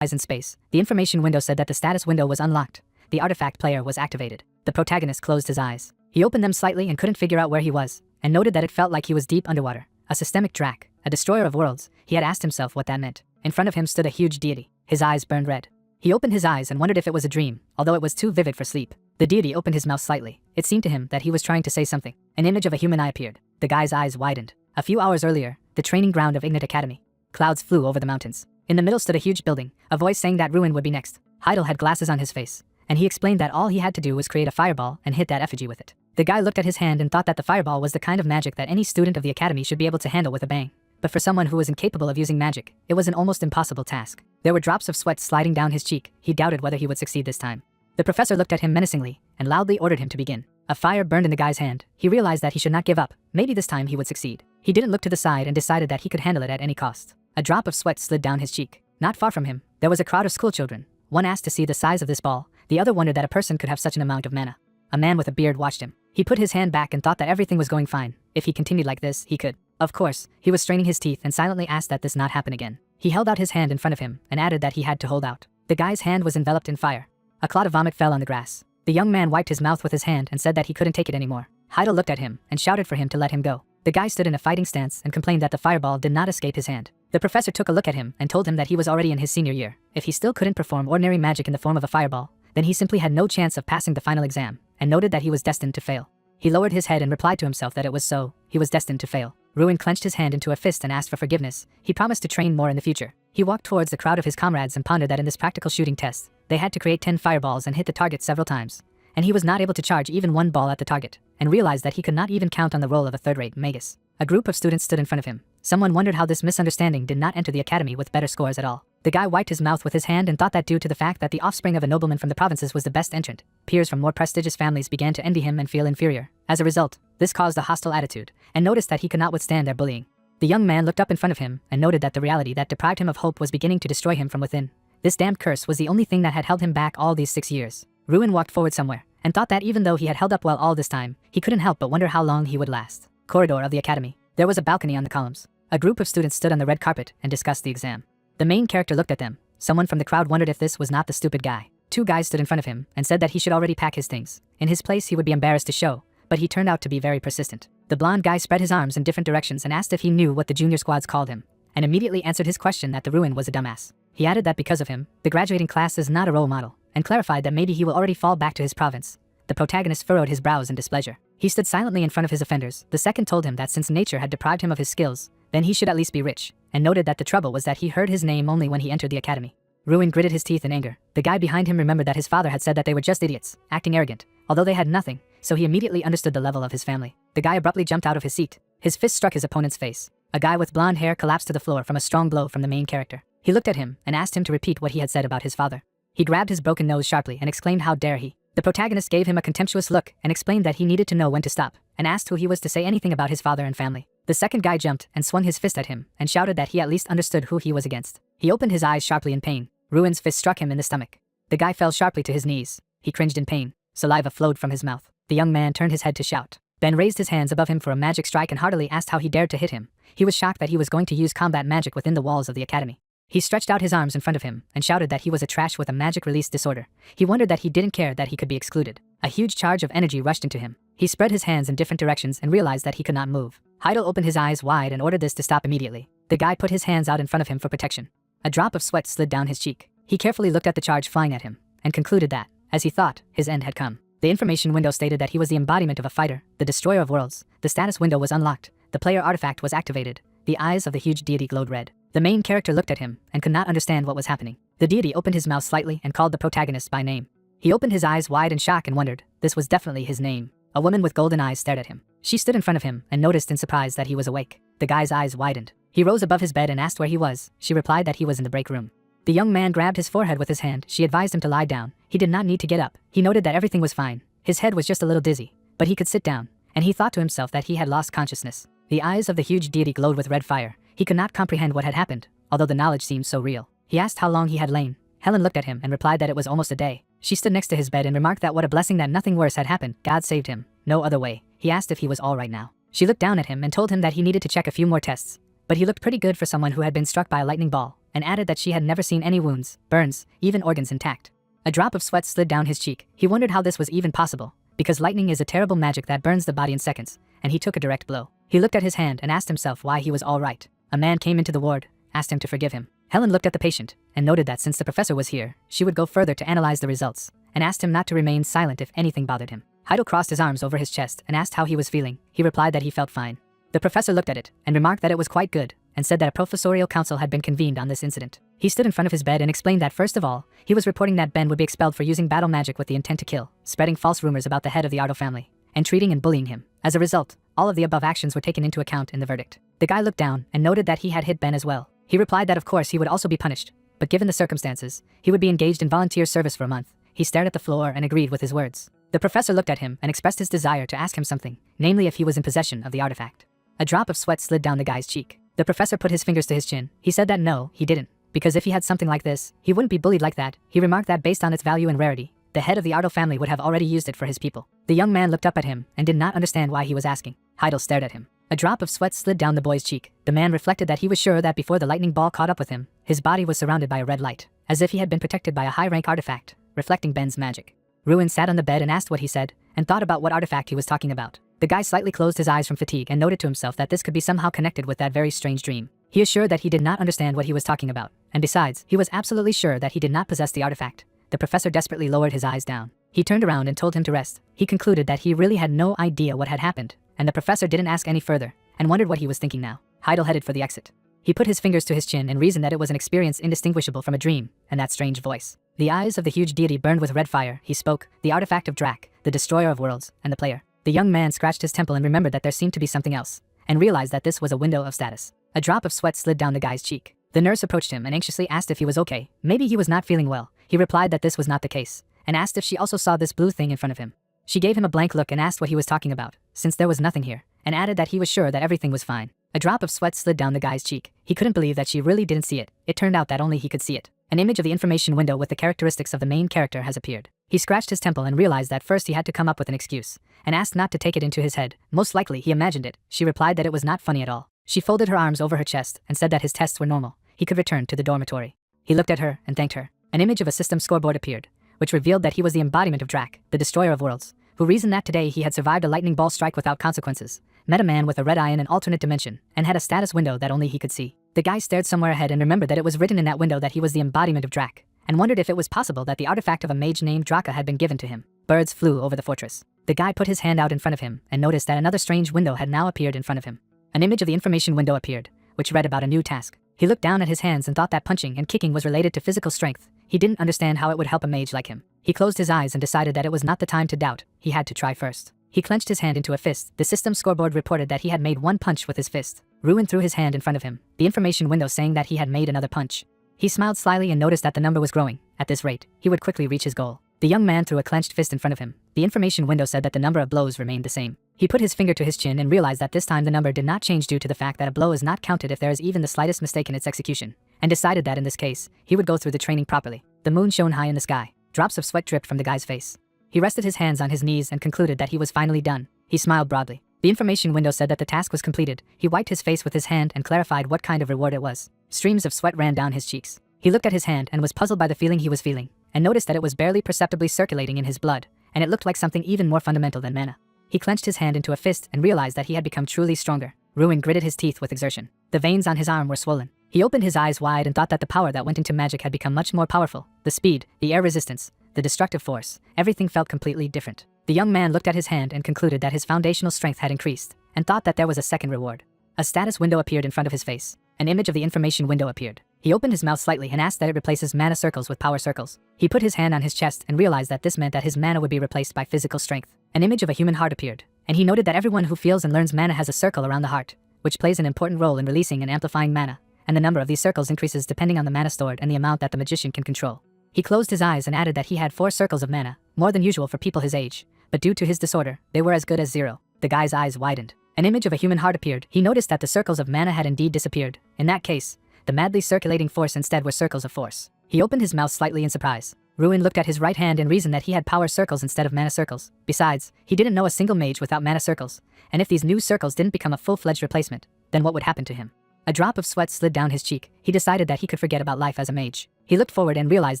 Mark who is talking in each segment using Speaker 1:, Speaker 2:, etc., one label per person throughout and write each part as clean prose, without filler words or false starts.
Speaker 1: in space. The information window said that the status window was unlocked. The artifact player was activated. The protagonist closed his eyes. He opened them slightly and couldn't figure out where he was, and noted that it felt like he was deep underwater. A systemic drac, a destroyer of worlds. He had asked himself what that meant. In front of him stood a huge deity. His eyes burned red. He opened his eyes and wondered if it was a dream, although it was too vivid for sleep. The deity opened his mouth slightly. It seemed to him that he was trying to say something. An image of a human eye appeared. The guy's eyes widened. A few hours earlier, the training ground of Ignite Academy. Clouds flew over the mountains. In the middle stood a huge building, a voice saying that Ruin would be next. Heidel had glasses on his face, and he explained that all he had to do was create a fireball and hit that effigy with it. The guy looked at his hand and thought that the fireball was the kind of magic that any student of the academy should be able to handle with a bang. But for someone who was incapable of using magic, it was an almost impossible task. There were drops of sweat sliding down his cheek. He doubted whether he would succeed this time. The professor looked at him menacingly and loudly ordered him to begin. A fire burned in the guy's hand. He realized that he should not give up. Maybe this time he would succeed. He didn't look to the side and decided that he could handle it at any cost. A drop of sweat slid down his cheek. Not far from him, there was a crowd of schoolchildren. One asked to see the size of this ball. The other wondered that a person could have such an amount of mana. A man with a beard watched him. He put his hand back and thought that everything was going fine. If he continued like this, he could. Of course, he was straining his teeth and silently asked that this not happen again. He held out his hand in front of him and added that he had to hold out. The guy's hand was enveloped in fire. A clot of vomit fell on the grass. The young man wiped his mouth with his hand and said that he couldn't take it anymore. Heidel looked at him and shouted for him to let him go. The guy stood in a fighting stance and complained that the fireball did not escape his hand. The professor took a look at him and told him that he was already in his senior year. If he still couldn't perform ordinary magic in the form of a fireball, then he simply had no chance of passing the final exam, and noted that he was destined to fail. He lowered his head and replied to himself that it was so. He was destined to fail. Ruin clenched his hand into a fist and asked for forgiveness. He promised to train more in the future. He walked towards the crowd of his comrades and pondered that in this practical shooting test, they had to create 10 fireballs and hit the target several times. And he was not able to charge even one ball at the target, and realized that he could not even count on the role of a third-rate magus. A group of students stood in front of him. Someone wondered how this misunderstanding did not enter the academy with better scores at all. The guy wiped his mouth with his hand and thought that due to the fact that the offspring of a nobleman from the provinces was the best entrant, peers from more prestigious families began to envy him and feel inferior. As a result, this caused a hostile attitude, and noticed that he could not withstand their bullying. The young man looked up in front of him and noted that the reality that deprived him of hope was beginning to destroy him from within. This damned curse was the only thing that had held him back all these 6 years. Ruin walked forward somewhere, and thought that even though he had held up well all this time, he couldn't help but wonder how long he would last. Corridor of the academy. There was a balcony on the columns. A group of students stood on the red carpet and discussed the exam. The main character looked at them. Someone from the crowd wondered if this was not the stupid guy. 2 guys stood in front of him and said that he should already pack his things. In his place he would be embarrassed to show, but he turned out to be very persistent. The blonde guy spread his arms in different directions and asked if he knew what the junior squads called him, and immediately answered his question that the Ruin was a dumbass. He added that because of him, the graduating class is not a role model, and clarified that maybe he will already fall back to his province. The protagonist furrowed his brows in displeasure. He stood silently in front of his offenders. The second told him that since nature had deprived him of his skills, then he should at least be rich, and noted that the trouble was that he heard his name only when he entered the academy. Ruin gritted his teeth in anger. The guy behind him remembered that his father had said that they were just idiots, acting arrogant, although they had nothing, so he immediately understood the level of his family. The guy abruptly jumped out of his seat. His fist struck his opponent's face. A guy with blonde hair collapsed to the floor from a strong blow from the main character. He looked at him and asked him to repeat what he had said about his father. He grabbed his broken nose sharply and exclaimed, "How dare he?" The protagonist gave him a contemptuous look and explained that he needed to know when to stop, and asked who he was to say anything about his father and family. The second guy jumped and swung his fist at him and shouted that he at least understood who he was against. He opened his eyes sharply in pain. Ruin's fist struck him in the stomach. The guy fell sharply to his knees. He cringed in pain. Saliva flowed from his mouth. The young man turned his head to shout, then raised his hands above him for a magic strike and heartily asked how he dared to hit him. He was shocked that he was going to use combat magic within the walls of the academy. He stretched out his arms in front of him and shouted that he was a trash with a magic release disorder. He wondered that he didn't care that he could be excluded. A huge charge of energy rushed into him. He spread his hands in different directions and realized that he could not move. Heidel opened his eyes wide and ordered this to stop immediately. The guy put his hands out in front of him for protection. A drop of sweat slid down his cheek. He carefully looked at the charge flying at him and concluded that, as he thought, his end had come. The information window stated that he was the embodiment of a fighter, the destroyer of worlds. The status window was unlocked. The player artifact was activated. The eyes of the huge deity glowed red. The main character looked at him and could not understand what was happening. The deity opened his mouth slightly and called the protagonist by name. He opened his eyes wide in shock and wondered. This was definitely his name. A woman with golden eyes stared at him. She stood in front of him and noticed in surprise that he was awake. The guy's eyes widened. He rose above his bed and asked where he was. She replied that he was in the break room. The young man grabbed his forehead with his hand. She advised him to lie down. He did not need to get up. He noted that everything was fine. His head was just a little dizzy, but he could sit down, and he thought to himself that he had lost consciousness. The eyes of the huge deity glowed with red fire. He could not comprehend what had happened, although the knowledge seemed so real. He asked how long he had lain. Helen looked at him and replied that it was almost a day. She stood next to his bed and remarked that what a blessing that nothing worse had happened. God saved him. No other way. He asked if he was all right now. She looked down at him and told him that he needed to check a few more tests, but he looked pretty good for someone who had been struck by a lightning ball. and added that she had never seen any wounds, burns, even organs intact. A drop of sweat slid down his cheek. He wondered how this was even possible, because lightning is a terrible magic that burns the body in seconds, and he took a direct blow. He looked at his hand and asked himself why he was all right. A man came into the ward, asked him to forgive him. Helen looked at the patient, and noted that since the professor was here, she would go further to analyze the results, and asked him not to remain silent if anything bothered him. Heidel crossed his arms over his chest and asked how he was feeling. He replied that he felt fine. The professor looked at it, and remarked that it was quite good, and said that a professorial council had been convened on this incident. He stood in front of his bed and explained that first of all, he was reporting that Ben would be expelled for using battle magic with the intent to kill, spreading false rumors about the head of the Ardo family, and treating and bullying him. As a result, all of the above actions were taken into account in the verdict. The guy looked down and noted that he had hit Ben as well. He replied that of course he would also be punished, but given the circumstances, he would be engaged in volunteer service for a month. He stared at the floor and agreed with his words. The professor looked at him and expressed his desire to ask him something, namely if he was in possession of the artifact. A drop of sweat slid down the guy's cheek. The professor put his fingers to his chin. He said that no, he didn't, because if he had something like this, he wouldn't be bullied like that. He remarked that based on its value and rarity, the head of the Ardo family would have already used it for his people. The young man looked up at him and did not understand why he was asking. Heidel stared at him. A drop of sweat slid down the boy's cheek. The man reflected that he was sure that before the lightning ball caught up with him, his body was surrounded by a red light, as if he had been protected by a high-rank artifact, reflecting Ben's magic. Ruin sat on the bed and asked what he said, and thought about what artifact he was talking about. The guy slightly closed his eyes from fatigue and noted to himself that this could be somehow connected with that very strange dream. He assured that he did not understand what he was talking about, and besides, he was absolutely sure that he did not possess the artifact. The professor desperately lowered his eyes down. He turned around and told him to rest. He concluded that he really had no idea what had happened, and the professor didn't ask any further, and wondered what he was thinking now. Heidel headed for the exit. He put his fingers to his chin and reasoned that it was an experience indistinguishable from a dream, and that strange voice. The eyes of the huge deity burned with red fire. He spoke, the artifact of Drak, the destroyer of worlds, and the player. The young man scratched his temple and remembered that there seemed to be something else, and realized that this was a window of status. A drop of sweat slid down the guy's cheek. The nurse approached him and anxiously asked if he was okay. Maybe he was not feeling well. He replied that this was not the case, and asked if she also saw this blue thing in front of him. She gave him a blank look and asked what he was talking about, since there was nothing here, and added that he was sure that everything was fine. A drop of sweat slid down the guy's cheek. He couldn't believe that she really didn't see it. It turned out that only he could see it. An image of the information window with the characteristics of the main character has appeared. He scratched his temple and realized that first he had to come up with an excuse, and asked not to take it into his head. Most likely he imagined it. She replied that it was not funny at all. She folded her arms over her chest and said that his tests were normal. He could return to the dormitory. He looked at her and thanked her. An image of a system scoreboard appeared, which revealed that he was the embodiment of Drak, the destroyer of worlds, who reasoned that today he had survived a lightning ball strike without consequences, met a man with a red eye in an alternate dimension, and had a status window that only he could see. The guy stared somewhere ahead and remembered that it was written in that window that he was the embodiment of Drak, and wondered if it was possible that the artifact of a mage named Draka had been given to him. Birds flew over the fortress. The guy put his hand out in front of him and noticed that another strange window had now appeared in front of him. An image of the information window appeared, which read about a new task. He looked down at his hands and thought that punching and kicking was related to physical strength. He didn't understand how it would help a mage like him. He closed his eyes and decided that it was not the time to doubt. He had to try first. He clenched his hand into a fist. The system scoreboard reported that he had made one punch with his fist. Ruin threw his hand in front of him, the information window saying that he had made another punch. He smiled slyly and noticed that the number was growing. At this rate, he would quickly reach his goal. The young man threw a clenched fist in front of him. The information window said that the number of blows remained the same. He put his finger to his chin and realized that this time the number did not change due to the fact that a blow is not counted if there is even the slightest mistake in its execution, and decided that in this case, he would go through the training properly. The moon shone high in the sky. Drops of sweat dripped from the guy's face. He rested his hands on his knees and concluded that he was finally done. He smiled broadly. The information window said that the task was completed. He wiped his face with his hand and clarified what kind of reward it was. Streams of sweat ran down his cheeks. He looked at his hand and was puzzled by the feeling he was feeling, and noticed that it was barely perceptibly circulating in his blood, and it looked like something even more fundamental than mana. He clenched his hand into a fist and realized that he had become truly stronger. Ruin gritted his teeth with exertion. The veins on his arm were swollen. He opened his eyes wide and thought that the power that went into magic had become much more powerful. The speed, the air resistance, the destructive force, everything felt completely different. The young man looked at his hand and concluded that his foundational strength had increased, and thought that there was a second reward. A status window appeared in front of his face. An image of the information window appeared. He opened his mouth slightly and asked that it replaces mana circles with power circles. He put his hand on his chest and realized that this meant that his mana would be replaced by physical strength. An image of a human heart appeared, and he noted that everyone who feels and learns mana has a circle around the heart, which plays an important role in releasing and amplifying mana, and the number of these circles increases depending on the mana stored and the amount that the magician can control. He closed his eyes and added that he had 4 circles of mana, more than usual for people his age, but due to his disorder, they were as good as 0. The guy's eyes widened. An image of a human heart appeared. He noticed that the circles of mana had indeed disappeared. In that case, the madly circulating force instead were circles of force. He opened his mouth slightly in surprise. Ruin looked at his right hand and reasoned that he had power circles instead of mana circles. Besides, he didn't know a single mage without mana circles, and if these new circles didn't become a full-fledged replacement, then what would happen to him? A drop of sweat slid down his cheek. He decided that he could forget about life as a mage. He looked forward and realized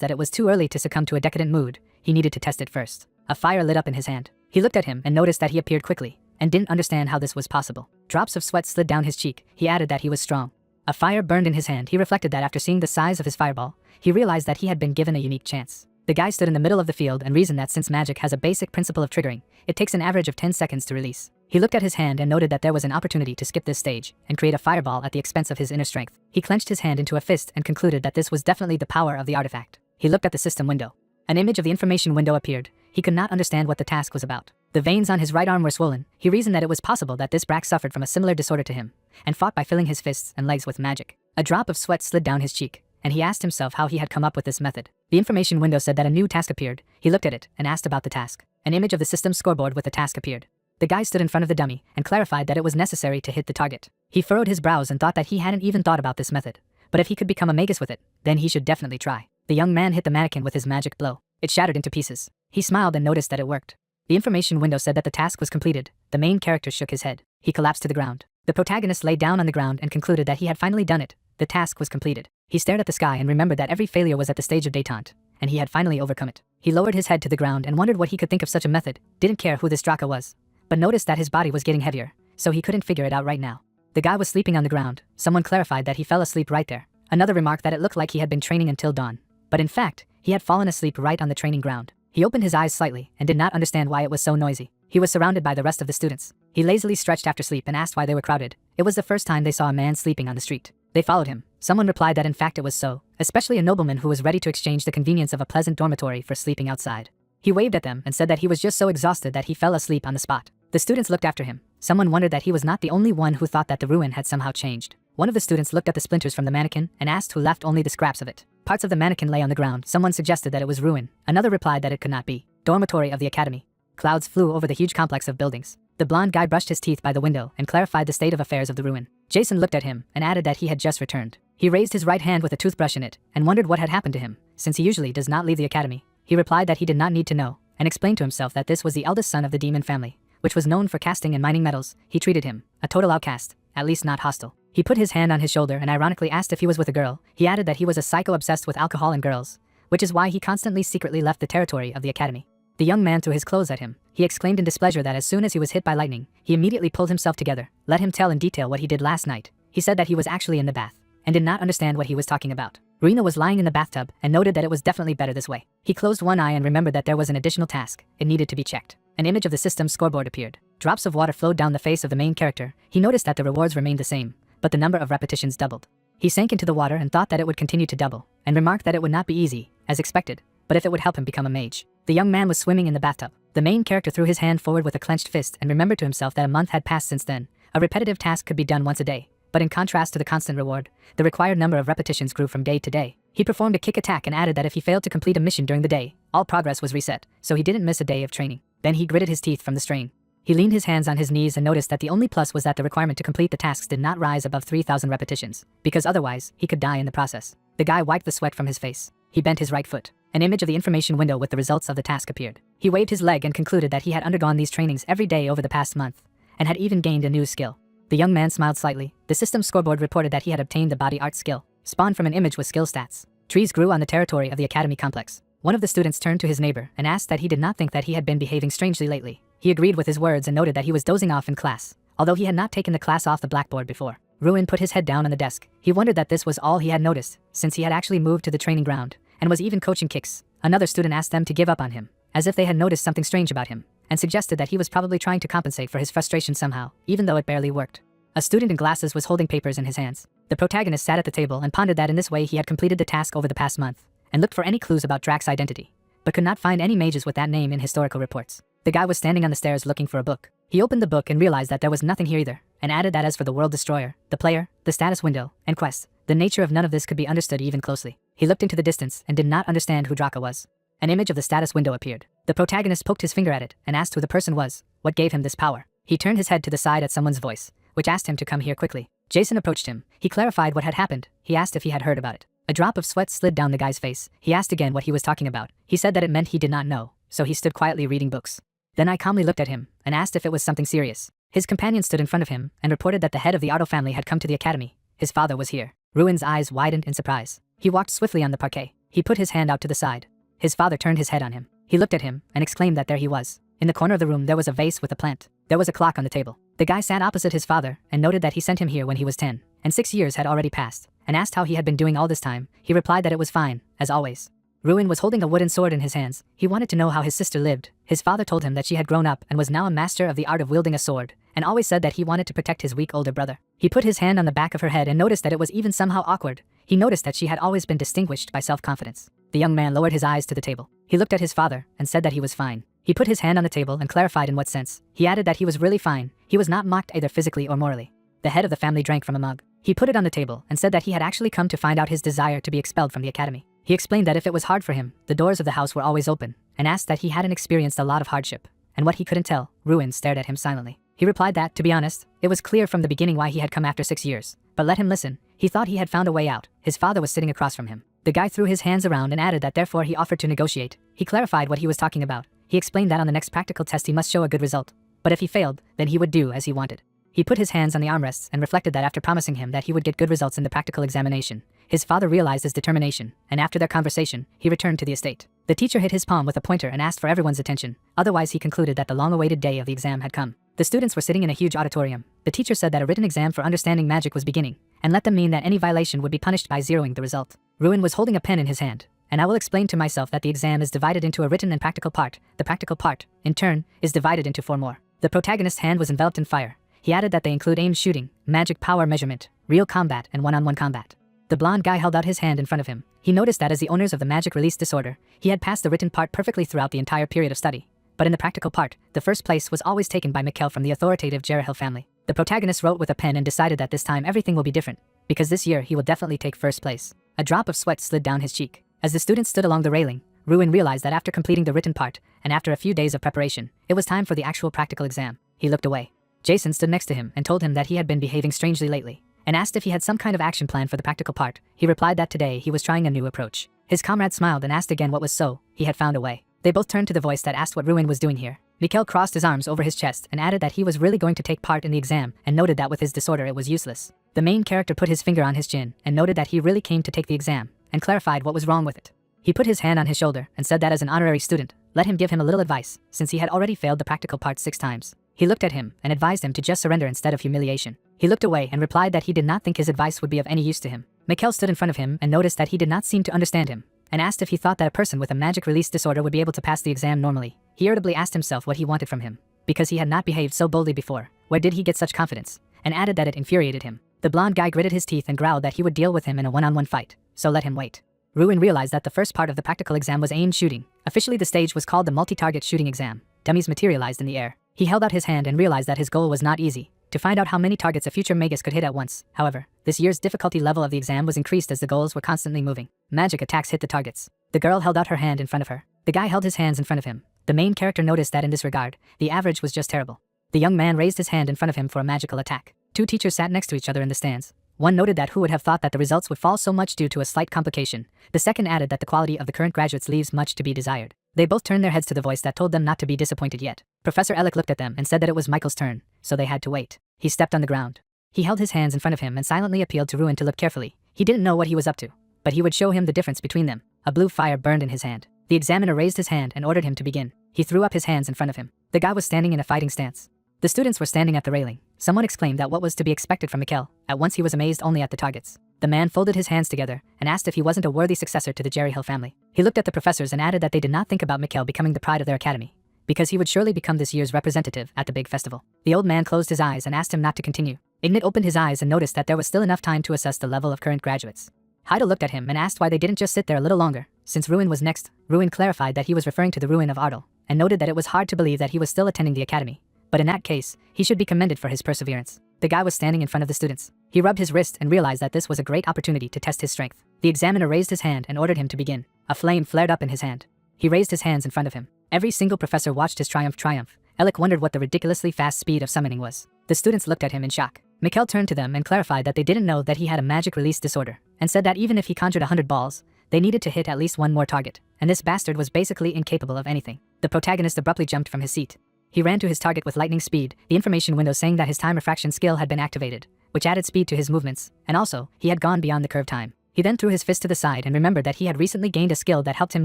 Speaker 1: that it was too early to succumb to a decadent mood. He needed to test it first. A fire lit up in his hand. He looked at him and noticed that he appeared quickly, and didn't understand how this was possible. Drops of sweat slid down his cheek. He added that he was strong. A fire burned in his hand. He reflected that after seeing the size of his fireball, he realized that he had been given a unique chance. The guy stood in the middle of the field and reasoned that since magic has a basic principle of triggering, it takes an average of 10 seconds to release. He looked at his hand and noted that there was an opportunity to skip this stage and create a fireball at the expense of his inner strength. He clenched his hand into a fist and concluded that this was definitely the power of the artifact. He looked at the system window. An image of the information window appeared. He could not understand what the task was about. The veins on his right arm were swollen. He reasoned that it was possible that this Brack suffered from a similar disorder to him, and fought by filling his fists and legs with magic. A drop of sweat slid down his cheek, and he asked himself how he had come up with this method. The information window said that a new task appeared. He looked at it and asked about the task. An image of the system's scoreboard with the task appeared. The guy stood in front of the dummy and clarified that it was necessary to hit the target. He furrowed his brows and thought that he hadn't even thought about this method, but if he could become a magus with it, then he should definitely try. The young man hit the mannequin with his magic blow. It shattered into pieces. He smiled and noticed that it worked. The information window said that the task was completed. The main character shook his head. He collapsed to the ground. The protagonist lay down on the ground and concluded that he had finally done it. The task was completed. He stared at the sky and remembered that every failure was at the stage of détente, and he had finally overcome it. He lowered his head to the ground and wondered what he could think of such a method. Didn't care who this Draka was, but noticed that his body was getting heavier, so he couldn't figure it out right now. The guy was sleeping on the ground. Someone clarified that he fell asleep right there. Another remarked that it looked like he had been training until dawn, but in fact, he had fallen asleep right on the training ground. He opened his eyes slightly and did not understand why it was so noisy. He was surrounded by the rest of the students. He lazily stretched after sleep and asked why they were crowded. It was the first time they saw a man sleeping on the street. They followed him. Someone replied that in fact it was so, especially a nobleman who was ready to exchange the convenience of a pleasant dormitory for sleeping outside. He waved at them and said that he was just so exhausted that he fell asleep on the spot. The students looked after him. Someone wondered that he was not the only one who thought that the ruin had somehow changed. One of the students looked at the splinters from the mannequin and asked who left only the scraps of it. Parts of the mannequin lay on the ground. Someone suggested that it was ruin. Another replied that it could not be. Dormitory of the academy. Clouds flew over the huge complex of buildings. The blonde guy brushed his teeth by the window and clarified the state of affairs of the ruin. Jason looked at him and added that he had just returned. He raised his right hand with a toothbrush in it and wondered what had happened to him, since he usually does not leave the academy. He replied that he did not need to know, and explained to himself that this was the eldest son of the demon family, which was known for casting and mining metals. He treated him, a total outcast, at least not hostile. He put his hand on his shoulder and ironically asked if he was with a girl. He added that he was a psycho obsessed with alcohol and girls, which is why he constantly secretly left the territory of the academy. The young man threw his clothes at him. He exclaimed in displeasure that as soon as he was hit by lightning, he immediately pulled himself together. Let him tell in detail what he did last night. He said that he was actually in the bath, and did not understand what he was talking about. Rena was lying in the bathtub and noted that it was definitely better this way. He closed one eye and remembered that there was an additional task. It needed to be checked. An image of the system's scoreboard appeared. Drops of water flowed down the face of the main character. He noticed that the rewards remained the same, but the number of repetitions doubled. He sank into the water and thought that it would continue to double, and remarked that it would not be easy, as expected, but if it would help him become a mage. The young man was swimming in the bathtub. The main character threw his hand forward with a clenched fist and remembered to himself that a month had passed since then. A repetitive task could be done once a day, but in contrast to the constant reward, the required number of repetitions grew from day to day. He performed a kick attack and added that if he failed to complete a mission during the day, all progress was reset, so he didn't miss a day of training. Then he gritted his teeth from the strain. He leaned his hands on his knees and noticed that the only plus was that the requirement to complete the tasks did not rise above 3,000 repetitions, because otherwise, he could die in the process. The guy wiped the sweat from his face. He bent his right foot. An image of the information window with the results of the task appeared. He waved his leg and concluded that he had undergone these trainings every day over the past month, and had even gained a new skill. The young man smiled slightly. The system scoreboard reported that he had obtained the body art skill, spawned from an image with skill stats. Trees grew on the territory of the academy complex. One of the students turned to his neighbor and asked that he did not think that he had been behaving strangely lately. He agreed with his words and noted that he was dozing off in class, although he had not taken the class off the blackboard before. Ruin put his head down on the desk. He wondered that this was all he had noticed, since he had actually moved to the training ground, and was even coaching kicks. Another student asked them to give up on him, as if they had noticed something strange about him, and suggested that he was probably trying to compensate for his frustration somehow, even though it barely worked. A student in glasses was holding papers in his hands. The protagonist sat at the table and pondered that in this way he had completed the task over the past month, and looked for any clues about Drax's identity, but could not find any mages with that name in historical reports. The guy was standing on the stairs looking for a book. He opened the book and realized that there was nothing here either, and added that as for the world destroyer, the player, the status window, and quest, the nature of none of this could be understood even closely. He looked into the distance and did not understand who Draka was. An image of the status window appeared. The protagonist poked his finger at it and asked who the person was, what gave him this power. He turned his head to the side at someone's voice, which asked him to come here quickly. Jason approached him. He clarified what had happened. He asked if he had heard about it. A drop of sweat slid down the guy's face. He asked again what he was talking about. He said that it meant he did not know, so he stood quietly reading books. Then I calmly looked at him and asked if it was something serious. His companion stood in front of him and reported that the head of the Ardo family had come to the academy, His father was here. Ruin's eyes widened in surprise. He walked swiftly on the parquet. He put his hand out to the side. His father turned his head on him. He looked at him and exclaimed that there he was. In the corner of the room there was a vase with a plant. There was a clock on the table. The guy sat opposite his father and noted that he sent him here when he was 10, and 6 years had already passed, and asked how he had been doing all this time. He replied that it was fine, as always. Ruin was holding a wooden sword in his hands. He wanted to know how his sister lived. His father told him that she had grown up and was now a master of the art of wielding a sword, and always said that he wanted to protect his weak older brother. He put his hand on the back of her head and noticed that it was even somehow awkward. He noticed that she had always been distinguished by self-confidence. The young man lowered his eyes to the table. He looked at his father and said that he was fine. He put his hand on the table and clarified in what sense. He added that he was really fine. He was not mocked either physically or morally. The head of the family drank from a mug. He put it on the table and said that he had actually come to find out his desire to be expelled from the academy. He explained that if it was hard for him, the doors of the house were always open, and asked that he hadn't experienced a lot of hardship, and what he couldn't tell. Ruin stared at him silently. He replied that, to be honest, it was clear from the beginning why he had come after 6 years. But let him listen. He thought he had found a way out. His father was sitting across from him. The guy threw his hands around and added that therefore he offered to negotiate. He clarified what he was talking about. He explained that on the next practical test he must show a good result. But if he failed, then he would do as he wanted. He put his hands on the armrests and reflected that after promising him that he would get good results in the practical examination, his father realized his determination, and after their conversation, he returned to the estate. The teacher hit his palm with a pointer and asked for everyone's attention. Otherwise he concluded that the long-awaited day of the exam had come. The students were sitting in a huge auditorium. The teacher said that a written exam for understanding magic was beginning, and let them mean that any violation would be punished by zeroing the result. Ruin was holding a pen in his hand. And I will explain to myself that the exam is divided into a written and practical part. The practical part, in turn, is divided into 4 more. The protagonist's hand was enveloped in fire. He added that they include aim shooting, magic power measurement, real combat, and one-on-one combat. The blonde guy held out his hand in front of him. He noticed that as the owners of the magic release disorder, he had passed the written part perfectly throughout the entire period of study. But in the practical part, the first place was always taken by Mikkel from the authoritative Jerahil family. The protagonist wrote with a pen and decided that this time everything will be different, because this year he will definitely take first place. A drop of sweat slid down his cheek. As the students stood along the railing, Ruin realized that after completing the written part, and after a few days of preparation, it was time for the actual practical exam. He looked away. Jason stood next to him and told him that he had been behaving strangely lately, and asked if he had some kind of action plan for the practical part. He replied that today he was trying a new approach. His comrade smiled and asked again what was so. He had found a way. They both turned to the voice that asked what Ruin was doing here. Mikkel crossed his arms over his chest and added that he was really going to take part in the exam, and noted that with his disorder it was useless. The main character put his finger on his chin and noted that he really came to take the exam, and clarified what was wrong with it. He put his hand on his shoulder and said that as an honorary student, let him give him a little advice, since he had already failed the practical part 6 times. He looked at him and advised him to just surrender instead of humiliation. He looked away and replied that he did not think his advice would be of any use to him. Mikkel stood in front of him and noticed that he did not seem to understand him, and asked if he thought that a person with a magic release disorder would be able to pass the exam normally. He irritably asked himself what he wanted from him, because he had not behaved so boldly before. Where did he get such confidence? And added that it infuriated him. The blonde guy gritted his teeth and growled that he would deal with him in a one-on-one fight, so let him wait. Ruin realized that the first part of the practical exam was aim shooting. Officially the stage was called the multi-target shooting exam. Dummies materialized in the air. He held out his hand and realized that his goal was not easy, to find out how many targets a future magus could hit at once. However, this year's difficulty level of the exam was increased as the goals were constantly moving. Magic attacks hit the targets. The girl held out her hand in front of her. The guy held his hands in front of him. The main character noticed that in this regard, the average was just terrible. The young man raised his hand in front of him for a magical attack. 2 teachers sat next to each other in the stands. One noted that who would have thought that the results would fall so much due to a slight complication. The second added that the quality of the current graduates leaves much to be desired. They both turned their heads to the voice that told them not to be disappointed yet. Professor Ellick looked at them and said that it was Michael's turn, so they had to wait. He stepped on the ground. He held his hands in front of him and silently appealed to Ruin to look carefully. He didn't know what he was up to, but he would show him the difference between them. A blue fire burned in his hand. The examiner raised his hand and ordered him to begin. He threw up his hands in front of him. The guy was standing in a fighting stance. The students were standing at the railing. Someone exclaimed that what was to be expected from Mikkel. At once he was amazed only at the targets. The man folded his hands together and asked if he wasn't a worthy successor to the Jerahil family. He looked at the professors and added that they did not think about Mikkel becoming the pride of their academy, because he would surely become this year's representative at the big festival. The old man closed his eyes and asked him not to continue. Ignat opened his eyes and noticed that there was still enough time to assess the level of current graduates. Haida looked at him and asked why they didn't just sit there a little longer. Since Ruin was next, Ruin clarified that he was referring to the Ruin of Ardal, and noted that it was hard to believe that he was still attending the academy. But in that case, he should be commended for his perseverance. The guy was standing in front of the students. He rubbed his wrist and realized that this was a great opportunity to test his strength. The examiner raised his hand and ordered him to begin. A flame flared up in his hand. He raised his hands in front of him. Every single professor watched his triumph. Ellick wondered what the ridiculously fast speed of summoning was. The students looked at him in shock. Mikkel turned to them and clarified that they didn't know that he had a magic release disorder, and said that even if he conjured 100 balls, they needed to hit at least 1 more target, and this bastard was basically incapable of anything. The protagonist abruptly jumped from his seat. He ran to his target with lightning speed, the information window saying that his time refraction skill had been activated. which added speed to his movements, and also, he had gone beyond the curve time. He then threw his fist to the side and remembered that he had recently gained a skill that helped him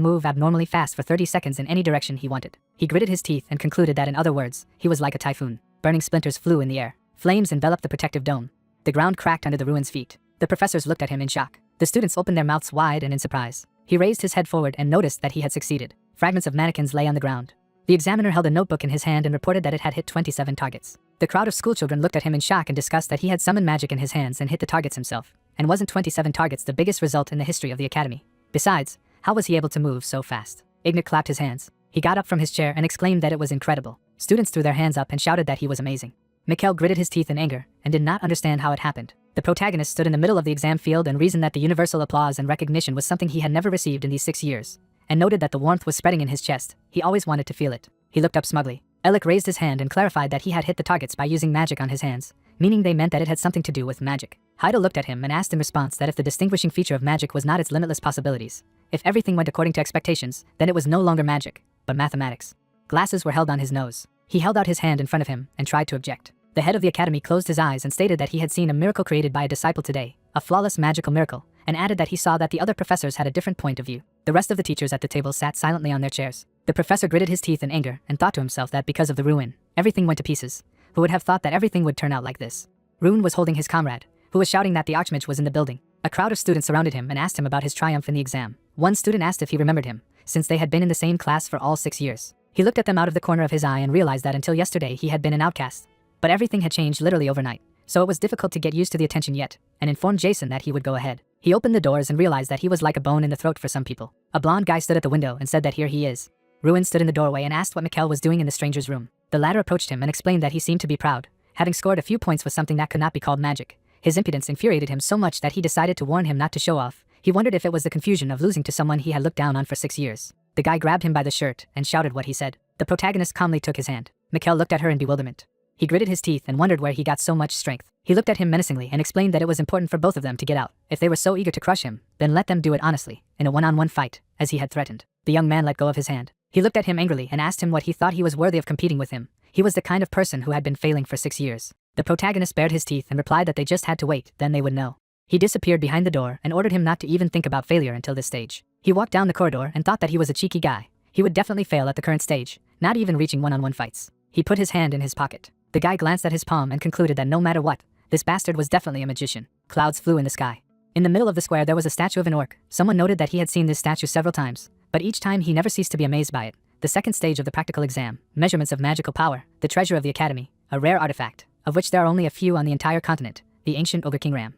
Speaker 1: move abnormally fast for 30 seconds in any direction he wanted. He gritted his teeth and concluded that in other words, he was like a typhoon. Burning splinters flew in the air. Flames enveloped the protective dome. The ground cracked under the ruin's feet. The professors looked at him in shock. The students opened their mouths wide and in surprise. He raised his head forward and noticed that he had succeeded. Fragments of mannequins lay on the ground. The examiner held a notebook in his hand and reported that it had hit 27 targets. The crowd of schoolchildren looked at him in shock and discussed that he had summoned magic in his hands and hit the targets himself. And wasn't 27 targets the biggest result in the history of the academy? Besides, how was he able to move so fast? Ignat clapped his hands. He got up from his chair and exclaimed that it was incredible. Students threw their hands up and shouted that he was amazing. Mikhail gritted his teeth in anger and did not understand how it happened. The protagonist stood in the middle of the exam field and reasoned that the universal applause and recognition was something he had never received in these 6 years, and noted that the warmth was spreading in his chest. He always wanted to feel it. He looked up smugly. Elik raised his hand and clarified that he had hit the targets by using magic on his hands, meaning they meant that it had something to do with magic. Heidel looked at him and asked in response that if the distinguishing feature of magic was not its limitless possibilities, if everything went according to expectations, then it was no longer magic, but mathematics. Glasses were held on his nose. He held out his hand in front of him and tried to object. The head of the academy closed his eyes and stated that he had seen a miracle created by a disciple today, a flawless magical miracle, and added that he saw that the other professors had a different point of view. The rest of the teachers at the table sat silently on their chairs. The professor gritted his teeth in anger and thought to himself that because of the ruin, everything went to pieces. Who would have thought that everything would turn out like this? Rune was holding his comrade, who was shouting that the Archmage was in the building. A crowd of students surrounded him and asked him about his triumph in the exam. One student asked if he remembered him, since they had been in the same class for all 6 years. He looked at them out of the corner of his eye and realized that until yesterday he had been an outcast. But everything had changed literally overnight, so it was difficult to get used to the attention yet, and informed Jason that he would go ahead. He opened the doors and realized that he was like a bone in the throat for some people. A blonde guy stood at the window and said that here he is. Ruin stood in the doorway and asked what Mikhail was doing in the stranger's room. The latter approached him and explained that he seemed to be proud, having scored a few points with something that could not be called magic. His impudence infuriated him so much that he decided to warn him not to show off. He wondered if it was the confusion of losing to someone he had looked down on for 6 years. The guy grabbed him by the shirt and shouted what he said. The protagonist calmly took his hand. Mikhail looked at her in bewilderment. He gritted his teeth and wondered where he got so much strength. He looked at him menacingly and explained that it was important for both of them to get out. If they were so eager to crush him, then let them do it honestly, in a one-on-one fight, as he had threatened. The young man let go of his hand. He looked at him angrily and asked him what he thought he was worthy of competing with him. He was the kind of person who had been failing for 6 years. The protagonist bared his teeth and replied that they just had to wait, then they would know. He disappeared behind the door and ordered him not to even think about failure until this stage. He walked down the corridor and thought that he was a cheeky guy. He would definitely fail at the current stage, not even reaching one-on-one fights. He put his hand in his pocket. The guy glanced at his palm and concluded that no matter what, this bastard was definitely a magician. Clouds flew in the sky. In the middle of the square there was a statue of an orc. Someone noted that he had seen this statue several times, but each time he never ceased to be amazed by it. The second stage of the practical exam, measurements of magical power, the treasure of the academy, a rare artifact, of which there are only a few on the entire continent, the ancient ogre King Ram.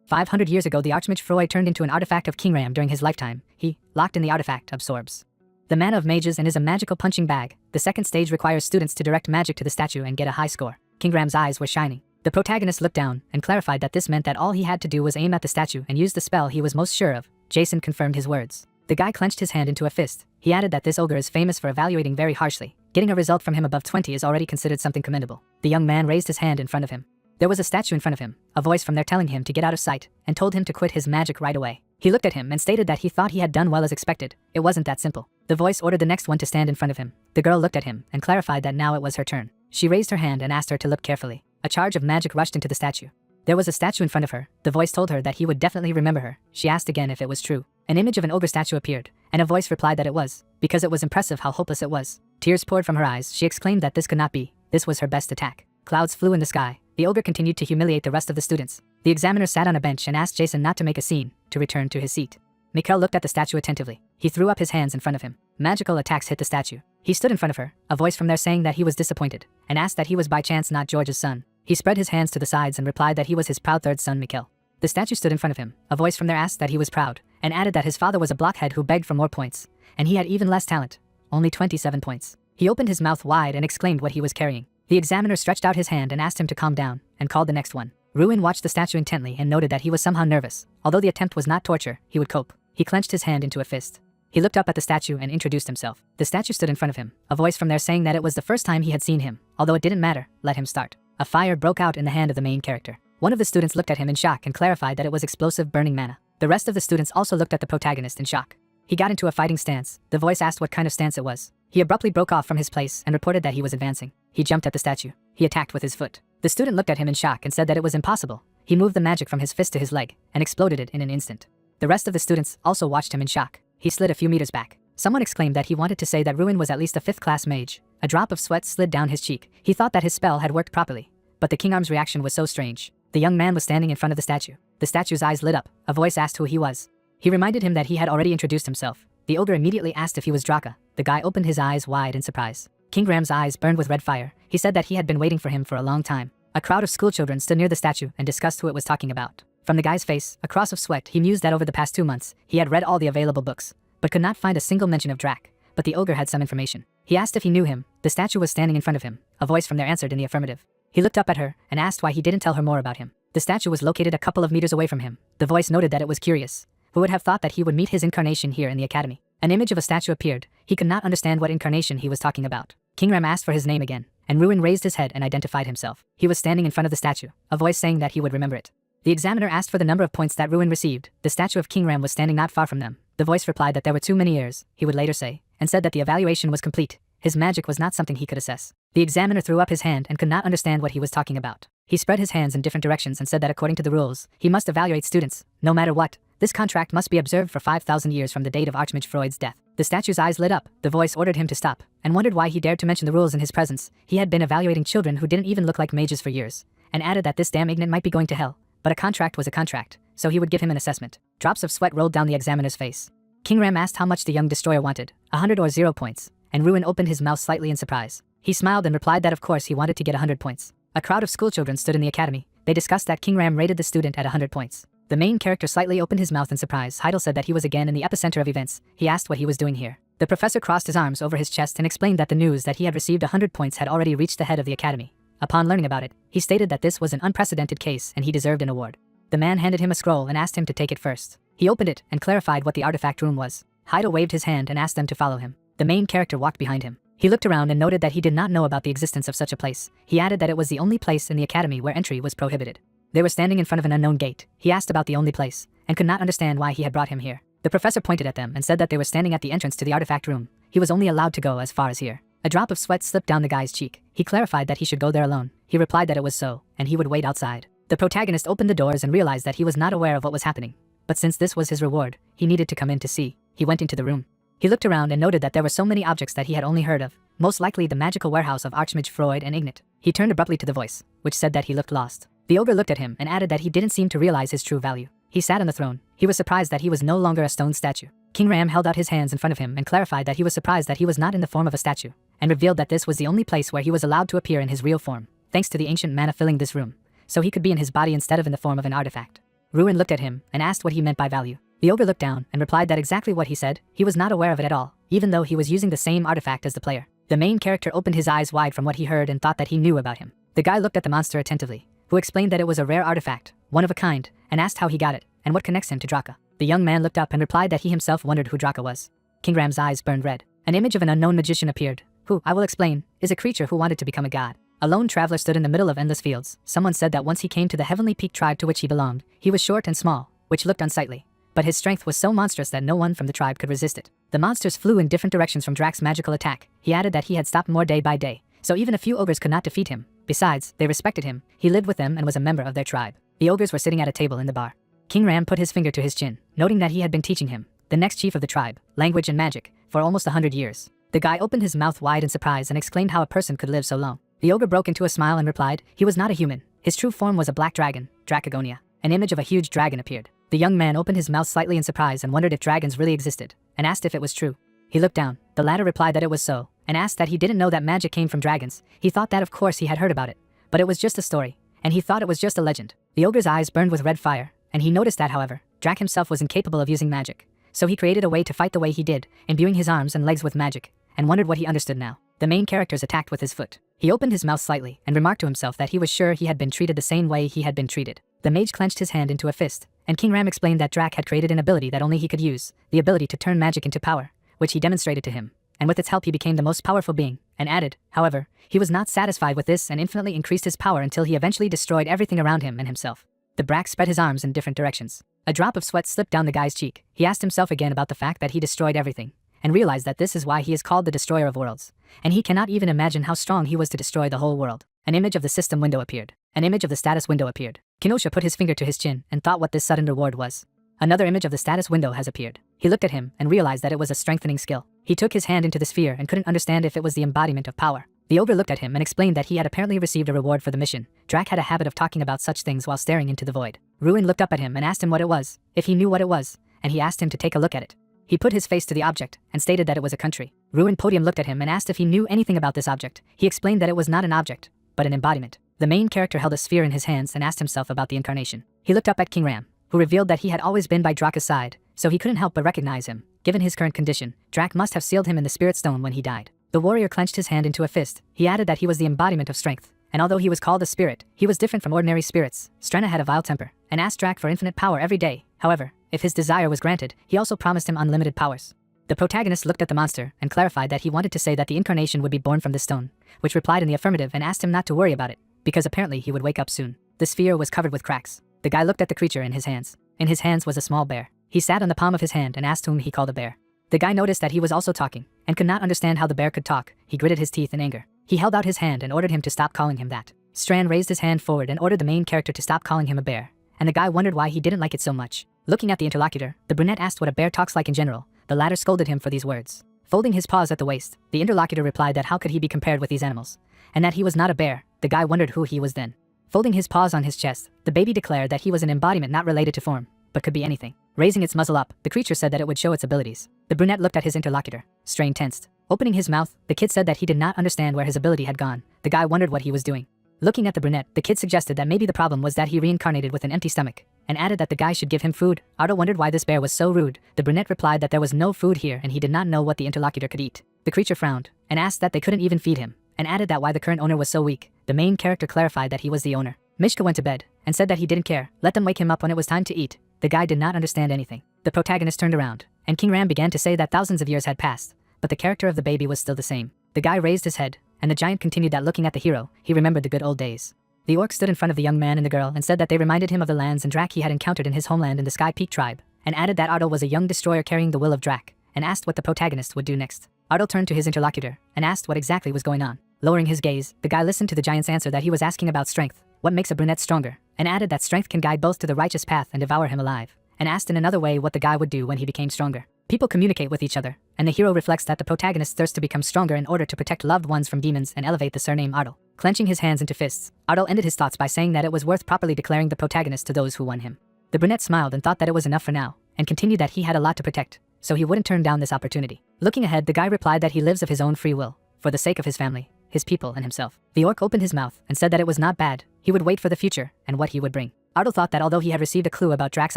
Speaker 1: 500 years ago the Archmage Freud turned into an artifact of King Ram during his lifetime. He, locked in the artifact, absorbs the mana of mages and is a magical punching bag. The second stage requires students to direct magic to the statue and get a high score. King Ram's eyes were shining. The protagonist looked down and clarified that this meant that all he had to do was aim at the statue and use the spell he was most sure of. Jason confirmed his words. The guy clenched his hand into a fist. He added that this ogre is famous for evaluating very harshly. Getting a result from him above 20 is already considered something commendable. The young man raised his hand in front of him. There was a statue in front of him, a voice from there telling him to get out of sight, and told him to quit his magic right away. He looked at him and stated that he thought he had done well as expected. It wasn't that simple. The voice ordered the next one to stand in front of him. The girl looked at him and clarified that now it was her turn. She raised her hand and asked her to look carefully. A charge of magic rushed into the statue. There was a statue in front of her. The voice told her that he would definitely remember her. She asked again if it was true. An image of an ogre statue appeared, and a voice replied that it was, because it was impressive how hopeless it was. Tears poured from her eyes. She exclaimed that this could not be. This was her best attack. Clouds flew in the sky. The ogre continued to humiliate the rest of the students. The examiner sat on a bench and asked Jason not to make a scene, to return to his seat. Mikhail looked at the statue attentively. He threw up his hands in front of him. Magical attacks hit the statue. He stood in front of her, a voice from there saying that he was disappointed, and asked that he was by chance not George's son. He spread his hands to the sides and replied that he was his proud third son Mikhail. The statue stood in front of him. A voice from there asked that he was proud, and added that his father was a blockhead who begged for more points, and he had even less talent. Only 27 points. He opened his mouth wide and exclaimed what he was carrying. The examiner stretched out his hand and asked him to calm down, and called the next one. Ruin watched the statue intently and noted that he was somehow nervous. Although the attempt was not torture, he would cope. He clenched his hand into a fist. He looked up at the statue and introduced himself. The statue stood in front of him, a voice from there saying that it was the first time he had seen him. Although it didn't matter, let him start. A fire broke out in the hand of the main character. One of the students looked at him in shock and clarified that it was explosive burning mana. The rest of the students also looked at the protagonist in shock. He got into a fighting stance. The voice asked what kind of stance it was. He abruptly broke off from his place and reported that he was advancing. He jumped at the statue. He attacked with his foot. The student looked at him in shock and said that it was impossible. He moved the magic from his fist to his leg and exploded it in an instant. The rest of the students also watched him in shock. He slid a few meters back. Someone exclaimed that he wanted to say that Ruin was at least a 5th-class mage. A drop of sweat slid down his cheek. He thought that his spell had worked properly. But the King Arm's reaction was so strange. The young man was standing in front of the statue. The statue's eyes lit up. A voice asked who he was. He reminded him that he had already introduced himself. The ogre immediately asked if he was Draka. The guy opened his eyes wide in surprise. King Ram's eyes burned with red fire. He said that he had been waiting for him for a long time. A crowd of schoolchildren stood near the statue and discussed who it was talking about. From the guy's face, a cross of sweat, he mused that over the past 2 months, he had read all the available books, but could not find a single mention of Drak. But the ogre had some information. He asked if he knew him. The statue was standing in front of him. A voice from there answered in the affirmative. He looked up at her and asked why he didn't tell her more about him. The statue was located a couple of meters away from him. The voice noted that it was curious. Who would have thought that he would meet his incarnation here in the academy? An image of a statue appeared. He could not understand what incarnation he was talking about. King Ram asked for his name again, and Ruin raised his head and identified himself. He was standing in front of the statue, a voice saying that he would remember it. The examiner asked for the number of points that Ruin received. The statue of King Ram was standing not far from them. The voice replied that there were too many years, he would later say, and said that the evaluation was complete. His magic was not something he could assess. The examiner threw up his hand and could not understand what he was talking about. He spread his hands in different directions and said that according to the rules, he must evaluate students, no matter what. This contract must be observed for 5,000 years from the date of Archmage Freud's death. The statue's eyes lit up. The voice ordered him to stop, and wondered why he dared to mention the rules in his presence. He had been evaluating children who didn't even look like mages for years, and added that this damn ignorant might be going to hell. But a contract was a contract, so he would give him an assessment. Drops of sweat rolled down the examiner's face. King Ram asked how much the young destroyer wanted, 100 or 0 points, and Ruin opened his mouth slightly in surprise. He smiled and replied that of course he wanted to get 100 points. A crowd of schoolchildren stood in the academy. They discussed that King Ram rated the student at 100 points. The main character slightly opened his mouth in surprise. Heidel said that he was again in the epicenter of events. He asked what he was doing here. The professor crossed his arms over his chest and explained that the news that he had received 100 points had already reached the head of the academy. Upon learning about it, he stated that this was an unprecedented case and he deserved an award. The man handed him a scroll and asked him to take it first. He opened it and clarified what the artifact room was. Heidel waved his hand and asked them to follow him. The main character walked behind him. He looked around and noted that he did not know about the existence of such a place. He added that it was the only place in the academy where entry was prohibited. They were standing in front of an unknown gate. He asked about the only place, and could not understand why he had brought him here. The professor pointed at them and said that they were standing at the entrance to the artifact room. He was only allowed to go as far as here. A drop of sweat slipped down the guy's cheek. He clarified that he should go there alone. He replied that it was so, and he would wait outside. The protagonist opened the doors and realized that he was not aware of what was happening. But since this was his reward, he needed to come in to see. He went into the room. He looked around and noted that there were so many objects that he had only heard of, most likely the magical warehouse of Archmage Freud and Ignat. He turned abruptly to the voice, which said that he looked lost. The ogre looked at him and added that he didn't seem to realize his true value. He sat on the throne. He was surprised that he was no longer a stone statue. King Ram held out his hands in front of him and clarified that he was surprised that he was not in the form of a statue, and revealed that this was the only place where he was allowed to appear in his real form, thanks to the ancient mana filling this room, so he could be in his body instead of in the form of an artifact. Ruin looked at him and asked what he meant by value. The ogre looked down and replied that exactly what he said. He was not aware of it at all, even though he was using the same artifact as the player. The main character opened his eyes wide from what he heard and thought that he knew about him. The guy looked at the monster attentively, who explained that it was a rare artifact, one of a kind, and asked how he got it, and what connects him to Draka. The young man looked up and replied that he himself wondered who Draka was. King Ram's eyes burned red. An image of an unknown magician appeared, who, I will explain, is a creature who wanted to become a god. A lone traveler stood in the middle of endless fields. Someone said that once he came to the Heavenly Peak tribe to which he belonged, he was short and small, which looked unsightly. But his strength was so monstrous that no one from the tribe could resist it. The monsters flew in different directions from Drak's magical attack. He added that he had stopped more day by day, so even a few ogres could not defeat him. Besides, they respected him. He lived with them and was a member of their tribe. The ogres were sitting at a table in the bar. King Ram put his finger to his chin, noting that he had been teaching him, the next chief of the tribe, language and magic, for almost 100 years. The guy opened his mouth wide in surprise and exclaimed how a person could live so long. The ogre broke into a smile and replied, he was not a human. His true form was a black dragon, Dracagonia. An image of a huge dragon appeared. The young man opened his mouth slightly in surprise and wondered if dragons really existed, and asked if it was true. He looked down. The latter replied that it was so, and asked that he didn't know that magic came from dragons. He thought that of course he had heard about it, but it was just a story, and he thought it was just a legend. The ogre's eyes burned with red fire, and he noticed that, however, Drak himself was incapable of using magic. So he created a way to fight the way he did, imbuing his arms and legs with magic, and wondered what he understood now. The main characters attacked with his foot. He opened his mouth slightly and remarked to himself that he was sure he had been treated the same way he had been treated. The mage clenched his hand into a fist, and King Ram explained that Drak had created an ability that only he could use, the ability to turn magic into power, which he demonstrated to him, and with its help he became the most powerful being, and added, however, he was not satisfied with this and infinitely increased his power until he eventually destroyed everything around him and himself. The Brak spread his arms in different directions. A drop of sweat slipped down the guy's cheek. He asked himself again about the fact that he destroyed everything, and realized that this is why he is called the Destroyer of Worlds, and he cannot even imagine how strong he was to destroy the whole world. An image of the system window appeared. An image of the status window appeared. Kenosha put his finger to his chin and thought what this sudden reward was. Another image of the status window has appeared. He looked at him and realized that it was a strengthening skill. He took his hand into the sphere and couldn't understand if it was the embodiment of power. The ogre looked at him and explained that he had apparently received a reward for the mission. Drac had a habit of talking about such things while staring into the void. Ruin looked up at him and asked him what it was, if he knew what it was, and he asked him to take a look at it. He put his face to the object and stated that it was a country. Ruin Podium looked at him and asked if he knew anything about this object. He explained that it was not an object, but an embodiment. The main character held a sphere in his hands and asked himself about the incarnation. He looked up at King Ram, who revealed that he had always been by Draka's side, so he couldn't help but recognize him. Given his current condition, Drac must have sealed him in the spirit stone when he died. The warrior clenched his hand into a fist. He added that he was the embodiment of strength, and although he was called a spirit, he was different from ordinary spirits. Strana had a vile temper, and asked Drac for infinite power every day. However, if his desire was granted, he also promised him unlimited powers. The protagonist looked at the monster and clarified that he wanted to say that the incarnation would be born from this stone, which replied in the affirmative and asked him not to worry about it, because apparently he would wake up soon. The sphere was covered with cracks. The guy looked at the creature in his hands. In his hands was a small bear. He sat on the palm of his hand and asked whom he called a bear. The guy noticed that he was also talking, and could not understand how the bear could talk. He gritted his teeth in anger. He held out his hand and ordered him to stop calling him that. Strand raised his hand forward and ordered the main character to stop calling him a bear, and the guy wondered why he didn't like it so much. Looking at the interlocutor, the brunette asked what a bear talks like in general. The latter scolded him for these words. Folding his paws at the waist, the interlocutor replied that how could he be compared with these animals, and that he was not a bear. The guy wondered who he was then. Folding his paws on his chest, the baby declared that he was an embodiment not related to form, but could be anything. Raising its muzzle up, the creature said that it would show its abilities. The brunette looked at his interlocutor. Strain tensed. Opening his mouth, the kid said that he did not understand where his ability had gone. The guy wondered what he was doing. Looking at the brunette, the kid suggested that maybe the problem was that he reincarnated with an empty stomach, and added that the guy should give him food. Otto wondered why this bear was so rude. The brunette replied that there was no food here and he did not know what the interlocutor could eat. The creature frowned, and asked that they couldn't even feed him, and added that why the current owner was so weak. The main character clarified that he was the owner. Mishka went to bed, and said that he didn't care. Let them wake him up when it was time to eat. The guy did not understand anything. The protagonist turned around, and King Ram began to say that thousands of years had passed, but the character of the baby was still the same. The guy raised his head, and the giant continued that looking at the hero, he remembered the good old days. The orc stood in front of the young man and the girl and said that they reminded him of the lands and Drac he had encountered in his homeland in the Sky Peak tribe, and added that Otto was a young destroyer carrying the will of Drac, and asked what the protagonist would do next. Otto turned to his interlocutor, and asked what exactly was going on. Lowering his gaze, the guy listened to the giant's answer that he was asking about strength, what makes a brunette stronger, and added that strength can guide both to the righteous path and devour him alive, and asked in another way what the guy would do when he became stronger. People communicate with each other, and the hero reflects that the protagonist thirsts to become stronger in order to protect loved ones from demons and elevate the surname Otto. Clenching his hands into fists, Otto ended his thoughts by saying that it was worth properly declaring the protagonist to those who won him. The brunette smiled and thought that it was enough for now, and continued that he had a lot to protect, so he wouldn't turn down this opportunity. Looking ahead, the guy replied that he lives of his own free will, for the sake of his family, his people, and himself. The orc opened his mouth and said that it was not bad. He would wait for the future and what he would bring. Otto thought that although he had received a clue about Drac's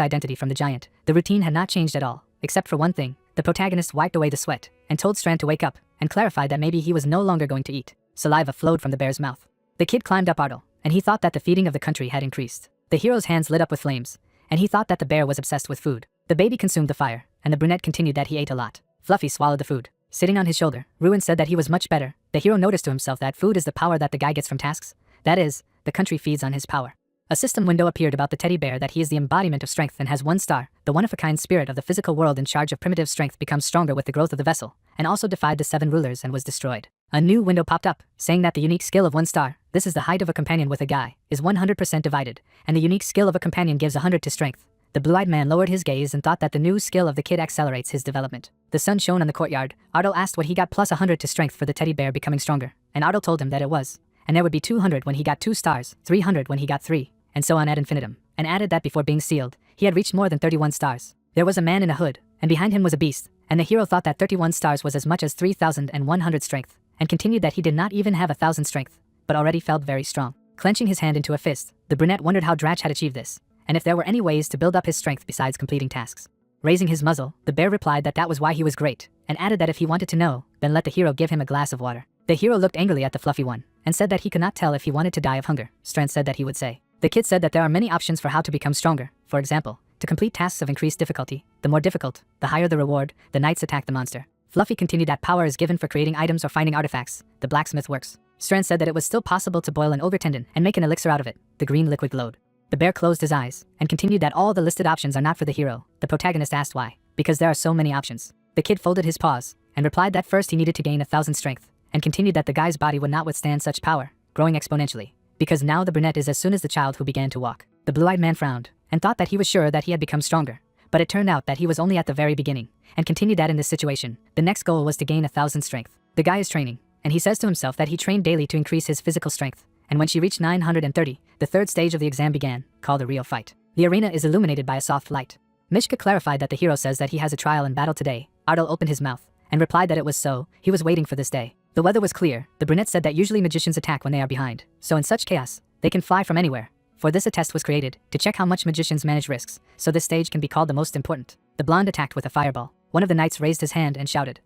Speaker 1: identity from the giant, the routine had not changed at all, except for one thing. The protagonist wiped away the sweat and told Strand to wake up, and clarified that maybe he was no longer going to eat. Saliva flowed from the bear's mouth. The kid climbed up Otto, and he thought that the feeding of the country had increased. The hero's hands lit up with flames, and he thought that the bear was obsessed with food. The baby consumed the fire, and the brunette continued that he ate a lot. Fluffy swallowed the food. Sitting on his shoulder, Ruin said that he was much better. The hero noticed to himself that food is the power that the guy gets from tasks. That is, the country feeds on his power. A system window appeared about the teddy bear that he is the embodiment of strength and has 1 star. The one-of-a-kind spirit of the physical world in charge of primitive strength becomes stronger with the growth of the vessel, and also defied the 7 rulers and was destroyed. A new window popped up, saying that the unique skill of 1 star, this is the height of a companion with a guy, is 100% divided, and the unique skill of a companion gives 100 to strength. The blue-eyed man lowered his gaze and thought that the new skill of the kid accelerates his development. The sun shone on the courtyard. Otto asked what he got plus 100 to strength for the teddy bear becoming stronger, and Otto told him that it was, and there would be 200 when he got 2 stars, 300 when he got 3, and so on ad infinitum, and added that before being sealed, he had reached more than 31 stars. There was a man in a hood, and behind him was a beast, and the hero thought that 31 stars was as much as 3,100 strength, and continued that he did not even have 1,000 strength, but already felt very strong. Clenching his hand into a fist, the brunette wondered how Drac had achieved this, and if there were any ways to build up his strength besides completing tasks. Raising his muzzle, the bear replied that that was why he was great, and added that if he wanted to know, then let the hero give him a glass of water. The hero looked angrily at the fluffy one, and said that he could not tell if he wanted to die of hunger. Strand said that he would say. The kid said that there are many options for how to become stronger. For example, to complete tasks of increased difficulty. The more difficult, the higher the reward. The knights attack the monster. Fluffy continued that power is given for creating items or finding artifacts. The blacksmith works. Strand said that it was still possible to boil an ogre tendon and make an elixir out of it. The green liquid glowed. The bear closed his eyes and continued that all the listed options are not for the hero. The protagonist asked why. Because there are so many options. The kid folded his paws and replied that first he needed to gain 1,000 strength, and continued that the guy's body would not withstand such power, growing exponentially, because now the brunette is as soon as the child who began to walk. The blue-eyed man frowned and thought that he was sure that he had become stronger. But it turned out that he was only at the very beginning, and continued that in this situation, the next goal was to gain 1,000 strength. The guy is training, and he says to himself that he trained daily to increase his physical strength, and when she reached 930, the third stage of the exam began, called a real fight. The arena is illuminated by a soft light. Mishka clarified that the hero says that he has a trial and battle today. Ardal opened his mouth, and replied that it was so, he was waiting for this day. The weather was clear. The brunette said that usually magicians attack when they are behind, so in such chaos, they can fly from anywhere. For this a test was created, to check how much magicians manage risks, so this stage can be called the most important. The blonde attacked with a fireball. One of the knights raised his hand and shouted,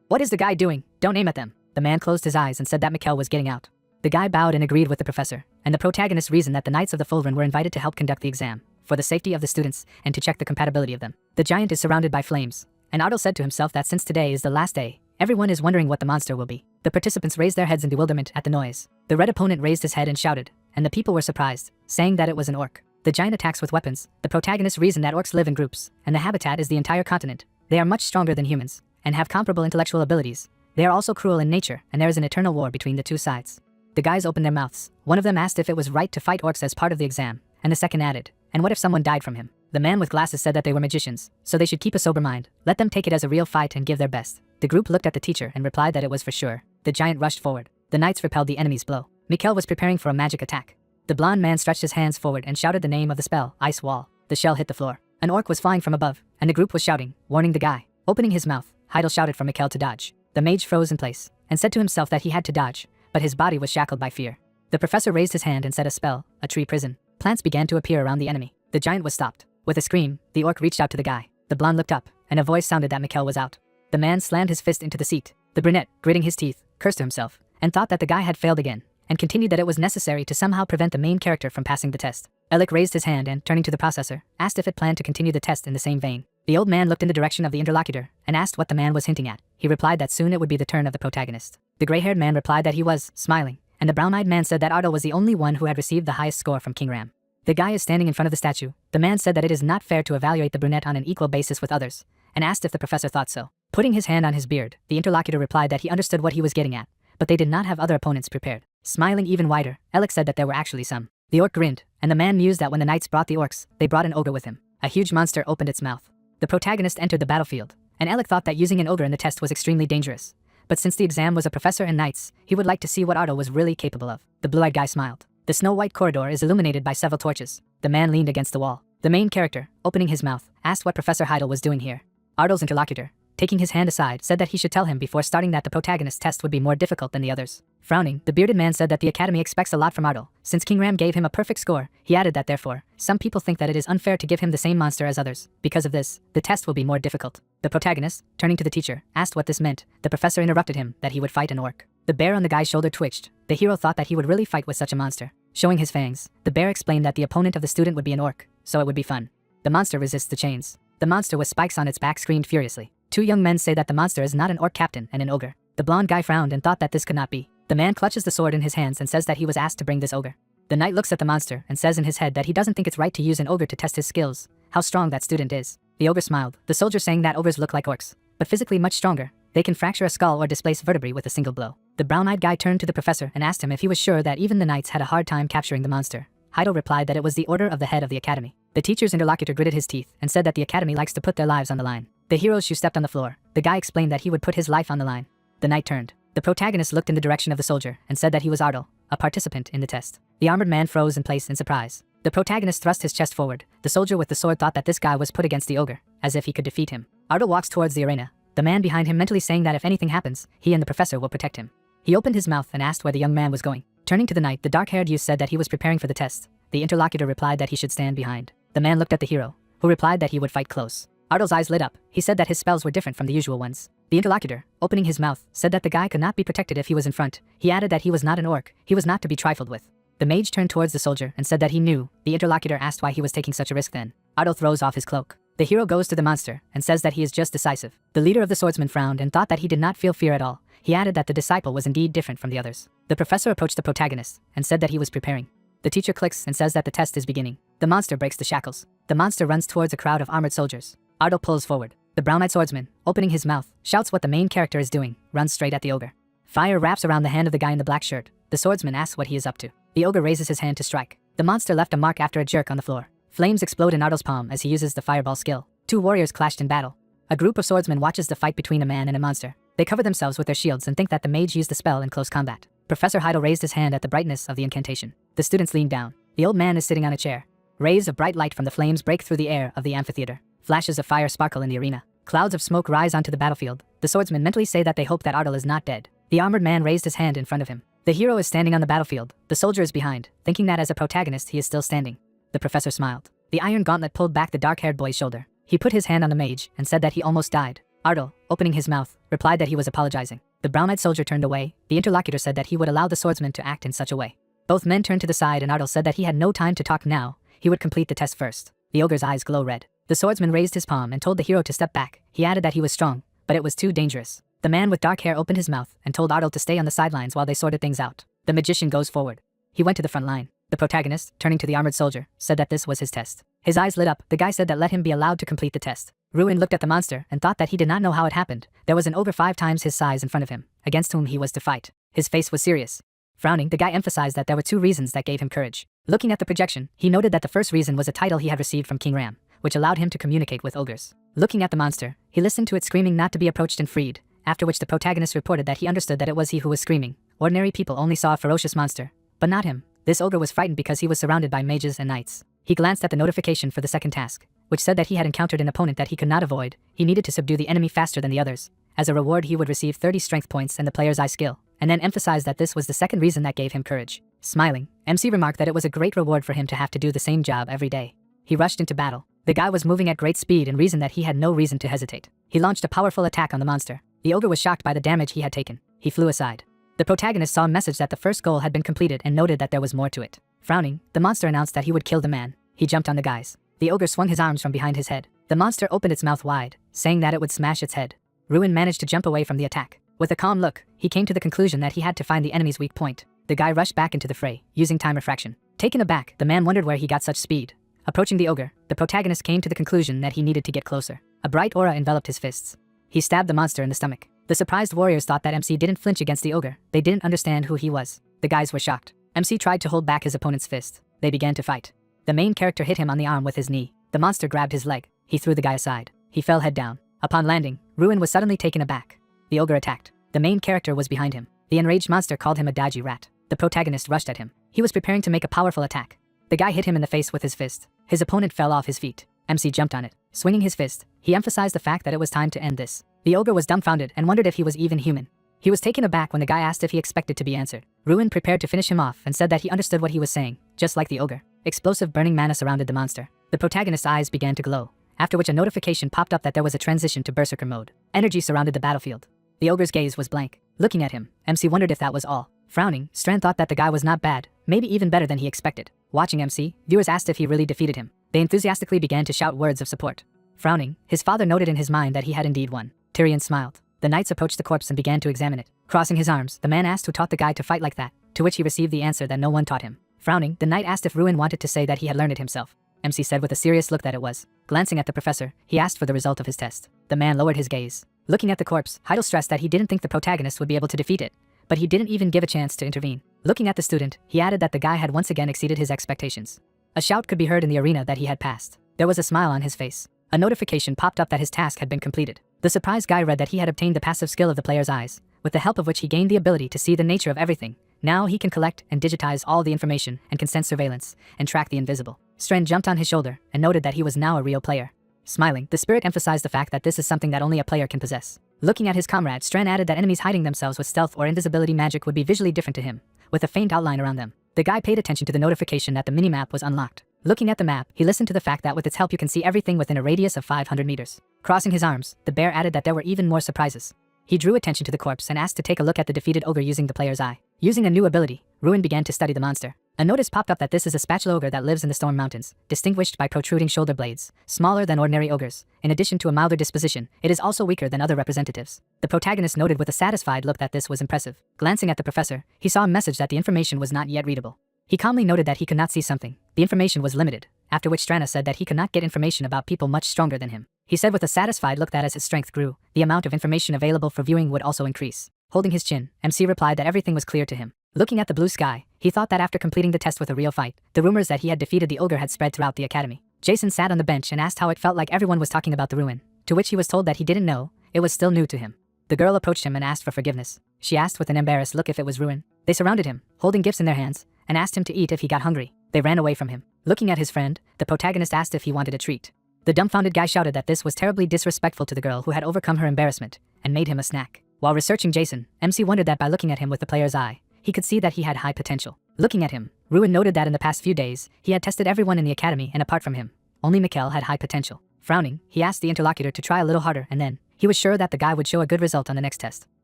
Speaker 1: "What is the guy doing? Don't aim at them." The man closed his eyes and said that Mikkel was getting out. The guy bowed and agreed with the professor, and the protagonist reasoned that the Knights of the Fulren were invited to help conduct the exam, for the safety of the students, and to check the compatibility of them. The giant is surrounded by flames, and Ardal said to himself that since today is the last day, everyone is wondering what the monster will be. The participants raised their heads in bewilderment at the noise. The red opponent raised his head and shouted, and the people were surprised, saying that it was an orc. The giant attacks with weapons. The protagonist reasoned that orcs live in groups, and the habitat is the entire continent. They are much stronger than humans, and have comparable intellectual abilities. They are also cruel in nature, and there is an eternal war between the two sides. The guys opened their mouths. One of them asked if it was right to fight orcs as part of the exam, and the second added, "And what if someone died from him?" The man with glasses said that they were magicians, so they should keep a sober mind. Let them take it as a real fight and give their best. The group looked at the teacher and replied that it was for sure. The giant rushed forward. The knights repelled the enemy's blow. Mikkel was preparing for a magic attack. The blonde man stretched his hands forward and shouted the name of the spell, Ice Wall. The shell hit the floor. An orc was flying from above, and the group was shouting, warning the guy. Opening his mouth, Heidel shouted for Mikkel to dodge. The mage froze in place, and said to himself that he had to dodge, but his body was shackled by fear. The professor raised his hand and said a spell, a tree prison. Plants began to appear around the enemy. The giant was stopped. With a scream, the orc reached out to the guy. The blonde looked up, and a voice sounded that Mikkel was out. The man slammed his fist into the seat. The brunette, gritting his teeth, cursed to himself, and thought that the guy had failed again, and continued that it was necessary to somehow prevent the main character from passing the test. Alec raised his hand and, turning to the processor, asked if it planned to continue the test in the same vein. The old man looked in the direction of the interlocutor, and asked what the man was hinting at. He replied that soon it would be the turn of the protagonist. The gray-haired man replied that he was, smiling, and the brown-eyed man said that Ardal was the only one who had received the highest score from King Ram. The guy is standing in front of the statue. The man said that it is not fair to evaluate the brunette on an equal basis with others, and asked if the professor thought so. Putting his hand on his beard, the interlocutor replied that he understood what he was getting at, but they did not have other opponents prepared. Smiling even wider, Alec said that there were actually some. The orc grinned, and the man mused that when the knights brought the orcs, they brought an ogre with him. A huge monster opened its mouth. The protagonist entered the battlefield, and Alec thought that using an ogre in the test was extremely dangerous. But since the exam was a professor and knights, he would like to see what Ardal was really capable of. The blue-eyed guy smiled. The snow-white corridor is illuminated by several torches. The man leaned against the wall. The main character, opening his mouth, asked what Professor Heidel was doing here. Ardal's interlocutor, taking his hand aside, said that he should tell him before starting that the protagonist's test would be more difficult than the others. Frowning, the bearded man said that the academy expects a lot from Ardal. Since King Ram gave him a perfect score, he added that therefore, some people think that it is unfair to give him the same monster as others. Because of this, the test will be more difficult. The protagonist, turning to the teacher, asked what this meant. The professor interrupted him that he would fight an orc. The bear on the guy's shoulder twitched. The hero thought that he would really fight with such a monster. Showing his fangs, the bear explained that the opponent of the student would be an orc, so it would be fun. The monster resists the chains. The monster with spikes on its back screamed furiously. Two young men say that the monster is not an orc captain and an ogre. The blonde guy frowned and thought that this could not be. The man clutches the sword in his hands and says that he was asked to bring this ogre. The knight looks at the monster and says in his head that he doesn't think it's right to use an ogre to test his skills, how strong that student is. The ogre smiled, the soldier saying that ogres look like orcs, but physically much stronger. They can fracture a skull or displace vertebrae with a single blow. The brown-eyed guy turned to the professor and asked him if he was sure that even the knights had a hard time capturing the monster. Heidel replied that it was the order of the head of the academy. The teacher's interlocutor gritted his teeth and said that the academy likes to put their lives on the line. The hero's shoe stepped on the floor. The guy explained that he would put his life on the line. The knight turned. The protagonist looked in the direction of the soldier and said that he was Ardal, a participant in the test. The armored man froze in place in surprise. The protagonist thrust his chest forward. The soldier with the sword thought that this guy was put against the ogre, as if he could defeat him. Ardal walks towards the arena, the man behind him mentally saying that if anything happens, he and the professor will protect him. He opened his mouth and asked where the young man was going. Turning to the knight, the dark-haired youth said that he was preparing for the test. The interlocutor replied that he should stand behind. The man looked at the hero, who replied that he would fight close. Ardal's eyes lit up. He said that his spells were different from the usual ones. The interlocutor, opening his mouth, said that the guy could not be protected if he was in front. He added that he was not an orc. He was not to be trifled with. The mage turned towards the soldier and said that he knew. The interlocutor asked why he was taking such a risk then. Ardal throws off his cloak. The hero goes to the monster and says that he is just decisive. The leader of the swordsmen frowned and thought that he did not feel fear at all. He added that the disciple was indeed different from the others. The professor approached the protagonist and said that he was preparing. The teacher clicks and says that the test is beginning. The monster breaks the shackles. The monster runs towards a crowd of armored soldiers. Ardal pulls forward. The brown-eyed swordsman, opening his mouth, shouts what the main character is doing, runs straight at the ogre. Fire wraps around the hand of the guy in the black shirt. The swordsman asks what he is up to. The ogre raises his hand to strike. The monster left a mark after a jerk on the floor. Flames explode in Ardal's palm as he uses the fireball skill. Two warriors clashed in battle. A group of swordsmen watches the fight between a man and a monster. They cover themselves with their shields and think that the mage used the spell in close combat. Professor Heidel raised his hand at the brightness of the incantation. The students leaned down. The old man is sitting on a chair. Rays of bright light from the flames break through the air of the amphitheater. Flashes of fire sparkle in the arena. Clouds of smoke rise onto the battlefield. The swordsmen mentally say that they hope that Ardal is not dead. The armored man raised his hand in front of him. The hero is standing on the battlefield. The soldier is behind, thinking that as a protagonist he is still standing. The professor smiled. The iron gauntlet pulled back the dark-haired boy's shoulder. He put his hand on the mage and said that he almost died. Ardal, opening his mouth, replied that he was apologizing. The brown-eyed soldier turned away. The interlocutor said that he would allow the swordsman to act in such a way. Both men turned to the side and Ardal said that he had no time to talk now. He would complete the test first. The ogre's eyes glow red. The swordsman raised his palm and told the hero to step back. He added that he was strong, but it was too dangerous. The man with dark hair opened his mouth and told Ardal to stay on the sidelines while they sorted things out. The magician goes forward. He went to the front line. The protagonist, turning to the armored soldier, said that this was his test. His eyes lit up. The guy said that let him be allowed to complete the test. Ruin looked at the monster and thought that he did not know how it happened. There was an ogre 5 times his size in front of him, against whom he was to fight. His face was serious. Frowning, the guy emphasized that there were 2 reasons that gave him courage. Looking at the projection, he noted that the first reason was a title he had received from King Ram, which allowed him to communicate with ogres. Looking at the monster, he listened to it screaming not to be approached and freed, after which the protagonist reported that he understood that it was he who was screaming. Ordinary people only saw a ferocious monster, but not him. This ogre was frightened because he was surrounded by mages and knights. He glanced at the notification for the second task, which said that he had encountered an opponent that he could not avoid. He needed to subdue the enemy faster than the others. As a reward, he would receive 30 strength points and the player's eye skill, and then emphasized that this was the second reason that gave him courage. Smiling, MC remarked that it was a great reward for him to have to do the same job every day. He rushed into battle. The guy was moving at great speed and reasoned that he had no reason to hesitate. He launched a powerful attack on the monster. The ogre was shocked by the damage he had taken. He flew aside. The protagonist saw a message that the first goal had been completed and noted that there was more to it. Frowning, the monster announced that he would kill the man. He jumped on the guys. The ogre swung his arms from behind his head. The monster opened its mouth wide, saying that it would smash its head. Ruin managed to jump away from the attack. With a calm look, he came to the conclusion that he had to find the enemy's weak point. The guy rushed back into the fray, using time refraction. Taken aback, the man wondered where he got such speed. Approaching the ogre, the protagonist came to the conclusion that he needed to get closer. A bright aura enveloped his fists. He stabbed the monster in the stomach. The surprised warriors thought that MC didn't flinch against the ogre. They didn't understand who he was. The guys were shocked. MC tried to hold back his opponent's fist. They began to fight. The main character hit him on the arm with his knee. The monster grabbed his leg. He threw the guy aside. He fell head down. Upon landing, Ruin was suddenly taken aback. The ogre attacked. The main character was behind him. The enraged monster called him a dodgy rat. The protagonist rushed at him. He was preparing to make a powerful attack. The guy hit him in the face with his fist. His opponent fell off his feet. MC jumped on it. Swinging his fist, he emphasized the fact that it was time to end this. The ogre was dumbfounded and wondered if he was even human. He was taken aback when the guy asked if he expected to be answered. Ruin prepared to finish him off and said that he understood what he was saying, just like the ogre. Explosive burning mana surrounded the monster. The protagonist's eyes began to glow, after which a notification popped up that there was a transition to berserker mode. Energy surrounded the battlefield. The ogre's gaze was blank. Looking at him, MC wondered if that was all. Frowning, Strand thought that the guy was not bad, maybe even better than he expected. Watching MC, viewers asked if he really defeated him. They enthusiastically began to shout words of support. Frowning, his father noted in his mind that he had indeed won. Tyrion smiled. The knights approached the corpse and began to examine it. Crossing his arms, the man asked who taught the guy to fight like that, to which he received the answer that no one taught him. Frowning, the knight asked if Ruin wanted to say that he had learned it himself. MC said with a serious look that it was. Glancing at the professor, he asked for the result of his test. The man lowered his gaze. Looking at the corpse, Heidel stressed that he didn't think the protagonist would be able to defeat it, but he didn't even give a chance to intervene. Looking at the student, he added that the guy had once again exceeded his expectations. A shout could be heard in the arena that he had passed. There was a smile on his face. A notification popped up that his task had been completed. The surprised guy read that he had obtained the passive skill of the player's eyes, with the help of which he gained the ability to see the nature of everything. Now he can collect and digitize all the information and can sense surveillance and track the invisible. Strand jumped on his shoulder and noted that he was now a real player. Smiling, the spirit emphasized the fact that this is something that only a player can possess. Looking at his comrade, Strand added that enemies hiding themselves with stealth or invisibility magic would be visually different to him, with a faint outline around them. The guy paid attention to the notification that the minimap was unlocked. Looking at the map, he listened to the fact that with its help you can see everything within a radius of 500 meters. Crossing his arms, the bear added that there were even more surprises. He drew attention to the corpse and asked to take a look at the defeated ogre using the player's eye. Using a new ability, Ruin began to study the monster. A notice popped up that this is a spatula ogre that lives in the Storm Mountains, distinguished by protruding shoulder blades, smaller than ordinary ogres. In addition to a milder disposition, it is also weaker than other representatives. The protagonist noted with a satisfied look that this was impressive. Glancing at the professor, he saw a message that the information was not yet readable. He calmly noted that he could not see something. The information was limited, after which Strana said that he could not get information about people much stronger than him. He said with a satisfied look that as his strength grew, the amount of information available for viewing would also increase. Holding his chin, MC replied that everything was clear to him. Looking at the blue sky, He thought that after completing the test with a real fight, the rumors that he had defeated the ogre had spread throughout the academy. Jason sat on the bench and asked how it felt like everyone was talking about the ruin, to which he was told that he didn't know, it was still new to him. The girl approached him and asked for forgiveness. She asked with an embarrassed look if it was ruin. They surrounded him, holding gifts in their hands, and asked him to eat if he got hungry. They ran away from him. Looking at his friend, the protagonist asked if he wanted a treat. The dumbfounded guy shouted that this was terribly disrespectful to the girl who had overcome her embarrassment, and made him a snack. While researching Jason, MC wondered that by looking at him with the player's eye, he could see that he had high potential. Looking at him, Ruin noted that in the past few days, he had tested everyone in the academy and apart from him, only Mikkel had high potential. Frowning, he asked the interlocutor to try a little harder and then, he was sure that the guy would show a good result on the next test.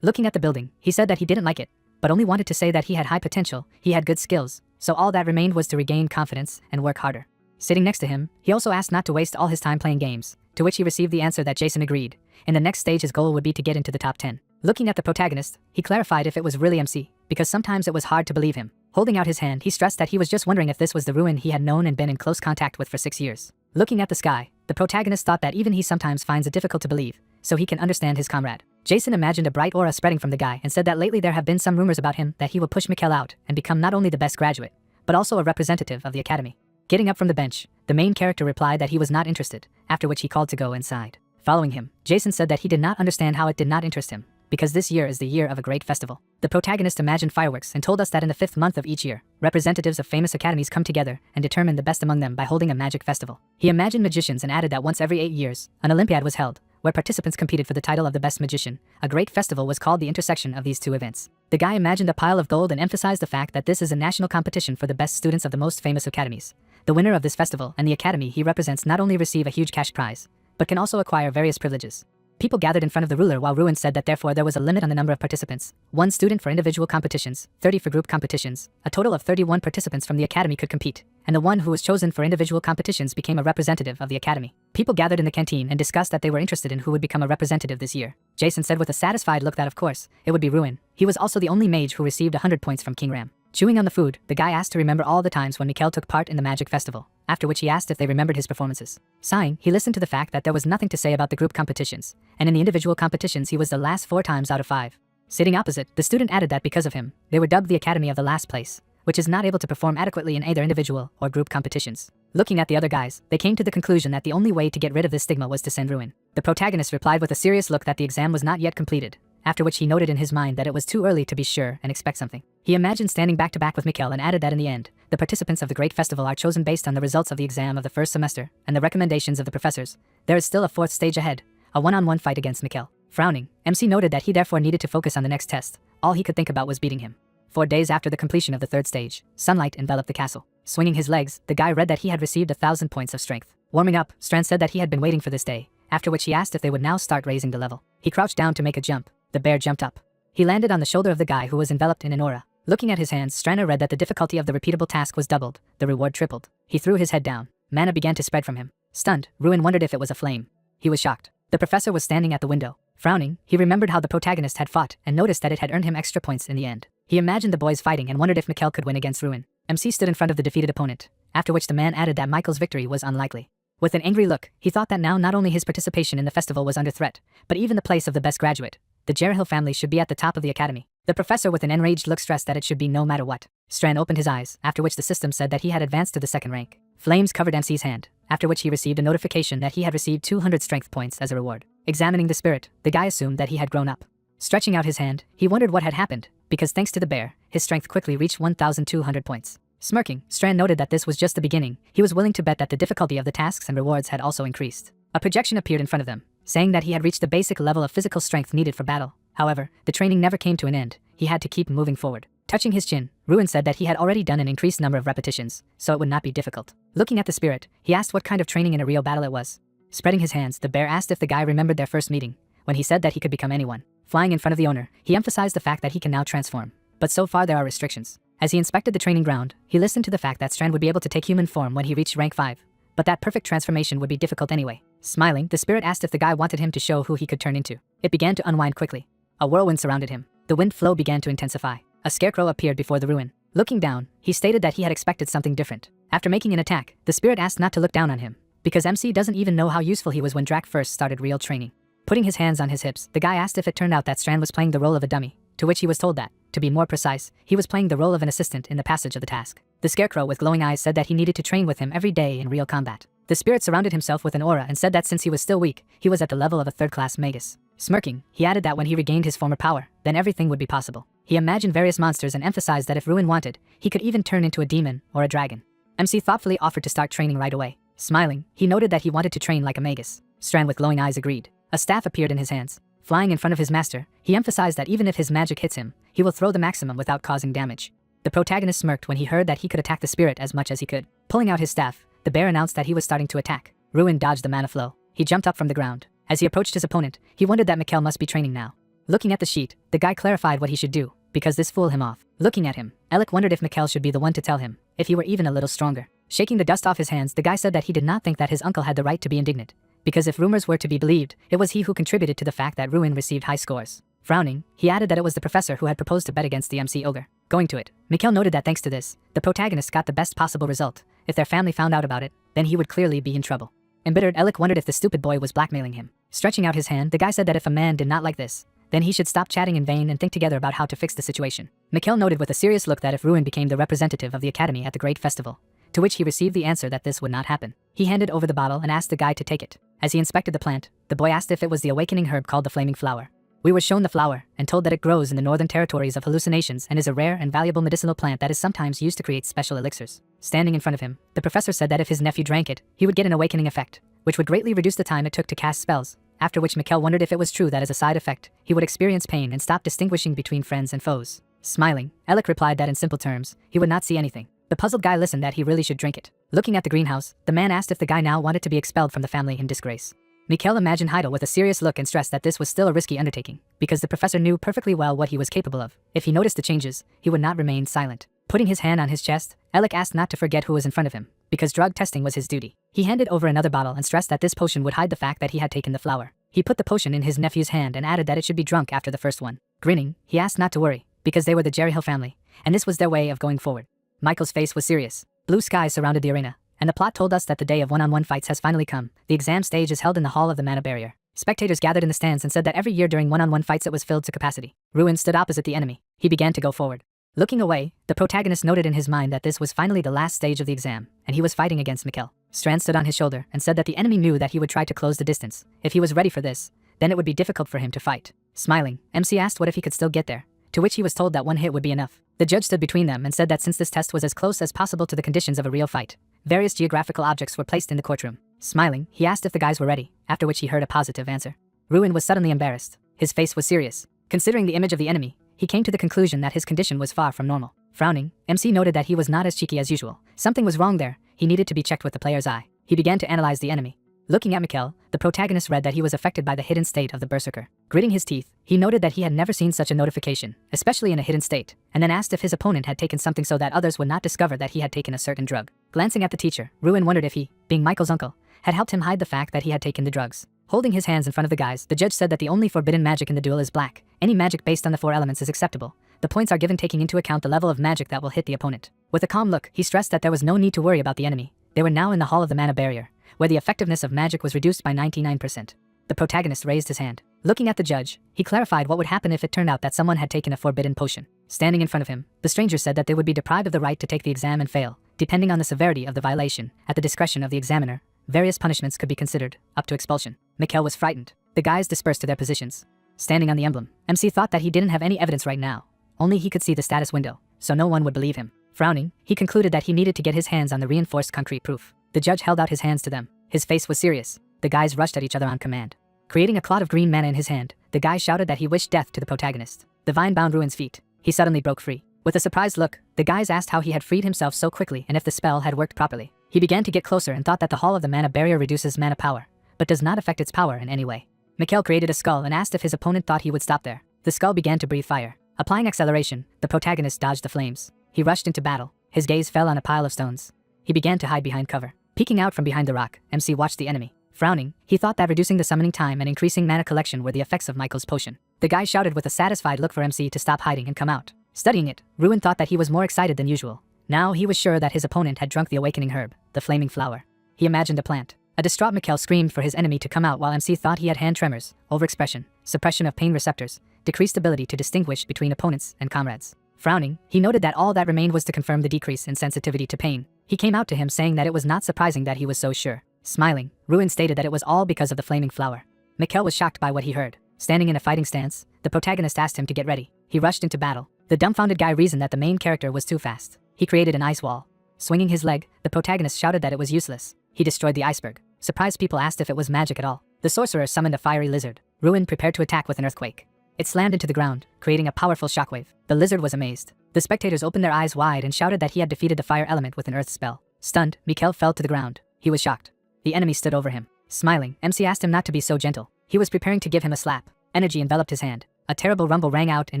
Speaker 1: Looking at the building, he said that he didn't like it, but only wanted to say that he had high potential, he had good skills, so all that remained was to regain confidence and work harder. Sitting next to him, he also asked not to waste all his time playing games, to which he received the answer that Jason agreed. In the next stage his goal would be to get into the top 10. Looking at the protagonist, he clarified if it was really MC, because sometimes it was hard to believe him. Holding out his hand, he stressed that he was just wondering if this was the Ruin he had known and been in close contact with for 6 years. Looking at the sky, the protagonist thought that even he sometimes finds it difficult to believe, so he can understand his comrade. Jason imagined a bright aura spreading from the guy and said that lately there have been some rumors about him that he will push Mikkel out and become not only the best graduate, but also a representative of the academy. Getting up from the bench, the main character replied that he was not interested, after which he called to go inside. Following him, Jason said that he did not understand how it did not interest him, because this year is the year of a great festival. The protagonist imagined fireworks and told us that in the 5th month of each year, representatives of famous academies come together and determine the best among them by holding a magic festival. He imagined magicians and added that once every 8 years, an Olympiad was held, where participants competed for the title of the best magician. A great festival was called the intersection of these two events. The guy imagined a pile of gold and emphasized the fact that this is a national competition for the best students of the most famous academies. The winner of this festival and the academy he represents not only receive a huge cash prize, but can also acquire various privileges. People gathered in front of the ruler while Ruin said that therefore there was a limit on the number of participants. 1 student for individual competitions, 30 for group competitions. A total of 31 participants from the academy could compete, and the one who was chosen for individual competitions became a representative of the academy. People gathered in the canteen and discussed that they were interested in who would become a representative this year. Jason said with a satisfied look that of course, it would be Ruin. He was also the only mage who received 100 points from King Ram. Chewing on the food, the guy asked to remember all the times when Mikkel took part in the magic festival, after which he asked if they remembered his performances. Sighing, he listened to the fact that there was nothing to say about the group competitions, and in the individual competitions he was the last 4 times out of 5. Sitting opposite, the student added that because of him, they were dubbed the Academy of the Last Place, which is not able to perform adequately in either individual or group competitions. Looking at the other guys, they came to the conclusion that the only way to get rid of this stigma was to send Ruin. The protagonist replied with a serious look that the exam was not yet completed, after which he noted in his mind that it was too early to be sure and expect something. He imagined standing back to back with Mikkel and added that in the end, the participants of the great festival are chosen based on the results of the exam of the first semester and the recommendations of the professors. There is still a 4th stage ahead, a one-on-one fight against Mikkel. Frowning, MC noted that he therefore needed to focus on the next test. All he could think about was beating him. 4 days after the completion of the 3rd stage, sunlight enveloped the castle. Swinging his legs, the guy read that he had received 1,000 points of strength. Warming up, Strand said that he had been waiting for this day, after which he asked if they would now start raising the level. He crouched down to make a jump. The bear jumped up. He landed on the shoulder of the guy who was enveloped in an aura. Looking at his hands, Strana read that the difficulty of the repeatable task was doubled, the reward tripled. He threw his head down. Mana began to spread from him. Stunned, Ruin wondered if it was a flame. He was shocked. The professor was standing at the window. Frowning, he remembered how the protagonist had fought and noticed that it had earned him extra points in the end. He imagined the boys fighting and wondered if Mikkel could win against Ruin. MC stood in front of the defeated opponent, after which the man added that Michael's victory was unlikely. With an angry look, he thought that now not only his participation in the festival was under threat, but even the place of the best graduate. The Jerhill family should be at the top of the academy. The professor with an enraged look stressed that it should be no matter what. Strand opened his eyes, after which the system said that he had advanced to the 2nd rank. Flames covered MC's hand, after which he received a notification that he had received 200 strength points as a reward. Examining the spirit, the guy assumed that he had grown up. Stretching out his hand, he wondered what had happened, because thanks to the bear, his strength quickly reached 1,200 points. Smirking, Strand noted that this was just the beginning. He was willing to bet that the difficulty of the tasks and rewards had also increased. A projection appeared in front of them, saying that he had reached the basic level of physical strength needed for battle. However, the training never came to an end. He had to keep moving forward. Touching his chin, Ruin said that he had already done an increased number of repetitions, so it would not be difficult. Looking at the spirit, he asked what kind of training in a real battle it was. Spreading his hands, the bear asked if the guy remembered their first meeting, when he said that he could become anyone. Flying in front of the owner, he emphasized the fact that he can now transform. But so far there are restrictions. As he inspected the training ground, he listened to the fact that Strand would be able to take human form when he reached rank 5. But that perfect transformation would be difficult anyway. Smiling, the spirit asked if the guy wanted him to show who he could turn into. It began to unwind quickly. A whirlwind surrounded him. The wind flow began to intensify. A scarecrow appeared before the ruin. Looking down, he stated that he had expected something different. After making an attack, the spirit asked not to look down on him, because MC doesn't even know how useful he was when Drac first started real training. Putting his hands on his hips, the guy asked if it turned out that Strand was playing the role of a dummy, to which he was told that, to To be more precise, he was playing the role of an assistant in the passage of the task. The scarecrow with glowing eyes said that he needed to train with him every day in real combat. The spirit surrounded himself with an aura and said that since he was still weak, he was at the level of a third-class magus. Smirking, he added that when he regained his former power, then everything would be possible. He imagined various monsters and emphasized that if Ruin wanted, he could even turn into a demon or a dragon. MC thoughtfully offered to start training right away. Smiling, he noted that he wanted to train like a magus. Strand with glowing eyes agreed. A staff appeared in his hands. Flying in front of his master, he emphasized that even if his magic hits him, he will throw the maximum without causing damage. The protagonist smirked when he heard that he could attack the spirit as much as he could. Pulling out his staff, the bear announced that he was starting to attack. Ruin dodged the mana flow. He jumped up from the ground. As he approached his opponent, he wondered that Mikkel must be training now. Looking at the sheet, the guy clarified what he should do, because this fooled him off. Looking at him, Alec wondered if Mikkel should be the one to tell him, if he were even a little stronger. Shaking the dust off his hands, the guy said that he did not think that his uncle had the right to be indignant, because if rumors were to be believed, it was he who contributed to the fact that Ruin received high scores. Frowning, he added that it was the professor who had proposed to bet against the MC ogre. Going to it, Mikkel noted that thanks to this, the protagonist got the best possible result. If their family found out about it, then he would clearly be in trouble. Embittered, Alec wondered if the stupid boy was blackmailing him. Stretching out his hand, the guy said that if a man did not like this, then he should stop chatting in vain and think together about how to fix the situation. Mikkel noted with a serious look that if Ruin became the representative of the academy at the great festival, to which he received the answer that this would not happen. He handed over the bottle and asked the guy to take it. As he inspected the plant, the boy asked if it was the awakening herb called the flaming flower. We were shown the flower and told that it grows in the northern territories of hallucinations and is a rare and valuable medicinal plant that is sometimes used to create special elixirs. Standing in front of him, the professor said that if his nephew drank it, he would get an awakening effect, which would greatly reduce the time it took to cast spells, after which Mikkel wondered if it was true that as a side effect, he would experience pain and stop distinguishing between friends and foes. Smiling, Alec replied that in simple terms, he would not see anything. The puzzled guy listened that he really should drink it. Looking at the greenhouse, the man asked if the guy now wanted to be expelled from the family in disgrace. Mikkel imagined Heidel with a serious look and stressed that this was still a risky undertaking, because the professor knew perfectly well what he was capable of. If he noticed the changes, he would not remain silent. Putting his hand on his chest, Alec asked not to forget who was in front of him, because drug testing was his duty. He handed over another bottle and stressed that this potion would hide the fact that he had taken the flower. He put the potion in his nephew's hand and added that it should be drunk after the first one. Grinning, he asked not to worry, because they were the Jerry Hill family, and this was their way of going forward. Michael's face was serious. Blue skies surrounded the arena, and the plot told us that the day of one-on-one fights has finally come. The exam stage is held in the Hall of the Mana Barrier. Spectators gathered in the stands and said that every year during one-on-one fights it was filled to capacity. Ruin stood opposite the enemy. He began to go forward. Looking away, the protagonist noted in his mind that this was finally the last stage of the exam, and he was fighting against Mikkel. Strand stood on his shoulder and said that the enemy knew that he would try to close the distance. If he was ready for this, then it would be difficult for him to fight. Smiling, MC asked what if he could still get there, to which he was told that one hit would be enough. The judge stood between them and said that since this test was as close as possible to the conditions of a real fight, various geographical objects were placed in the courtroom. Smiling, he asked if the guys were ready, after which he heard a positive answer. Ruin was suddenly embarrassed. His face was serious. Considering the image of the enemy, he came to the conclusion that his condition was far from normal. Frowning, MC noted that he was not as cheeky as usual. Something was wrong there. He needed to be checked with the player's eye. He began to analyze the enemy. Looking at Mikkel, the protagonist read that he was affected by the hidden state of the berserker. Gritting his teeth, he noted that he had never seen such a notification, especially in a hidden state, and then asked if his opponent had taken something so that others would not discover that he had taken a certain drug. Glancing at the teacher, Ruin wondered if he, being Michael's uncle, had helped him hide the fact that he had taken the drugs. Holding his hands in front of the guys, the judge said that the only forbidden magic in the duel is black. Any magic based on the 4 elements is acceptable. The points are given taking into account the level of magic that will hit the opponent. With a calm look, he stressed that there was no need to worry about the enemy. They were now in the Hall of the Mana Barrier, where the effectiveness of magic was reduced by 99%. The protagonist raised his hand. Looking at the judge, he clarified what would happen if it turned out that someone had taken a forbidden potion. Standing in front of him, the stranger said that they would be deprived of the right to take the exam and fail, depending on the severity of the violation. At the discretion of the examiner, various punishments could be considered, up to expulsion. Mikkel was frightened. The guys dispersed to their positions. Standing on the emblem, MC thought that he didn't have any evidence right now. Only he could see the status window, so no one would believe him. Frowning, he concluded that he needed to get his hands on the reinforced concrete proof. The judge held out his hands to them. His face was serious. The guys rushed at each other on command. Creating a clot of green mana in his hand, the guy shouted that he wished death to the protagonist. The vine bound Ruin's feet. He suddenly broke free. With a surprised look, the guys asked how he had freed himself so quickly and if the spell had worked properly. He began to get closer and thought that the Hall of the Mana Barrier reduces mana power, but does not affect its power in any way. Mikkel created a skull and asked if his opponent thought he would stop there. The skull began to breathe fire. Applying acceleration, the protagonist dodged the flames. He rushed into battle. His gaze fell on a pile of stones. He began to hide behind cover. Peeking out from behind the rock, MC watched the enemy. Frowning, he thought that reducing the summoning time and increasing mana collection were the effects of Michael's potion. The guy shouted with a satisfied look for MC to stop hiding and come out. Studying it, Ruin thought that he was more excited than usual. Now he was sure that his opponent had drunk the awakening herb, the flaming flower. He imagined a plant. A distraught Mikkel screamed for his enemy to come out while MC thought he had hand tremors, overexpression, suppression of pain receptors, decreased ability to distinguish between opponents and comrades. Frowning, he noted that all that remained was to confirm the decrease in sensitivity to pain. He came out to him saying that it was not surprising that he was so sure. Smiling, Ruin stated that it was all because of the flaming flower. Mikkel was shocked by what he heard. Standing in a fighting stance, the protagonist asked him to get ready. He rushed into battle. The dumbfounded guy reasoned that the main character was too fast. He created an ice wall. Swinging his leg, the protagonist shouted that it was useless. He destroyed the iceberg. Surprised people asked if it was magic at all. The sorcerer summoned a fiery lizard. Ruin prepared to attack with an earthquake. It slammed into the ground, creating a powerful shockwave. The lizard was amazed. The spectators opened their eyes wide and shouted that he had defeated the fire element with an earth spell. Stunned, Mikkel fell to the ground. He was shocked. The enemy stood over him. Smiling, MC asked him not to be so gentle. He was preparing to give him a slap. Energy enveloped his hand. A terrible rumble rang out in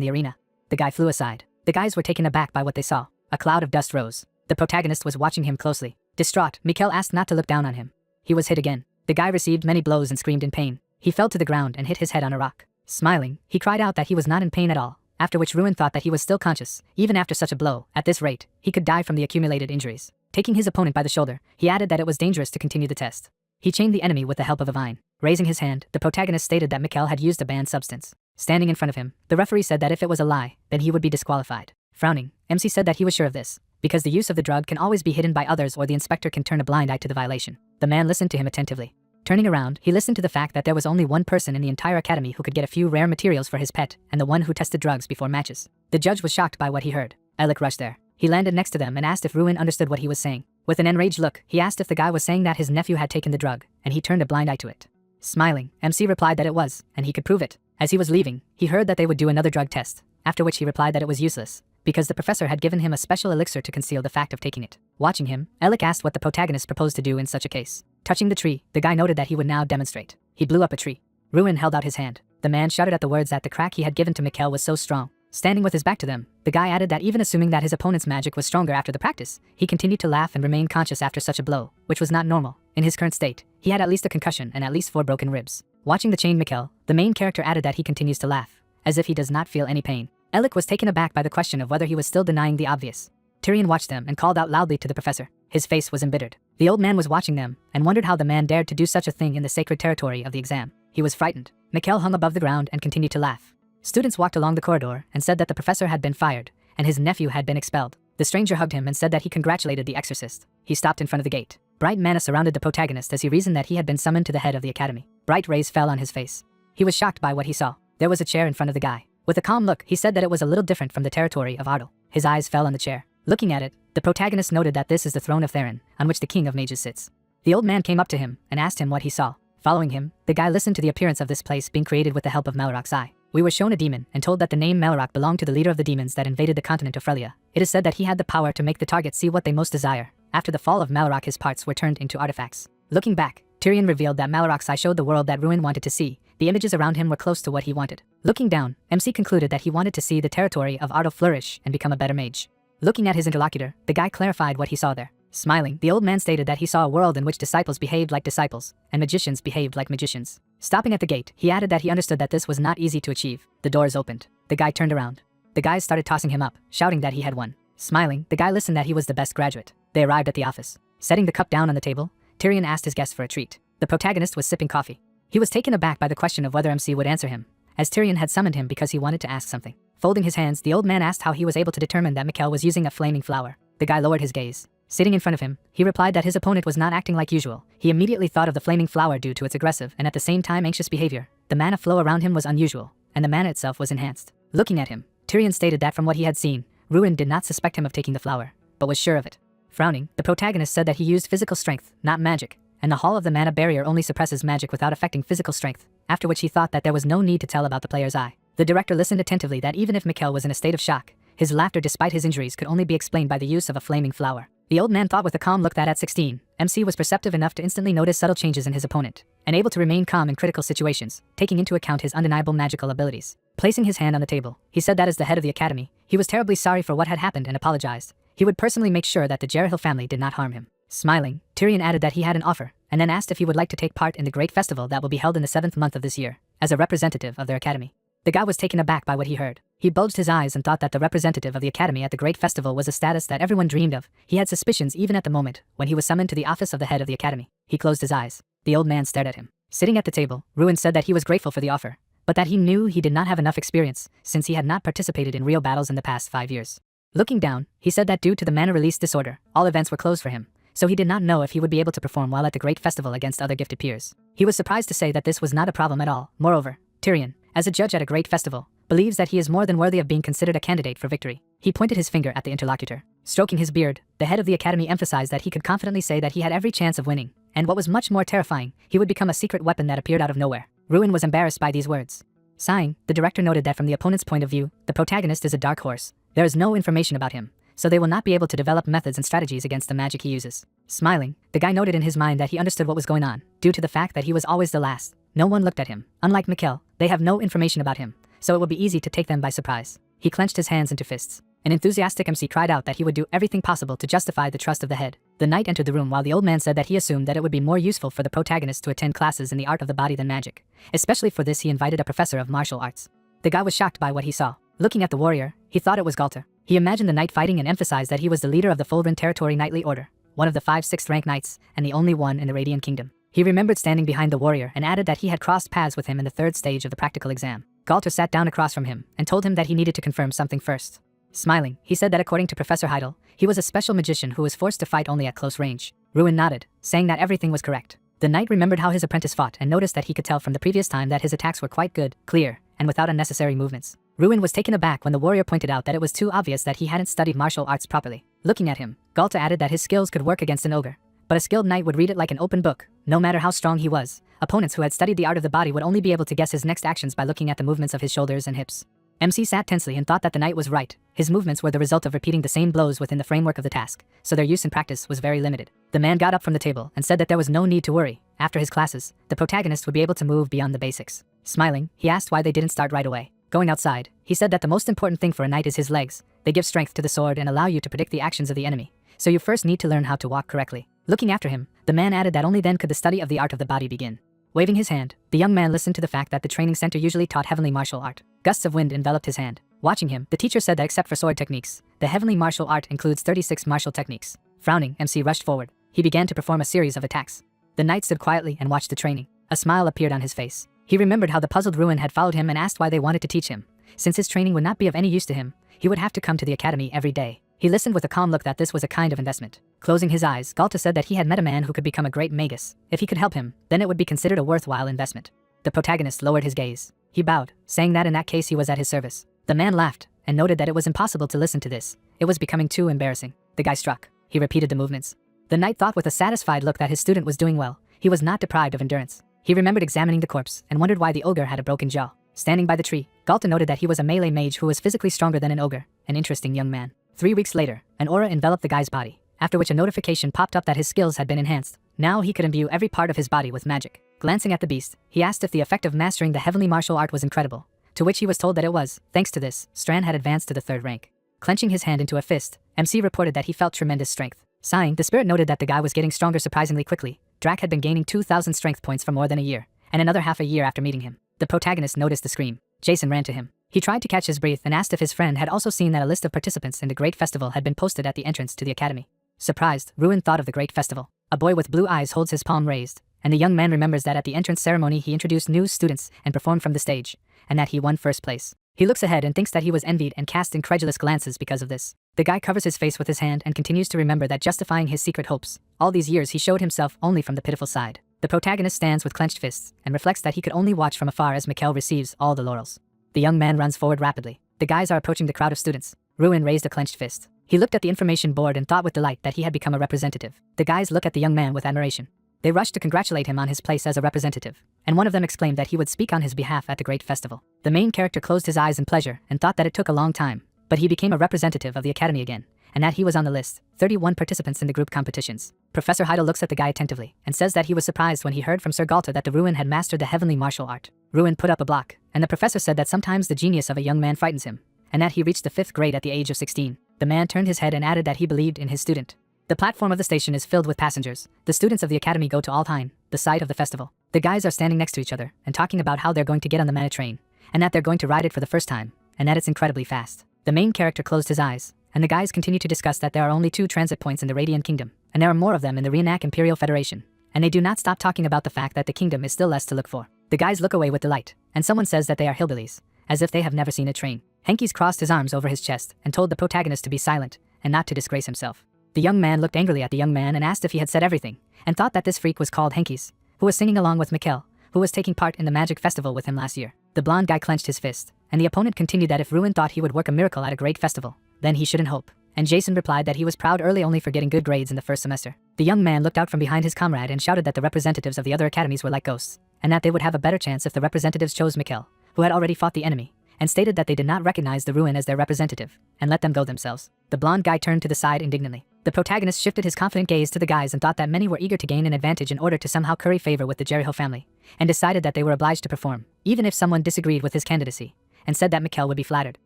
Speaker 1: the arena. The guy flew aside. The guys were taken aback by what they saw. A cloud of dust rose. The protagonist was watching him closely. Distraught, Mikkel asked not to look down on him. He was hit again. The guy received many blows and screamed in pain. He fell to the ground and hit his head on a rock. Smiling, he cried out that he was not in pain at all, after which Ruin thought that he was still conscious, even after such a blow. At this rate, he could die from the accumulated injuries. Taking his opponent by the shoulder, he added that it was dangerous to continue the test. He chained the enemy with the help of a vine. Raising his hand, the protagonist stated that Mikkel had used a banned substance. Standing in front of him, the referee said that if it was a lie, then he would be disqualified. Frowning, MC said that he was sure of this, because the use of the drug can always be hidden by others or the inspector can turn a blind eye to the violation. The man listened to him attentively. Turning around, he listened to the fact that there was only one person in the entire academy who could get a few rare materials for his pet, and the one who tested drugs before matches. The judge was shocked by what he heard. Alec rushed there. He landed next to them and asked if Ruin understood what he was saying. With an enraged look, he asked if the guy was saying that his nephew had taken the drug, and he turned a blind eye to it. Smiling, MC replied that it was, and he could prove it. As he was leaving, he heard that they would do another drug test, after which he replied that it was useless, because the professor had given him a special elixir to conceal the fact of taking it. Watching him, Alec asked what the protagonist proposed to do in such a case. Touching the tree, the guy noted that he would now demonstrate. He blew up a tree. Ruin held out his hand. The man shouted at the words that the crack he had given to Mikkel was so strong. Standing with his back to them, the guy added that even assuming that his opponent's magic was stronger after the practice, he continued to laugh and remain conscious after such a blow, which was not normal. In his current state, he had at least a concussion and at least 4 broken ribs. Watching the chained Mikkel, the main character added that he continues to laugh, as if he does not feel any pain. Alec was taken aback by the question of whether he was still denying the obvious. Tyrion watched them and called out loudly to the professor. His face was embittered. The old man was watching them and wondered how the man dared to do such a thing in the sacred territory of the exam. He was frightened. Mikkel hung above the ground and continued to laugh. Students walked along the corridor and said that the professor had been fired and his nephew had been expelled. The stranger hugged him and said that he congratulated the exorcist. He stopped in front of the gate. Bright mana surrounded the protagonist as he reasoned that he had been summoned to the head of the academy. Bright rays fell on his face. He was shocked by what he saw. There was a chair in front of the guy. With a calm look, he said that it was a little different from the territory of Ardal. His eyes fell on the chair. Looking at it, the protagonist noted that this is the throne of Theron, on which the king of mages sits. The old man came up to him and asked him what he saw. Following him, the guy listened to the appearance of this place being created with the help of Malrok's eye. We were shown a demon and told that the name Malrok belonged to the leader of the demons that invaded the continent of Frelia. It is said that he had the power to make the target see what they most desire. After the fall of Malrok, his parts were turned into artifacts. Looking back, Tyrion revealed that Malrok's eye showed the world that Ruin wanted to see. The images around him were close to what he wanted. Looking down, MC concluded that he wanted to see the territory of Ardal flourish and become a better mage. Looking at his interlocutor, the guy clarified what he saw there. Smiling, the old man stated that he saw a world in which disciples behaved like disciples, and magicians behaved like magicians. Stopping at the gate, he added that he understood that this was not easy to achieve. The doors opened. The guy turned around. The guys started tossing him up, shouting that he had won. Smiling, the guy listened that he was the best graduate. They arrived at the office. Setting the cup down on the table, Tyrion asked his guest for a treat. The protagonist was sipping coffee. He was taken aback by the question of whether MC would answer him, as Tyrion had summoned him because he wanted to ask something. Folding his hands, the old man asked how he was able to determine that Mikkel was using a flaming flower. The guy lowered his gaze. Sitting in front of him, he replied that his opponent was not acting like usual. He immediately thought of the flaming flower due to its aggressive and at the same time anxious behavior. The mana flow around him was unusual, and the mana itself was enhanced. Looking at him, Tyrion stated that from what he had seen, Ruin did not suspect him of taking the flower, but was sure of it. Frowning, the protagonist said that he used physical strength, not magic, and the Hall of the Mana Barrier only suppresses magic without affecting physical strength, after which he thought that there was no need to tell about the player's eye. The director listened attentively that even if Mikkel was in a state of shock, his laughter despite his injuries could only be explained by the use of a flaming flower. The old man thought with a calm look that at 16, MC was perceptive enough to instantly notice subtle changes in his opponent, and able to remain calm in critical situations, taking into account his undeniable magical abilities. Placing his hand on the table, he said that as the head of the academy, he was terribly sorry for what had happened and apologized. He would personally make sure that the Jerahil family did not harm him. Smiling, Tyrion added that he had an offer, and then asked if he would like to take part in the great festival that will be held in the 7th month of this year, as a representative of their academy. The guy was taken aback by what he heard. He bulged his eyes and thought that the representative of the academy at the great festival was a status that everyone dreamed of. He had suspicions even at the moment when he was summoned to the office of the head of the academy. He closed his eyes. The old man stared at him. Sitting at the table, Ruin said that he was grateful for the offer, but that he knew he did not have enough experience, since he had not participated in real battles in the past 5 years. Looking down, he said that due to the mana release disorder, all events were closed for him, so he did not know if he would be able to perform well at the great festival against other gifted peers. He was surprised to say that this was not a problem at all. Moreover, Tyrion, as a judge at a great festival, believes that he is more than worthy of being considered a candidate for victory. He pointed his finger at the interlocutor. Stroking his beard, the head of the academy emphasized that he could confidently say that he had every chance of winning, and what was much more terrifying, he would become a secret weapon that appeared out of nowhere. Ruin was embarrassed by these words. Sighing, the director noted that from the opponent's point of view, the protagonist is a dark horse. There is no information about him, so they will not be able to develop methods and strategies against the magic he uses. Smiling, the guy noted in his mind that he understood what was going on, due to the fact that he was always the last. No one looked at him. Unlike Mikkel, they have no information about him, so it will be easy to take them by surprise. He clenched his hands into fists. An enthusiastic MC cried out that he would do everything possible to justify the trust of the head. The knight entered the room while the old man said that he assumed that it would be more useful for the protagonist to attend classes in the art of the body than magic. Especially for this, he invited a professor of martial arts. The guy was shocked by what he saw. Looking at the warrior, he thought it was Galter. He imagined the knight fighting and emphasized that he was the leader of the Fulgrim Territory Knightly Order, one of the 5 6th rank knights, and the only one in the Radiant Kingdom. He remembered standing behind the warrior and added that he had crossed paths with him in the 3rd stage of the practical exam. Galter sat down across from him and told him that he needed to confirm something first. Smiling, he said that according to Professor Heidel, he was a special magician who was forced to fight only at close range. Ruin nodded, saying that everything was correct. The knight remembered how his apprentice fought and noticed that he could tell from the previous time that his attacks were quite good, clear, and without unnecessary movements. Ruin was taken aback when the warrior pointed out that it was too obvious that he hadn't studied martial arts properly. Looking at him, Galter added that his skills could work against an ogre, but a skilled knight would read it like an open book, no matter how strong he was. Opponents who had studied the art of the body would only be able to guess his next actions by looking at the movements of his shoulders and hips. MC sat tensely and thought that the knight was right. His movements were the result of repeating the same blows within the framework of the task, so their use in practice was very limited. The man got up from the table and said that there was no need to worry. After his classes, the protagonist would be able to move beyond the basics. Smiling, he asked why they didn't start right away. Going outside, he said that the most important thing for a knight is his legs. They give strength to the sword and allow you to predict the actions of the enemy, so you first need to learn how to walk correctly. Looking after him, the man added that only then could the study of the art of the body begin. Waving his hand, the young man listened to the fact that the training center usually taught heavenly martial art. Gusts of wind enveloped his hand. Watching him, the teacher said that except for sword techniques, the heavenly martial art includes 36 martial techniques. Frowning, MC rushed forward. He began to perform a series of attacks. The knight stood quietly and watched the training. A smile appeared on his face. He remembered how the puzzled Ruin had followed him and asked why they wanted to teach him. Since his training would not be of any use to him, he would have to come to the academy every day. He listened with a calm look that this was a kind of investment. Closing his eyes, Galter said that he had met a man who could become a great magus. If he could help him, then it would be considered a worthwhile investment. The protagonist lowered his gaze. He bowed, saying that in that case he was at his service. The man laughed and noted that it was impossible to listen to this. It was becoming too embarrassing. The guy struck. He repeated the movements. The knight thought with a satisfied look that his student was doing well. He was not deprived of endurance. He remembered examining the corpse and wondered why the ogre had a broken jaw. Standing by the tree, Galter noted that he was a melee mage who was physically stronger than an ogre, an interesting young man. 3 weeks later, an aura enveloped the guy's body, after which a notification popped up that his skills had been enhanced. Now he could imbue every part of his body with magic. Glancing at the beast, he asked if the effect of mastering the heavenly martial art was incredible, to which he was told that it was. Thanks to this, Strand had advanced to the 3rd rank. Clenching his hand into a fist, MC reported that he felt tremendous strength. Sighing, the spirit noted that the guy was getting stronger surprisingly quickly. Drac had been gaining 2,000 strength points for more than a year, and another half a year after meeting him. The protagonist noticed the scream. Jason ran to him. He tried to catch his breath and asked if his friend had also seen that a list of participants in the Great Festival had been posted at the entrance to the academy. Surprised, Ruin thought of the Great Festival. A boy with blue eyes holds his palm raised, and the young man remembers that at the entrance ceremony he introduced new students and performed from the stage, and that he won 1st place. He looks ahead and thinks that he was envied and casts incredulous glances because of this. The guy covers his face with his hand and continues to remember that justifying his secret hopes. All these years he showed himself only from the pitiful side. The protagonist stands with clenched fists and reflects that he could only watch from afar as Mikkel receives all the laurels. The young man runs forward rapidly. The guys are approaching the crowd of students. Ruin raised a clenched fist. He looked at the information board and thought with delight that he had become a representative. The guys look at the young man with admiration. They rushed to congratulate him on his place as a representative, and one of them exclaimed that he would speak on his behalf at the great festival. The main character closed his eyes in pleasure and thought that it took a long time, but he became a representative of the academy again, and that he was on the list. 31 participants in the group competitions. Professor Heidel looks at the guy attentively and says that he was surprised when he heard from Sir Galter that the Ruin had mastered the heavenly martial art. Ruin put up a block, and the professor said that sometimes the genius of a young man frightens him, and that he reached the 5th grade at the age of 16. The man turned his head and added that he believed in his student. The platform of the station is filled with passengers. The students of the academy go to Altheim, the site of the festival. The guys are standing next to each other and talking about how they're going to get on the mana train, and that they're going to ride it for the first time, and that it's incredibly fast. The main character closed his eyes, and the guys continue to discuss that there are only 2 transit points in the Radiant Kingdom, and there are more of them in the Reenac Imperial Federation, and they do not stop talking about the fact that the kingdom is still less to look for. The guys look away with delight, and someone says that they are hillbillies, as if they have never seen a train. Hankies crossed his arms over his chest and told the protagonist to be silent and not to disgrace himself. The young man looked angrily at the young man and asked if he had said everything, and thought that this freak was called Hankies, who was singing along with Mikkel, who was taking part in the magic festival with him last year. The blonde guy clenched his fist, and the opponent continued that if Ruin thought he would work a miracle at a great festival, then he shouldn't hope. And Jason replied that he was proud early only for getting good grades in the first semester. The young man looked out from behind his comrade and shouted that the representatives of the other academies were like ghosts, and that they would have a better chance if the representatives chose Mikkel, who had already fought the enemy, and stated that they did not recognize the Ruin as their representative, and let them go themselves. The blonde guy turned to the side indignantly. The protagonist shifted his confident gaze to the guys and thought that many were eager to gain an advantage in order to somehow curry favor with the Jericho family, and decided that they were obliged to perform, even if someone disagreed with his candidacy, and said that Mikkel would be flattered.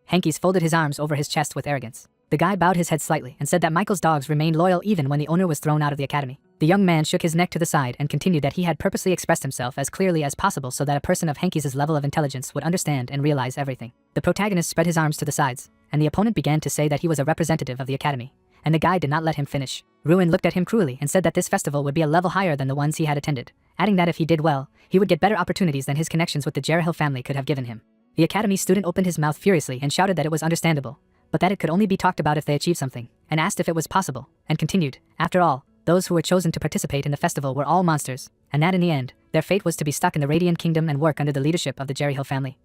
Speaker 1: Hankies folded his arms over his chest with arrogance. The guy bowed his head slightly and said that Michael's dogs remained loyal even when the owner was thrown out of the academy. The young man shook his neck to the side and continued that he had purposely expressed himself as clearly as possible so that a person of Hankies' level of intelligence would understand and realize everything. The protagonist spread his arms to the sides, and the opponent began to say that he was a representative of the academy, and the guy did not let him finish. Ruin looked at him cruelly and said that this festival would be a level higher than the ones he had attended, adding that if he did well, he would get better opportunities than his connections with the Jericho family could have given him. The academy student opened his mouth furiously and shouted that it was understandable, but that it could only be talked about if they achieved something, and asked if it was possible, and continued, after all, those who were chosen to participate in the festival were all monsters, and that in the end, their fate was to be stuck in the Radiant Kingdom and work under the leadership of the Jericho family.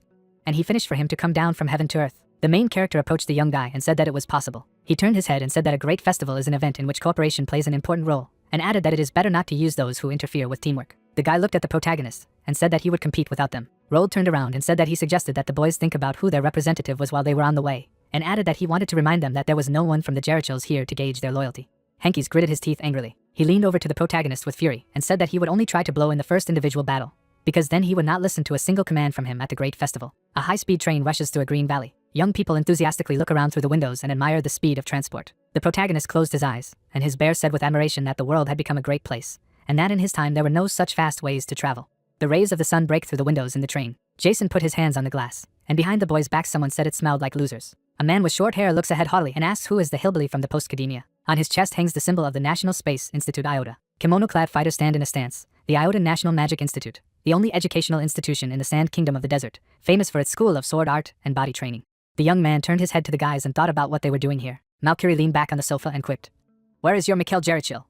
Speaker 1: And he finished for him to come down from heaven to earth. The main character approached the young guy and said that it was possible. He turned his head and said that a great festival is an event in which cooperation plays an important role, and added that it is better not to use those who interfere with teamwork. The guy looked at the protagonist and said that he would compete without them. Roald turned around and said that he suggested that the boys think about who their representative was while they were on the way, and added that he wanted to remind them that there was no one from the Jerichos here to gauge their loyalty. Hankies gritted his teeth angrily. He leaned over to the protagonist with fury and said that he would only try to blow in the first individual battle, because then he would not listen to a single command from him at the great festival. A high-speed train rushes through a green valley. Young people enthusiastically look around through the windows and admire the speed of transport. The protagonist closed his eyes, and his bear said with admiration that the world had become a great place, and that in his time there were no such fast ways to travel. The rays of the sun break through the windows in the train. Jason put his hands on the glass, and behind the boys' backs someone said it smelled like losers. A man with short hair looks ahead haughtily and asks who is the hillbilly from the post-academia. On his chest hangs the symbol of the National Space Institute Iota. Kimono-clad fighters stand in a stance. The Iota National Magic Institute, the only educational institution in the Sand Kingdom of the Desert, famous for its school of sword art and body training. The young man turned his head to the guys and thought about what they were doing here. Malcury leaned back on the sofa and quipped, "Where is your Mikkel Jerichil?"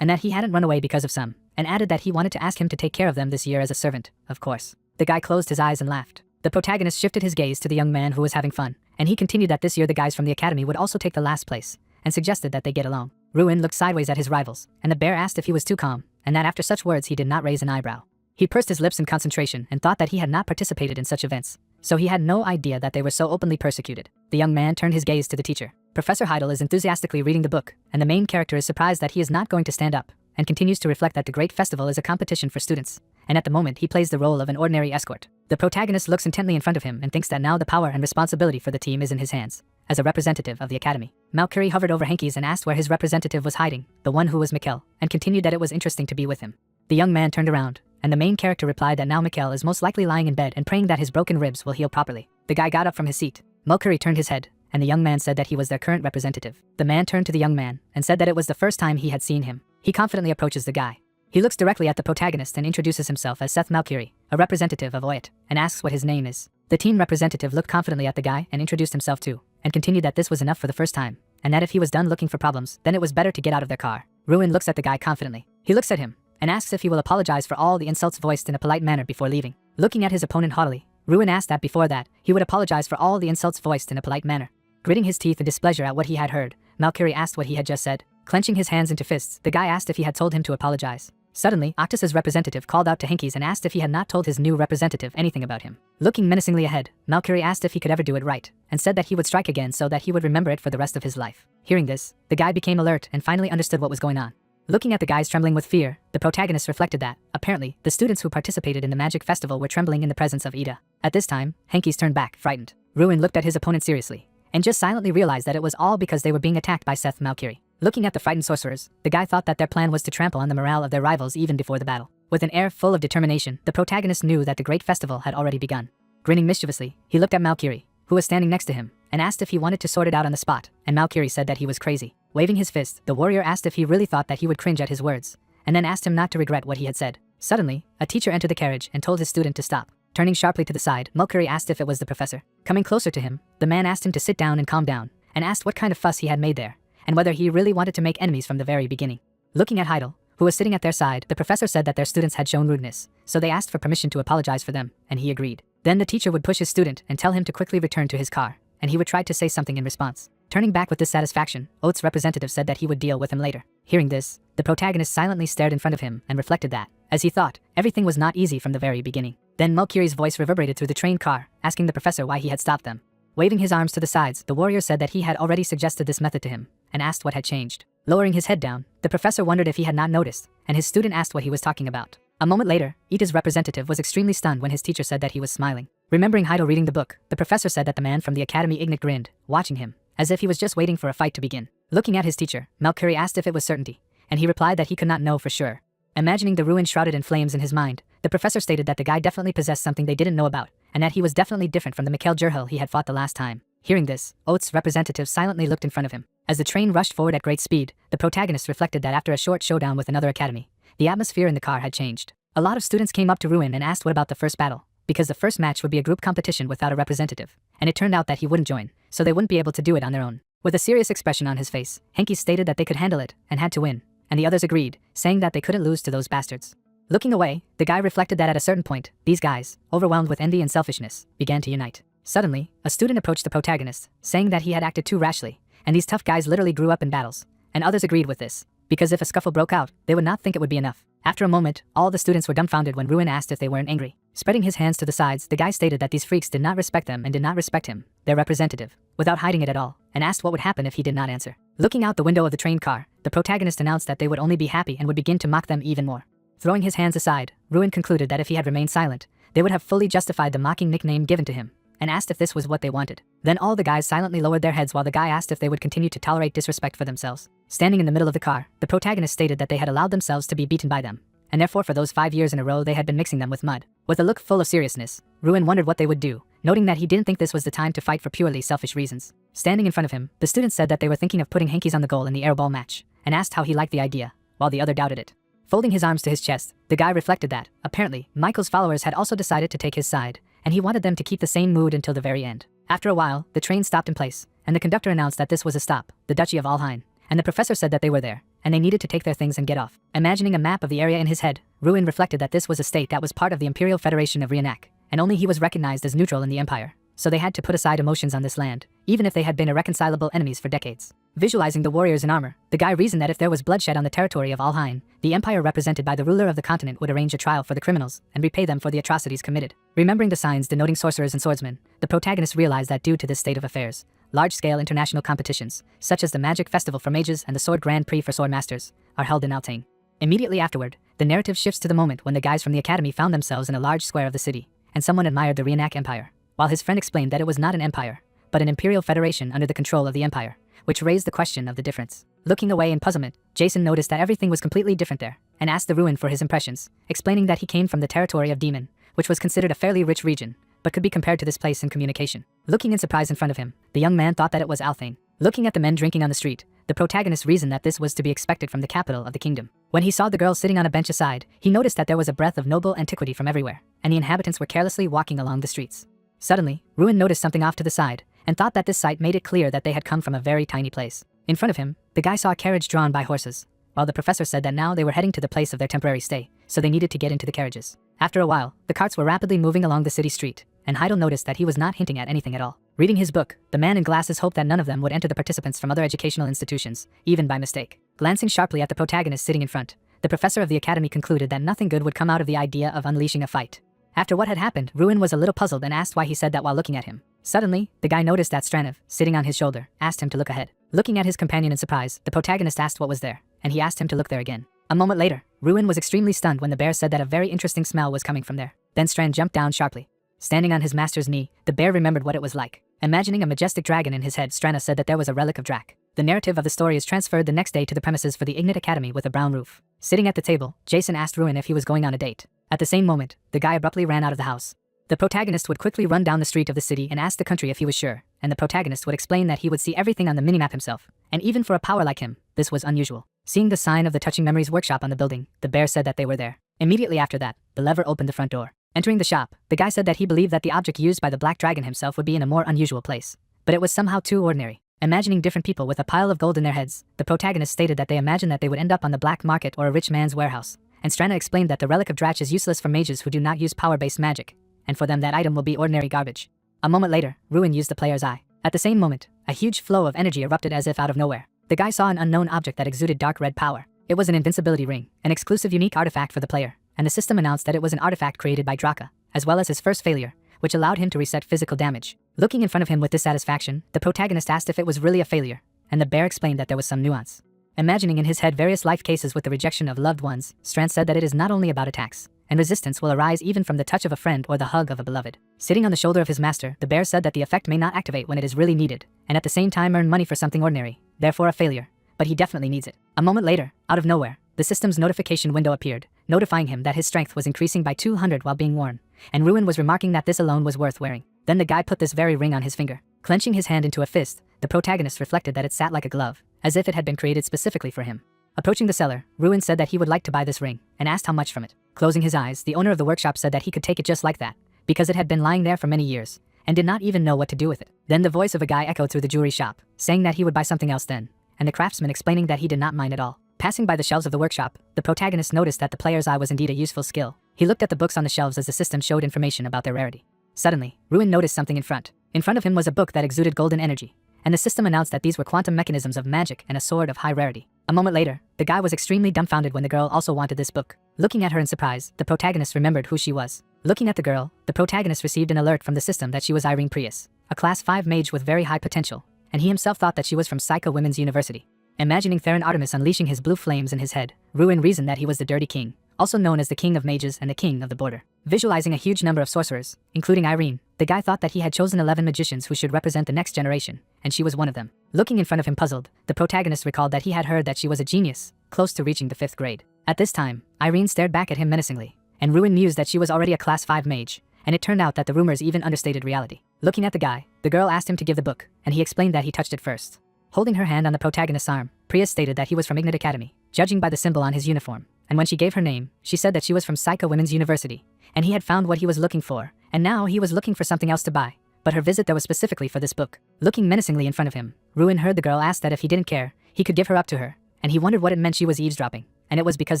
Speaker 1: And that he hadn't run away because of some, and added that he wanted to ask him to take care of them this year as a servant, of course. The guy closed his eyes and laughed. The protagonist shifted his gaze to the young man who was having fun, and he continued that this year the guys from the academy would also take the last place, and suggested that they get along. Ruin looked sideways at his rivals, and the bear asked if he was too calm, and that after such words he did not raise an eyebrow. He pursed his lips in concentration and thought that he had not participated in such events, so he had no idea that they were so openly persecuted. The young man turned his gaze to the teacher. Professor Heidel is enthusiastically reading the book, and the main character is surprised that he is not going to stand up, and continues to reflect that the great festival is a competition for students, and at the moment he plays the role of an ordinary escort. The protagonist looks intently in front of him and thinks that now the power and responsibility for the team is in his hands, as a representative of the academy. Malcury hovered over Hankies and asked where his representative was hiding, the one who was Mikkel, and continued that it was interesting to be with him. The young man turned around, and the main character replied that now Mikkel is most likely lying in bed and praying that his broken ribs will heal properly. The guy got up from his seat. Malcury turned his head, and the young man said that he was their current representative. The man turned to the young man and said that it was the first time he had seen him. He confidently approaches the guy. He looks directly at the protagonist and introduces himself as Seth Malcury, a representative of Oyet, and asks what his name is. The team representative looked confidently at the guy and introduced himself too, and continued that this was enough for the first time, and that if he was done looking for problems, then it was better to get out of their car. Ruin looks at the guy confidently. He looks at him, and asks if he will apologize for all the insults voiced in a polite manner before leaving. Looking at his opponent haughtily, Ruin asked that before that, he would apologize for all the insults voiced in a polite manner. Gritting his teeth in displeasure at what he had heard, Malcury asked what he had just said. Clenching his hands into fists, the guy asked if he had told him to apologize. Suddenly, Octus's representative called out to Hankies and asked if he had not told his new representative anything about him. Looking menacingly ahead, Malcury asked if he could ever do it right, and said that he would strike again so that he would remember it for the rest of his life. Hearing this, the guy became alert and finally understood what was going on. Looking at the guys trembling with fear, the protagonist reflected that, apparently, the students who participated in the magic festival were trembling in the presence of Ida. At this time, Hankies turned back, frightened. Ruin looked at his opponent seriously, and just silently realized that it was all because they were being attacked by Seth Malcury. Looking at the frightened sorcerers, the guy thought that their plan was to trample on the morale of their rivals even before the battle. With an air full of determination, the protagonist knew that the great festival had already begun. Grinning mischievously, he looked at Malcury, who was standing next to him, and asked if he wanted to sort it out on the spot, and Malcury said that he was crazy. Waving his fist, the warrior asked if he really thought that he would cringe at his words, and then asked him not to regret what he had said. Suddenly, a teacher entered the carriage and told his student to stop. Turning sharply to the side, Mercury asked if it was the professor. Coming closer to him, the man asked him to sit down and calm down, and asked what kind of fuss he had made there, and whether he really wanted to make enemies from the very beginning. Looking at Heidel, who was sitting at their side, the professor said that their students had shown rudeness, so they asked for permission to apologize for them, and he agreed. Then the teacher would push his student and tell him to quickly return to his car, and he would try to say something in response. Turning back with dissatisfaction, Oates' representative said that he would deal with him later. Hearing this, the protagonist silently stared in front of him and reflected that, as he thought, everything was not easy from the very beginning. Then Mercury's voice reverberated through the train car, asking the professor why he had stopped them. Waving his arms to the sides, the warrior said that he had already suggested this method to him, and asked what had changed. Lowering his head down, the professor wondered if he had not noticed, and his student asked what he was talking about. A moment later, Ita's representative was extremely stunned when his teacher said that he was smiling. Remembering Heidel reading the book, the professor said that the man from the academy Ignat grinned, watching him, as if he was just waiting for a fight to begin. Looking at his teacher, Mercury asked if it was certainty, and he replied that he could not know for sure. Imagining the ruin shrouded in flames in his mind, the professor stated that the guy definitely possessed something they didn't know about, and that he was definitely different from the Mikhail Jurhil he had fought the last time. Hearing this, Oates' representative silently looked in front of him. As the train rushed forward at great speed, the protagonist reflected that after a short showdown with another academy, the atmosphere in the car had changed. A lot of students came up to Ruin and asked what about the first battle, because the first match would be a group competition without a representative, and it turned out that he wouldn't join, so they wouldn't be able to do it on their own. With a serious expression on his face, Henke stated that they could handle it and had to win, and the others agreed, saying that they couldn't lose to those bastards. Looking away, the guy reflected that at a certain point, these guys, overwhelmed with envy and selfishness, began to unite. Suddenly, a student approached the protagonist, saying that he had acted too rashly, and these tough guys literally grew up in battles, and others agreed with this, because if a scuffle broke out, they would not think it would be enough. After a moment, all the students were dumbfounded when Ruin asked if they weren't angry. Spreading his hands to the sides, the guy stated that these freaks did not respect them and did not respect him, their representative, without hiding it at all, and asked what would happen if he did not answer. Looking out the window of the train car, the protagonist announced that they would only be happy and would begin to mock them even more. Throwing his hands aside, Ruin concluded that if he had remained silent, they would have fully justified the mocking nickname given to him, and asked if this was what they wanted. Then all the guys silently lowered their heads while the guy asked if they would continue to tolerate disrespect for themselves. Standing in the middle of the car, the protagonist stated that they had allowed themselves to be beaten by them, and therefore for those 5 years in a row they had been mixing them with mud. With a look full of seriousness, Ruin wondered what they would do, noting that he didn't think this was the time to fight for purely selfish reasons. Standing in front of him, the student said that they were thinking of putting Henke's on the goal in the airball match, and asked how he liked the idea, while the other doubted it. Folding his arms to his chest, the guy reflected that, apparently, Michael's followers had also decided to take his side, and he wanted them to keep the same mood until the very end. After a while, the train stopped in place, and the conductor announced that this was a stop, the Duchy of Alhain, and the professor said that they were there, and they needed to take their things and get off. Imagining a map of the area in his head, Ruin reflected that this was a state that was part of the Imperial Federation of Rienak, and only he was recognized as neutral in the empire, so they had to put aside emotions on this land, even if they had been irreconcilable enemies for decades. Visualizing the warriors in armor, the guy reasoned that if there was bloodshed on the territory of Alhain, the empire represented by the ruler of the continent would arrange a trial for the criminals and repay them for the atrocities committed. Remembering the signs denoting sorcerers and swordsmen, the protagonist realized that due to this state of affairs, large-scale international competitions, such as the Magic Festival for Mages and the Sword Grand Prix for Sword Masters, are held in Altain. Immediately afterward, the narrative shifts to the moment when the guys from the academy found themselves in a large square of the city, and someone admired the Rienak Empire, while his friend explained that it was not an empire, but an imperial federation under the control of the empire, which raised the question of the difference. Looking away in puzzlement, Jason noticed that everything was completely different there, and asked the Ruin for his impressions, explaining that he came from the territory of Demon, which was considered a fairly rich region, but could be compared to this place in communication. Looking in surprise in front of him, the young man thought that it was Althane. Looking at the men drinking on the street, the protagonist reasoned that this was to be expected from the capital of the kingdom. When he saw the girl sitting on a bench aside, he noticed that there was a breath of noble antiquity from everywhere, and the inhabitants were carelessly walking along the streets. Suddenly, Ruin noticed something off to the side, and thought that this sight made it clear that they had come from a very tiny place. In front of him, the guy saw a carriage drawn by horses, while the professor said that now they were heading to the place of their temporary stay, so they needed to get into the carriages. After a while, the carts were rapidly moving along the city street, and Heidel noticed that he was not hinting at anything at all. Reading his book, the man in glasses hoped that none of them would enter the participants from other educational institutions, even by mistake. Glancing sharply at the protagonist sitting in front, the professor of the academy concluded that nothing good would come out of the idea of unleashing a fight. After what had happened, Ruin was a little puzzled and asked why he said that while looking at him. Suddenly, the guy noticed that Stranov, sitting on his shoulder, asked him to look ahead. Looking at his companion in surprise, the protagonist asked what was there, and he asked him to look there again. A moment later, Ruin was extremely stunned when the bear said that a very interesting smell was coming from there. Then Strand jumped down sharply. Standing on his master's knee, the bear remembered what it was like. Imagining a majestic dragon in his head, Strana said that there was a relic of Drak. The narrative of the story is transferred the next day to the premises for the Ignat Academy with a brown roof. Sitting at the table, Jason asked Ruin if he was going on a date. At the same moment, the guy abruptly ran out of the house. The protagonist would quickly run down the street of the city and ask the country if he was sure, and the protagonist would explain that he would see everything on the minimap himself, and even for a power like him, this was unusual. Seeing the sign of the Touching Memories workshop on the building, the bear said that they were there. Immediately after that, the lever opened the front door. Entering the shop, the guy said that he believed that the object used by the Black Dragon himself would be in a more unusual place. But it was somehow too ordinary. Imagining different people with a pile of gold in their heads, the protagonist stated that they imagined that they would end up on the black market or a rich man's warehouse. And Strana explained that the relic of Dratch is useless for mages who do not use power-based magic, and for them that item will be ordinary garbage. A moment later, Ruin used the player's eye. At the same moment, a huge flow of energy erupted as if out of nowhere. The guy saw an unknown object that exuded dark red power. It was an invincibility ring, an exclusive unique artifact for the player, and the system announced that it was an artifact created by Draka, as well as his first failure, which allowed him to reset physical damage. Looking in front of him with dissatisfaction, the protagonist asked if it was really a failure, and the bear explained that there was some nuance. Imagining in his head various life cases with the rejection of loved ones, Strand said that it is not only about attacks, and resistance will arise even from the touch of a friend or the hug of a beloved. Sitting on the shoulder of his master, the bear said that the effect may not activate when it is really needed, and at the same time earn money for something ordinary, therefore a failure, but he definitely needs it. A moment later, out of nowhere, the system's notification window appeared, notifying him that his strength was increasing by 200 while being worn, and Ruin was remarking that this alone was worth wearing. Then the guy put this very ring on his finger. Clenching his hand into a fist, the protagonist reflected that it sat like a glove, as if it had been created specifically for him. Approaching the seller, Ruin said that he would like to buy this ring, and asked how much from it. Closing his eyes, the owner of the workshop said that he could take it just like that, because it had been lying there for many years, and did not even know what to do with it. Then the voice of a guy echoed through the jewelry shop, saying that he would buy something else then, and the craftsman explaining that he did not mind at all. Passing by the shelves of the workshop, the protagonist noticed that the player's eye was indeed a useful skill. He looked at the books on the shelves as the system showed information about their rarity. Suddenly, Ruin noticed something in front. In front of him was a book that exuded golden energy, and the system announced that these were quantum mechanisms of magic and a sword of high rarity. A moment later, the guy was extremely dumbfounded when the girl also wanted this book. Looking at her in surprise, the protagonist remembered who she was. Looking at the girl, the protagonist received an alert from the system that she was Irene Prius, a class 5 mage with very high potential, and he himself thought that she was from Psycho Women's University. Imagining Theron Artemis unleashing his blue flames in his head, Ruin reasoned that he was the Dirty King, also known as the King of Mages and the King of the Border. Visualizing a huge number of sorcerers, including Irene, the guy thought that he had chosen 11 magicians who should represent the next generation, and she was one of them. Looking in front of him puzzled, the protagonist recalled that he had heard that she was a genius, close to reaching the 5th grade. At this time, Irene stared back at him menacingly, and Ruin mused that she was already a class 5 mage, and it turned out that the rumors even understated reality. Looking at the guy, the girl asked him to give the book, and he explained that he touched it first. Holding her hand on the protagonist's arm, Priya stated that he was from Ignite Academy, judging by the symbol on his uniform, and when she gave her name, she said that she was from Psycho Women's University, and he had found what he was looking for, and now he was looking for something else to buy, but her visit there was specifically for this book. Looking menacingly in front of him, Ruin heard the girl ask that if he didn't care, he could give her up to her, and he wondered what it meant she was eavesdropping, and it was because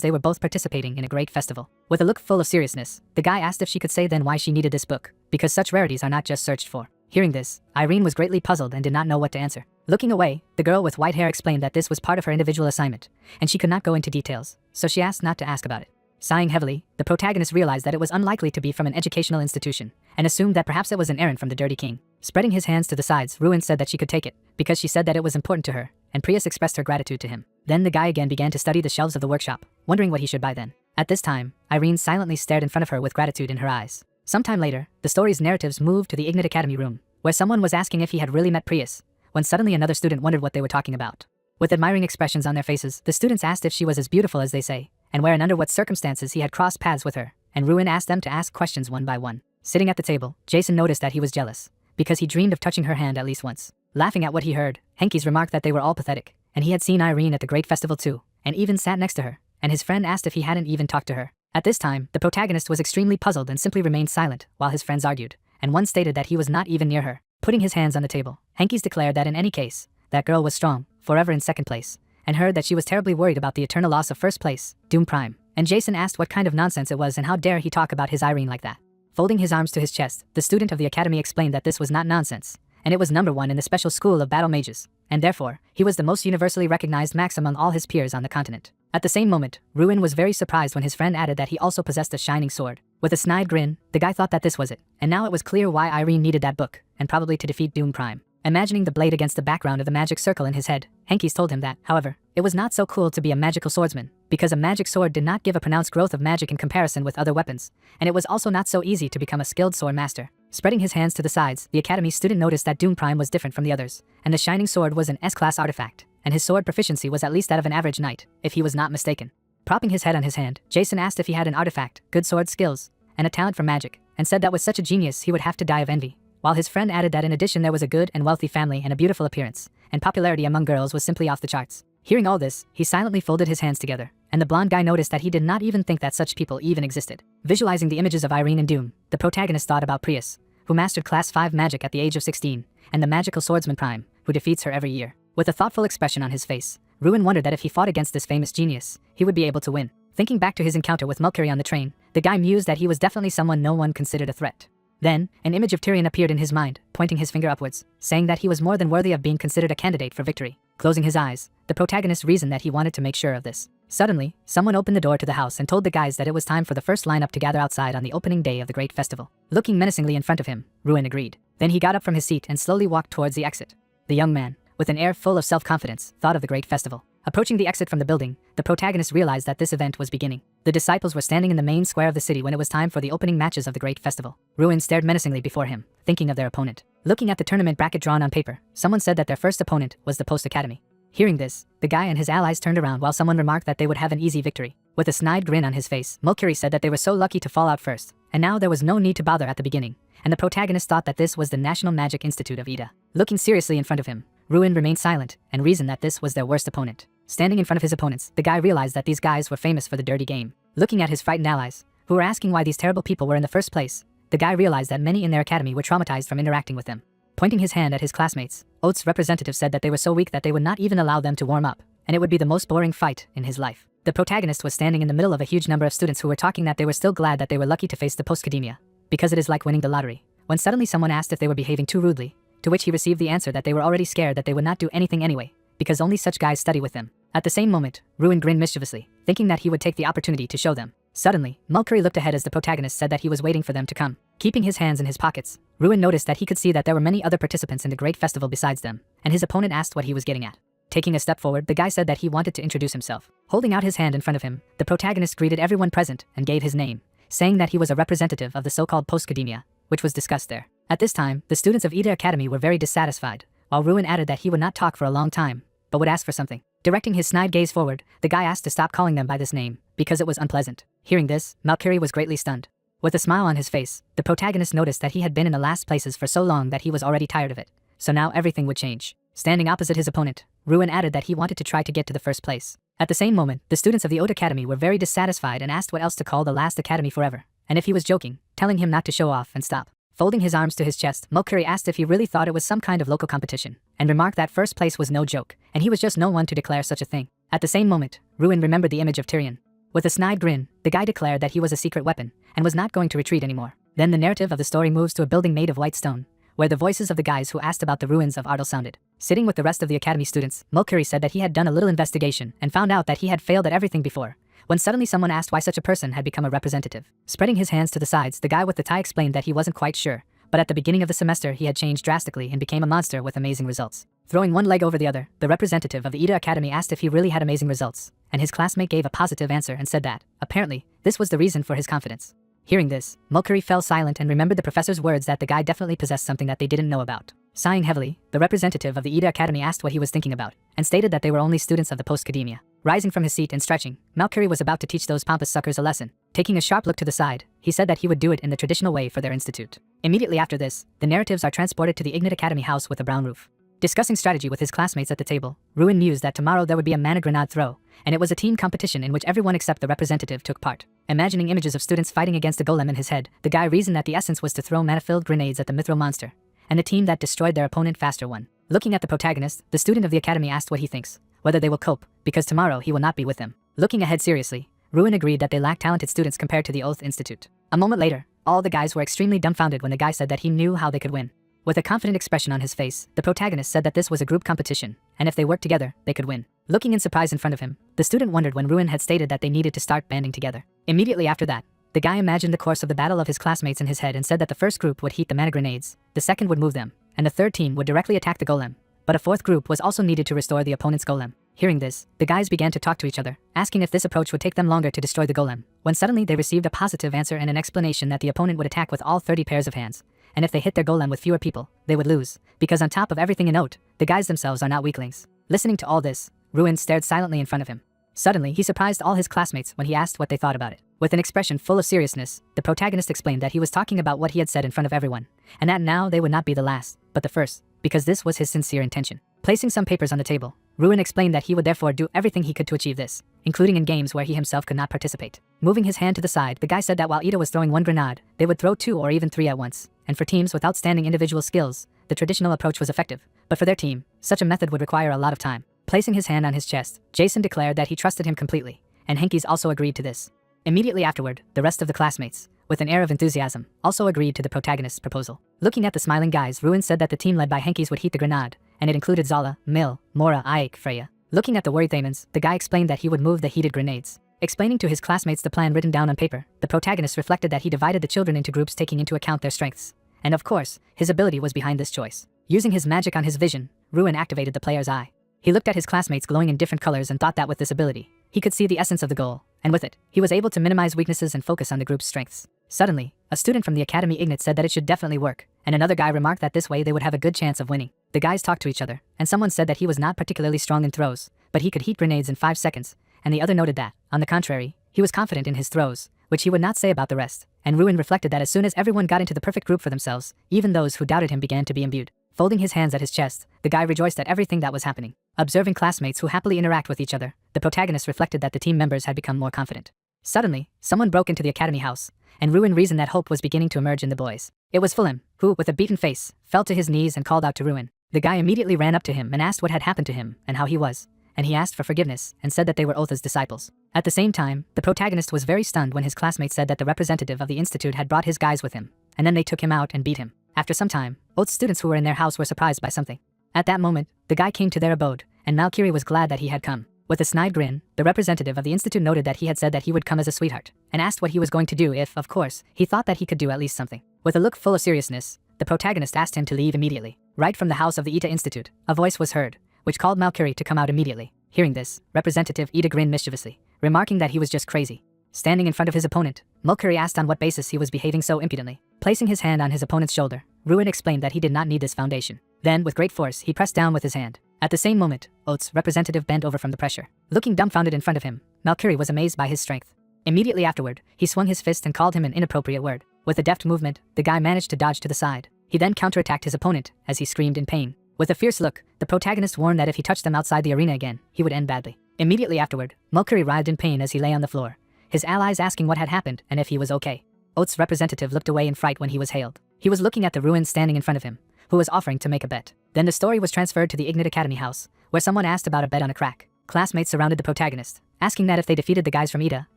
Speaker 1: they were both participating in a great festival. With a look full of seriousness, the guy asked if she could say then why she needed this book, because such rarities are not just searched for. Hearing this, Irene was greatly puzzled and did not know what to answer. Looking away, the girl with white hair explained that this was part of her individual assignment, and she could not go into details, so she asked not to ask about it. Sighing heavily, the protagonist realized that it was unlikely to be from an educational institution, and assumed that perhaps it was an errand from the Dirty King. Spreading his hands to the sides, Ruin said that she could take it, because she said that it was important to her, and Prius expressed her gratitude to him. Then the guy again began to study the shelves of the workshop, wondering what he should buy then. At this time, Irene silently stared in front of her with gratitude in her eyes. Sometime later, the story's narratives moved to the Ignite Academy room, where someone was asking if he had really met Prius, when suddenly another student wondered what they were talking about. With admiring expressions on their faces, the students asked if she was as beautiful as they say, and where and under what circumstances he had crossed paths with her, and Ruin asked them to ask questions one by one. Sitting at the table, Jason noticed that he was jealous, because he dreamed of touching her hand at least once. Laughing at what he heard, Henkies remarked that they were all pathetic, and he had seen Irene at the great festival too, and even sat next to her, and his friend asked if he hadn't even talked to her. At this time, the protagonist was extremely puzzled and simply remained silent, while his friends argued, and one stated that he was not even near her. Putting his hands on the table, Henkies declared that in any case, that girl was strong, forever in 2nd place, and heard that she was terribly worried about the eternal loss of 1st place, Doom Prime. And Jason asked what kind of nonsense it was and how dare he talk about his Irene like that. Folding his arms to his chest, the student of the academy explained that this was not nonsense, and it was number 1 in the special school of battle mages, and therefore, he was the most universally recognized max among all his peers on the continent. At the same moment, Ruin was very surprised when his friend added that he also possessed a shining sword. With a snide grin, the guy thought that this was it, and now it was clear why Irene needed that book, and probably to defeat Doom Prime. Imagining the blade against the background of the magic circle in his head, Henkies told him that, however, it was not so cool to be a magical swordsman, because a magic sword did not give a pronounced growth of magic in comparison with other weapons, and it was also not so easy to become a skilled sword master. Spreading his hands to the sides, the academy student noticed that Doom Prime was different from the others, and the shining sword was an S-class artifact, and his sword proficiency was at least that of an average knight, if he was not mistaken. Propping his head on his hand, Jason asked if he had an artifact, good sword skills, and a talent for magic, and said that with such a genius he would have to die of envy. While his friend added that in addition there was a good and wealthy family and a beautiful appearance, and popularity among girls was simply off the charts. Hearing all this, he silently folded his hands together, and the blonde guy noticed that he did not even think that such people even existed. Visualizing the images of Irene and Doom, the protagonist thought about Prius, who mastered Class 5 magic at the age of 16, and the magical swordsman Prime, who defeats her every year. With a thoughtful expression on his face, Ruin wondered that if he fought against this famous genius, he would be able to win. Thinking back to his encounter with Mercury on the train, the guy mused that he was definitely someone no one considered a threat. Then, an image of Tyrion appeared in his mind, pointing his finger upwards, saying that he was more than worthy of being considered a candidate for victory. Closing his eyes, the protagonist reasoned that he wanted to make sure of this. Suddenly, someone opened the door to the house and told the guys that it was time for the first lineup to gather outside on the opening day of the great festival. Looking menacingly in front of him, Ruin agreed. Then he got up from his seat and slowly walked towards the exit. The young man, with an air full of self-confidence, thought of the great festival. Approaching the exit from the building, the protagonist realized that this event was beginning. The disciples were standing in the main square of the city when it was time for the opening matches of the great festival. Ruin stared menacingly before him, thinking of their opponent. Looking at the tournament bracket drawn on paper, someone said that their first opponent was the Post Academy. Hearing this, the guy and his allies turned around while someone remarked that they would have an easy victory. With a snide grin on his face, Mercury said that they were so lucky to fall out first, and now there was no need to bother at the beginning, and the protagonist thought that this was the National Magic Institute of Ida. Looking seriously in front of him, Ruin remained silent and reasoned that this was their worst opponent. Standing in front of his opponents, the guy realized that these guys were famous for the dirty game. Looking at his frightened allies, who were asking why these terrible people were in the first place, the guy realized that many in their academy were traumatized from interacting with them. Pointing his hand at his classmates, Oates' representative said that they were so weak that they would not even allow them to warm up, and it would be the most boring fight in his life. The protagonist was standing in the middle of a huge number of students who were talking that they were still glad that they were lucky to face the Post-Academia, because it is like winning the lottery. When suddenly someone asked if they were behaving too rudely, to which he received the answer that they were already scared that they would not do anything anyway, because only such guys study with them. At the same moment, Ruin grinned mischievously, thinking that he would take the opportunity to show them. Suddenly, Mercury looked ahead as the protagonist said that he was waiting for them to come. Keeping his hands in his pockets, Ruin noticed that he could see that there were many other participants in the great festival besides them, and his opponent asked what he was getting at. Taking a step forward, the guy said that he wanted to introduce himself. Holding out his hand in front of him, the protagonist greeted everyone present and gave his name, saying that he was a representative of the so-called Post-Academia, which was discussed there. At this time, the students of Ida Academy were very dissatisfied, while Ruin added that he would not talk for a long time, but would ask for something. Directing his snide gaze forward, the guy asked to stop calling them by this name, because it was unpleasant. Hearing this, Mercury was greatly stunned. With a smile on his face, the protagonist noticed that he had been in the last places for so long that he was already tired of it. So now everything would change. Standing opposite his opponent, Ruin added that he wanted to try to get to the first place. At the same moment, the students of the Ode Academy were very dissatisfied and asked what else to call the last academy forever, and if he was joking, telling him not to show off and stop. Folding his arms to his chest, Mercury asked if he really thought it was some kind of local competition, and remarked that first place was no joke, and he was just no one to declare such a thing. At the same moment, Ruin remembered the image of Tyrion. With a snide grin, the guy declared that he was a secret weapon, and was not going to retreat anymore. Then the narrative of the story moves to a building made of white stone, where the voices of the guys who asked about the ruins of Ardal sounded. Sitting with the rest of the academy students, Mercury said that he had done a little investigation and found out that he had failed at everything before, when suddenly someone asked why such a person had become a representative. Spreading his hands to the sides, the guy with the tie explained that he wasn't quite sure, but at the beginning of the semester he had changed drastically and became a monster with amazing results. Throwing one leg over the other, the representative of the Ida Academy asked if he really had amazing results, and his classmate gave a positive answer and said that, apparently, this was the reason for his confidence. Hearing this, Mercury fell silent and remembered the professor's words that the guy definitely possessed something that they didn't know about. Sighing heavily, the representative of the Ida Academy asked what he was thinking about, and stated that they were only students of the Post-Academia. Rising from his seat and stretching, Mercury was about to teach those pompous suckers a lesson. Taking a sharp look to the side, he said that he would do it in the traditional way for their institute. Immediately after this, the narratives are transported to the Ignat Academy house with a brown roof. Discussing strategy with his classmates at the table, Ruin mused that tomorrow there would be a mana grenade throw, and it was a team competition in which everyone except the representative took part. Imagining images of students fighting against a golem in his head, the guy reasoned that the essence was to throw mana-filled grenades at the Mithril monster, and the team that destroyed their opponent faster won. Looking at the protagonist, the student of the academy asked what he thinks, whether they will cope, because tomorrow he will not be with them. Looking ahead seriously, Ruin agreed that they lacked talented students compared to the Oath Institute. A moment later, all the guys were extremely dumbfounded when the guy said that he knew how they could win. With a confident expression on his face, the protagonist said that this was a group competition, and if they worked together, they could win. Looking in surprise in front of him, the student wondered when Ruin had stated that they needed to start banding together. Immediately after that, the guy imagined the course of the battle of his classmates in his head and said that the first group would heat the mana grenades, the second would move them, and the third team would directly attack the golem. But a fourth group was also needed to restore the opponent's golem. Hearing this, the guys began to talk to each other, asking if this approach would take them longer to destroy the golem, when suddenly they received a positive answer and an explanation that the opponent would attack with all 30 pairs of hands, and if they hit their golem with fewer people, they would lose, because on top of everything in Oat, the guys themselves are not weaklings. Listening to all this, Ruin stared silently in front of him. Suddenly, he surprised all his classmates when he asked what they thought about it. With an expression full of seriousness, the protagonist explained that he was talking about what he had said in front of everyone, and that now they would not be the last, but the first, because this was his sincere intention. Placing some papers on the table, Ruin explained that he would therefore do everything he could to achieve this, including in games where he himself could not participate. Moving his hand to the side, the guy said that while Ida was throwing one grenade, they would throw 2 or even 3 at once, and for teams with outstanding individual skills, the traditional approach was effective, but for their team, such a method would require a lot of time. Placing his hand on his chest, Jason declared that he trusted him completely, and Henkes also agreed to this. Immediately afterward, the rest of the classmates, with an air of enthusiasm, also agreed to the protagonist's proposal. Looking at the smiling guys, Ruin said that the team led by Henkes would heat the grenade, and it included Zala, Mil, Mora, Ike, Freya. Looking at the worried Thamans, the guy explained that he would move the heated grenades. Explaining to his classmates the plan written down on paper, the protagonist reflected that he divided the children into groups taking into account their strengths. And of course, his ability was behind this choice. Using his magic on his vision, Ruin activated the player's eye. He looked at his classmates glowing in different colors and thought that with this ability, he could see the essence of the goal, and with it, he was able to minimize weaknesses and focus on the group's strengths. Suddenly, a student from the Academy Ignite said that it should definitely work, and another guy remarked that this way they would have a good chance of winning. The guys talked to each other, and someone said that he was not particularly strong in throws, but he could heat grenades in 5 seconds, and the other noted that, on the contrary, he was confident in his throws, which he would not say about the rest, and Ruin reflected that as soon as everyone got into the perfect group for themselves, even those who doubted him began to be imbued. Folding his hands at his chest, the guy rejoiced at everything that was happening. Observing classmates who happily interact with each other, the protagonist reflected that the team members had become more confident. Suddenly, someone broke into the academy house, and Ruin reasoned that hope was beginning to emerge in the boys. It was Fulham, who, with a beaten face, fell to his knees and called out to Ruin. The guy immediately ran up to him and asked what had happened to him and how he was, and he asked for forgiveness and said that they were Otha's disciples. At the same time, the protagonist was very stunned when his classmate said that the representative of the institute had brought his guys with him, and then they took him out and beat him. After some time, Oath's students who were in their house were surprised by something. At that moment, the guy came to their abode, and Malkiri was glad that he had come. With a snide grin, the representative of the institute noted that he had said that he would come as a sweetheart, and asked what he was going to do if, of course, he thought that he could do at least something. With a look full of seriousness, the protagonist asked him to leave immediately. Right from the house of the Ita Institute, a voice was heard, which called Malkiri to come out immediately. Hearing this, Representative Ida grinned mischievously, remarking that he was just crazy. Standing in front of his opponent, Malkiri asked on what basis he was behaving so impudently. Placing his hand on his opponent's shoulder, Ruin explained that he did not need this foundation. Then, with great force, he pressed down with his hand. At the same moment, Oath's representative bent over from the pressure. Looking dumbfounded in front of him, Malkiri was amazed by his strength. Immediately afterward, he swung his fist and called him an inappropriate word. With a deft movement, the guy managed to dodge to the side. He then counterattacked his opponent, as he screamed in pain. With a fierce look, the protagonist warned that if he touched them outside the arena again, he would end badly. Immediately afterward, Malkiri writhed in pain as he lay on the floor, his allies asking what had happened and if he was okay. Oath's representative looked away in fright when he was hailed. He was looking at the Ruin standing in front of him, who was offering to make a bet. Then the story was transferred to the Ignite Academy house, where someone asked about a bet on a crack. Classmates surrounded the protagonist, asking that if they defeated the guys from Ida,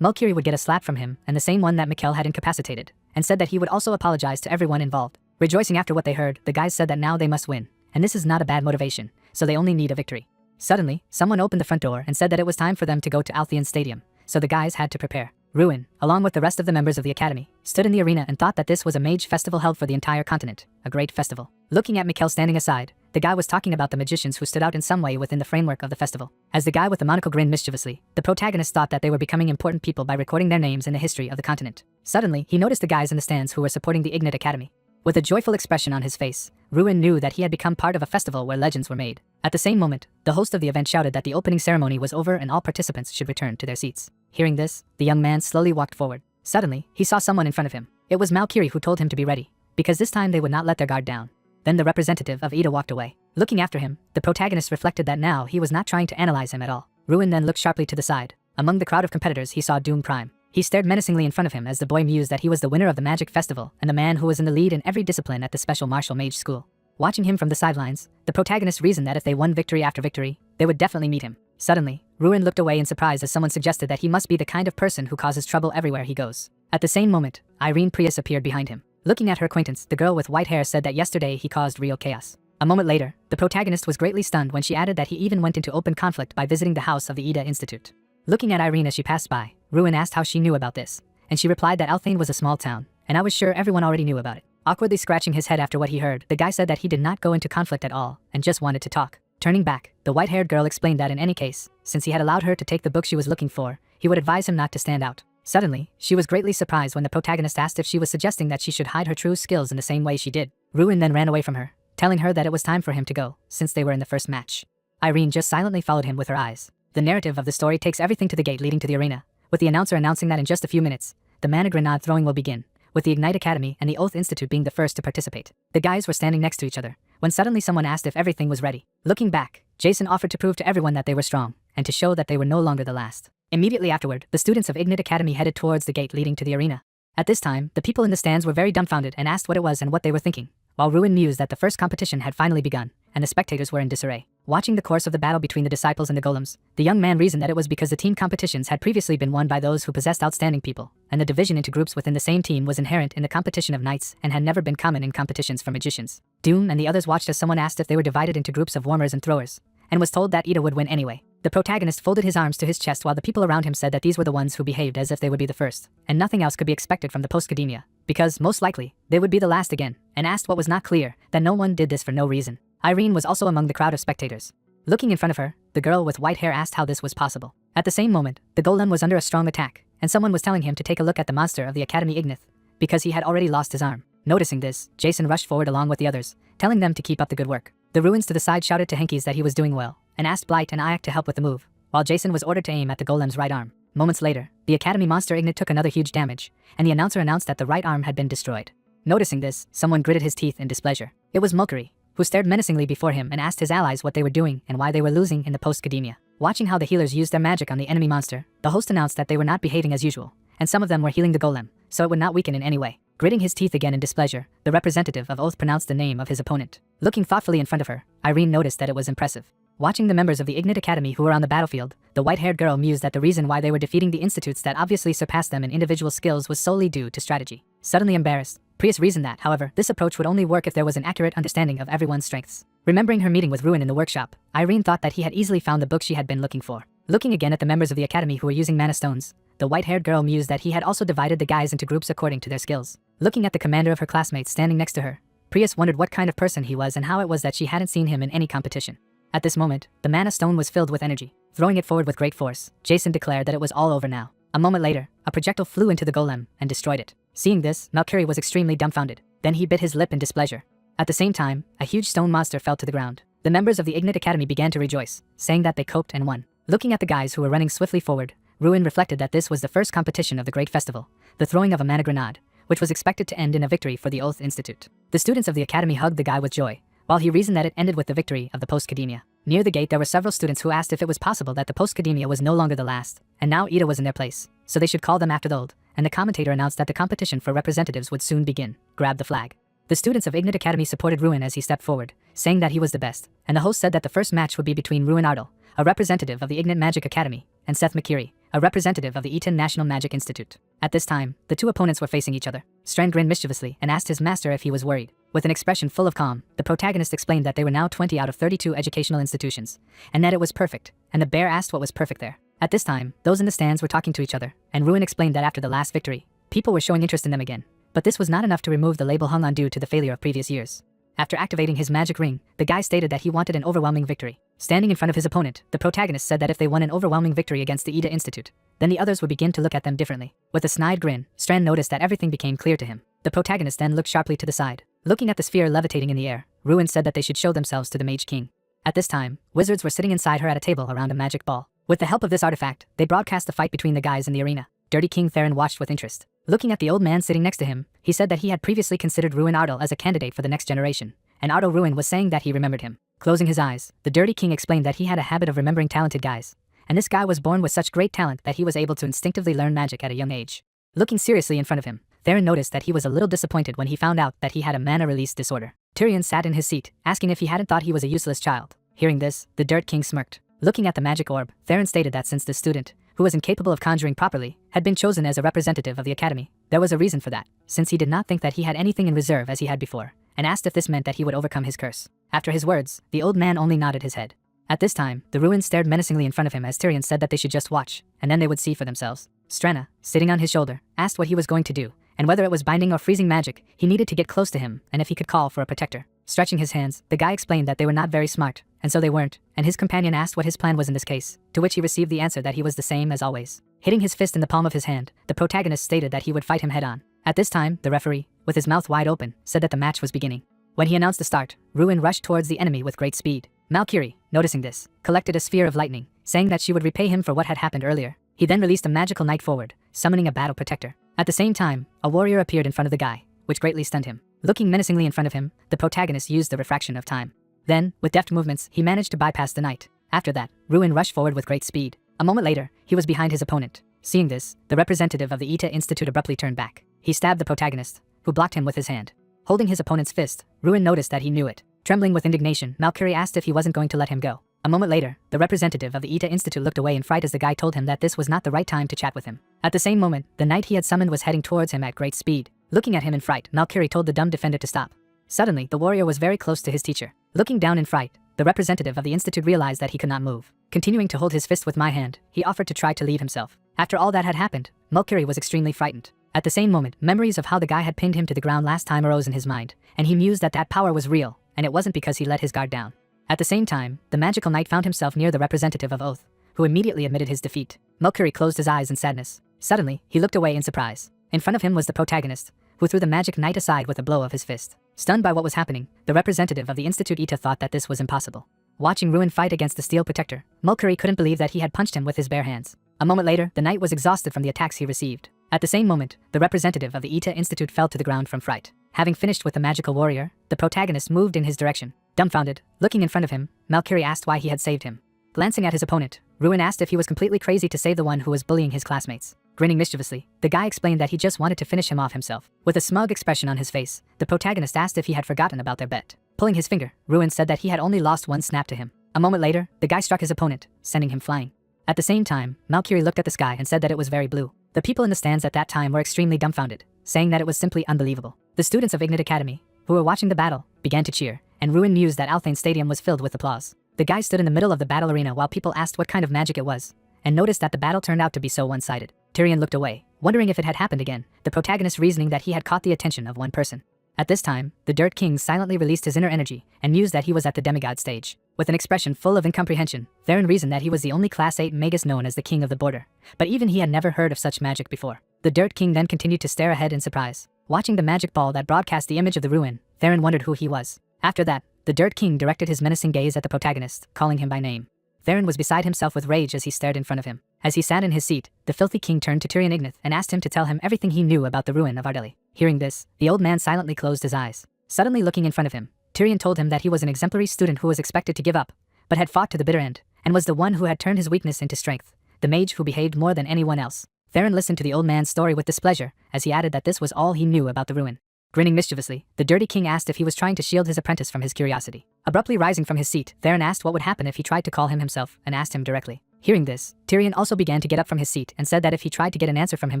Speaker 1: Malkiri would get a slap from him and the same one that Mikkel had incapacitated, and said that he would also apologize to everyone involved. Rejoicing after what they heard, the guys said that now they must win, and this is not a bad motivation, so they only need a victory. Suddenly, someone opened the front door and said that it was time for them to go to Altheon Stadium, so the guys had to prepare. Ruin, along with the rest of the members of the academy, stood in the arena and thought that this was a mage festival held for the entire continent, a great festival. Looking at Mikkel standing aside, the guy was talking about the magicians who stood out in some way within the framework of the festival. As the guy with the monocle grinned mischievously, the protagonist thought that they were becoming important people by recording their names in the history of the continent. Suddenly, he noticed the guys in the stands who were supporting the Ignite Academy. With a joyful expression on his face, Ruin knew that he had become part of a festival where legends were made. At the same moment, the host of the event shouted that the opening ceremony was over and all participants should return to their seats. Hearing this, the young man slowly walked forward. Suddenly, he saw someone in front of him. It was Malkiri who told him to be ready, because this time they would not let their guard down. Then the representative of Ida walked away. Looking after him, the protagonist reflected that now he was not trying to analyze him at all. Ruin then looked sharply to the side. Among the crowd of competitors he saw Doom Prime. He stared menacingly in front of him as the boy mused that he was the winner of the magic festival and the man who was in the lead in every discipline at the special martial mage school. Watching him from the sidelines, the protagonist reasoned that if they won victory after victory, they would definitely meet him. Suddenly, Ruin looked away in surprise as someone suggested that he must be the kind of person who causes trouble everywhere he goes. At the same moment, Irene Prius appeared behind him. Looking at her acquaintance, the girl with white hair said that yesterday he caused real chaos. A moment later, the protagonist was greatly stunned when she added that he even went into open conflict by visiting the house of the Ida Institute. Looking at Irene as she passed by, Ruin asked how she knew about this, and she replied that Althane was a small town, and I was sure everyone already knew about it. Awkwardly scratching his head after what he heard, the guy said that he did not go into conflict at all, and just wanted to talk. Turning back, the white-haired girl explained that in any case, since he had allowed her to take the book she was looking for, he would advise him not to stand out. Suddenly, she was greatly surprised when the protagonist asked if she was suggesting that she should hide her true skills in the same way she did. Ruin then ran away from her, telling her that it was time for him to go, since they were in the first match. Irene just silently followed him with her eyes. The narrative of the story takes everything to the gate leading to the arena, with the announcer announcing that in just a few minutes, the mana grenade throwing will begin, with the Ignite Academy and the Oath Institute being the first to participate. The guys were standing next to each other, when suddenly someone asked if everything was ready. Looking back, Jason offered to prove to everyone that they were strong, and to show that they were no longer the last. Immediately afterward, the students of Ignite Academy headed towards the gate leading to the arena. At this time, the people in the stands were very dumbfounded and asked what it was and what they were thinking, while Ruin mused that the first competition had finally begun, and the spectators were in disarray. Watching the course of the battle between the disciples and the golems, the young man reasoned that it was because the team competitions had previously been won by those who possessed outstanding people, and the division into groups within the same team was inherent in the competition of knights and had never been common in competitions for magicians. Doom and the others watched as someone asked if they were divided into groups of warmers and throwers, and was told that Ida would win anyway. The protagonist folded his arms to his chest while the people around him said that these were the ones who behaved as if they would be the first, and nothing else could be expected from the post-academia, because, most likely, they would be the last again, and asked what was not clear, that no one did this for no reason. Irene was also among the crowd of spectators. Looking in front of her, the girl with white hair asked how this was possible. At the same moment, the golem was under a strong attack, and someone was telling him to take a look at the monster of the Academy Ignith, because he had already lost his arm. Noticing this, Jason rushed forward along with the others, telling them to keep up the good work. The ruins to the side shouted to Henkis that he was doing well, and asked Blight and Ayak to help with the move, while Jason was ordered to aim at the golem's right arm. Moments later, the Academy monster Ignite took another huge damage, and the announcer announced that the right arm had been destroyed. Noticing this, someone gritted his teeth in displeasure. It was Mulkuri, who stared menacingly before him and asked his allies what they were doing and why they were losing in the post-academia. Watching how the healers used their magic on the enemy monster, the host announced that they were not behaving as usual, and some of them were healing the golem, so it would not weaken in any way. Gritting his teeth again in displeasure, the representative of Oath pronounced the name of his opponent. Looking thoughtfully in front of her, Irene noticed that it was impressive. Watching the members of the Ignite Academy who were on the battlefield, the white-haired girl mused that the reason why they were defeating the institutes that obviously surpassed them in individual skills was solely due to strategy. Suddenly embarrassed, Prius reasoned that, however, this approach would only work if there was an accurate understanding of everyone's strengths. Remembering her meeting with Ruin in the workshop, Irene thought that he had easily found the book she had been looking for. Looking again at the members of the Academy who were using mana stones, the white-haired girl mused that he had also divided the guys into groups according to their skills. Looking at the commander of her classmates standing next to her, Prius wondered what kind of person he was and how it was that she hadn't seen him in any competition. At this moment, the mana stone was filled with energy. Throwing it forward with great force, Jason declared that it was all over now. A moment later, a projectile flew into the golem and destroyed it. Seeing this, Malkuri was extremely dumbfounded. Then he bit his lip in displeasure. At the same time, a huge stone monster fell to the ground. The members of the Ignite Academy began to rejoice, saying that they coped and won. Looking at the guys who were running swiftly forward, Ruin reflected that this was the first competition of the great festival, the throwing of a mana grenade, which was expected to end in a victory for the Oath Institute. The students of the academy hugged the guy with joy, while he reasoned that it ended with the victory of the post-academia. Near the gate there were several students who asked if it was possible that the post-academia was no longer the last, and now Ida was in their place, so they should call them after the old, and the commentator announced that the competition for representatives would soon begin. Grab the flag. The students of Ignite Academy supported Ruin as he stepped forward, saying that he was the best, and the host said that the first match would be between Ruin Ardal, a representative of the Ignite Magic Academy, and Seth McKiri, a representative of the Eton National Magic Institute. At this time, the two opponents were facing each other. Strand grinned mischievously and asked his master if he was worried. With an expression full of calm, the protagonist explained that they were now 20 out of 32 educational institutions, and that it was perfect, and the bear asked what was perfect there. At this time, those in the stands were talking to each other, and Ruin explained that after the last victory, people were showing interest in them again. But this was not enough to remove the label hung on due to the failure of previous years. After activating his magic ring, the guy stated that he wanted an overwhelming victory. Standing in front of his opponent, the protagonist said that if they won an overwhelming victory against the Ida Institute, then the others would begin to look at them differently. With a snide grin, Strand noticed that everything became clear to him. The protagonist then looked sharply to the side. Looking at the sphere levitating in the air, Ruin said that they should show themselves to the Mage King. At this time, wizards were sitting inside her at a table around a magic ball. With the help of this artifact, they broadcast the fight between the guys in the arena. Dirty King Theron watched with interest. Looking at the old man sitting next to him, he said that he had previously considered Ruin Ardal as a candidate for the next generation, and Ardal Ruin was saying that he remembered him. Closing his eyes, the Dirty King explained that he had a habit of remembering talented guys, and this guy was born with such great talent that he was able to instinctively learn magic at a young age. Looking seriously in front of him, Theron noticed that he was a little disappointed when he found out that he had a mana release disorder. Tyrion sat in his seat, asking if he hadn't thought he was a useless child. Hearing this, the Dirt King smirked. Looking at the magic orb, Theron stated that since the student, who was incapable of conjuring properly, had been chosen as a representative of the academy, there was a reason for that, since he did not think that he had anything in reserve as he had before, and asked if this meant that he would overcome his curse. After his words, the old man only nodded his head. At this time, the Ruin stared menacingly in front of him as Tyrion said that they should just watch, and then they would see for themselves. Strenna, sitting on his shoulder, asked what he was going to do, and whether it was binding or freezing magic, he needed to get close to him, and if he could call for a protector. Stretching his hands, the guy explained that they were not very smart, and so they weren't, and his companion asked what his plan was in this case, to which he received the answer that he was the same as always. Hitting his fist in the palm of his hand, the protagonist stated that he would fight him head-on. At this time, the referee, with his mouth wide open, said that the match was beginning. When he announced the start, Ruin rushed towards the enemy with great speed. Malkiri, noticing this, collected a sphere of lightning, saying that she would repay him for what had happened earlier. He then released a magical knight forward, summoning a battle protector. At the same time, a warrior appeared in front of the guy, which greatly stunned him. Looking menacingly in front of him, the protagonist used the refraction of time. Then, with deft movements, he managed to bypass the knight. After that, Ruin rushed forward with great speed. A moment later, he was behind his opponent. Seeing this, the representative of the Ita Institute abruptly turned back. He stabbed the protagonist, who blocked him with his hand. Holding his opponent's fist, Ruin noticed that he knew it. Trembling with indignation, Malcury asked if he wasn't going to let him go. A moment later, the representative of the Ita Institute looked away in fright as the guy told him that this was not the right time to chat with him. At the same moment, the knight he had summoned was heading towards him at great speed. Looking at him in fright, Malcury told the dumb defender to stop. Suddenly, the warrior was very close to his teacher. Looking down in fright, the representative of the institute realized that he could not move. Continuing to hold his fist with my hand, he offered to try to leave himself. After all that had happened, Malcury was extremely frightened. At the same moment, memories of how the guy had pinned him to the ground last time arose in his mind, and he mused that that power was real, and it wasn't because he let his guard down. At the same time, the magical knight found himself near the representative of Oath, who immediately admitted his defeat. Malcury closed his eyes in sadness. Suddenly, he looked away in surprise. In front of him was the protagonist, who threw the magic knight aside with a blow of his fist. Stunned by what was happening, the representative of the Institute Ita thought that this was impossible. Watching Ruin fight against the steel protector, Malcury couldn't believe that he had punched him with his bare hands. A moment later, the knight was exhausted from the attacks he received. At the same moment, the representative of the Ita Institute fell to the ground from fright. Having finished with the magical warrior, the protagonist moved in his direction. Dumbfounded, looking in front of him, Malcury asked why he had saved him. Glancing at his opponent, Ruin asked if he was completely crazy to save the one who was bullying his classmates. Grinning mischievously, the guy explained that he just wanted to finish him off himself. With a smug expression on his face, the protagonist asked if he had forgotten about their bet. Pulling his finger, Ruin said that he had only lost one snap to him. A moment later, the guy struck his opponent, sending him flying. At the same time, Malcury looked at the sky and said that it was very blue. The people in the stands at that time were extremely dumbfounded, saying that it was simply unbelievable. The students of Ignite Academy, who were watching the battle, began to cheer, and Ruin mused that Althane Stadium was filled with applause. The guy stood in the middle of the battle arena while people asked what kind of magic it was, and noticed that the battle turned out to be so one-sided. Tyrion looked away, wondering if it had happened again, the protagonist reasoning that he had caught the attention of one person. At this time, the Dirt King silently released his inner energy and mused that he was at the demigod stage. With an expression full of incomprehension, Theron reasoned that he was the only Class 8 Magus known as the King of the Border, but even he had never heard of such magic before. The Dirt King then continued to stare ahead in surprise. Watching the magic ball that broadcast the image of the ruin, Theron wondered who he was. After that, the Dirt King directed his menacing gaze at the protagonist, calling him by name. Theron was beside himself with rage as he stared in front of him. As he sat in his seat, the filthy king turned to Tyrion Ignith and asked him to tell him everything he knew about the ruin of Ardeli. Hearing this, the old man silently closed his eyes. Suddenly looking in front of him, Tyrion told him that he was an exemplary student who was expected to give up, but had fought to the bitter end, and was the one who had turned his weakness into strength, the mage who behaved more than anyone else. Theron listened to the old man's story with displeasure, as he added that this was all he knew about the ruin. Grinning mischievously, the dirty king asked if he was trying to shield his apprentice from his curiosity. Abruptly rising from his seat, Theron asked what would happen if he tried to call him himself, and asked him directly. Hearing this, Tyrion also began to get up from his seat and said that if he tried to get an answer from him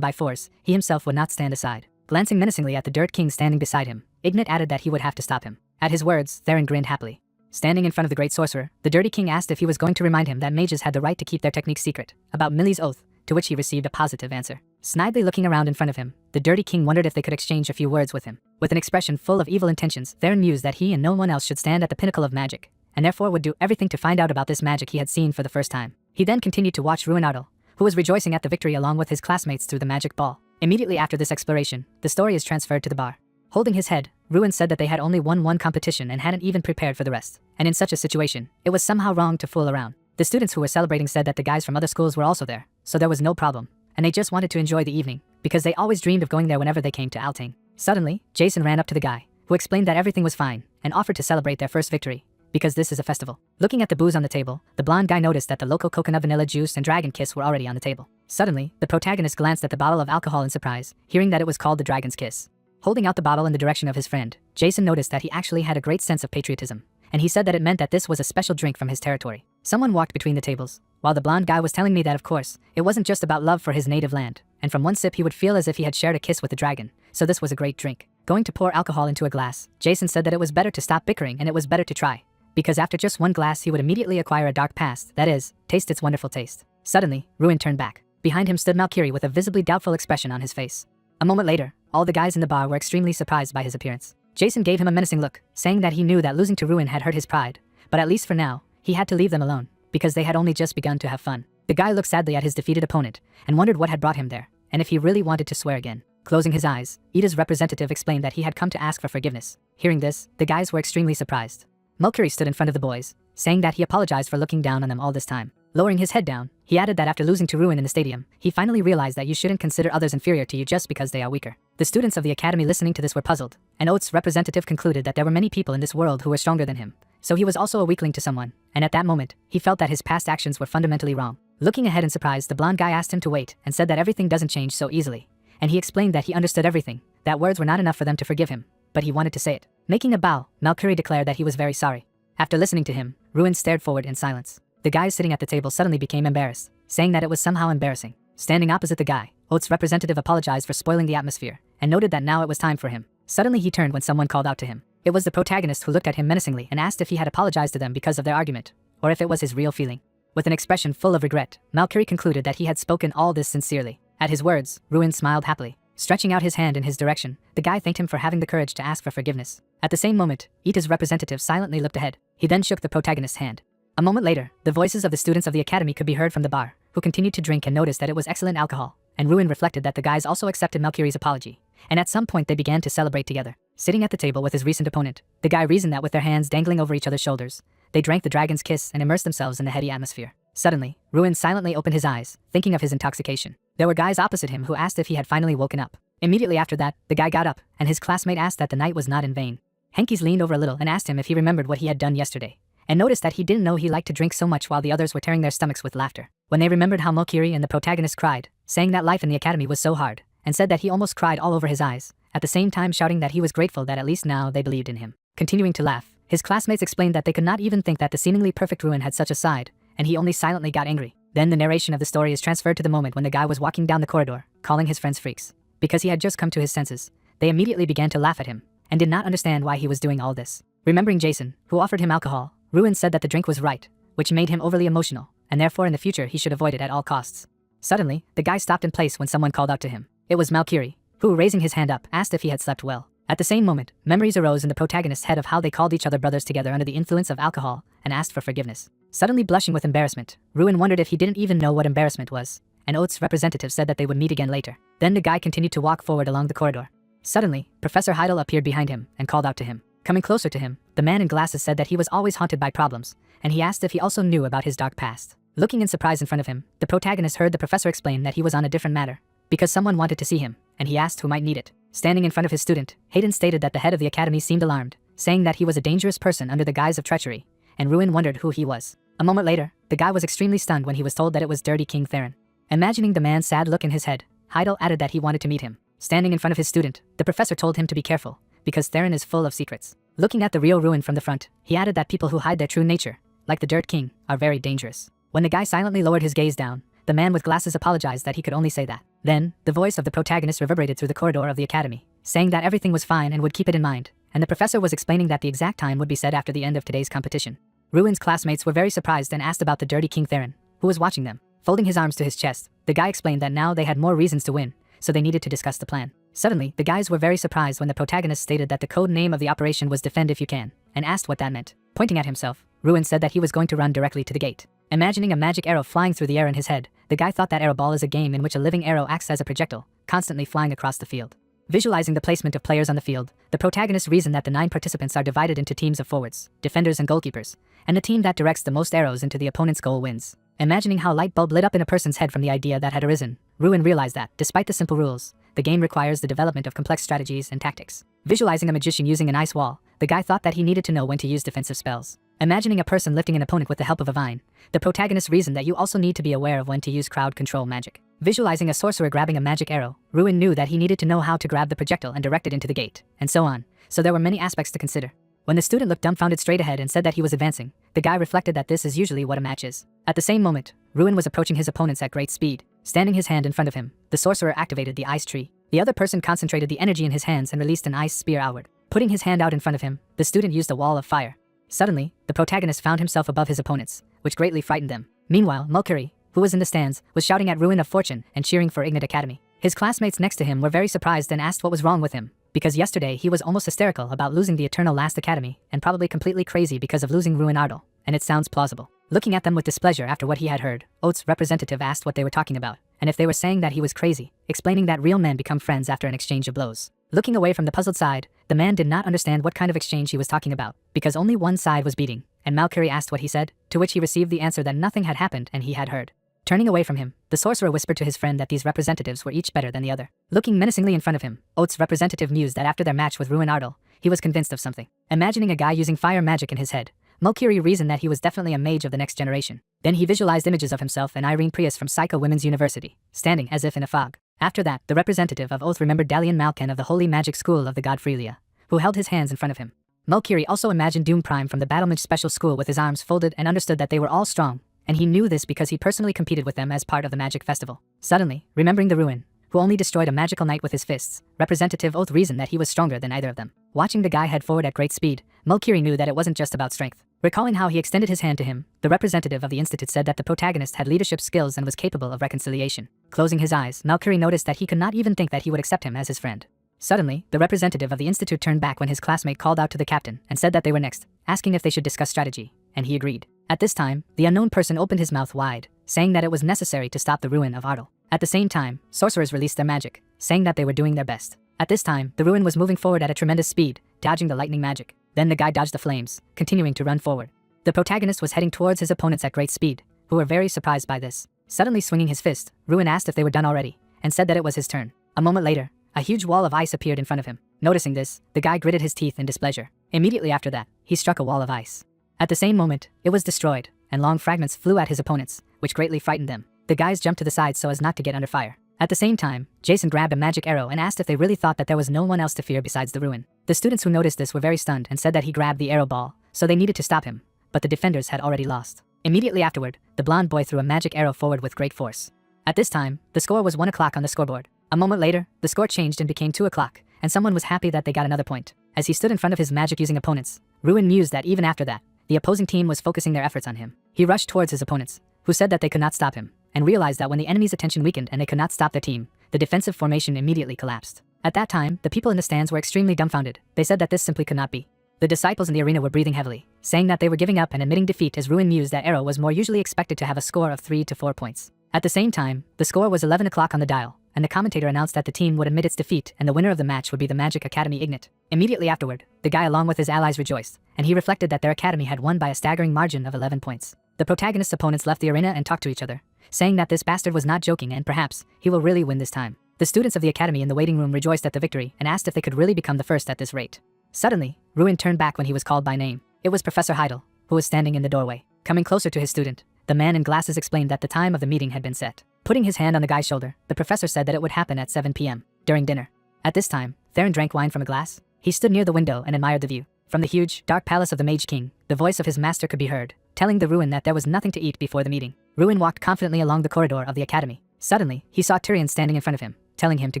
Speaker 1: by force, he himself would not stand aside. Glancing menacingly at the Dirt King standing beside him, Ignit added that he would have to stop him. At his words, Theron grinned happily. Standing in front of the great sorcerer, the Dirty King asked if he was going to remind him that mages had the right to keep their techniques secret, about Millie's oath, to which he received a positive answer. Snidely looking around in front of him, the Dirty King wondered if they could exchange a few words with him. With an expression full of evil intentions, Theron mused that he and no one else should stand at the pinnacle of magic, and therefore would do everything to find out about this magic he had seen for the first time. He then continued to watch Ruin Ardel, who was rejoicing at the victory along with his classmates through the magic ball. Immediately after this exploration, the story is transferred to the bar. Holding his head, Ruin said that they had only won one competition and hadn't even prepared for the rest. And in such a situation, it was somehow wrong to fool around. The students who were celebrating said that the guys from other schools were also there, so there was no problem, and they just wanted to enjoy the evening, because they always dreamed of going there whenever they came to Alting. Suddenly, Jason ran up to the guy, who explained that everything was fine, and offered to celebrate their first victory, because this is a festival. Looking at the booze on the table, the blonde guy noticed that the local coconut vanilla juice and dragon kiss were already on the table. Suddenly, the protagonist glanced at the bottle of alcohol in surprise, hearing that it was called the Dragon's Kiss. Holding out the bottle in the direction of his friend, Jason noticed that he actually had a great sense of patriotism, and he said that it meant that this was a special drink from his territory. Someone walked between the tables, while the blonde guy was telling me that of course, it wasn't just about love for his native land, and from one sip he would feel as if he had shared a kiss with the dragon, so this was a great drink. Going to pour alcohol into a glass, Jason said that it was better to stop bickering and it was better to try, because after just one glass he would immediately acquire a dark past, that is, taste its wonderful taste. Suddenly, Ruin turned back. Behind him stood Malcury with a visibly doubtful expression on his face. A moment later, all the guys in the bar were extremely surprised by his appearance. Jason gave him a menacing look, saying that he knew that losing to Ruin had hurt his pride, but at least for now, he had to leave them alone, because they had only just begun to have fun. The guy looked sadly at his defeated opponent, and wondered what had brought him there, and if he really wanted to swear again. Closing his eyes, Ida's representative explained that he had come to ask for forgiveness. Hearing this, the guys were extremely surprised. Malcury stood in front of the boys, saying that he apologized for looking down on them all this time. Lowering his head down, he added that after losing to Ruin in the stadium, he finally realized that you shouldn't consider others inferior to you just because they are weaker. The students of the academy listening to this were puzzled, and Oath's representative concluded that there were many people in this world who were stronger than him, so he was also a weakling to someone, and at that moment, he felt that his past actions were fundamentally wrong. Looking ahead in surprise, the blonde guy asked him to wait and said that everything doesn't change so easily, and he explained that he understood everything, that words were not enough for them to forgive him, but he wanted to say it. Making a bow, Mercury declared that he was very sorry. After listening to him, Ruin stared forward in silence. The guys sitting at the table suddenly became embarrassed, saying that it was somehow embarrassing. Standing opposite the guy, Oat's representative apologized for spoiling the atmosphere, and noted that now it was time for him. Suddenly he turned when someone called out to him. It was the protagonist who looked at him menacingly and asked if he had apologized to them because of their argument, or if it was his real feeling. With an expression full of regret, Mercury concluded that he had spoken all this sincerely. At his words, Ruin smiled happily. Stretching out his hand in his direction, the guy thanked him for having the courage to ask for forgiveness. At the same moment, Ita's representative silently looked ahead. He then shook the protagonist's hand. A moment later, the voices of the students of the academy could be heard from the bar, who continued to drink and noticed that it was excellent alcohol, and Ruin reflected that the guys also accepted Mercury's apology, and at some point they began to celebrate together. Sitting at the table with his recent opponent, the guy reasoned that with their hands dangling over each other's shoulders, they drank the dragon's kiss and immersed themselves in the heady atmosphere. Suddenly, Ruin silently opened his eyes, thinking of his intoxication. There were guys opposite him who asked if he had finally woken up. Immediately after that, the guy got up, and his classmate asked that the night was not in vain. Henkes leaned over a little and asked him if he remembered what he had done yesterday, and noticed that he didn't know he liked to drink so much while the others were tearing their stomachs with laughter. When they remembered how Mercury and the protagonist cried, saying that life in the academy was so hard, and said that he almost cried all over his eyes, at the same time shouting that he was grateful that at least now they believed in him. Continuing to laugh, his classmates explained that they could not even think that the seemingly perfect Ruin had such a side, and he only silently got angry. Then the narration of the story is transferred to the moment when the guy was walking down the corridor, calling his friends freaks. Because he had just come to his senses, they immediately began to laugh at him, and did not understand why he was doing all this. Remembering Jason, who offered him alcohol, Ruin said that the drink was right, which made him overly emotional, and therefore in the future he should avoid it at all costs. Suddenly, the guy stopped in place when someone called out to him. It was Mercury, who, raising his hand up, asked if he had slept well. At the same moment, memories arose in the protagonist's head of how they called each other brothers together under the influence of alcohol, and asked for forgiveness. Suddenly blushing with embarrassment, Ruin wondered if he didn't even know what embarrassment was, and Oat's representative said that they would meet again later. Then the guy continued to walk forward along the corridor. Suddenly, Professor Heidel appeared behind him and called out to him. Coming closer to him, the man in glasses said that he was always haunted by problems, and he asked if he also knew about his dark past. Looking in surprise in front of him, the protagonist heard the professor explain that he was on a different matter, because someone wanted to see him, and he asked who might need it. Standing in front of his student, Hayden stated that the head of the academy seemed alarmed, saying that he was a dangerous person under the guise of treachery, and Ruin wondered who he was. A moment later, the guy was extremely stunned when he was told that it was Dirty King Theron. Imagining the man's sad look in his head, Heidel added that he wanted to meet him. Standing in front of his student, the professor told him to be careful, because Theron is full of secrets. Looking at the real Ruin from the front, he added that people who hide their true nature, like the Dirt King, are very dangerous. When the guy silently lowered his gaze down, the man with glasses apologized that he could only say that. Then, the voice of the protagonist reverberated through the corridor of the academy, saying that everything was fine and would keep it in mind, and the professor was explaining that the exact time would be said after the end of today's competition. Ruin's classmates were very surprised and asked about the Dirty King Theron, who was watching them. Folding his arms to his chest, the guy explained that now they had more reasons to win, so they needed to discuss the plan. Suddenly, the guys were very surprised when the protagonist stated that the code name of the operation was Defend If You Can, and asked what that meant. Pointing at himself, Ruin said that he was going to run directly to the gate. Imagining a magic arrow flying through the air in his head, the guy thought that arrow ball is a game in which a living arrow acts as a projectile, constantly flying across the field. Visualizing the placement of players on the field, the protagonist reasoned that the 9 participants are divided into teams of forwards, defenders and goalkeepers, and the team that directs the most arrows into the opponent's goal wins. Imagining how light bulb lit up in a person's head from the idea that had arisen, Ruin realized that, despite the simple rules, the game requires the development of complex strategies and tactics. Visualizing a magician using an ice wall, the guy thought that he needed to know when to use defensive spells. Imagining a person lifting an opponent with the help of a vine, the protagonist reasoned that you also need to be aware of when to use crowd control magic. Visualizing a sorcerer grabbing a magic arrow, Ruin knew that he needed to know how to grab the projectile and direct it into the gate, and so on, so there were many aspects to consider. When the student looked dumbfounded straight ahead and said that he was advancing, the guy reflected that this is usually what a match is. At the same moment, Ruin was approaching his opponents at great speed. Standing his hand in front of him, the sorcerer activated the ice tree. The other person concentrated the energy in his hands and released an ice spear outward. Putting his hand out in front of him, the student used a wall of fire. Suddenly, the protagonist found himself above his opponents, which greatly frightened them. Meanwhile, Mercury, who was in the stands, was shouting at Ruin of Fortune and cheering for Ignite Academy. His classmates next to him were very surprised and asked what was wrong with him, because yesterday he was almost hysterical about losing the Eternal Last Academy, and probably completely crazy because of losing Ruin Ardell, and it sounds plausible. Looking at them with displeasure after what he had heard, Oat's representative asked what they were talking about, and if they were saying that he was crazy, explaining that real men become friends after an exchange of blows. Looking away from the puzzled side, the man did not understand what kind of exchange he was talking about, because only one side was beating, and Mercury asked what he said, to which he received the answer that nothing had happened and he had heard. Turning away from him, the sorcerer whispered to his friend that these representatives were each better than the other. Looking menacingly in front of him, Oat's representative mused that after their match with Ruin Ardell, he was convinced of something. Imagining a guy using fire magic in his head, Mulkiri reasoned that he was definitely a mage of the next generation. Then he visualized images of himself and Irene Prius from Psycho Women's University, standing as if in a fog. After that, the representative of Oath remembered Dalian Malkan of the Holy Magic School of the god Freelia, who held his hands in front of him. Mulkiri also imagined Doom Prime from the Battlemage Special School with his arms folded and understood that they were all strong, and he knew this because he personally competed with them as part of the magic festival. Suddenly, remembering the Ruin, who only destroyed a magical knight with his fists, Representative Oath reasoned that he was stronger than either of them. Watching the guy head forward at great speed, Mulkiri knew that it wasn't just about strength. Recalling how he extended his hand to him, the representative of the institute said that the protagonist had leadership skills and was capable of reconciliation. Closing his eyes, Mulkiri noticed that he could not even think that he would accept him as his friend. Suddenly, the representative of the institute turned back when his classmate called out to the captain and said that they were next, asking if they should discuss strategy, and he agreed. At this time, the unknown person opened his mouth wide, saying that it was necessary to stop the Ruin of Ardal. At the same time, sorcerers released their magic, saying that they were doing their best. At this time, the Ruin was moving forward at a tremendous speed, dodging the lightning magic. Then the guy dodged the flames, continuing to run forward. The protagonist was heading towards his opponents at great speed, who were very surprised by this. Suddenly swinging his fist, Ruin asked if they were done already, and said that it was his turn. A moment later, a huge wall of ice appeared in front of him. Noticing this, the guy gritted his teeth in displeasure. Immediately after that, he struck a wall of ice. At the same moment, it was destroyed, and long fragments flew at his opponents, which greatly frightened them. The guys jumped to the side so as not to get under fire. At the same time, Jason grabbed a magic arrow and asked if they really thought that there was no one else to fear besides the Ruin. The students who noticed this were very stunned and said that he grabbed the arrow ball, so they needed to stop him, but the defenders had already lost. Immediately afterward, the blonde boy threw a magic arrow forward with great force. At this time, the score was 1 o'clock on the scoreboard. A moment later, the score changed and became 2 o'clock, and someone was happy that they got another point. As he stood in front of his magic-using opponents, Ruin mused that even after that, the opposing team was focusing their efforts on him. He rushed towards his opponents, who said that they could not stop him, and realized that when the enemy's attention weakened and they could not stop their team, the defensive formation immediately collapsed. At that time, the people in the stands were extremely dumbfounded. They said that this simply could not be. The disciples in the arena were breathing heavily, saying that they were giving up and admitting defeat as Ruin mused that Arrow was more usually expected to have a score of 3 to 4 points. At the same time, the score was 11 o'clock on the dial, and the commentator announced that the team would admit its defeat and the winner of the match would be the Magic Academy Ignite. Immediately afterward, the guy along with his allies rejoiced, and he reflected that their academy had won by a staggering margin of 11 points. The protagonist's opponents left the arena and talked to each other, saying that this bastard was not joking and perhaps he will really win this time. The students of the academy in the waiting room rejoiced at the victory and asked if they could really become the first at this rate. Suddenly, Ruin turned back when he was called by name. It was Professor Heidel, who was standing in the doorway. Coming closer to his student, the man in glasses explained that the time of the meeting had been set. Putting his hand on the guy's shoulder, the professor said that it would happen at 7 p.m. during dinner. At this time, Theron drank wine from a glass. He stood near the window and admired the view. From the huge, dark palace of the Mage King, the voice of his master could be heard, telling the Ruin that there was nothing to eat before the meeting. Ruin walked confidently along the corridor of the academy. Suddenly, he saw Tyrion standing in front of him, telling him to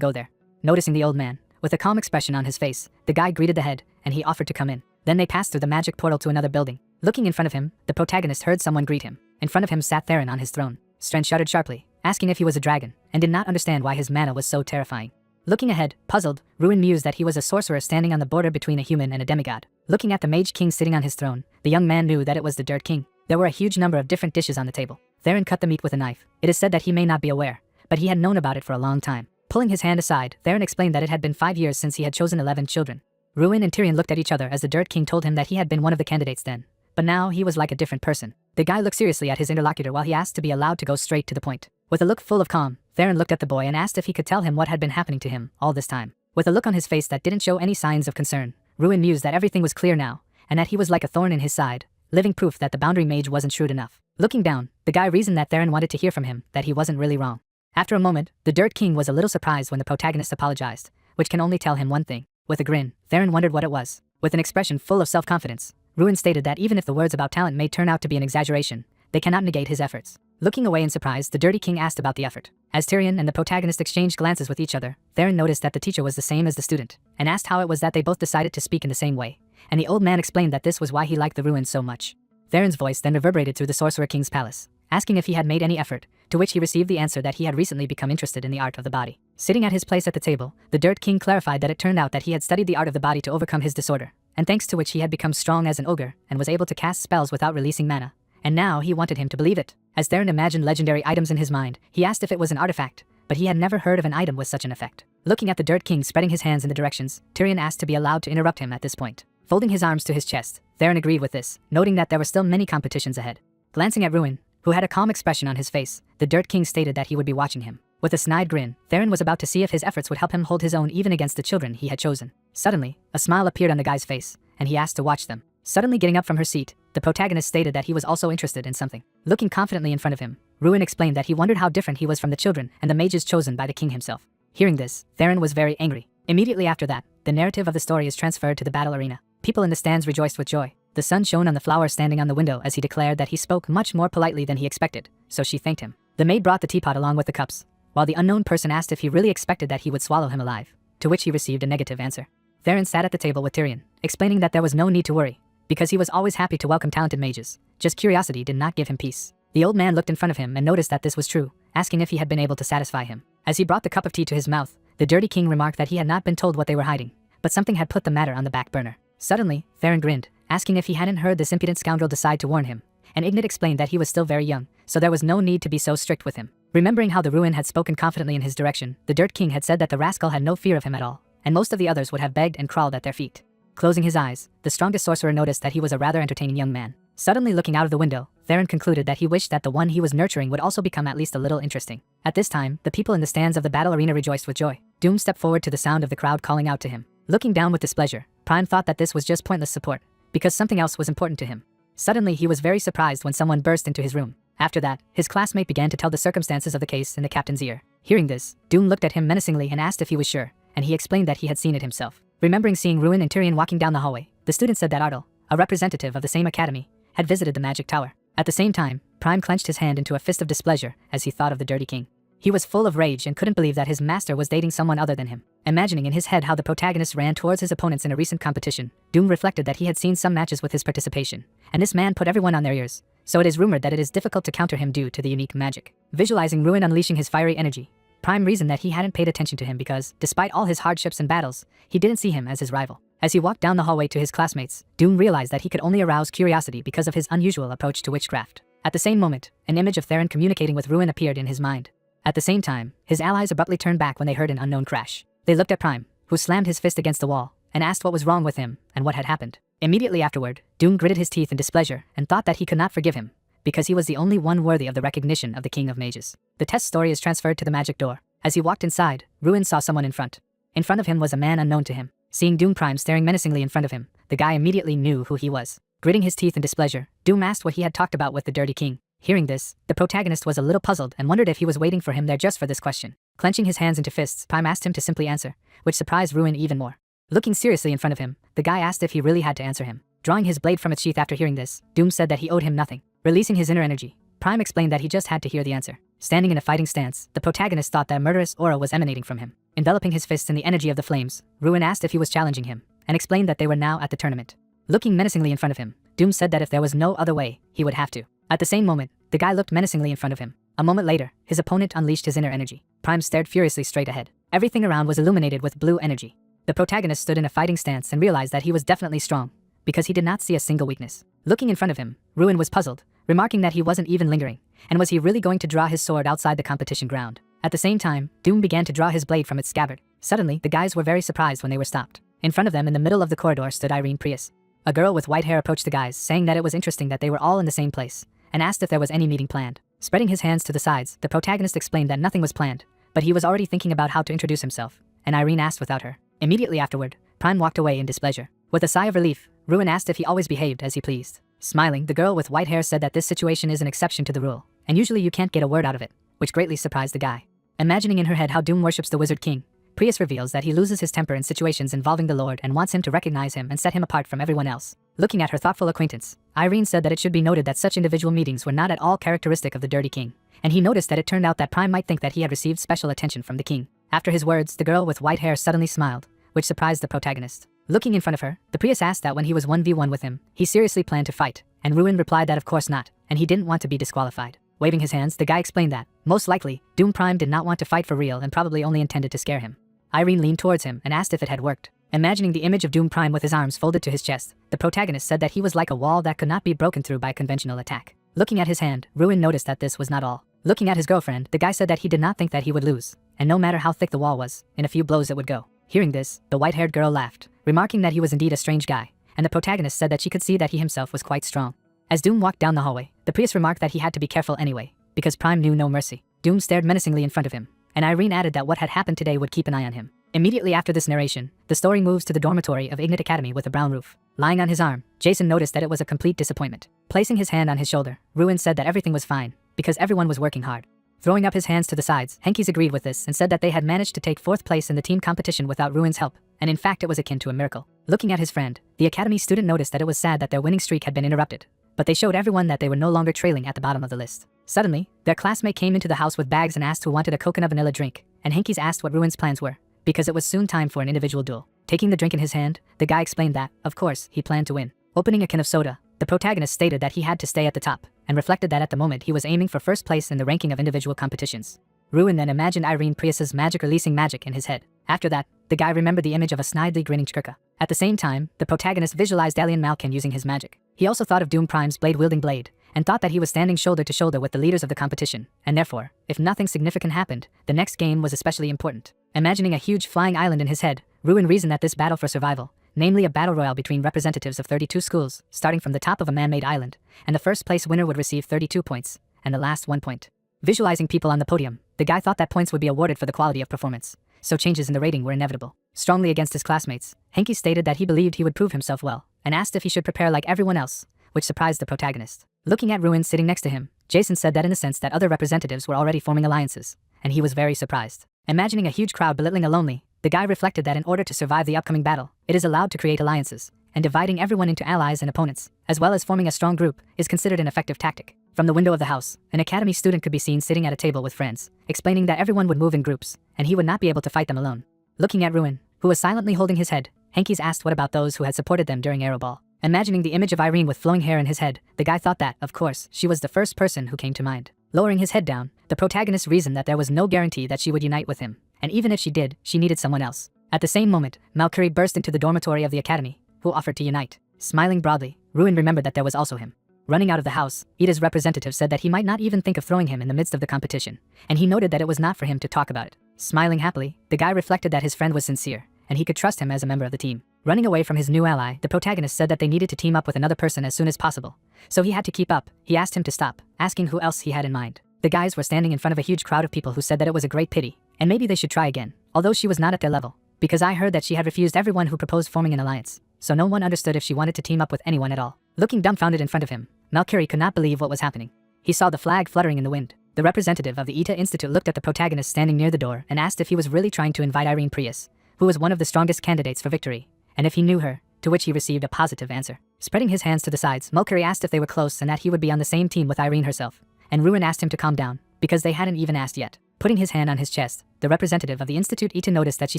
Speaker 1: go there. Noticing the old man, with a calm expression on his face, the guy greeted the head, and he offered to come in. Then they passed through the magic portal to another building. Looking in front of him, the protagonist heard someone greet him. In front of him sat Theron on his throne. Stren shuddered sharply, asking if he was a dragon, and did not understand why his mana was so terrifying. Looking ahead, puzzled, Ruin mused that he was a sorcerer standing on the border between a human and a demigod. Looking at the Mage King sitting on his throne, the young man knew that it was the Dirt King. There were a huge number of different dishes on the table. Theron cut the meat with a knife. It is said that he may not be aware, but he had known about it for a long time. Pulling his hand aside, Theron explained that it had been 5 years since he had chosen 11 children. Ruin and Tyrion looked at each other as the Dirt King told him that he had been one of the candidates then. But now he was like a different person. The guy looked seriously at his interlocutor while he asked to be allowed to go straight to the point. With a look full of calm, Theron looked at the boy and asked if he could tell him what had been happening to him all this time. With a look on his face that didn't show any signs of concern, Ruin mused that everything was clear now, and that he was like a thorn in his side, living proof that the boundary mage wasn't shrewd enough. Looking down, the guy reasoned that Theron wanted to hear from him that he wasn't really wrong. After a moment, the Dirt King was a little surprised when the protagonist apologized, which can only tell him one thing. With a grin, Theron wondered what it was. With an expression full of self-confidence, Ruin stated that even if the words about talent may turn out to be an exaggeration, they cannot negate his efforts. Looking away in surprise, the Dirty King asked about the effort. As Tyrion and the protagonist exchanged glances with each other, Theron noticed that the teacher was the same as the student, and asked how it was that they both decided to speak in the same way, and the old man explained that this was why he liked the Ruin so much. Theron's voice then reverberated through the Sorcerer King's palace, asking if he had made any effort, to which he received the answer that he had recently become interested in the art of the body. Sitting at his place at the table, the Dirt King clarified that it turned out that he had studied the art of the body to overcome his disorder, and thanks to which he had become strong as an ogre and was able to cast spells without releasing mana. And now he wanted him to believe it. As Theron imagined legendary items in his mind, he asked if it was an artifact, but he had never heard of an item with such an effect. Looking at the Dirt King spreading his hands in the directions, Tyrion asked to be allowed to interrupt him at this point. Folding his arms to his chest, Theron agreed with this, noting that there were still many competitions ahead. Glancing at Ruin, who had a calm expression on his face, the Dirt King stated that he would be watching him. With a snide grin, Theron was about to see if his efforts would help him hold his own even against the children he had chosen. Suddenly, a smile appeared on the guy's face, and he asked to watch them. Suddenly getting up from her seat, The protagonist stated that he was also interested in something. Looking confidently in front of him, Ruin explained that he wondered how different he was from the children and the mages chosen by the king himself. Hearing this, Theron was very angry. Immediately after that, the narrative of the story is transferred to the battle arena. People in the stands rejoiced with joy. The sun shone on the flower standing on the window as he declared that he spoke much more politely than he expected, so she thanked him. The maid brought the teapot along with the cups, while the unknown person asked if he really expected that he would swallow him alive, to which he received a negative answer. Theron sat at the table with Tyrion, explaining that there was no need to worry, because he was always happy to welcome talented mages, just curiosity did not give him peace. The old man looked in front of him and noticed that this was true, asking if he had been able to satisfy him. As he brought the cup of tea to his mouth, the dirty king remarked that he had not been told what they were hiding, but something had put the matter on the back burner. Suddenly, Theron grinned, asking if he hadn't heard this impudent scoundrel decide to warn him, and Ignat explained that he was still very young, so there was no need to be so strict with him. Remembering how the Ruin had spoken confidently in his direction, the Dirt King had said that the rascal had no fear of him at all, and most of the others would have begged and crawled at their feet. Closing his eyes, the strongest sorcerer noticed that he was a rather entertaining young man. Suddenly looking out of the window, Theron concluded that he wished that the one he was nurturing would also become at least a little interesting. At this time, the people in the stands of the battle arena rejoiced with joy. Doom stepped forward to the sound of the crowd calling out to him. Looking down with displeasure, Prime thought that this was just pointless support, because something else was important to him. Suddenly he was very surprised when someone burst into his room. After that, his classmate began to tell the circumstances of the case in the captain's ear. Hearing this, Doom looked at him menacingly and asked if he was sure, and he explained that he had seen it himself. Remembering seeing Ruin and Tyrion walking down the hallway, the student said that Ardal, a representative of the same academy, had visited the magic tower. At the same time, Prime clenched his hand into a fist of displeasure as he thought of the Dirty King. He was full of rage and couldn't believe that his master was dating someone other than him. Imagining in his head how the protagonist ran towards his opponents in a recent competition, Doom reflected that he had seen some matches with his participation, and this man put everyone on their ears, so it is rumored that it is difficult to counter him due to the unique magic. Visualizing Ruin unleashing his fiery energy, Prime reasoned that he hadn't paid attention to him because, despite all his hardships and battles, he didn't see him as his rival. As he walked down the hallway to his classmates, Doom realized that he could only arouse curiosity because of his unusual approach to witchcraft. At the same moment, an image of Theron communicating with Ruin appeared in his mind. At the same time, his allies abruptly turned back when they heard an unknown crash. They looked at Prime, who slammed his fist against the wall, and asked what was wrong with him and what had happened. Immediately afterward, Doom gritted his teeth in displeasure and thought that he could not forgive him, because he was the only one worthy of the recognition of the King of Mages. The test story is transferred to the magic door. As he walked inside, Ruin saw someone in front. In front of him was a man unknown to him. Seeing Doom Prime staring menacingly in front of him, the guy immediately knew who he was. Gritting his teeth in displeasure, Doom asked what he had talked about with the Dirty King. Hearing this, the protagonist was a little puzzled and wondered if he was waiting for him there just for this question. Clenching his hands into fists, Prime asked him to simply answer, which surprised Ruin even more. Looking seriously in front of him, the guy asked if he really had to answer him. Drawing his blade from its sheath after hearing this, Doom said that he owed him nothing. Releasing his inner energy, Prime explained that he just had to hear the answer. Standing in a fighting stance, the protagonist thought that a murderous aura was emanating from him. Enveloping his fists in the energy of the flames, Ruin asked if he was challenging him, and explained that they were now at the tournament. Looking menacingly in front of him, Doom said that if there was no other way, he would have to. At the same moment, the guy looked menacingly in front of him. A moment later, his opponent unleashed his inner energy. Prime stared furiously straight ahead. Everything around was illuminated with blue energy. The protagonist stood in a fighting stance and realized that he was definitely strong, because he did not see a single weakness. Looking in front of him, Ruin was puzzled, remarking that he wasn't even lingering, and was he really going to draw his sword outside the competition ground? At the same time, Doom began to draw his blade from its scabbard. Suddenly, the guys were very surprised when they were stopped. In front of them in the middle of the corridor stood Irene Prius. A girl with white hair approached the guys, saying that it was interesting that they were all in the same place, and asked if there was any meeting planned. Spreading his hands to the sides, the protagonist explained that nothing was planned, but he was already thinking about how to introduce himself, and Irene asked without her. Immediately afterward, Prime walked away in displeasure. With a sigh of relief, Ruin asked if he always behaved as he pleased. Smiling, the girl with white hair said that this situation is an exception to the rule, and usually you can't get a word out of it, which greatly surprised the guy. Imagining in her head how Doom worships the Wizard King, Prius reveals that he loses his temper in situations involving the Lord and wants him to recognize him and set him apart from everyone else. Looking at her thoughtful acquaintance, Irene said that it should be noted that such individual meetings were not at all characteristic of the Dirty King, and he noticed that it turned out that Prime might think that he had received special attention from the king. After his words, the girl with white hair suddenly smiled, which surprised the protagonist. Looking in front of her, the Prius asked that when he was 1v1 with him, he seriously planned to fight, and Ruin replied that of course not, and he didn't want to be disqualified. Waving his hands, the guy explained that, most likely, Doom Prime did not want to fight for real and probably only intended to scare him. Irene leaned towards him and asked if it had worked. Imagining the image of Doom Prime with his arms folded to his chest, the protagonist said that he was like a wall that could not be broken through by a conventional attack. Looking at his hand, Ruin noticed that this was not all. Looking at his girlfriend, the guy said that he did not think that he would lose, and no matter how thick the wall was, in a few blows it would go. Hearing this, the white-haired girl laughed, remarking that he was indeed a strange guy, and the protagonist said that she could see that he himself was quite strong. As Doom walked down the hallway, the Prius remarked that he had to be careful anyway, because Prime knew no mercy. Doom stared menacingly in front of him, and Irene added that what had happened today would keep an eye on him. Immediately after this narration, the story moves to the dormitory of Ignat Academy with a brown roof. Lying on his arm, Jason noticed that it was a complete disappointment. Placing his hand on his shoulder, Ruin said that everything was fine, because everyone was working hard. Throwing up his hands to the sides, Henkes agreed with this and said that they had managed to take 4th place in the team competition without Ruin's help, and in fact it was akin to a miracle. Looking at his friend, the academy student noticed that it was sad that their winning streak had been interrupted, but they showed everyone that they were no longer trailing at the bottom of the list. Suddenly, their classmate came into the house with bags and asked who wanted a coconut vanilla drink, and Henkes asked what Ruin's plans were, because it was soon time for an individual duel. Taking the drink in his hand, the guy explained that, of course, he planned to win. Opening a can of soda, the protagonist stated that he had to stay at the top, and reflected that at the moment he was aiming for 1st place in the ranking of individual competitions. Ruin then imagined Irene Prius's magic releasing magic in his head. After that, the guy remembered the image of a snidely grinning Chkurka. At the same time, the protagonist visualized Alien Malkin using his magic. He also thought of Doom Prime's blade-wielding blade, and thought that he was standing shoulder to shoulder with the leaders of the competition, and therefore, if nothing significant happened, the next game was especially important. Imagining a huge flying island in his head, Ruin reasoned that this battle for survival, namely a battle royale between representatives of 32 schools, starting from the top of a man-made island, and the 1st place winner would receive 32 points, and the last 1 point. Visualizing people on the podium, the guy thought that points would be awarded for the quality of performance, so changes in the rating were inevitable. Strongly against his classmates, Henkes stated that he believed he would prove himself well, and asked if he should prepare like everyone else, which surprised the protagonist. Looking at Ruin sitting next to him, Jason said that in the sense that other representatives were already forming alliances, and he was very surprised. Imagining a huge crowd belittling a lonely, the guy reflected that in order to survive the upcoming battle, it is allowed to create alliances, and dividing everyone into allies and opponents, as well as forming a strong group, is considered an effective tactic. From the window of the house, an academy student could be seen sitting at a table with friends, explaining that everyone would move in groups, and he would not be able to fight them alone. Looking at Ruin, who was silently holding his head, Henkes asked what about those who had supported them during Aeroball. Imagining the image of Irene with flowing hair in his head, the guy thought that, of course, she was the first person who came to mind. Lowering his head down, the protagonist reasoned that there was no guarantee that she would unite with him, and even if she did, she needed someone else. At the same moment, Malcurie burst into the dormitory of the academy, who offered to unite. Smiling broadly, Ruin remembered that there was also him. Running out of the house, Ida's representative said that he might not even think of throwing him in the midst of the competition, and he noted that it was not for him to talk about it. Smiling happily, the guy reflected that his friend was sincere, and he could trust him as a member of the team. Running away from his new ally, the protagonist said that they needed to team up with another person as soon as possible, so he had to keep up. He asked him to stop, asking who else he had in mind. The guys were standing in front of a huge crowd of people who said that it was a great pity, and maybe they should try again, although she was not at their level, because I heard that she had refused everyone who proposed forming an alliance, so no one understood if she wanted to team up with anyone at all. Looking dumbfounded in front of him, Malcurie could not believe what was happening. He saw the flag fluttering in the wind. The representative of the Ita Institute looked at the protagonist standing near the door and asked if he was really trying to invite Irene Prius, who was one of the strongest candidates for victory, and if he knew her, to which he received a positive answer. Spreading his hands to the sides, Malcurie asked if they were close and that he would be on the same team with Irene herself, and Ruin asked him to calm down, because they hadn't even asked yet. Putting his hand on his chest, the representative of the Institute Ita noticed that she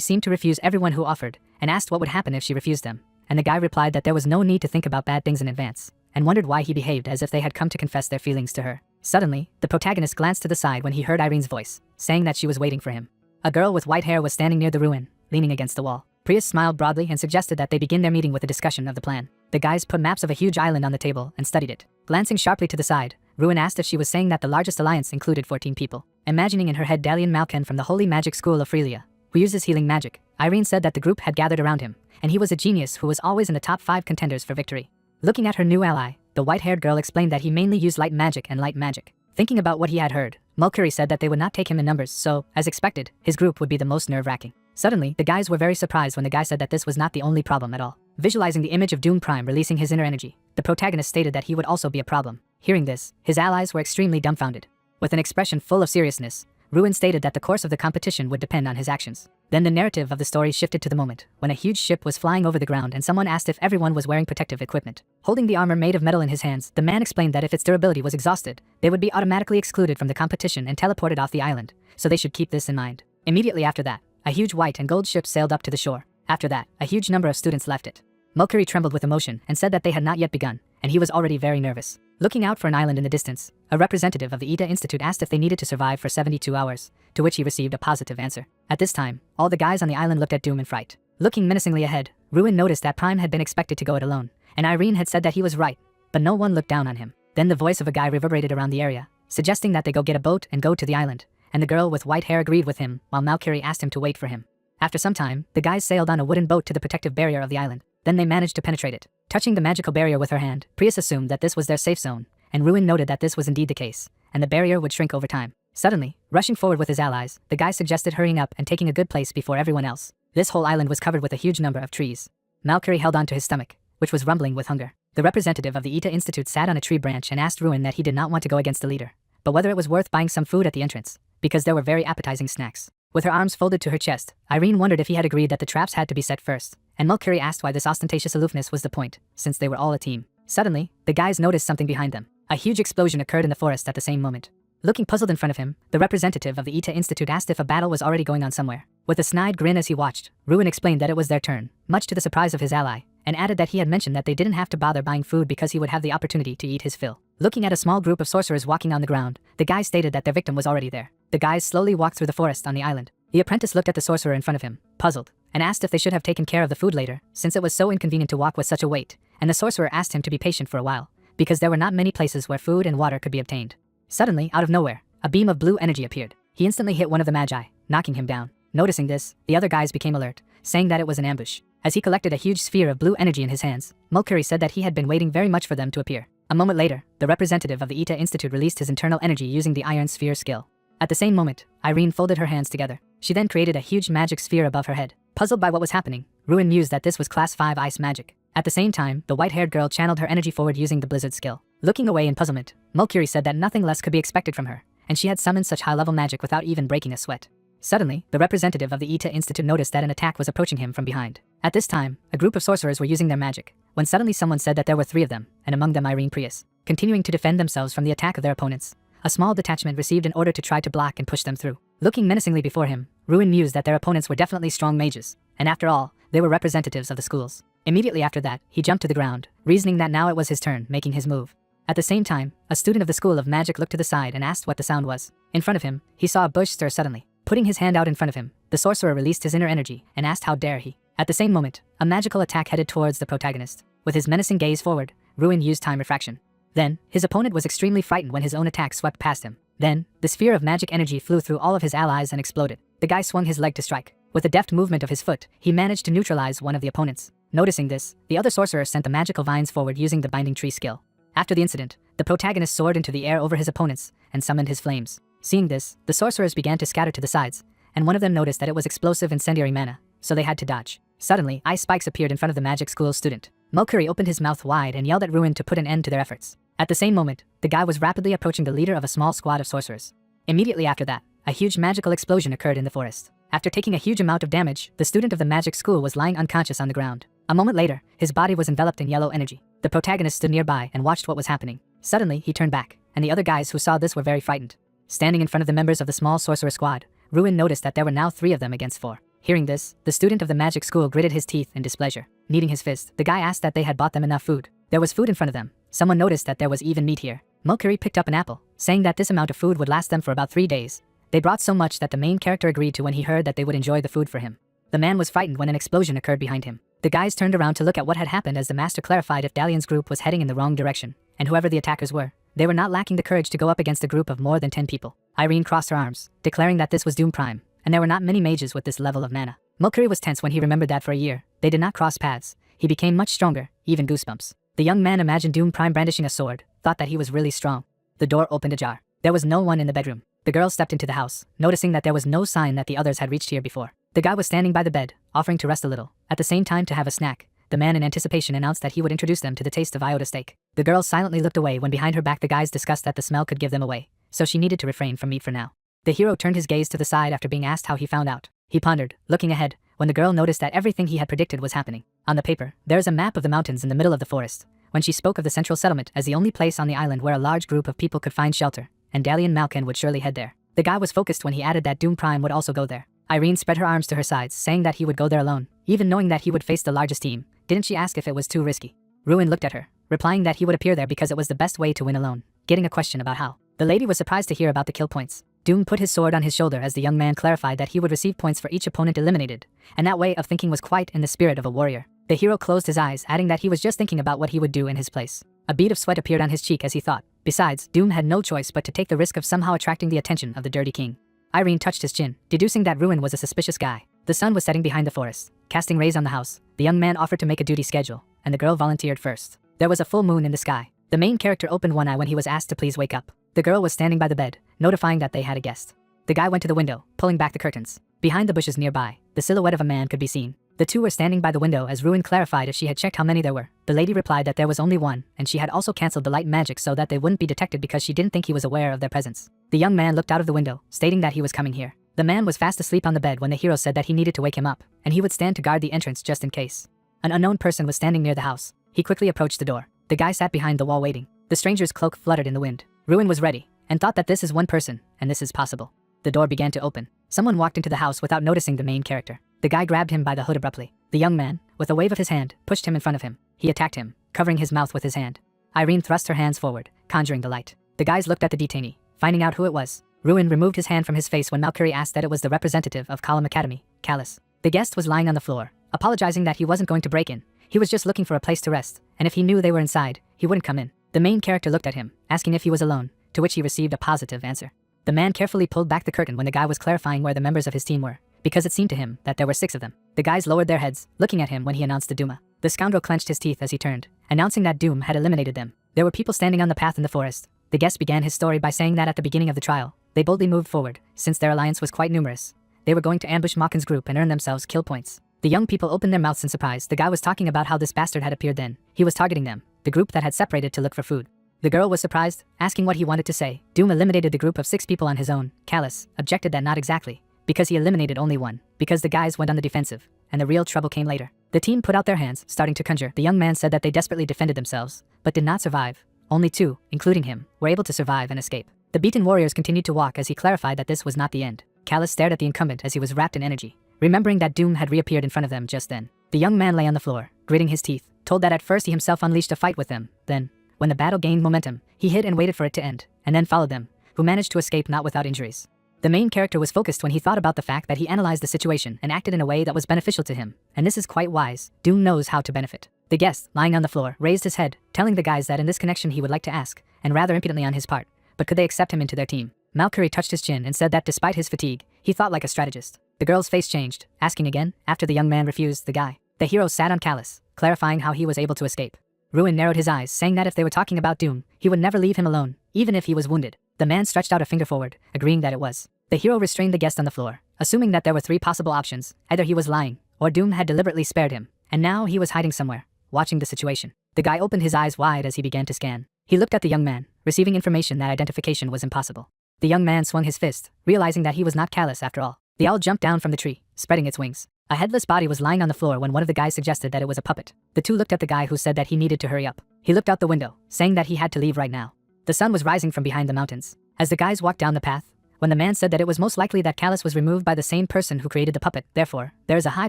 Speaker 1: seemed to refuse everyone who offered, and asked what would happen if she refused them, and the guy replied that there was no need to think about bad things in advance, and wondered why he behaved as if they had come to confess their feelings to her. Suddenly, the protagonist glanced to the side when he heard Irene's voice, saying that she was waiting for him. A girl with white hair was standing near the Ruin, leaning against the wall. Prius smiled broadly and suggested that they begin their meeting with a discussion of the plan. The guys put maps of a huge island on the table and studied it. Glancing sharply to the side, Ruin asked if she was saying that the largest alliance included 14 people. Imagining in her head Dalian Malkin from the Holy Magic School of Frelia, who uses healing magic, Irene said that the group had gathered around him, and he was a genius who was always in the top 5 contenders for victory. Looking at her new ally, the white-haired girl explained that he mainly used light magic and light magic. Thinking about what he had heard, Malcurie said that they would not take him in numbers, so, as expected, his group would be the most nerve-wracking. Suddenly, the guys were very surprised when the guy said that this was not the only problem at all. Visualizing the image of Doom Prime releasing his inner energy, the protagonist stated that he would also be a problem. Hearing this, his allies were extremely dumbfounded. With an expression full of seriousness, Ruin stated that the course of the competition would depend on his actions. Then the narrative of the story shifted to the moment when a huge ship was flying over the ground and someone asked if everyone was wearing protective equipment. Holding the armor made of metal in his hands, the man explained that if its durability was exhausted, they would be automatically excluded from the competition and teleported off the island, so they should keep this in mind. Immediately after that, a huge white and gold ship sailed up to the shore. After that, a huge number of students left it. Malcurie trembled with emotion and said that they had not yet begun, and he was already very nervous. Looking out for an island in the distance, a representative of the Ida Institute asked if they needed to survive for 72 hours, to which he received a positive answer. At this time, all the guys on the island looked at Doom in fright. Looking menacingly ahead, Ruin noticed that Prime had been expected to go it alone, and Irene had said that he was right, but no one looked down on him. Then the voice of a guy reverberated around the area, suggesting that they go get a boat and go to the island, and the girl with white hair agreed with him, while Malcurie asked him to wait for him. After some time, the guys sailed on a wooden boat to the protective barrier of the island. Then they managed to penetrate it. Touching the magical barrier with her hand, Prius assumed that this was their safe zone, and Ruin noted that this was indeed the case, and the barrier would shrink over time. Suddenly, rushing forward with his allies, the guy suggested hurrying up and taking a good place before everyone else. This whole island was covered with a huge number of trees. Malcurie held on to his stomach, which was rumbling with hunger. The representative of the Ita Institute sat on a tree branch and asked Ruin that he did not want to go against the leader, but whether it was worth buying some food at the entrance, because there were very appetizing snacks. With her arms folded to her chest, Irene wondered if he had agreed that the traps had to be set first, and Mercury asked why this ostentatious aloofness was the point, since they were all a team. Suddenly, the guys noticed something behind them. A huge explosion occurred in the forest at the same moment. Looking puzzled in front of him, the representative of the Ita Institute asked if a battle was already going on somewhere. With a snide grin as he watched, Ruin explained that it was their turn, much to the surprise of his ally, and added that he had mentioned that they didn't have to bother buying food because he would have the opportunity to eat his fill. Looking at a small group of sorcerers walking on the ground, the guys stated that their victim was already there. The guys slowly walked through the forest on the island. The apprentice looked at the sorcerer in front of him, puzzled, and asked if they should have taken care of the food later, since it was so inconvenient to walk with such a weight, and the sorcerer asked him to be patient for a while, because there were not many places where food and water could be obtained. Suddenly, out of nowhere, a beam of blue energy appeared. He instantly hit one of the magi, knocking him down. Noticing this, the other guys became alert, saying that it was an ambush. As he collected a huge sphere of blue energy in his hands, Mercury said that he had been waiting very much for them to appear. A moment later, the representative of the Ita Institute released his internal energy using the Iron Sphere skill. At the same moment, Irene folded her hands together. She then created a huge magic sphere above her head. Puzzled by what was happening, Ruin mused that this was Class 5 ice magic. At the same time, the white-haired girl channeled her energy forward using the Blizzard skill. Looking away in puzzlement, Mercury said that nothing less could be expected from her, and she had summoned such high-level magic without even breaking a sweat. Suddenly, the representative of the Ita Institute noticed that an attack was approaching him from behind. At this time, a group of sorcerers were using their magic, when suddenly someone said that there were 3 of them, and among them Irene Prius. Continuing to defend themselves from the attack of their opponents, a small detachment received an order to try to block and push them through. Looking menacingly before him, Ruin mused that their opponents were definitely strong mages, and after all, they were representatives of the schools. Immediately after that, he jumped to the ground, reasoning that now it was his turn, making his move. At the same time, a student of the School of Magic looked to the side and asked what the sound was. In front of him, he saw a bush stir suddenly. Putting his hand out in front of him, the sorcerer released his inner energy and asked how dare he. At the same moment, a magical attack headed towards the protagonist. With his menacing gaze forward, Ruin used time refraction. Then, his opponent was extremely frightened when his own attack swept past him. Then, the sphere of magic energy flew through all of his allies and exploded. The guy swung his leg to strike. With a deft movement of his foot, he managed to neutralize one of the opponents. Noticing this, the other sorcerer sent the magical vines forward using the binding tree skill. After the incident, the protagonist soared into the air over his opponents and summoned his flames. Seeing this, the sorcerers began to scatter to the sides, and one of them noticed that it was explosive incendiary mana, so they had to dodge. Suddenly, ice spikes appeared in front of the magic school student. Mercury opened his mouth wide and yelled at Ruin to put an end to their efforts. At the same moment, the guy was rapidly approaching the leader of a small squad of sorcerers. Immediately after that, a huge magical explosion occurred in the forest. After taking a huge amount of damage, the student of the magic school was lying unconscious on the ground. A moment later, his body was enveloped in yellow energy. The protagonist stood nearby and watched what was happening. Suddenly, he turned back, and the other guys who saw this were very frightened. Standing in front of the members of the small sorcerer squad, Ruin noticed that there were now 3 of them against 4. Hearing this, the student of the magic school gritted his teeth in displeasure. Kneading his fist, the guy asked that they had bought them enough food. There was food in front of them. Someone noticed that there was even meat here. Mercury picked up an apple, saying that this amount of food would last them for about 3 days. They brought so much that the main character agreed to when he heard that they would enjoy the food for him. The man was frightened when an explosion occurred behind him. The guys turned around to look at what had happened as the master clarified if Dalian's group was heading in the wrong direction, and whoever the attackers were, they were not lacking the courage to go up against a group of more than 10 people. Irene crossed her arms, declaring that this was Doom Prime, and there were not many mages with this level of mana. Mercury was tense when he remembered that for a year, they did not cross paths. He became much stronger, even goosebumps. The young man imagined Doom Prime brandishing a sword, thought that he was really strong. The door opened ajar. There was no one in the bedroom. The girl stepped into the house, noticing that there was no sign that the others had reached here before. The guy was standing by the bed, offering to rest a little, at the same time to have a snack. The man in anticipation announced that he would introduce them to the taste of iota steak. The girl silently looked away when behind her back the guys discussed that the smell could give them away, so she needed to refrain from meat for now. The hero turned his gaze to the side after being asked how he found out. He pondered, looking ahead, when the girl noticed that everything he had predicted was happening. On the paper, there is a map of the mountains in the middle of the forest. When she spoke of the central settlement as the only place on the island where a large group of people could find shelter, and Dalian Malkin would surely head there. The guy was focused when he added that Doom Prime would also go there. Irene spread her arms to her sides, saying that he would go there alone, even knowing that he would face the largest team. Didn't she ask if it was too risky? Ruin looked at her, replying that he would appear there because it was the best way to win alone, getting a question about how. The lady was surprised to hear about the kill points. Doom put his sword on his shoulder as the young man clarified that he would receive points for each opponent eliminated, and that way of thinking was quite in the spirit of a warrior. The hero closed his eyes, adding that he was just thinking about what he would do in his place. A bead of sweat appeared on his cheek as he thought. Besides, Doom had no choice but to take the risk of somehow attracting the attention of the Dirty King. Irene touched his chin, deducing that Ruin was a suspicious guy. The sun was setting behind the forest, casting rays on the house. The young man offered to make a duty schedule, and the girl volunteered first. There was a full moon in the sky. The main character opened one eye when he was asked to please wake up. The girl was standing by the bed, notifying that they had a guest. The guy went to the window, pulling back the curtains. Behind the bushes nearby, the silhouette of a man could be seen. The two were standing by the window as Ruin clarified if she had checked how many there were. The lady replied that there was only one, and she had also cancelled the light magic so that they wouldn't be detected because she didn't think he was aware of their presence. The young man looked out of the window, stating that he was coming here. The man was fast asleep on the bed when the hero said that he needed to wake him up, and he would stand to guard the entrance just in case. An unknown person was standing near the house. He quickly approached the door. The guy sat behind the wall waiting. The stranger's cloak fluttered in the wind. Ruin was ready, and thought that this is one person, and this is possible. The door began to open. Someone walked into the house without noticing the main character. The guy grabbed him by the hood abruptly. The young man, with a wave of his hand, pushed him in front of him. He attacked him, covering his mouth with his hand. Irene thrust her hands forward, conjuring the light. The guys looked at the detainee, finding out who it was. Ruin removed his hand from his face when Valkyrie asked that it was the representative of Column Academy, Callus. The guest was lying on the floor, apologizing that he wasn't going to break in. He was just looking for a place to rest, and if he knew they were inside, he wouldn't come in. The main character looked at him, asking if he was alone, to which he received a positive answer. The man carefully pulled back the curtain when the guy was clarifying where the members of his team were, because it seemed to him that there were 6 of them. The guys lowered their heads, looking at him when he announced the Duma. The scoundrel clenched his teeth as he turned, announcing that Doom had eliminated them. There were people standing on the path in the forest. The guest began his story by saying that at the beginning of the trial, they boldly moved forward, since their alliance was quite numerous. They were going to ambush Makin's group and earn themselves kill points. The young people opened their mouths in surprise. The guy was talking about how this bastard had appeared then. He was targeting them, the group that had separated to look for food. The girl was surprised, asking what he wanted to say. Doom eliminated the group of 6 people on his own. Callus objected that not exactly, because he eliminated only one, because the guys went on the defensive, and the real trouble came later. The team put out their hands, starting to conjure. The young man said that they desperately defended themselves, but did not survive. Only 2, including him, were able to survive and escape. The beaten warriors continued to walk as he clarified that this was not the end. Callus stared at the incumbent as he was wrapped in energy, remembering that Doom had reappeared in front of them just then. The young man lay on the floor, gritting his teeth, told that at first he himself unleashed a fight with them. Then, when the battle gained momentum, he hid and waited for it to end, and then followed them, who managed to escape not without injuries. The main character was focused when he thought about the fact that he analyzed the situation and acted in a way that was beneficial to him, and this is quite wise. Doom knows how to benefit. The guest, lying on the floor, raised his head, telling the guys that in this connection he would like to ask, and rather impudently on his part, but could they accept him into their team? Valkyrie touched his chin and said that despite his fatigue, he thought like a strategist. The girl's face changed, asking again, after the young man refused the guy. The hero sat on Callus, clarifying how he was able to escape. Ruin narrowed his eyes, saying that if they were talking about Doom, he would never leave him alone, even if he was wounded. The man stretched out a finger forward, agreeing that it was. The hero restrained the guest on the floor, assuming that there were 3 possible options. Either he was lying, or Doom had deliberately spared him, and now he was hiding somewhere, watching the situation. The guy opened his eyes wide as he began to scan. He looked at the young man, receiving information that identification was impossible. The young man swung his fist, realizing that he was not Callus after all. The owl jumped down from the tree, spreading its wings. A headless body was lying on the floor when one of the guys suggested that it was a puppet. The 2 looked at the guy who said that he needed to hurry up. He looked out the window, saying that he had to leave right now. The sun was rising from behind the mountains. As the guys walked down the path, when the man said that it was most likely that Callus was removed by the same person who created the puppet, therefore, there is a high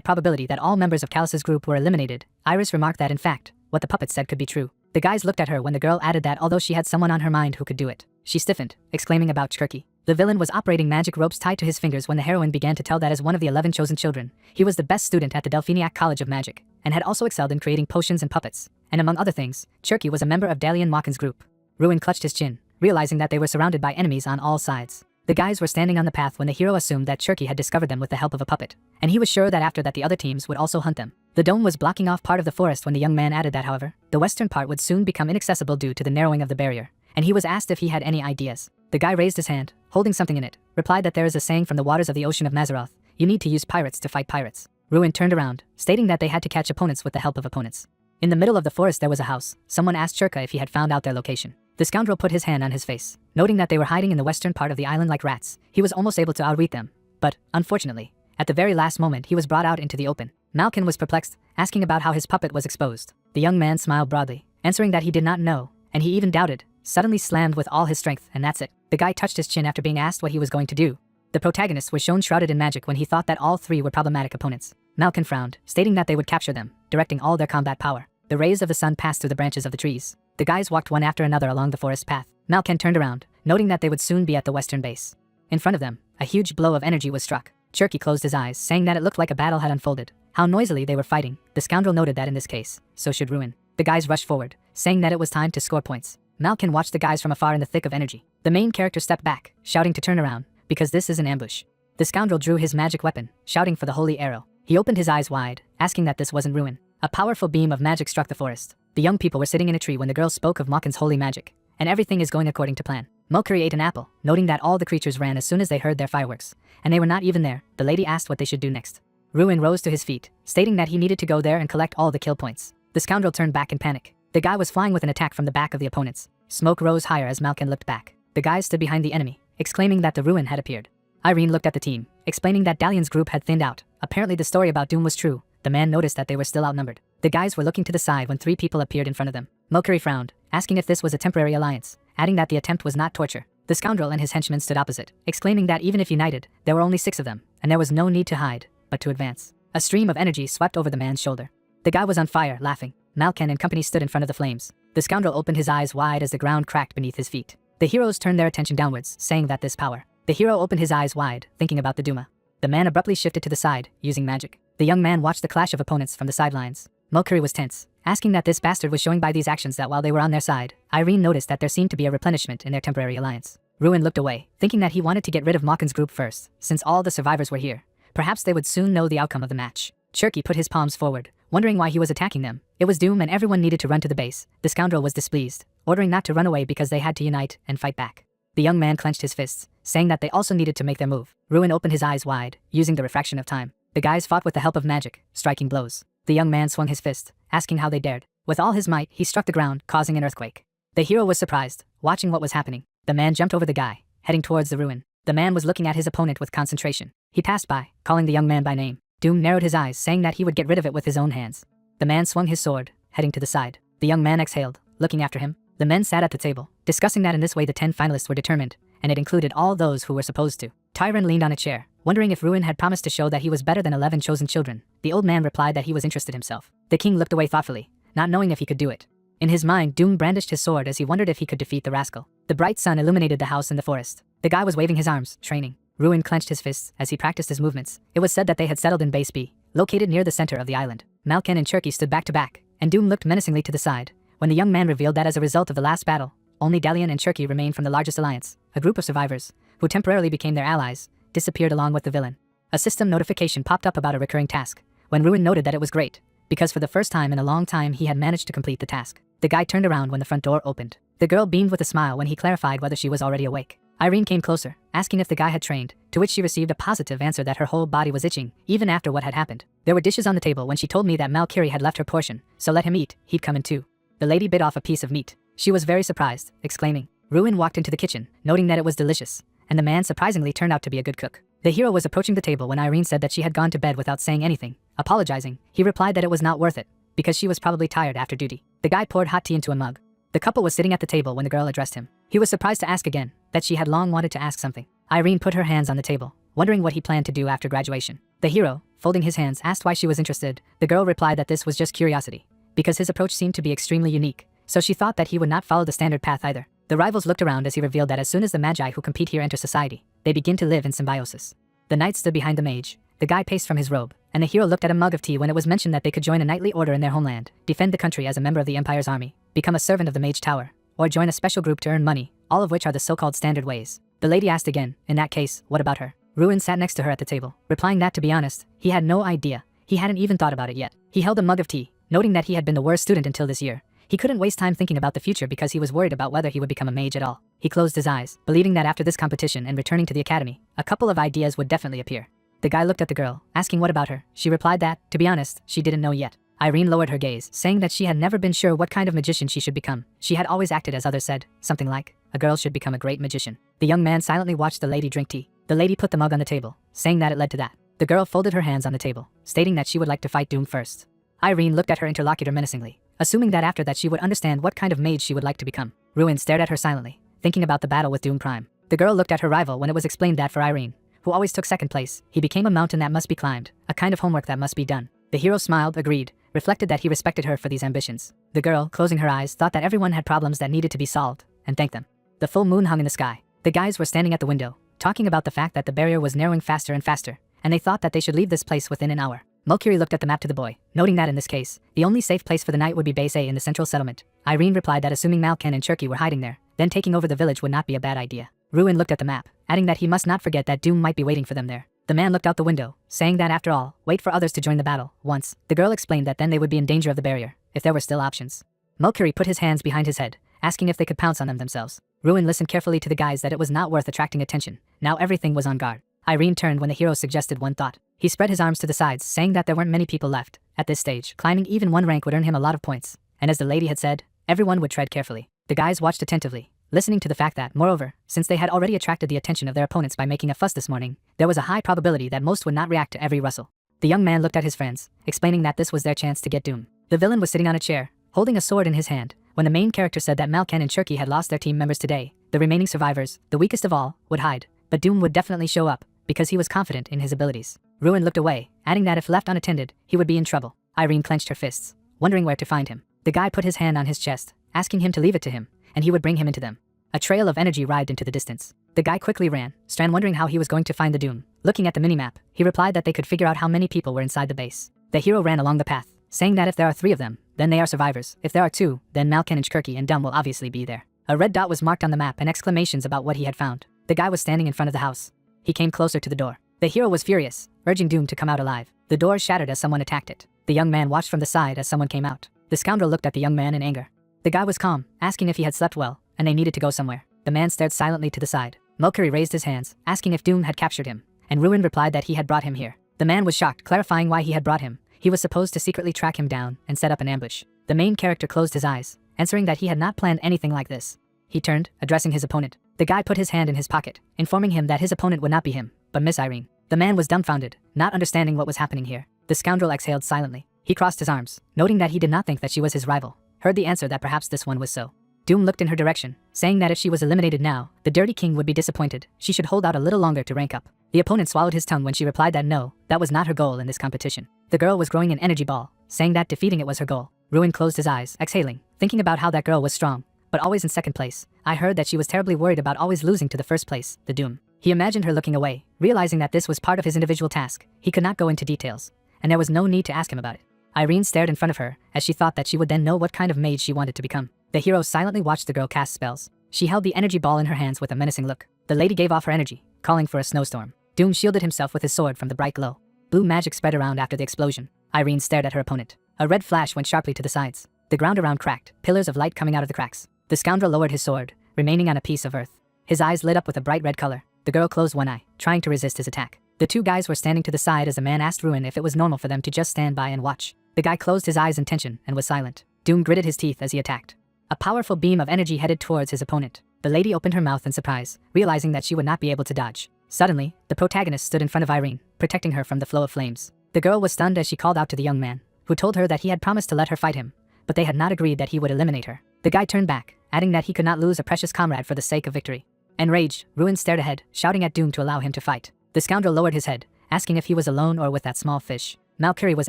Speaker 1: probability that all members of Callus's group were eliminated, Iris remarked that in fact, what the puppet said could be true. The guys looked at her when the girl added that although she had someone on her mind who could do it. She stiffened, exclaiming about Cherky. The villain was operating magic ropes tied to his fingers when the heroine began to tell that as one of the 11 chosen children, he was the best student at the Delphiniac College of Magic, and had also excelled in creating potions and puppets, and among other things, Cherky was a member of Dalian Makin's group. Ruin clutched his chin, realizing that they were surrounded by enemies on all sides. The guys were standing on the path when the hero assumed that Cherky had discovered them with the help of a puppet, and he was sure that after that the other teams would also hunt them. The dome was blocking off part of the forest when the young man added that however, the western part would soon become inaccessible due to the narrowing of the barrier, and he was asked if he had any ideas. The guy raised his hand, holding something in it, replied that there is a saying from the waters of the ocean of Mazaroth, you need to use pirates to fight pirates. Ruin turned around, stating that they had to catch opponents with the help of opponents. In the middle of the forest there was a house. Someone asked Cherka if he had found out their location. The scoundrel put his hand on his face, noting that they were hiding in the western part of the island like rats. He was almost able to outreach them, but, unfortunately, at the very last moment he was brought out into the open. Malkin was perplexed, asking about how his puppet was exposed. The young man smiled broadly, answering that he did not know, and he even doubted, suddenly slammed with all his strength, and that's it. The guy touched his chin after being asked what he was going to do. The protagonist was shown shrouded in magic when he thought that all 3 were problematic opponents. Malkin frowned, stating that they would capture them, directing all their combat power. The rays of the sun passed through the branches of the trees. The guys walked one after another along the forest path. Malkin turned around, noting that they would soon be at the western base. In front of them, a huge blow of energy was struck. Cherky closed his eyes, saying that it looked like a battle had unfolded. How noisily they were fighting. The scoundrel noted that in this case, so should Ruin. The guys rushed forward, saying that it was time to score points. Malkin watched the guys from afar in the thick of energy. The main character stepped back, shouting to turn around, because this is an ambush. The scoundrel drew his magic weapon, shouting for the holy arrow. He opened his eyes wide, asking that this wasn't Ruin. A powerful beam of magic struck the forest. The young people were sitting in a tree when the girl spoke of Makin's holy magic, and everything is going according to plan. Mercury ate an apple, noting that all the creatures ran as soon as they heard their fireworks, and they were not even there. The lady asked what they should do next. Ruin rose to his feet, stating that he needed to go there and collect all the kill points. The scoundrel turned back in panic. The guy was flying with an attack from the back of the opponents. Smoke rose higher as Malkin looked back. The guys stood behind the enemy, exclaiming that the Ruin had appeared. Irene looked at the team, explaining that Dalian's group had thinned out. Apparently the story about Doom was true. The man noticed that they were still outnumbered. The guys were looking to the side when 3 people appeared in front of them. Mercury frowned, asking if this was a temporary alliance, adding that the attempt was not torture. The scoundrel and his henchmen stood opposite, exclaiming that even if united, there were only 6 of them, and there was no need to hide, but to advance. A stream of energy swept over the man's shoulder. The guy was on fire, laughing. Malkin and company stood in front of the flames. The scoundrel opened his eyes wide as the ground cracked beneath his feet. The heroes turned their attention downwards, saying that this power. The hero opened his eyes wide, thinking about the Duma. The man abruptly shifted to the side, using magic. The young man watched the clash of opponents from the sidelines. Mercury was tense, asking that this bastard was showing by these actions that while they were on their side, Irene noticed that there seemed to be a replenishment in their temporary alliance. Ruin looked away, thinking that he wanted to get rid of Malkin's group first, since all the survivors were here. Perhaps they would soon know the outcome of the match. Cherky put his palms forward, wondering why he was attacking them. It was Doom and everyone needed to run to the base. The scoundrel was displeased, ordering not to run away because they had to unite and fight back. The young man clenched his fists, saying that they also needed to make their move. Ruin opened his eyes wide, using the refraction of time. The guys fought with the help of magic, striking blows. The young man swung his fist, asking how they dared. With all his might, he struck the ground, causing an earthquake. The hero was surprised, watching what was happening. The man jumped over the guy, heading towards the Ruin. The man was looking at his opponent with concentration. He passed by, calling the young man by name. Doom narrowed his eyes, saying that he would get rid of it with his own hands. The man swung his sword, heading to the side. The young man exhaled, looking after him. The men sat at the table, discussing that in this way the 10 finalists were determined, and it included all those who were supposed to. Tyron leaned on a chair, wondering if Ruin had promised to show that he was better than 11 chosen children. The old man replied that he was interested himself. The king looked away thoughtfully, not knowing if he could do it. In his mind, Doom brandished his sword as he wondered if he could defeat the rascal. The bright sun illuminated the house in the forest. The guy was waving his arms, training. Ruin clenched his fists as he practiced his movements. It was said that they had settled in Base B, located near the center of the island. Malkin and Cherky stood back to back, and Doom looked menacingly to the side, when the young man revealed that as a result of the last battle, only Dalian and Cherky remained from the largest alliance. A group of survivors, who temporarily became their allies, disappeared along with the villain. A system notification popped up about a recurring task, when Ruin noted that it was great, because for the first time in a long time he had managed to complete the task. The guy turned around when the front door opened. The girl beamed with a smile when he clarified whether she was already awake. Irene came closer, asking if the guy had trained, to which she received a positive answer that her whole body was itching, even after what had happened. There were dishes on the table when she told me that Malkiri had left her portion, so let him eat, he'd come in too. The lady bit off a piece of meat. She was very surprised, exclaiming. Ruin walked into the kitchen, noting that it was delicious, and the man surprisingly turned out to be a good cook. The hero was approaching the table when Irene said that she had gone to bed without saying anything. Apologizing, he replied that it was not worth it, because she was probably tired after duty. The guy poured hot tea into a mug. The couple was sitting at the table when the girl addressed him. He was surprised to ask again, that she had long wanted to ask something. Irene put her hands on the table, wondering what he planned to do after graduation. The hero, folding his hands, asked why she was interested. The girl replied that this was just curiosity, because his approach seemed to be extremely unique, so she thought that he would not follow the standard path either. The rivals looked around as he revealed that as soon as the magi who compete here enter society, they begin to live in symbiosis. The knight stood behind the mage. The guy paced from his robe, and the hero looked at a mug of tea when it was mentioned that they could join a knightly order in their homeland, defend the country as a member of the Empire's army, become a servant of the Mage Tower, or join a special group to earn money, all of which are the so-called standard ways. The lady asked again, in that case, what about her? Ruin sat next to her at the table, replying that to be honest, he had no idea. He hadn't even thought about it yet. He held a mug of tea, noting that he had been the worst student until this year. He couldn't waste time thinking about the future because he was worried about whether he would become a mage at all. He closed his eyes, believing that after this competition and returning to the academy, a couple of ideas would definitely appear. The guy looked at the girl, asking what about her. She replied that, to be honest, she didn't know yet. Irene lowered her gaze, saying that she had never been sure what kind of magician she should become. She had always acted as others said, something like, a girl should become a great magician. The young man silently watched the lady drink tea. The lady put the mug on the table, saying that it led to that. The girl folded her hands on the table, stating that she would like to fight Doom first. Irene looked at her interlocutor menacingly, assuming that after that she would understand what kind of mage she would like to become. Ruin stared at her silently, thinking about the battle with Doom Prime. The girl looked at her rival when it was explained that for Irene, who always took second place, he became a mountain that must be climbed, a kind of homework that must be done. The hero smiled, agreed, reflected that he respected her for these ambitions. The girl, closing her eyes, thought that everyone had problems that needed to be solved, and thanked them. The full moon hung in the sky. The guys were standing at the window, talking about the fact that the barrier was narrowing faster and faster, and they thought that they should leave this place within an hour. Mercury looked at the map to the boy, noting that in this case, the only safe place for the night would be Base A in the central settlement. Irene replied that assuming Malkin and Cherky were hiding there, then taking over the village would not be a bad idea. Ruin looked at the map, adding that he must not forget that Doom might be waiting for them there. The man looked out the window, saying that after all, wait for others to join the battle. Once, the girl explained that then they would be in danger of the barrier, if there were still options. Mercury put his hands behind his head, asking if they could pounce on them themselves. Ruin listened carefully to the guys that it was not worth attracting attention. Now everything was on guard. Irene turned when the hero suggested one thought. He spread his arms to the sides, saying that there weren't many people left. At this stage, climbing even one rank would earn him a lot of points. And as the lady had said, everyone would tread carefully. The guys watched attentively, listening to the fact that, moreover, since they had already attracted the attention of their opponents by making a fuss this morning, there was a high probability that most would not react to every rustle. The young man looked at his friends, explaining that this was their chance to get Doom. The villain was sitting on a chair, holding a sword in his hand. When the main character said that Malkan and Cherky had lost their team members today, the remaining survivors, the weakest of all, would hide. But Doom would definitely show up, because he was confident in his abilities. Ruin looked away, adding that if left unattended, he would be in trouble. Irene clenched her fists, wondering where to find him. The guy put his hand on his chest, asking him to leave it to him, and he would bring him into them. A trail of energy writhed into the distance. The guy quickly ran, Strand wondering how he was going to find the Doom. Looking at the minimap, he replied that they could figure out how many people were inside the base. The hero ran along the path, saying that if there are 3 of them, then they are survivors. If there are 2, then Malkan and Cherky and Doom will obviously be there. A red dot was marked on the map and exclamations about what he had found. The guy was standing in front of the house. He came closer to the door. The hero was furious, urging Doom to come out alive. The door shattered as someone attacked it. The young man watched from the side as someone came out. The scoundrel looked at the young man in anger. The guy was calm, asking if he had slept well, and they needed to go somewhere. The man stared silently to the side. Mercury raised his hands, asking if Doom had captured him, and Ruin replied that he had brought him here. The man was shocked, clarifying why he had brought him. He was supposed to secretly track him down and set up an ambush. The main character closed his eyes, answering that he had not planned anything like this. He turned, addressing his opponent. The guy put his hand in his pocket, informing him that his opponent would not be him, but Miss Irene. The man was dumbfounded, not understanding what was happening here. The scoundrel exhaled silently. He crossed his arms, noting that he did not think that she was his rival. Heard the answer that perhaps this one was so. Doom looked in her direction, saying that if she was eliminated now, the Dirty King would be disappointed. She should hold out a little longer to rank up. The opponent swallowed his tongue when she replied that no, that was not her goal in this competition. The girl was growing an energy ball, saying that defeating it was her goal. Ruin closed his eyes, exhaling, thinking about how that girl was strong, but always in second place. I heard that she was terribly worried about always losing to the first place, the Doom. He imagined her looking away, realizing that this was part of his individual task. He could not go into details, and there was no need to ask him about it. Irene stared in front of her, as she thought that she would then know what kind of mage she wanted to become. The hero silently watched the girl cast spells. She held the energy ball in her hands with a menacing look. The lady gave off her energy, calling for a snowstorm. Doom shielded himself with his sword from the bright glow. Blue magic spread around after the explosion. Irene stared at her opponent. A red flash went sharply to the sides. The ground around cracked, pillars of light coming out of the cracks. The scoundrel lowered his sword, remaining on a piece of earth. His eyes lit up with a bright red color. The girl closed one eye, trying to resist his attack. The 2 guys were standing to the side as the man asked Ruin if it was normal for them to just stand by and watch. The guy closed his eyes in tension and was silent. Doom gritted his teeth as he attacked. A powerful beam of energy headed towards his opponent. The lady opened her mouth in surprise, realizing that she would not be able to dodge. Suddenly, the protagonist stood in front of Irene, protecting her from the flow of flames. The girl was stunned as she called out to the young man, who told her that he had promised to let her fight him, but they had not agreed that he would eliminate her. The guy turned back, adding that he could not lose a precious comrade for the sake of victory. Enraged, Ruin stared ahead, shouting at Doom to allow him to fight. The scoundrel lowered his head, asking if he was alone or with that small fish. Malcury was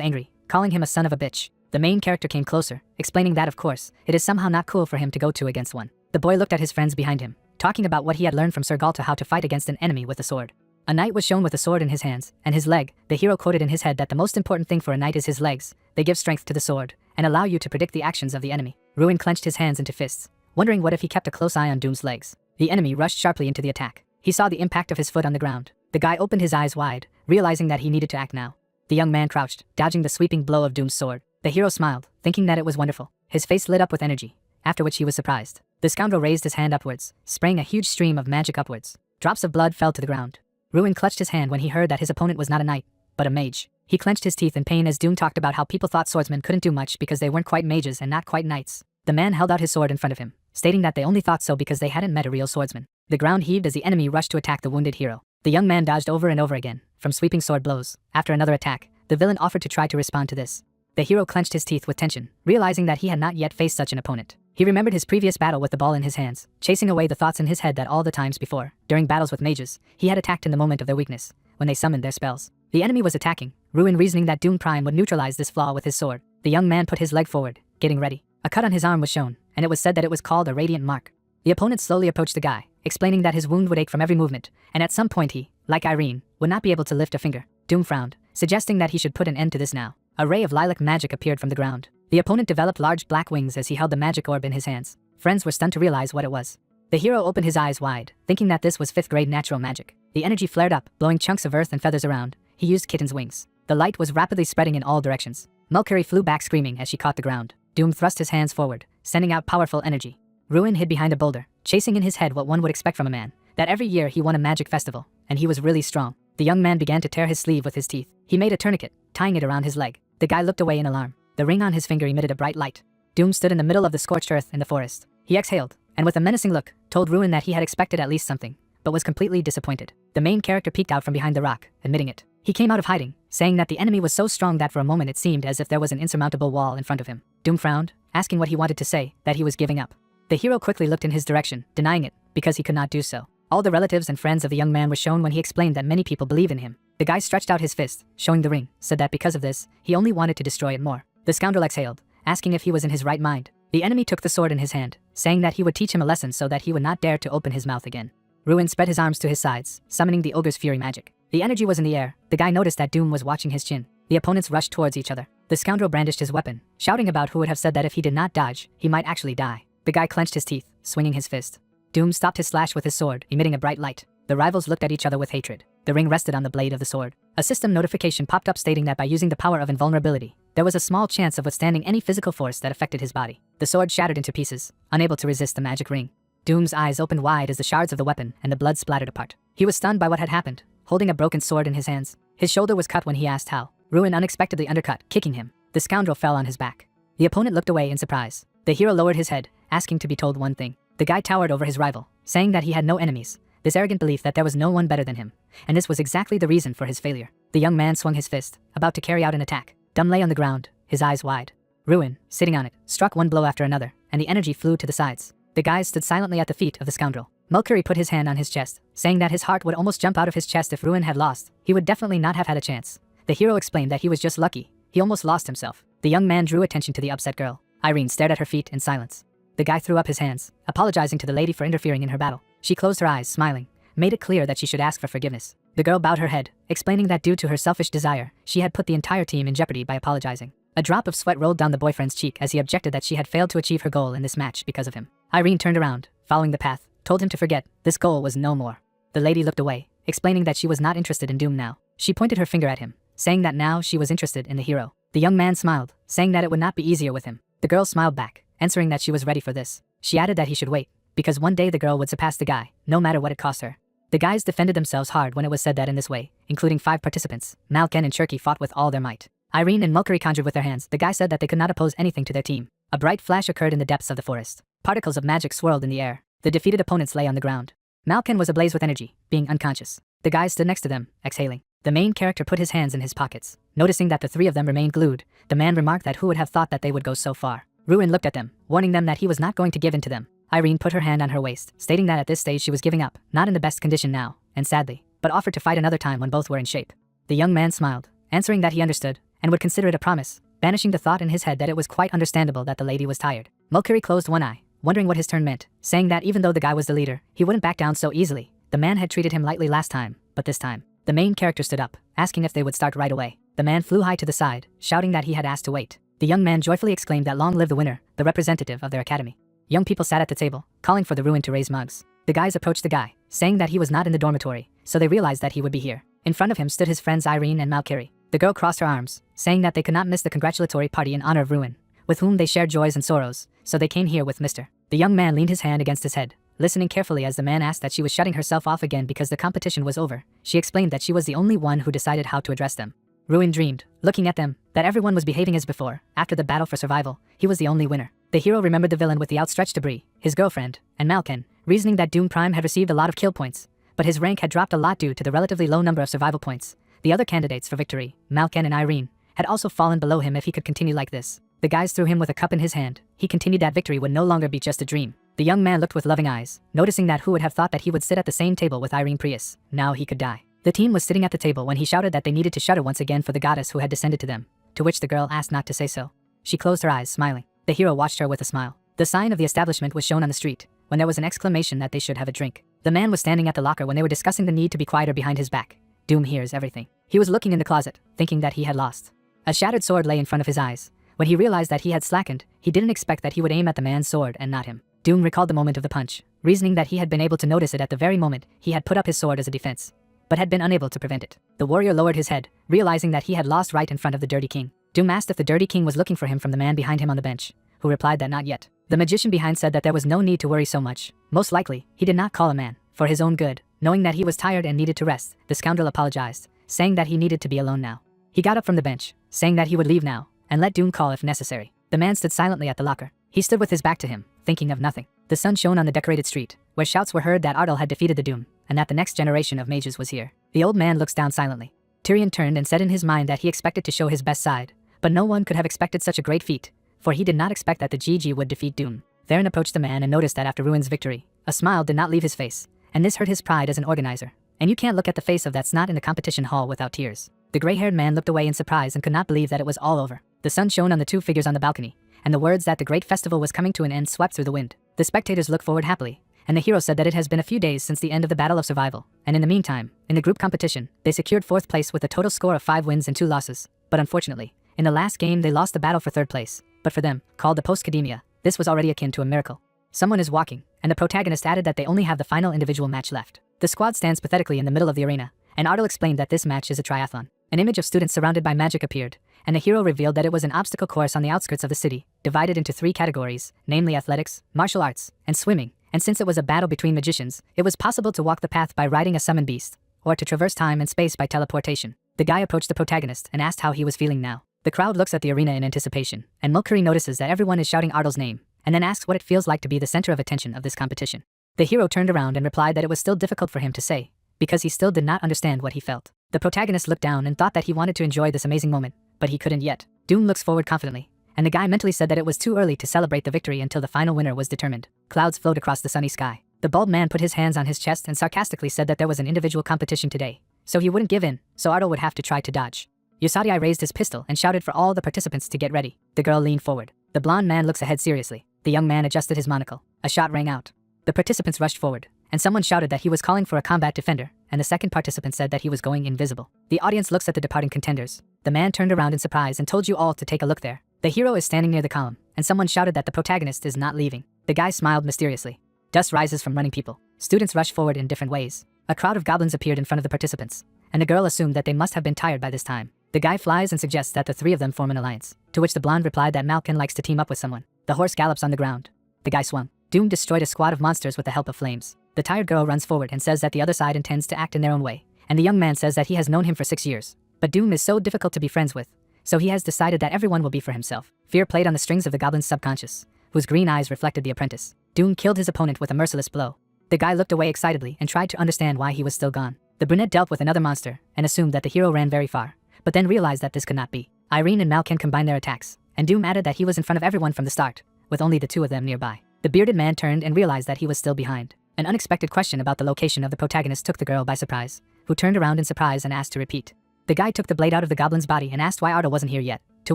Speaker 1: angry, calling him a son of a bitch. The main character came closer, explaining that of course, it is somehow not cool for him to go 2 against 1. The boy looked at his friends behind him, talking about what he had learned from Sir Galta how to fight against an enemy with a sword. A knight was shown with a sword in his hands, and his leg. The hero quoted in his head that the most important thing for a knight is his legs. They give strength to the sword, and allow you to predict the actions of the enemy. Ruin clenched his hands into fists, wondering what if he kept a close eye on Doom's legs. The enemy rushed sharply into the attack. He saw the impact of his foot on the ground. The guy opened his eyes wide, realizing that he needed to act now. The young man crouched, dodging the sweeping blow of Doom's sword. The hero smiled, thinking that it was wonderful. His face lit up with energy, after which he was surprised. The scoundrel raised his hand upwards, spraying a huge stream of magic upwards. Drops of blood fell to the ground. Ruin clutched his hand when he heard that his opponent was not a knight, but a mage. He clenched his teeth in pain as Doom talked about how people thought swordsmen couldn't do much because they weren't quite mages and not quite knights. The man held out his sword in front of him, stating that they only thought so because they hadn't met a real swordsman. The ground heaved as the enemy rushed to attack the wounded hero. The young man dodged over and over again, from sweeping sword blows. After another attack, the villain offered to try to respond to this. The hero clenched his teeth with tension, realizing that he had not yet faced such an opponent. He remembered his previous battle with the ball in his hands, chasing away the thoughts in his head that all the times before, during battles with mages, he had attacked in the moment of their weakness, when they summoned their spells. The enemy was attacking, Ruin reasoning that Doom Prime would neutralize this flaw with his sword. The young man put his leg forward, getting ready. A cut on his arm was shown, and it was said that it was called a radiant mark. The opponent slowly approached the guy, explaining that his wound would ache from every movement, and at some point he, like Irene, would not be able to lift a finger. Doom frowned, suggesting that he should put an end to this now. A ray of lilac magic appeared from the ground. The opponent developed large black wings as he held the magic orb in his hands. Friends were stunned to realize what it was. The hero opened his eyes wide, thinking that this was 5th grade natural magic. The energy flared up, blowing chunks of earth and feathers around. He used Kitten's wings. The light was rapidly spreading in all directions. Mulcahy flew back screaming as she caught the ground. Doom thrust his hands forward, sending out powerful energy. Ruin hid behind a boulder, chasing in his head what one would expect from a man, that every year he won a magic festival, and he was really strong. The young man began to tear his sleeve with his teeth. He made a tourniquet, tying it around his leg. The guy looked away in alarm. The ring on his finger emitted a bright light. Doom stood in the middle of the scorched earth in the forest. He exhaled, and with a menacing look, told Ruin that he had expected at least something, but was completely disappointed. The main character peeked out from behind the rock, admitting it. He came out of hiding, saying that the enemy was so strong that for a moment it seemed as if there was an insurmountable wall in front of him. Doom frowned, asking what he wanted to say, that he was giving up. The hero quickly looked in his direction, denying it, because he could not do so. All the relatives and friends of the young man were shown when he explained that many people believe in him. The guy stretched out his fist, showing the ring, said that because of this, he only wanted to destroy it more. The scoundrel exhaled, asking if he was in his right mind. The enemy took the sword in his hand, saying that he would teach him a lesson so that he would not dare to open his mouth again. Ruin spread his arms to his sides, summoning the ogre's fury magic. The energy was in the air. The guy noticed that Doom was watching his chin. The opponents rushed towards each other. The scoundrel brandished his weapon, shouting about who would have said that if he did not dodge, he might actually die. The guy clenched his teeth, swinging his fist. Doom stopped his slash with his sword, emitting a bright light. The rivals looked at each other with hatred. The ring rested on the blade of the sword. A system notification popped up stating that by using the power of invulnerability, there was a small chance of withstanding any physical force that affected his body. The sword shattered into pieces, unable to resist the magic ring. Doom's eyes opened wide as the shards of the weapon and the blood splattered apart. He was stunned by what had happened, holding a broken sword in his hands. His shoulder was cut when he asked how. Ruin unexpectedly undercut, kicking him. The scoundrel fell on his back. The opponent looked away in surprise. The hero lowered his head, asking to be told one thing. The guy towered over his rival, saying that he had no enemies. This arrogant belief that there was no one better than him, and this was exactly the reason for his failure. The young man swung his fist, about to carry out an attack. Doom lay on the ground, his eyes wide. Ruin, sitting on it, struck one blow after another, and the energy flew to the sides. The guys stood silently at the feet of the scoundrel. Mulcahy put his hand on his chest, saying that his heart would almost jump out of his chest if Ruin had lost. He would definitely not have had a chance. The hero explained that he was just lucky. He almost lost himself. The young man drew attention to the upset girl. Irene stared at her feet in silence. The guy threw up his hands, apologizing to the lady for interfering in her battle. She closed her eyes, smiling, made it clear that she should ask for forgiveness. The girl bowed her head, explaining that due to her selfish desire, she had put the entire team in jeopardy by apologizing. A drop of sweat rolled down the boyfriend's cheek as he objected that she had failed to achieve her goal in this match because of him. Irene turned around, following the path, told him to forget, this goal was no more. The lady looked away, explaining that she was not interested in Doom now. She pointed her finger at him, saying that now she was interested in the hero. The young man smiled, saying that it would not be easier with him. The girl smiled back, answering that she was ready for this. She added that he should wait, because one day the girl would surpass the guy, no matter what it cost her. The guys defended themselves hard when it was said that in this way, including 5 participants. Malkin and Cherky fought with all their might. Irene and Mulcahy conjured with their hands. The guy said that they could not oppose anything to their team. A bright flash occurred in the depths of the forest. Particles of magic swirled in the air. The defeated opponents lay on the ground. Malkin was ablaze with energy, being unconscious. The guys stood next to them, exhaling. The main character put his hands in his pockets. Noticing that the 3 of them remained glued, the man remarked that who would have thought that they would go so far. Ruin looked at them, warning them that he was not going to give in to them. Irene put her hand on her waist, stating that at this stage she was giving up, not in the best condition now, and sadly, but offered to fight another time when both were in shape. The young man smiled, answering that he understood, and would consider it a promise, banishing the thought in his head that it was quite understandable that the lady was tired. Mulcahy closed one eye, wondering what his turn meant, saying that even though the guy was the leader, he wouldn't back down so easily. The man had treated him lightly last time, but this time, the main character stood up, asking if they would start right away. The man flew high to the side, shouting that he had asked to wait. The young man joyfully exclaimed that long live the winner, the representative of their academy. Young people sat at the table, calling for the Ruin to raise mugs. The guys approached the guy, saying that he was not in the dormitory, so they realized that he would be here. In front of him stood his friends Irene and Mulcahy. The girl crossed her arms, saying that they could not miss the congratulatory party in honor of Ruin, with whom they shared joys and sorrows, so they came here with Mr. The young man leaned his hand against his head, listening carefully as the man asked that she was shutting herself off again because the competition was over. She explained that she was the only one who decided how to address them. Ruin dreamed, looking at them, that everyone was behaving as before. After the battle for survival, he was the only winner. The hero remembered the villain with the outstretched debris, his girlfriend, and Malkin, reasoning that Doom Prime had received a lot of kill points, but his rank had dropped a lot due to the relatively low number of survival points. The other candidates for victory, Malkin and Irene, had also fallen below him if he could continue like this. The guys threw him with a cup in his hand. He continued that victory would no longer be just a dream. The young man looked with loving eyes, noticing that who would have thought that he would sit at the same table with Irene Prius. Now he could die. The team was sitting at the table when he shouted that they needed to shudder once again for the goddess who had descended to them, to which the girl asked not to say so. She closed her eyes, smiling. The hero watched her with a smile. The sign of the establishment was shown on the street, when there was an exclamation that they should have a drink. The man was standing at the locker when they were discussing the need to be quieter behind his back. Doom hears everything. He was looking in the closet, thinking that he had lost. A shattered sword lay in front of his eyes. When he realized that he had slackened, he didn't expect that he would aim at the man's sword and not him. Doom recalled the moment of the punch, reasoning that he had been able to notice it at the very moment he had put up his sword as a defense, but had been unable to prevent it. The warrior lowered his head, realizing that he had lost right in front of the Dirty King. Doom asked if the Dirty King was looking for him from the man behind him on the bench, who replied that not yet. The magician behind said that there was no need to worry so much. Most likely, he did not call a man, for his own good, Knowing that he was tired and needed to rest, the scoundrel apologized, saying that he needed to be alone now. He got up from the bench, saying that he would leave now, and let Doom call if necessary. The man stood silently at the locker. He stood with his back to him, thinking of nothing. The sun shone on the decorated street, where shouts were heard that Ardal had defeated the Doom, and that the next generation of mages was here. The old man looks down silently. Tyrion turned and said in his mind that he expected to show his best side, but no one could have expected such a great feat, for he did not expect that the GG would defeat Doom. Theron approached the man and noticed that after Ruin's victory, a smile did not leave his face, and this hurt his pride as an organizer. And you can't look at the face of that snot in the competition hall without tears. The gray-haired man looked away in surprise and could not believe that it was all over. The sun shone on the two figures on the balcony, and the words that the great festival was coming to an end swept through the wind. The spectators looked forward happily, and the hero said that it has been a few days since the end of the Battle of Survival, and in the meantime, in the group competition, they secured 4th place with a total score of 5 wins and 2 losses. But unfortunately, in the last game they lost the battle for 3rd place. But for them, called the Post-Academia, this was already akin to a miracle. Someone is walking, and the protagonist added that they only have the final individual match left. The squad stands pathetically in the middle of the arena, and Ardal explained that this match is a triathlon. An image of students surrounded by magic appeared, and the hero revealed that it was an obstacle course on the outskirts of the city, divided into 3 categories, namely athletics, martial arts, and swimming. And since it was a battle between magicians, it was possible to walk the path by riding a summoned beast, or to traverse time and space by teleportation. The guy approached the protagonist and asked how he was feeling now. The crowd looks at the arena in anticipation, and Mulcahy notices that everyone is shouting Ardal's name, and then asks what it feels like to be the center of attention of this competition. The hero turned around and replied that it was still difficult for him to say, because he still did not understand what he felt. The protagonist looked down and thought that he wanted to enjoy this amazing moment, but he couldn't yet. Doom looks forward confidently, and the guy mentally said that it was too early to celebrate the victory until the final winner was determined. Clouds flowed across the sunny sky. The bald man put his hands on his chest and sarcastically said that there was an individual competition today, so he wouldn't give in, so Ardal would have to try to dodge. Yosadi raised his pistol and shouted for all the participants to get ready. The girl leaned forward. The blonde man looks ahead seriously. The young man adjusted his monocle. A shot rang out. The participants rushed forward, and someone shouted that he was calling for a combat defender, and the second participant said that he was going invisible. The audience looks at the departing contenders. The man turned around in surprise and told you all to take a look there. The hero is standing near the column, and someone shouted that the protagonist is not leaving. The guy smiled mysteriously. Dust rises from running people. Students rush forward in different ways. A crowd of goblins appeared in front of the participants, and the girl assumed that they must have been tired by this time. The guy flies and suggests that the 3 of them form an alliance, to which the blonde replied that Malkin likes to team up with someone. The horse gallops on the ground. The guy swung. Doom destroyed a squad of monsters with the help of flames. The tired girl runs forward and says that the other side intends to act in their own way, and the young man says that he has known him for 6 years. But Doom is so difficult to be friends with, so he has decided that everyone will be for himself. Fear played on the strings of the goblin's subconscious, whose green eyes reflected the apprentice. Doom killed his opponent with a merciless blow. The guy looked away excitedly and tried to understand why he was still gone. The brunette dealt with another monster and assumed that the hero ran very far, but then realized that this could not be. Irene and Malkin combined their attacks, and Doom added that he was in front of everyone from the start, with only the 2 of them nearby. The bearded man turned and realized that he was still behind. An unexpected question about the location of the protagonist took the girl by surprise, who turned around in surprise and asked to repeat. The guy took the blade out of the goblin's body and asked why Ardal wasn't here yet, to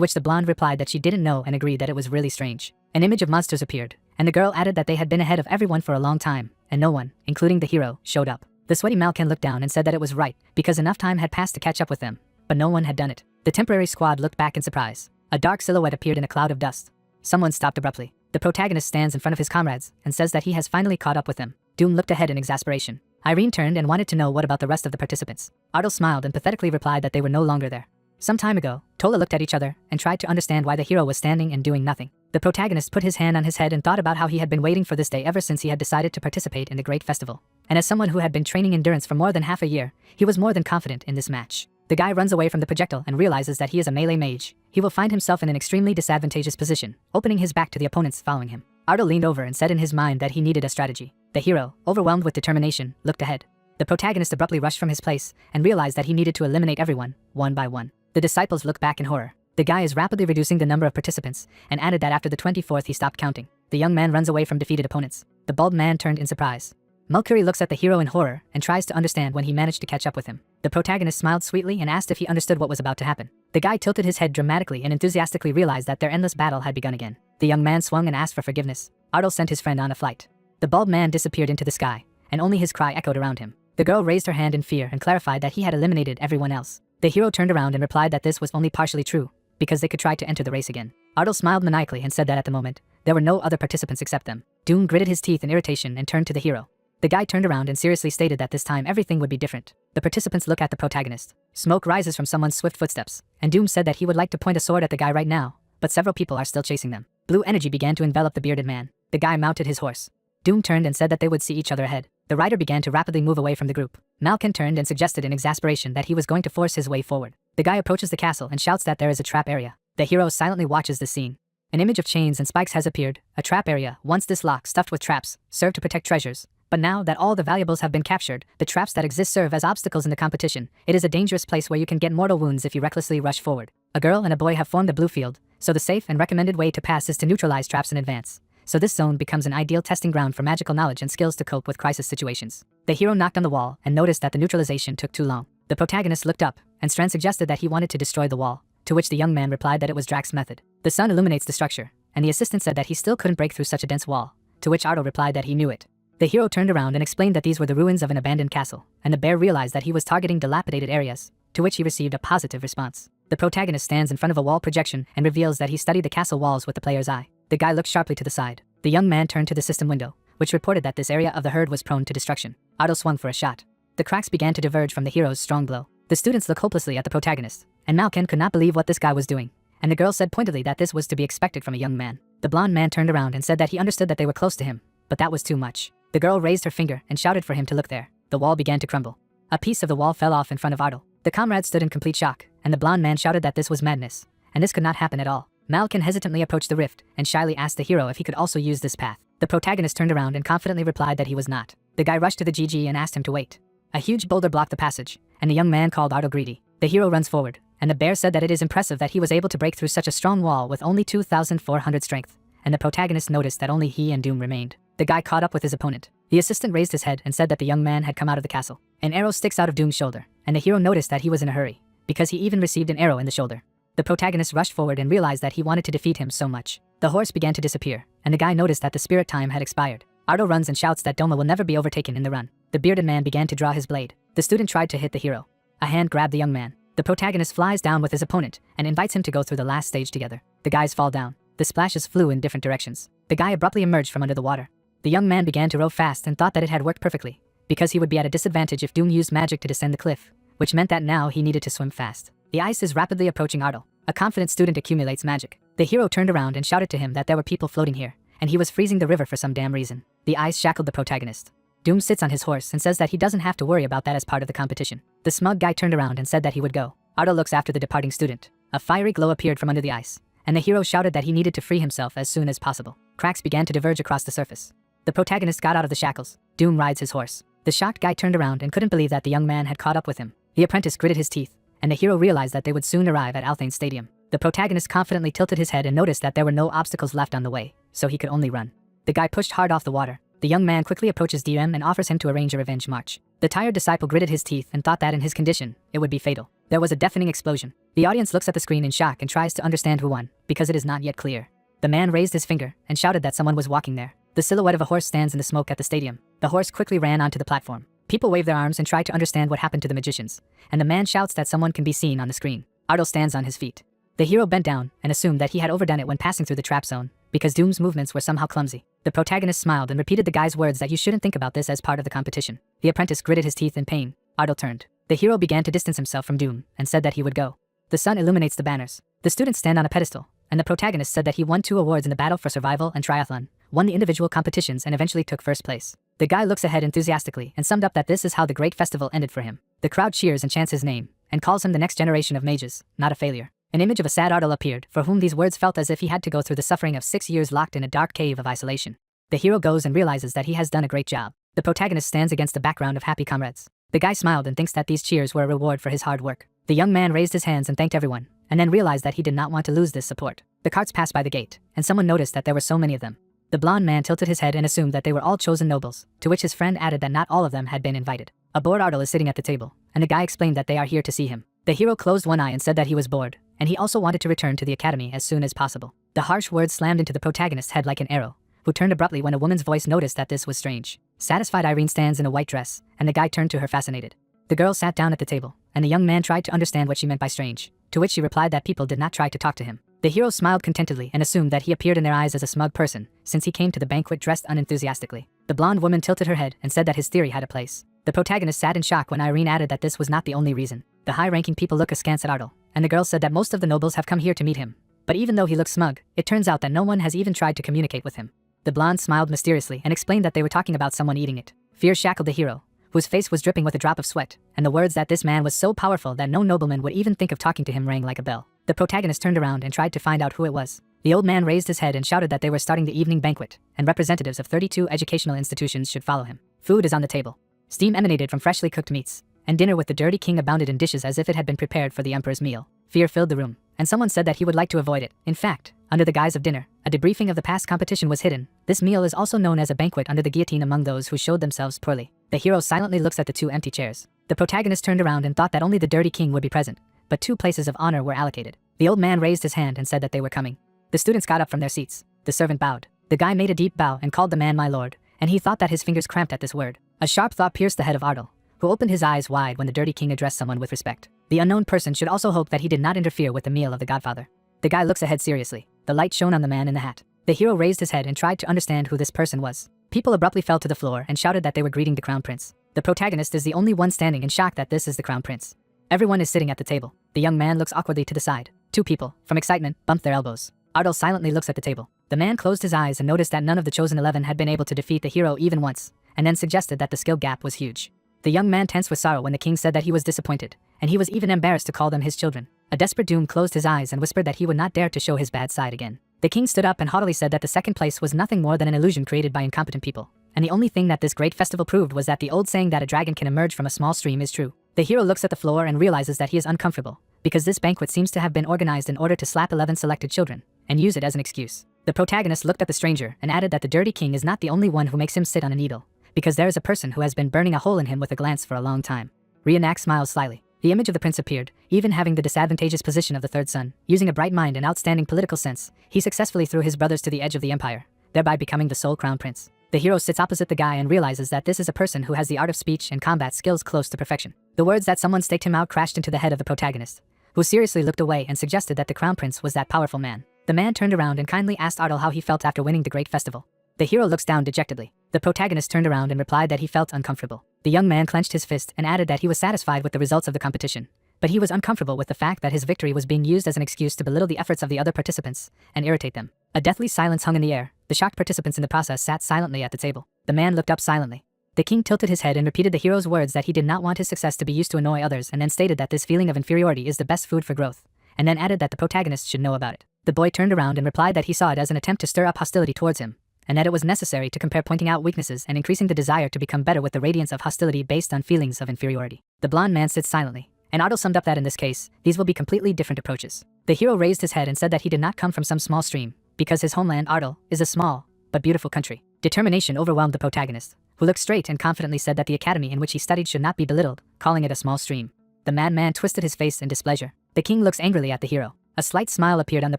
Speaker 1: which the blonde replied that she didn't know and agreed that it was really strange. An image of monsters appeared, and the girl added that they had been ahead of everyone for a long time, and no one, including the hero, showed up. The sweaty Malkin looked down and said that it was right, because enough time had passed to catch up with them, but no one had done it. The temporary squad looked back in surprise. A dark silhouette appeared in a cloud of dust. Someone stopped abruptly. The protagonist stands in front of his comrades and says that he has finally caught up with them. Doom looked ahead in exasperation. Irene turned and wanted to know what about the rest of the participants. Ardal smiled and pathetically replied that they were no longer there. Some time ago, Tola looked at each other and tried to understand why the hero was standing and doing nothing. The protagonist put his hand on his head and thought about how he had been waiting for this day ever since he had decided to participate in the great festival. And as someone who had been training endurance for more than half a year, he was more than confident in this match. The guy runs away from the projectile and realizes that he is a melee mage. He will find himself in an extremely disadvantageous position, opening his back to the opponents following him. Ardal leaned over and said in his mind that he needed a strategy. The hero, overwhelmed with determination, looked ahead. The protagonist abruptly rushed from his place and realized that he needed to eliminate everyone, one by one. The disciples looked back in horror. The guy is rapidly reducing the number of participants and added that after the 24th he stopped counting. The young man runs away from defeated opponents. The bald man turned in surprise. Mulcahy looks at the hero in horror and tries to understand when he managed to catch up with him. The protagonist smiled sweetly and asked if he understood what was about to happen. The guy tilted his head dramatically and enthusiastically realized that their endless battle had begun again. The young man swung and asked for forgiveness. Ardal sent his friend on a flight. The bald man disappeared into the sky, and only his cry echoed around him. The girl raised her hand in fear and clarified that he had eliminated everyone else. The hero turned around and replied that this was only partially true, because they could try to enter the race again. Ardal smiled maniacally and said that at the moment, there were no other participants except them. Doom gritted his teeth in irritation and turned to the hero. The guy turned around and seriously stated that this time everything would be different. The participants look at the protagonist. Smoke rises from someone's swift footsteps, and Doom said that he would like to point a sword at the guy right now, but several people are still chasing them. Blue energy began to envelop the bearded man. The guy mounted his horse. Doom turned and said that they would see each other ahead. The rider began to rapidly move away from the group. Malkin turned and suggested in exasperation that he was going to force his way forward. The guy approaches the castle and shouts that there is a trap area. The hero silently watches this scene. An image of chains and spikes has appeared. A trap area, once this lock stuffed with traps, served to protect treasures. But now that all the valuables have been captured, the traps that exist serve as obstacles in the competition. It is a dangerous place where you can get mortal wounds if you recklessly rush forward. A girl and a boy have formed a blue field, so the safe and recommended way to pass is to neutralize traps in advance. So this zone becomes an ideal testing ground for magical knowledge and skills to cope with crisis situations. The hero knocked on the wall and noticed that the neutralization took too long. The protagonist looked up, and Strand suggested that he wanted to destroy the wall, to which the young man replied that it was Drax's method. The sun illuminates the structure, and the assistant said that he still couldn't break through such a dense wall, to which Ardo replied that he knew it. The hero turned around and explained that these were the ruins of an abandoned castle, and the bear realized that he was targeting dilapidated areas, to which he received a positive response. The protagonist stands in front of a wall projection and reveals that he studied the castle walls with the player's eye. The guy looked sharply to the side. The young man turned to the system window, which reported that this area of the herd was prone to destruction. Ardo swung for a shot. The cracks began to diverge from the hero's strong blow. The students looked hopelessly at the protagonist, and Malkin could not believe what this guy was doing, and the girl said pointedly that this was to be expected from a young man. The blonde man turned around and said that he understood that they were close to him, but that was too much. The girl raised her finger and shouted for him to look there. The wall began to crumble. A piece of the wall fell off in front of Ardo. The comrades stood in complete shock, and the blonde man shouted that this was madness, and this could not happen at all. Malkin hesitantly approached the rift and shyly asked the hero if he could also use this path. The protagonist turned around and confidently replied that he was not. The guy rushed to the GG and asked him to wait. A huge boulder blocked the passage, and the young man called Ardo greedy. The hero runs forward, and the bear said that it is impressive that he was able to break through such a strong wall with only 2,400 strength, and the protagonist noticed that only he and Doom remained. The guy caught up with his opponent. The assistant raised his head and said that the young man had come out of the castle. An arrow sticks out of Doom's shoulder, and the hero noticed that he was in a hurry, because he even received an arrow in the shoulder. The protagonist rushed forward and realized that he wanted to defeat him so much. The horse began to disappear, and the guy noticed that the spirit time had expired. Ardo runs and shouts that Doma will never be overtaken in the run. The bearded man began to draw his blade. The student tried to hit the hero. A hand grabbed the young man. The protagonist flies down with his opponent and invites him to go through the last stage together. The guys fall down. The splashes flew in different directions. The guy abruptly emerged from under the water. The young man began to row fast and thought that it had worked perfectly, because he would be at a disadvantage if Doom used magic to descend the cliff, which meant that now he needed to swim fast. The ice is rapidly approaching Ardo. A confident student accumulates magic. The hero turned around and shouted to him that there were people floating here, and he was freezing the river for some damn reason. The ice shackled the protagonist. Doom sits on his horse and says that he doesn't have to worry about that as part of the competition. The smug guy turned around and said that he would go. Ardo looks after the departing student. A fiery glow appeared from under the ice, and the hero shouted that he needed to free himself as soon as possible. Cracks began to diverge across the surface. The protagonist got out of the shackles. Doom rides his horse. The shocked guy turned around and couldn't believe that the young man had caught up with him. The apprentice gritted his teeth, and the hero realized that they would soon arrive at Althane Stadium. The protagonist confidently tilted his head and noticed that there were no obstacles left on the way, so he could only run. The guy pushed hard off the water. The young man quickly approaches DM and offers him to arrange a revenge march. The tired disciple gritted his teeth and thought that in his condition, it would be fatal. There was a deafening explosion. The audience looks at the screen in shock and tries to understand who won, because it is not yet clear. The man raised his finger and shouted that someone was walking there. The silhouette of a horse stands in the smoke at the stadium. The horse quickly ran onto the platform. People wave their arms and try to understand what happened to the magicians, and the man shouts that someone can be seen on the screen. Ardo stands on his feet. The hero bent down and assumed that he had overdone it when passing through the trap zone, because Doom's movements were somehow clumsy. The protagonist smiled and repeated the guy's words that you shouldn't think about this as part of the competition. The apprentice gritted his teeth in pain. Ardo turned. The hero began to distance himself from Doom and said that he would go. The sun illuminates the banners. The students stand on a pedestal, and the protagonist said that he won 2 awards in the battle for survival and triathlon, won the individual competitions and eventually took first place. The guy looks ahead enthusiastically and summed up that this is how the great festival ended for him. The crowd cheers and chants his name, and calls him the next generation of mages, not a failure. An image of a sad Ardo appeared, for whom these words felt as if he had to go through the suffering of 6 years locked in a dark cave of isolation. The hero goes and realizes that he has done a great job. The protagonist stands against the background of happy comrades. The guy smiled and thinks that these cheers were a reward for his hard work. The young man raised his hands and thanked everyone, and then realized that he did not want to lose this support. The carts passed by the gate, and someone noticed that there were so many of them. The blonde man tilted his head and assumed that they were all chosen nobles, to which his friend added that not all of them had been invited. A bored Ardo is sitting at the table, and the guy explained that they are here to see him. The hero closed one eye and said that he was bored, and he also wanted to return to the academy as soon as possible. The harsh words slammed into the protagonist's head like an arrow, who turned abruptly when a woman's voice noticed that this was strange. Satisfied Irene stands in a white dress, and the guy turned to her fascinated. The girl sat down at the table, and the young man tried to understand what she meant by strange, to which she replied that people did not try to talk to him. The hero smiled contentedly and assumed that he appeared in their eyes as a smug person, since he came to the banquet dressed unenthusiastically. The blonde woman tilted her head and said that his theory had a place. The protagonist sat in shock when Irene added that this was not the only reason. The high-ranking people look askance at Ardo, and the girl said that most of the nobles have come here to meet him. But even though he looks smug, it turns out that no one has even tried to communicate with him. The blonde smiled mysteriously and explained that they were talking about someone eating it. Fear shackled the hero, whose face was dripping with a drop of sweat, and the words that this man was so powerful that no nobleman would even think of talking to him rang like a bell. The protagonist turned around and tried to find out who it was. The old man raised his head and shouted that they were starting the evening banquet, and representatives of 32 educational institutions should follow him. Food is on the table. Steam emanated from freshly cooked meats, and dinner with the dirty king abounded in dishes as if it had been prepared for the emperor's meal. Fear filled the room, and someone said that he would like to avoid it. In fact, under the guise of dinner, a debriefing of the past competition was hidden. This meal is also known as a banquet under the guillotine among those who showed themselves poorly. The hero silently looks at the two empty chairs. The protagonist turned around and thought that only the dirty king would be present, but 2 places of honor were allocated. The old man raised his hand and said that they were coming. The students got up from their seats. The servant bowed. The guy made a deep bow and called the man my lord, and he thought that his fingers cramped at this word. A sharp thought pierced the head of Ardal, who opened his eyes wide when the dirty king addressed someone with respect. The unknown person should also hope that he did not interfere with the meal of the godfather. The guy looks ahead seriously. The light shone on the man in the hat. The hero raised his head and tried to understand who this person was. People abruptly fell to the floor and shouted that they were greeting the crown prince. The protagonist is the only one standing in shock that this is the crown prince. Everyone is sitting at the table. The young man looks awkwardly to the side. 2 people, from excitement, bumped their elbows. Ardal silently looks at the table. The man closed his eyes and noticed that none of the chosen 11 had been able to defeat the hero even once, and then suggested that the skill gap was huge. The young man tensed with sorrow when the king said that he was disappointed, and he was even embarrassed to call them his children. A desperate Doom closed his eyes and whispered that he would not dare to show his bad side again. The king stood up and haughtily said that the second place was nothing more than an illusion created by incompetent people, and the only thing that this great festival proved was that the old saying that a dragon can emerge from a small stream is true. The hero looks at the floor and realizes that he is uncomfortable, because this banquet seems to have been organized in order to slap 11 selected children, and use it as an excuse. The protagonist looked at the stranger and added that the dirty king is not the only one who makes him sit on a needle, because there is a person who has been burning a hole in him with a glance for a long time. Reenact smiles slyly. The image of the prince appeared, even having the disadvantageous position of the third son. Using a bright mind and outstanding political sense, he successfully threw his brothers to the edge of the empire, thereby becoming the sole crown prince. The hero sits opposite the guy and realizes that this is a person who has the art of speech and combat skills close to perfection. The words that someone staked him out crashed into the head of the protagonist, who seriously looked away and suggested that the crown prince was that powerful man. The man turned around and kindly asked Ardal how he felt after winning the great festival. The hero looks down dejectedly. The protagonist turned around and replied that he felt uncomfortable. The young man clenched his fist and added that he was satisfied with the results of the competition, but he was uncomfortable with the fact that his victory was being used as an excuse to belittle the efforts of the other participants and irritate them. A deathly silence hung in the air. The shocked participants in the process sat silently at the table. The man looked up silently. The king tilted his head and repeated the hero's words that he did not want his success to be used to annoy others, and then stated that this feeling of inferiority is the best food for growth, and then added that the protagonist should know about it. The boy turned around and replied that he saw it as an attempt to stir up hostility towards him, and that it was necessary to compare pointing out weaknesses and increasing the desire to become better with the radiance of hostility based on feelings of inferiority. The blonde man sits silently, and Ardal summed up that in this case, these will be completely different approaches. The hero raised his head and said that he did not come from some small stream, because his homeland, Ardal, is a small, but beautiful country. Determination overwhelmed the protagonist, who looked straight and confidently said that the academy in which he studied should not be belittled, calling it a small stream. The madman twisted his face in displeasure. The king looks angrily at the hero. A slight smile appeared on the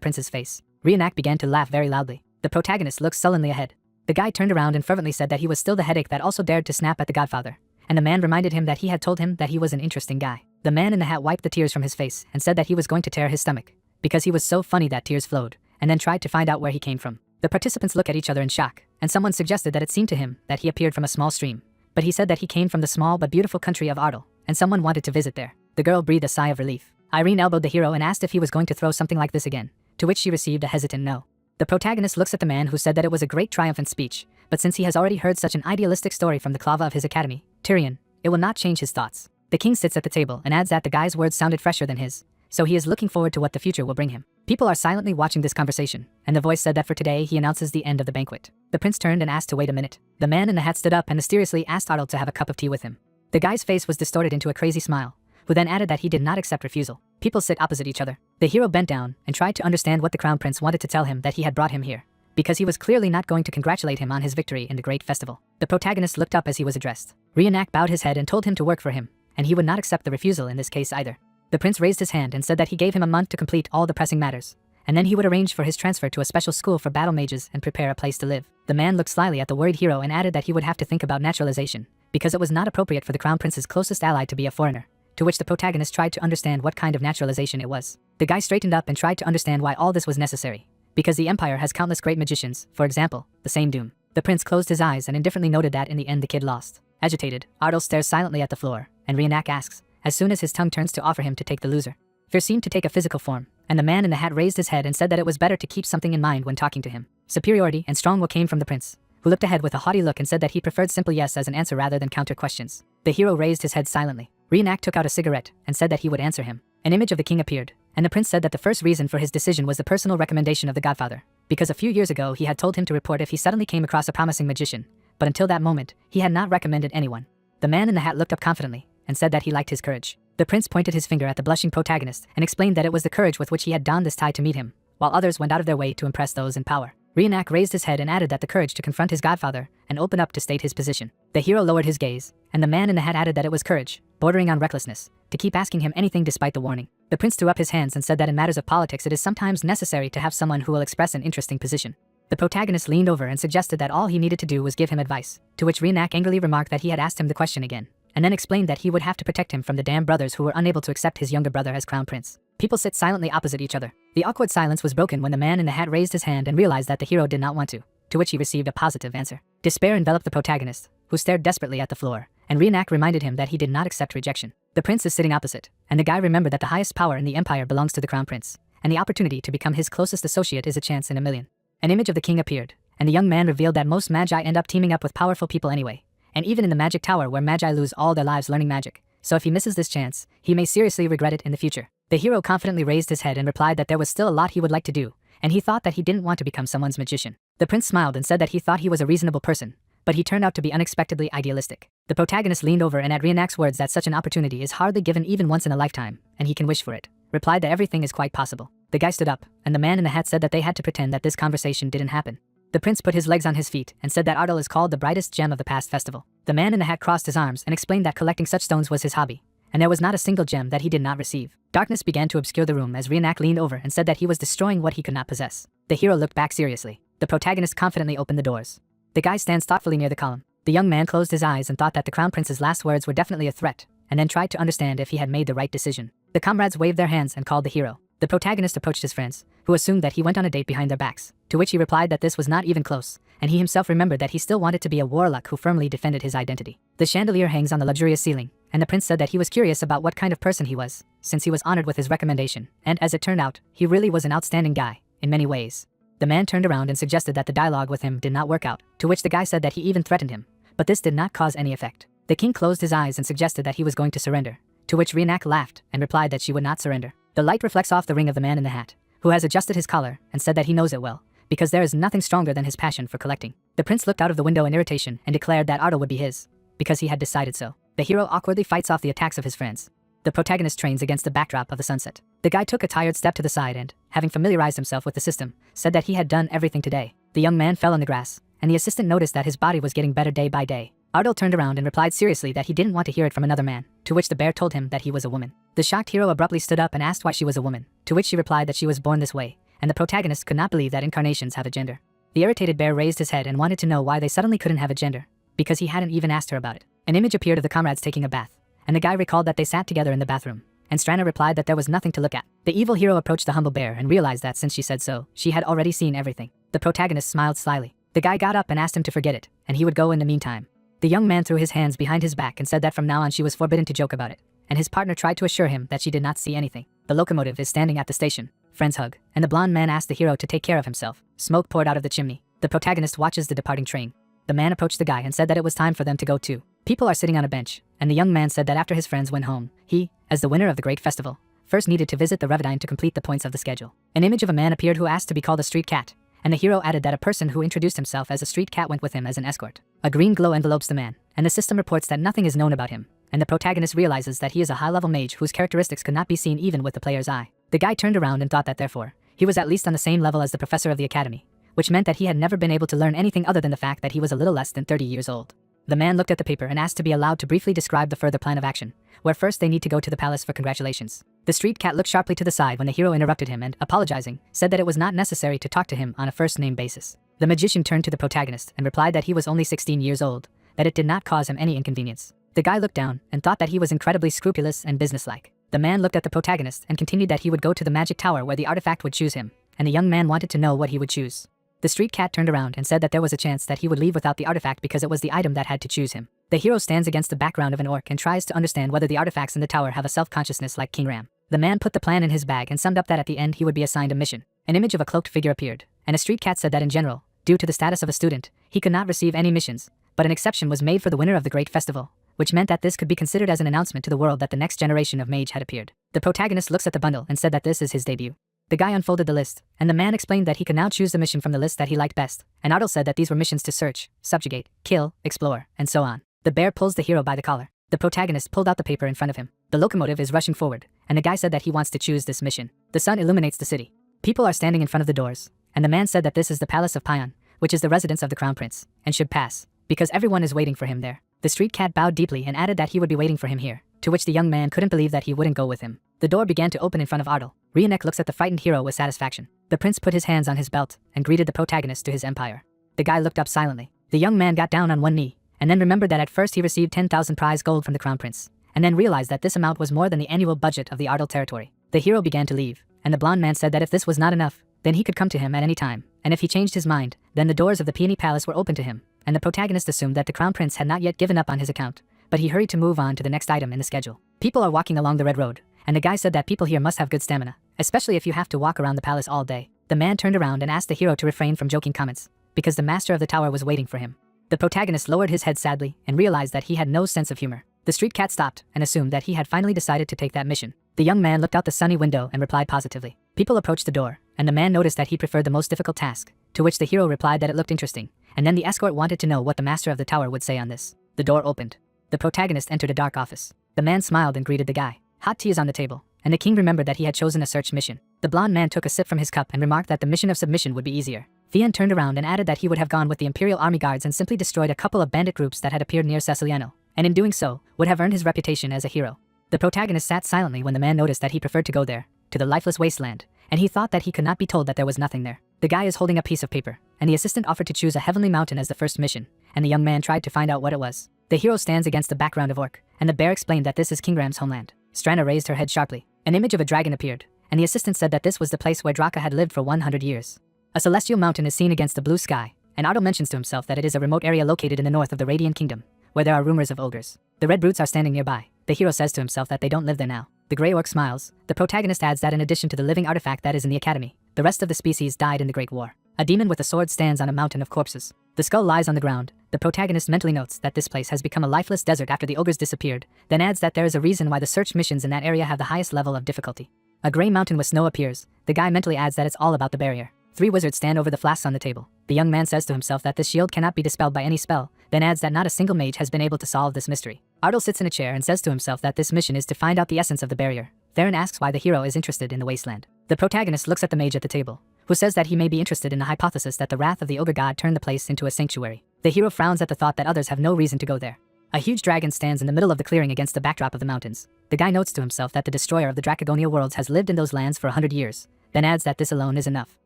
Speaker 1: prince's face. Reenact began to laugh very loudly. The protagonist looked sullenly ahead. The guy turned around and fervently said that he was still the headache that also dared to snap at the godfather, and the man reminded him that he had told him that he was an interesting guy. The man in the hat wiped the tears from his face and said that he was going to tear his stomach, because he was so funny that tears flowed, and then tried to find out where he came from. The participants looked at each other in shock, and someone suggested that it seemed to him that he appeared from a small stream, but he said that he came from the small but beautiful country of Ardal, and someone wanted to visit there. The girl breathed a sigh of relief. Irene elbowed the hero and asked if he was going to throw something like this again, to which she received a hesitant no. The protagonist looks at the man who said that it was a great triumphant speech, but since he has already heard such an idealistic story from the Clava of his academy, Tyrion, it will not change his thoughts. The king sits at the table and adds that the guy's words sounded fresher than his, so he is looking forward to what the future will bring him. People are silently watching this conversation, and the voice said that for today he announces the end of the banquet. The prince turned and asked to wait a minute. The man in the hat stood up and mysteriously asked Ardal to have a cup of tea with him. The guy's face was distorted into a crazy smile, who then added that he did not accept refusal. People sit opposite each other. The hero bent down and tried to understand what the crown prince wanted to tell him that he had brought him here, because he was clearly not going to congratulate him on his victory in the great festival. The protagonist looked up as he was addressed. Reenact bowed his head and told him to work for him, and he would not accept the refusal in this case either. The prince raised his hand and said that he gave him a month to complete all the pressing matters, and then he would arrange for his transfer to a special school for battle mages and prepare a place to live. The man looked slyly at the worried hero and added that he would have to think about naturalization, because it was not appropriate for the crown prince's closest ally to be a foreigner, to which the protagonist tried to understand what kind of naturalization it was. The guy straightened up and tried to understand why all this was necessary, because the empire has countless great magicians, for example, the same Doom. The prince closed his eyes and indifferently noted that in the end the kid lost. Agitated, Ardal stares silently at the floor, and Reenact asks, as soon as his tongue turns to offer him to take the loser. Fear seemed to take a physical form, and the man in the hat raised his head and said that it was better to keep something in mind when talking to him. Superiority and strong will came from the prince, who looked ahead with a haughty look and said that he preferred simple yes as an answer rather than counter questions. The hero raised his head silently. Reenact took out a cigarette and said that he would answer him. An image of the king appeared, and the prince said that the first reason for his decision was the personal recommendation of the godfather, because a few years ago he had told him to report if he suddenly came across a promising magician, but until that moment, he had not recommended anyone. The man in the hat looked up confidently and said that he liked his courage. The prince pointed his finger at the blushing protagonist and explained that it was the courage with which he had donned this tie to meet him, while others went out of their way to impress those in power. Reenact raised his head and added that the courage to confront his godfather and open up to state his position. The hero lowered his gaze, and the man in the hat added that it was courage, bordering on recklessness, to keep asking him anything despite the warning. The prince threw up his hands and said that in matters of politics it is sometimes necessary to have someone who will express an interesting position. The protagonist leaned over and suggested that all he needed to do was give him advice, to which Reenact angrily remarked that he had asked him the question again, and then explained that he would have to protect him from the damned brothers who were unable to accept his younger brother as crown prince. People sit silently opposite each other. The awkward silence was broken when the man in the hat raised his hand and realized that the hero did not want to which he received a positive answer. Despair enveloped the protagonist, who stared desperately at the floor, and Reenact reminded him that he did not accept rejection. The prince is sitting opposite, and the guy remembered that the highest power in the empire belongs to the crown prince, and the opportunity to become his closest associate is a chance in a million. An image of the king appeared, and the young man revealed that most magi end up teaming up with powerful people anyway, and even in the magic tower where magi lose all their lives learning magic, so if he misses this chance, he may seriously regret it in the future. The hero confidently raised his head and replied that there was still a lot he would like to do, and he thought that he didn't want to become someone's magician. The prince smiled and said that he thought he was a reasonable person, but he turned out to be unexpectedly idealistic. The protagonist leaned over and at Reenact's words that such an opportunity is hardly given even once in a lifetime, and he can wish for it, replied that everything is quite possible. The guy stood up, and the man in the hat said that they had to pretend that this conversation didn't happen. The prince put his legs on his feet and said that Ardal is called the brightest gem of the past festival. The man in the hat crossed his arms and explained that collecting such stones was his hobby, and there was not a single gem that he did not receive. Darkness began to obscure the room as Reenact leaned over and said that he was destroying what he could not possess. The hero looked back seriously. The protagonist confidently opened the doors. The guy stands thoughtfully near the column. The young man closed his eyes and thought that the crown prince's last words were definitely a threat, and then tried to understand if he had made the right decision. The comrades waved their hands and called the hero. The protagonist approached his friends, who assumed that he went on a date behind their backs, to which he replied that this was not even close, and he himself remembered that he still wanted to be a warlock who firmly defended his identity. The chandelier hangs on the luxurious ceiling, and the prince said that he was curious about what kind of person he was, since he was honored with his recommendation, and as it turned out, he really was an outstanding guy, in many ways. The man turned around and suggested that the dialogue with him did not work out, to which the guy said that he even threatened him, but this did not cause any effect. The king closed his eyes and suggested that he was going to surrender, to which Reenact laughed and replied that she would not surrender. The light reflects off the ring of the man in the hat, who has adjusted his collar and said that he knows it well, because there is nothing stronger than his passion for collecting. The prince looked out of the window in irritation and declared that Ardal would be his, because he had decided so. The hero awkwardly fights off the attacks of his friends. The protagonist trains against the backdrop of the sunset. The guy took a tired step to the side and, having familiarized himself with the system, said that he had done everything today. The young man fell on the grass, and the assistant noticed that his body was getting better day by day. Ardal turned around and replied seriously that he didn't want to hear it from another man, to which the bear told him that he was a woman. The shocked hero abruptly stood up and asked why she was a woman, to which she replied that she was born this way, and the protagonist could not believe that incarnations have a gender. The irritated bear raised his head and wanted to know why they suddenly couldn't have a gender, because he hadn't even asked her about it. An image appeared of the comrades taking a bath, and the guy recalled that they sat together in the bathroom, and Strana replied that there was nothing to look at. The evil hero approached the humble bear and realized that since she said so, she had already seen everything. The protagonist smiled slyly. The guy got up and asked him to forget it, and he would go in the meantime. The young man threw his hands behind his back and said that from now on she was forbidden to joke about it, and his partner tried to assure him that she did not see anything. The locomotive is standing at the station. Friends hug, and the blonde man asked the hero to take care of himself. Smoke poured out of the chimney. The protagonist watches the departing train. The man approached the guy and said that it was time for them to go too. People are sitting on a bench, and the young man said that after his friends went home, he, as the winner of the great festival, first needed to visit the Revidine to complete the points of the schedule. An image of a man appeared who asked to be called a street cat, and the hero added that a person who introduced himself as a street cat went with him as an escort. A green glow envelopes the man, and the system reports that nothing is known about him, and the protagonist realizes that he is a high-level mage whose characteristics could not be seen even with the player's eye. The guy turned around and thought that therefore, he was at least on the same level as the professor of the academy, which meant that he had never been able to learn anything other than the fact that he was a little less than 30 years old. The man looked at the paper and asked to be allowed to briefly describe the further plan of action, where first they need to go to the palace for congratulations. The street cat looked sharply to the side when the hero interrupted him and, apologizing, said that it was not necessary to talk to him on a first-name basis. The magician turned to the protagonist and replied that he was only 16 years old, that it did not cause him any inconvenience. The guy looked down and thought that he was incredibly scrupulous and businesslike. The man looked at the protagonist and continued that he would go to the magic tower where the artifact would choose him, and the young man wanted to know what he would choose. The street cat turned around and said that there was a chance that he would leave without the artifact because it was the item that had to choose him. The hero stands against the background of an orc and tries to understand whether the artifacts in the tower have a self-consciousness like King Ram. The man put the plan in his bag and summed up that at the end he would be assigned a mission. An image of a cloaked figure appeared, and a street cat said that in general, Due to the status of a student, he could not receive any missions, but an exception was made for the winner of the great festival, which meant that this could be considered as an announcement to the world that the next generation of mage had appeared. The protagonist looks at the bundle and said that this is his debut. The guy unfolded the list, and the man explained that he could now choose the mission from the list that he liked best, and Ardal said that these were missions to search, subjugate, kill, explore, and so on. The bear pulls the hero by the collar. The protagonist pulled out the paper in front of him. The locomotive is rushing forward, and the guy said that he wants to choose this mission. The sun illuminates the city. People are standing in front of the doors, and the man said that this is the palace of Payan, which is the residence of the crown prince, and should pass, because everyone is waiting for him there. The street cat bowed deeply and added that he would be waiting for him here, to which the young man couldn't believe that he wouldn't go with him. The door began to open in front of Ardal. Rionek looks at the frightened hero with satisfaction. The prince put his hands on his belt and greeted the protagonist to his empire. The guy looked up silently. The young man got down on one knee, and then remembered that at first he received 10,000 prize gold from the crown prince, and then realized that this amount was more than the annual budget of the Ardal territory. The hero began to leave, and the blonde man said that if this was not enough, then he could come to him at any time, and if he changed his mind, then the doors of the Peony Palace were open to him, and the protagonist assumed that the crown prince had not yet given up on his account, but he hurried to move on to the next item in the schedule. People are walking along the red road, and the guy said that people here must have good stamina, especially if you have to walk around the palace all day. The man turned around and asked the hero to refrain from joking comments, because the master of the tower was waiting for him. The protagonist lowered his head sadly and realized that he had no sense of humor. The street cat stopped and assumed that he had finally decided to take that mission. The young man looked out the sunny window and replied positively. People approached the door, and the man noticed that he preferred the most difficult task, to which the hero replied that it looked interesting, and then the escort wanted to know what the master of the tower would say on this. The door opened. The protagonist entered a dark office. The man smiled and greeted the guy. Hot tea is on the table, and the king remembered that he had chosen a search mission. The blonde man took a sip from his cup and remarked that the mission of submission would be easier. Vian turned around and added that he would have gone with the Imperial Army Guards and simply destroyed a couple of bandit groups that had appeared near Ceciliano, and in doing so, would have earned his reputation as a hero. The protagonist sat silently when the man noticed that he preferred to go there, to the lifeless wasteland, and he thought that he could not be told that there was nothing there. The guy is holding a piece of paper, and the assistant offered to choose a heavenly mountain as the first mission, and the young man tried to find out what it was. The hero stands against the background of Orc, and the bear explained that this is King Ram's homeland. Strana raised her head sharply. An image of a dragon appeared, and the assistant said that this was the place where Draka had lived for 100 years. A celestial mountain is seen against the blue sky, and Otto mentions to himself that it is a remote area located in the north of the Radiant Kingdom, where there are rumors of ogres. The red brutes are standing nearby. The hero says to himself that they don't live there now. The grey orc smiles. The protagonist adds that in addition to the living artifact that is in the academy, the rest of the species died in the Great War. A demon with a sword stands on a mountain of corpses. The skull lies on the ground. The protagonist mentally notes that this place has become a lifeless desert after the ogres disappeared, then adds that there is a reason why the search missions in that area have the highest level of difficulty. A grey mountain with snow appears. The guy mentally adds that it's all about the barrier. 3 wizards stand over the flasks on the table. The young man says to himself that this shield cannot be dispelled by any spell, then adds that not a single mage has been able to solve this mystery. Ardal sits in a chair and says to himself that this mission is to find out the essence of the barrier. Theron asks why the hero is interested in the wasteland. The protagonist looks at the mage at the table, who says that he may be interested in the hypothesis that the wrath of the ogre god turned the place into a sanctuary. The hero frowns at the thought that others have no reason to go there. A huge dragon stands in the middle of the clearing against the backdrop of the mountains. The guy notes to himself that the destroyer of the Dracagonia worlds has lived in those lands for 100 years, then adds that this alone is enough.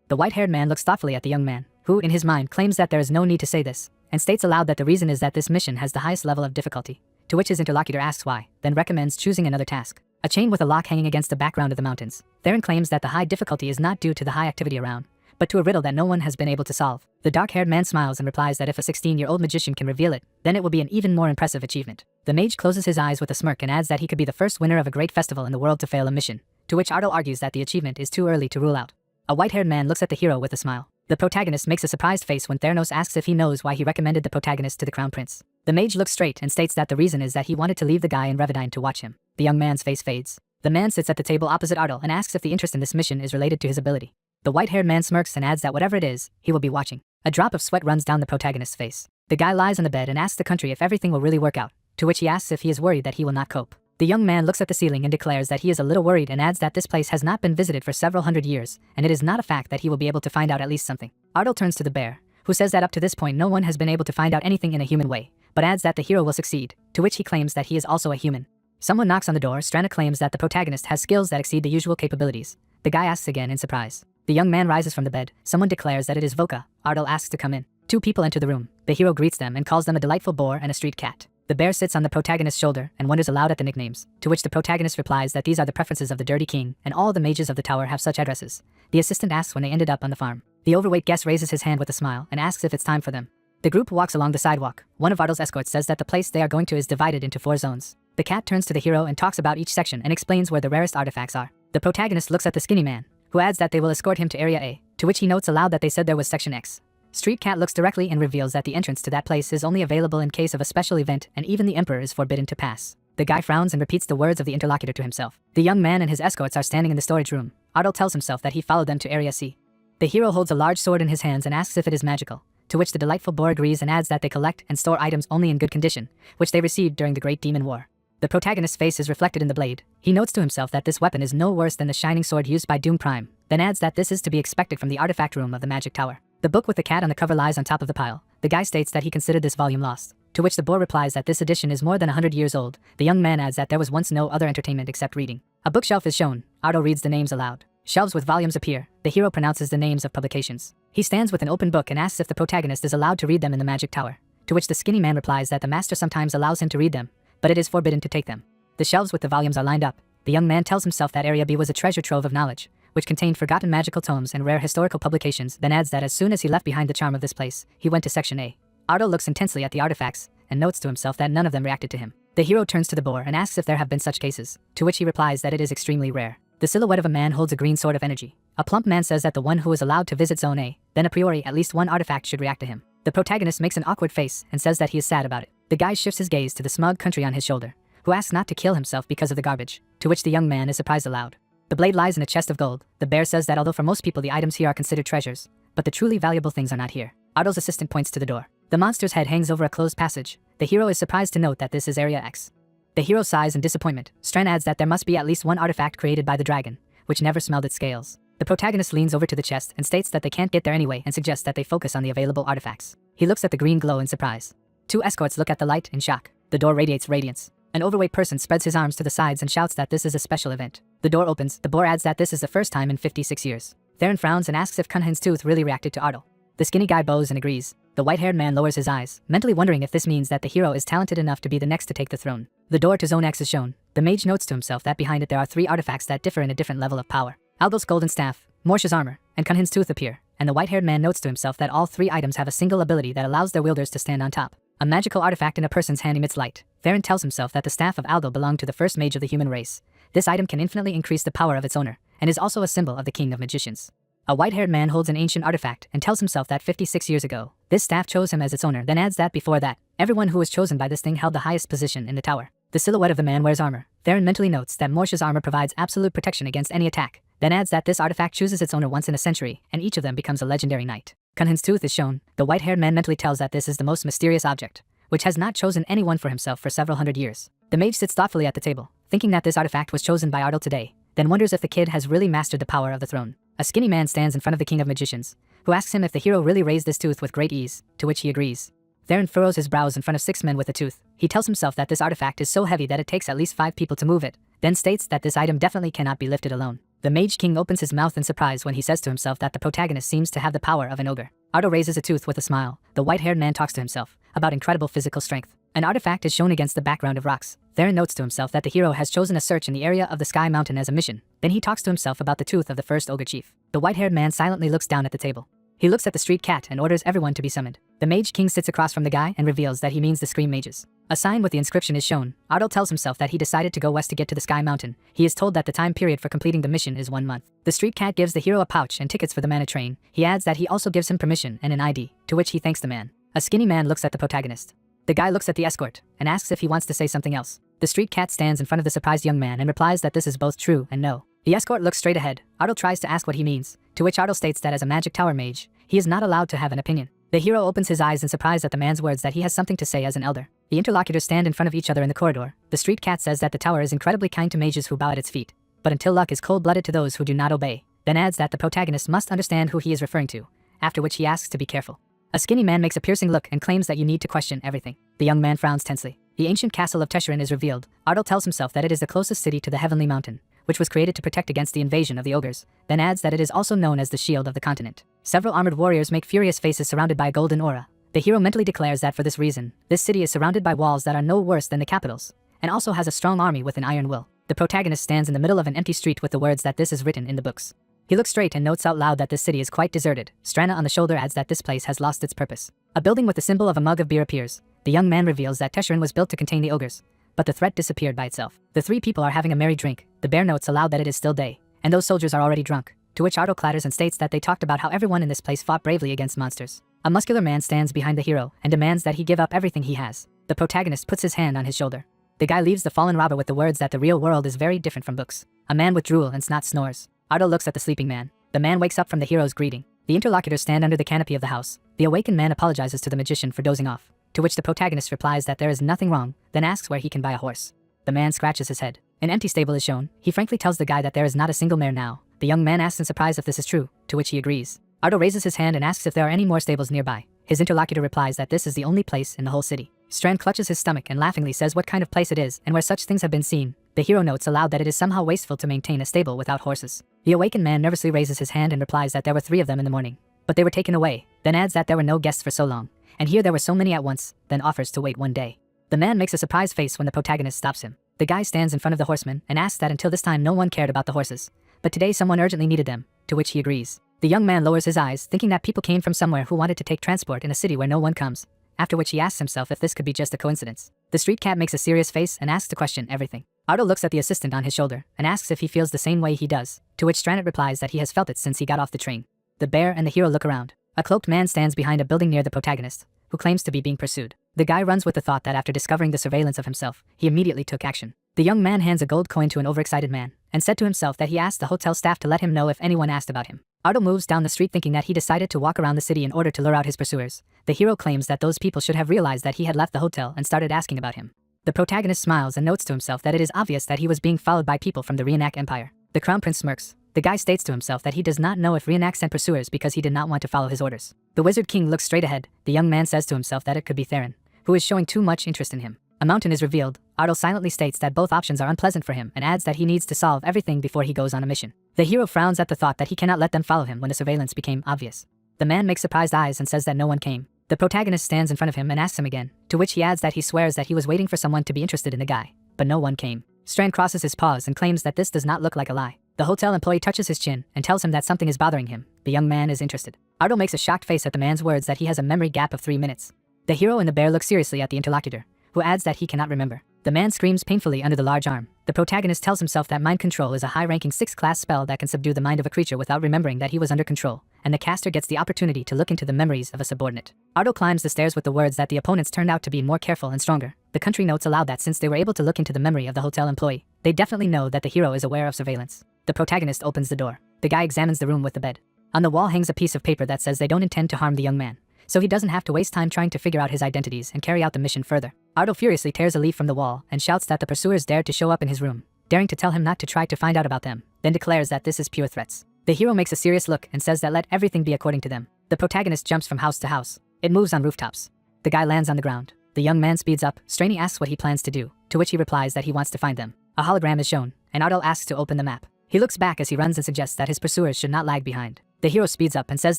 Speaker 1: The white-haired man looks thoughtfully at the young man, who in his mind claims that there is no need to say this, and states aloud that the reason is that this mission has the highest level of difficulty, to which his interlocutor asks why, then recommends choosing another task. A chain with a lock hanging against the background of the mountains. Theron claims that the high difficulty is not due to the high activity around, but to a riddle that no one has been able to solve. The dark-haired man smiles and replies that if a 16-year-old magician can reveal it, then it will be an even more impressive achievement. The mage closes his eyes with a smirk and adds that he could be the first winner of a great festival in the world to fail a mission, to which Ardal argues that the achievement is too early to rule out. A white-haired man looks at the hero with a smile. The protagonist makes a surprised face when Theranos asks if he knows why he recommended the protagonist to the crown prince. The mage looks straight and states that the reason is that he wanted to leave the guy in Revidine to watch him. The young man's face fades. The man sits at the table opposite Ardal and asks if the interest in this mission is related to his ability. The white-haired man smirks and adds that whatever it is, he will be watching. A drop of sweat runs down the protagonist's face. The guy lies on the bed and asks the country if everything will really work out, to which he asks if he is worried that he will not cope. The young man looks at the ceiling and declares that he is a little worried and adds that this place has not been visited for several hundred years, and it is not a fact that he will be able to find out at least something. Ardal turns to the bear, who says that up to this point no one has been able to find out anything in a human way, but adds that the hero will succeed, to which he claims that he is also a human. Someone knocks on the door. Strana claims that the protagonist has skills that exceed the usual capabilities. The guy asks again in surprise. The young man rises from the bed. Someone declares that it is Voka. Ardal asks to come in. 2 people enter the room. The hero greets them and calls them a delightful boar and a street cat. The bear sits on the protagonist's shoulder and wonders aloud at the nicknames, to which the protagonist replies that these are the preferences of the Dirty King, and all the mages of the tower have such addresses. The assistant asks when they ended up on the farm. The overweight guest raises his hand with a smile and asks if it's time for them. The group walks along the sidewalk. One of Ardal's escorts says that the place they are going to is divided into 4 zones. The cat turns to the hero and talks about each section and explains where the rarest artifacts are. The protagonist looks at the skinny man, who adds that they will escort him to Area A, to which he notes aloud that they said there was Section X. Street Cat looks directly and reveals that the entrance to that place is only available in case of a special event, and even the Emperor is forbidden to pass. The guy frowns and repeats the words of the interlocutor to himself. The young man and his escorts are standing in the storage room. Otto tells himself that he followed them to Area C. The hero holds a large sword in his hands and asks if it is magical, to which the delightful boar agrees and adds that they collect and store items only in good condition, which they received during the Great Demon War. The protagonist's face is reflected in the blade. He notes to himself that this weapon is no worse than the shining sword used by Doom Prime, then adds that this is to be expected from the artifact room of the magic tower. The book with the cat on the cover lies on top of the pile. The guy states that he considered this volume lost, to which the boar replies that this edition is more than 100 years old. The young man adds that there was once no other entertainment except reading. A bookshelf is shown. Otto reads the names aloud. Shelves with volumes appear. The hero pronounces the names of publications. He stands with an open book and asks if the protagonist is allowed to read them in the magic tower, to which the skinny man replies that the master sometimes allows him to read them, but it is forbidden to take them. The shelves with the volumes are lined up. The young man tells himself that Area B was a treasure trove of knowledge, which contained forgotten magical tomes and rare historical publications, then adds that as soon as he left behind the charm of this place, he went to Section A. Otto looks intensely at the artifacts, and notes to himself that none of them reacted to him. The hero turns to the boar and asks if there have been such cases, to which he replies that it is extremely rare. The silhouette of a man holds a green sword of energy. A plump man says that the one who is allowed to visit Zone A, then a priori at least one artifact should react to him. The protagonist makes an awkward face and says that he is sad about it. The guy shifts his gaze to the smug country on his shoulder, who asks not to kill himself because of the garbage, to which the young man is surprised aloud. The blade lies in a chest of gold. The bear says that although for most people the items here are considered treasures, but the truly valuable things are not here. Otto's assistant points to the door. The monster's head hangs over a closed passage. The hero is surprised to note that this is Area X. The hero sighs in disappointment. Stran adds that there must be at least one artifact created by the dragon, which never smelled its scales. The protagonist leans over to the chest and states that they can't get there anyway and suggests that they focus on the available artifacts. He looks at the green glow in surprise. Two escorts look at the light in shock. The door radiates radiance. An overweight person spreads his arms to the sides and shouts that this is a special event. The door opens. The boar adds that this is the first time in 56 years. Theron frowns and asks if Cunhin's tooth really reacted to Otto. The skinny guy bows and agrees. The white-haired man lowers his eyes, mentally wondering if this means that the hero is talented enough to be the next to take the throne. The door to Zone X is shown. The mage notes to himself that behind it there are three artifacts that differ in a different level of power. Algo's golden staff, Morsh's armor, and Cunhin's tooth appear, and the white-haired man notes to himself that all three items have a single ability that allows their wielders to stand on top. A magical artifact in a person's hand emits light. Theron tells himself that the staff of Algo belonged to the first mage of the human race. This item can infinitely increase the power of its owner, and is also a symbol of the king of magicians. A white-haired man holds an ancient artifact and tells himself that 56 years ago, this staff chose him as its owner, then adds that before that, everyone who was chosen by this thing held the highest position in the tower. The silhouette of the man wears armor. Theron mentally notes that Morsh's armor provides absolute protection against any attack, then adds that this artifact chooses its owner once in a century, and each of them becomes a legendary knight. Cunhin's tooth is shown. The white-haired man mentally tells that this is the most mysterious object, which has not chosen anyone for himself for several hundred years. The mage sits thoughtfully at the table, thinking that this artifact was chosen by Ardal today, then wonders if the kid has really mastered the power of the throne. A skinny man stands in front of the king of magicians, who asks him if the hero really raised this tooth with great ease, to which he agrees. Theron furrows his brows in front of 6 men with the tooth. He tells himself that this artifact is so heavy that it takes at least 5 people to move it, then states that this item definitely cannot be lifted alone. The mage king opens his mouth in surprise when he says to himself that the protagonist seems to have the power of an ogre. Ardal raises a tooth with a smile. The white-haired man talks to himself about incredible physical strength. An artifact is shown against the background of rocks. Theron notes to himself that the hero has chosen a search in the area of the Sky Mountain as a mission. Then he talks to himself about the tooth of the first ogre chief. The white-haired man silently looks down at the table. He looks at the street cat and orders everyone to be summoned. The mage king sits across from the guy and reveals that he means the Scream Mages. A sign with the inscription is shown. Ardal tells himself that he decided to go west to get to the Sky Mountain. He is told that the time period for completing the mission is 1 month. The street cat gives the hero a pouch and tickets for the mana train. He adds that he also gives him permission and an ID, to which he thanks the man. A skinny man looks at the protagonist. The guy looks at the escort and asks if he wants to say something else. The street cat stands in front of the surprised young man and replies that this is both true and no. The escort looks straight ahead. Ardal tries to ask what he means, to which Ardal states that as a magic tower mage, he is not allowed to have an opinion. The hero opens his eyes in surprise at the man's words that he has something to say as an elder. The interlocutors stand in front of each other in the corridor. The street cat says that the tower is incredibly kind to mages who bow at its feet, but until luck is cold-blooded to those who do not obey, then adds that the protagonist must understand who he is referring to, after which he asks to be careful. A skinny man makes a piercing look and claims that you need to question everything. The young man frowns tensely. The ancient castle of Tesherin is revealed. Ardal tells himself that it is the closest city to the Heavenly Mountain, which was created to protect against the invasion of the ogres, then adds that it is also known as the shield of the continent. Several armored warriors make furious faces surrounded by a golden aura. The hero mentally declares that for this reason, this city is surrounded by walls that are no worse than the capital's, and also has a strong army with an iron will. The protagonist stands in the middle of an empty street with the words that this is written in the books. He looks straight and notes out loud that this city is quite deserted. Strana on the shoulder adds that this place has lost its purpose. A building with the symbol of a mug of beer appears. The young man reveals that Tesherin was built to contain the ogres, but the threat disappeared by itself. The 3 people are having a merry drink. The bear notes aloud that it is still day, and those soldiers are already drunk, to which Ardal clatters and states that they talked about how everyone in this place fought bravely against monsters. A muscular man stands behind the hero and demands that he give up everything he has. The protagonist puts his hand on his shoulder. The guy leaves the fallen robber with the words that the real world is very different from books. A man with drool and snot snores. Otto looks at the sleeping man. The man wakes up from the hero's greeting. The interlocutors stand under the canopy of the house. The awakened man apologizes to the magician for dozing off, to which the protagonist replies that there is nothing wrong, then asks where he can buy a horse. The man scratches his head. An empty stable is shown. He frankly tells the guy that there is not a single mare now. The young man asks in surprise if this is true, to which he agrees. Otto raises his hand and asks if there are any more stables nearby. His interlocutor replies that this is the only place in the whole city. Strand clutches his stomach and laughingly says what kind of place it is and where such things have been seen. The hero notes aloud that it is somehow wasteful to maintain a stable without horses. The awakened man nervously raises his hand and replies that there were 3 of them in the morning, but they were taken away, then adds that there were no guests for so long, and here there were so many at once, then offers to wait 1 day. The man makes a surprised face when the protagonist stops him. The guy stands in front of the horseman and asks that until this time no one cared about the horses, but today someone urgently needed them, to which he agrees. The young man lowers his eyes, thinking that people came from somewhere who wanted to take transport in a city where no one comes, after which he asks himself if this could be just a coincidence. The street cat makes a serious face and asks to question everything. Otto looks at the assistant on his shoulder and asks if he feels the same way he does, to which Stranet replies that he has felt it since he got off the train. The bear and the hero look around. A cloaked man stands behind a building near the protagonist, who claims to be being pursued. The guy runs with the thought that after discovering the surveillance of himself, he immediately took action. The young man hands a gold coin to an overexcited man and said to himself that he asked the hotel staff to let him know if anyone asked about him. Otto moves down the street thinking that he decided to walk around the city in order to lure out his pursuers. The hero claims that those people should have realized that he had left the hotel and started asking about him. The protagonist smiles and notes to himself that it is obvious that he was being followed by people from the Reenact Empire. The crown prince smirks. The guy states to himself that he does not know if Reenact sent pursuers because he did not want to follow his orders. The wizard king looks straight ahead. The young man says to himself that it could be Theron, who is showing too much interest in him. A mountain is revealed. Otto silently states that both options are unpleasant for him and adds that he needs to solve everything before he goes on a mission. The hero frowns at the thought that he cannot let them follow him when the surveillance became obvious. The man makes surprised eyes and says that no one came. The protagonist stands in front of him and asks him again, to which he adds that he swears that he was waiting for someone to be interested in the guy, but no one came. Strand crosses his paws and claims that this does not look like a lie. The hotel employee touches his chin and tells him that something is bothering him. The young man is interested. Otto makes a shocked face at the man's words that he has a memory gap of 3 minutes. The hero and the bear look seriously at the interlocutor, who adds that he cannot remember. The man screams painfully under the large arm. The protagonist tells himself that mind control is a high-ranking 6th class spell that can subdue the mind of a creature without remembering that he was under control, and the caster gets the opportunity to look into the memories of a subordinate. Otto climbs the stairs with the words that the opponents turned out to be more careful and stronger. The country notes aloud that since they were able to look into the memory of the hotel employee, they definitely know that the hero is aware of surveillance. The protagonist opens the door. The guy examines the room with the bed. On the wall hangs a piece of paper that says they don't intend to harm the young man, so he doesn't have to waste time trying to figure out his identities and carry out the mission further. Otto furiously tears a leaf from the wall and shouts that the pursuers dared to show up in his room, daring to tell him not to try to find out about them, then declares that this is pure threats. The hero makes a serious look and says that let everything be according to them. The protagonist jumps from house to house. It moves on rooftops. The guy lands on the ground. The young man speeds up. Straney asks what he plans to do, to which he replies that he wants to find them. A hologram is shown, and Otto asks to open the map. He looks back as he runs and suggests that his pursuers should not lag behind. The hero speeds up and says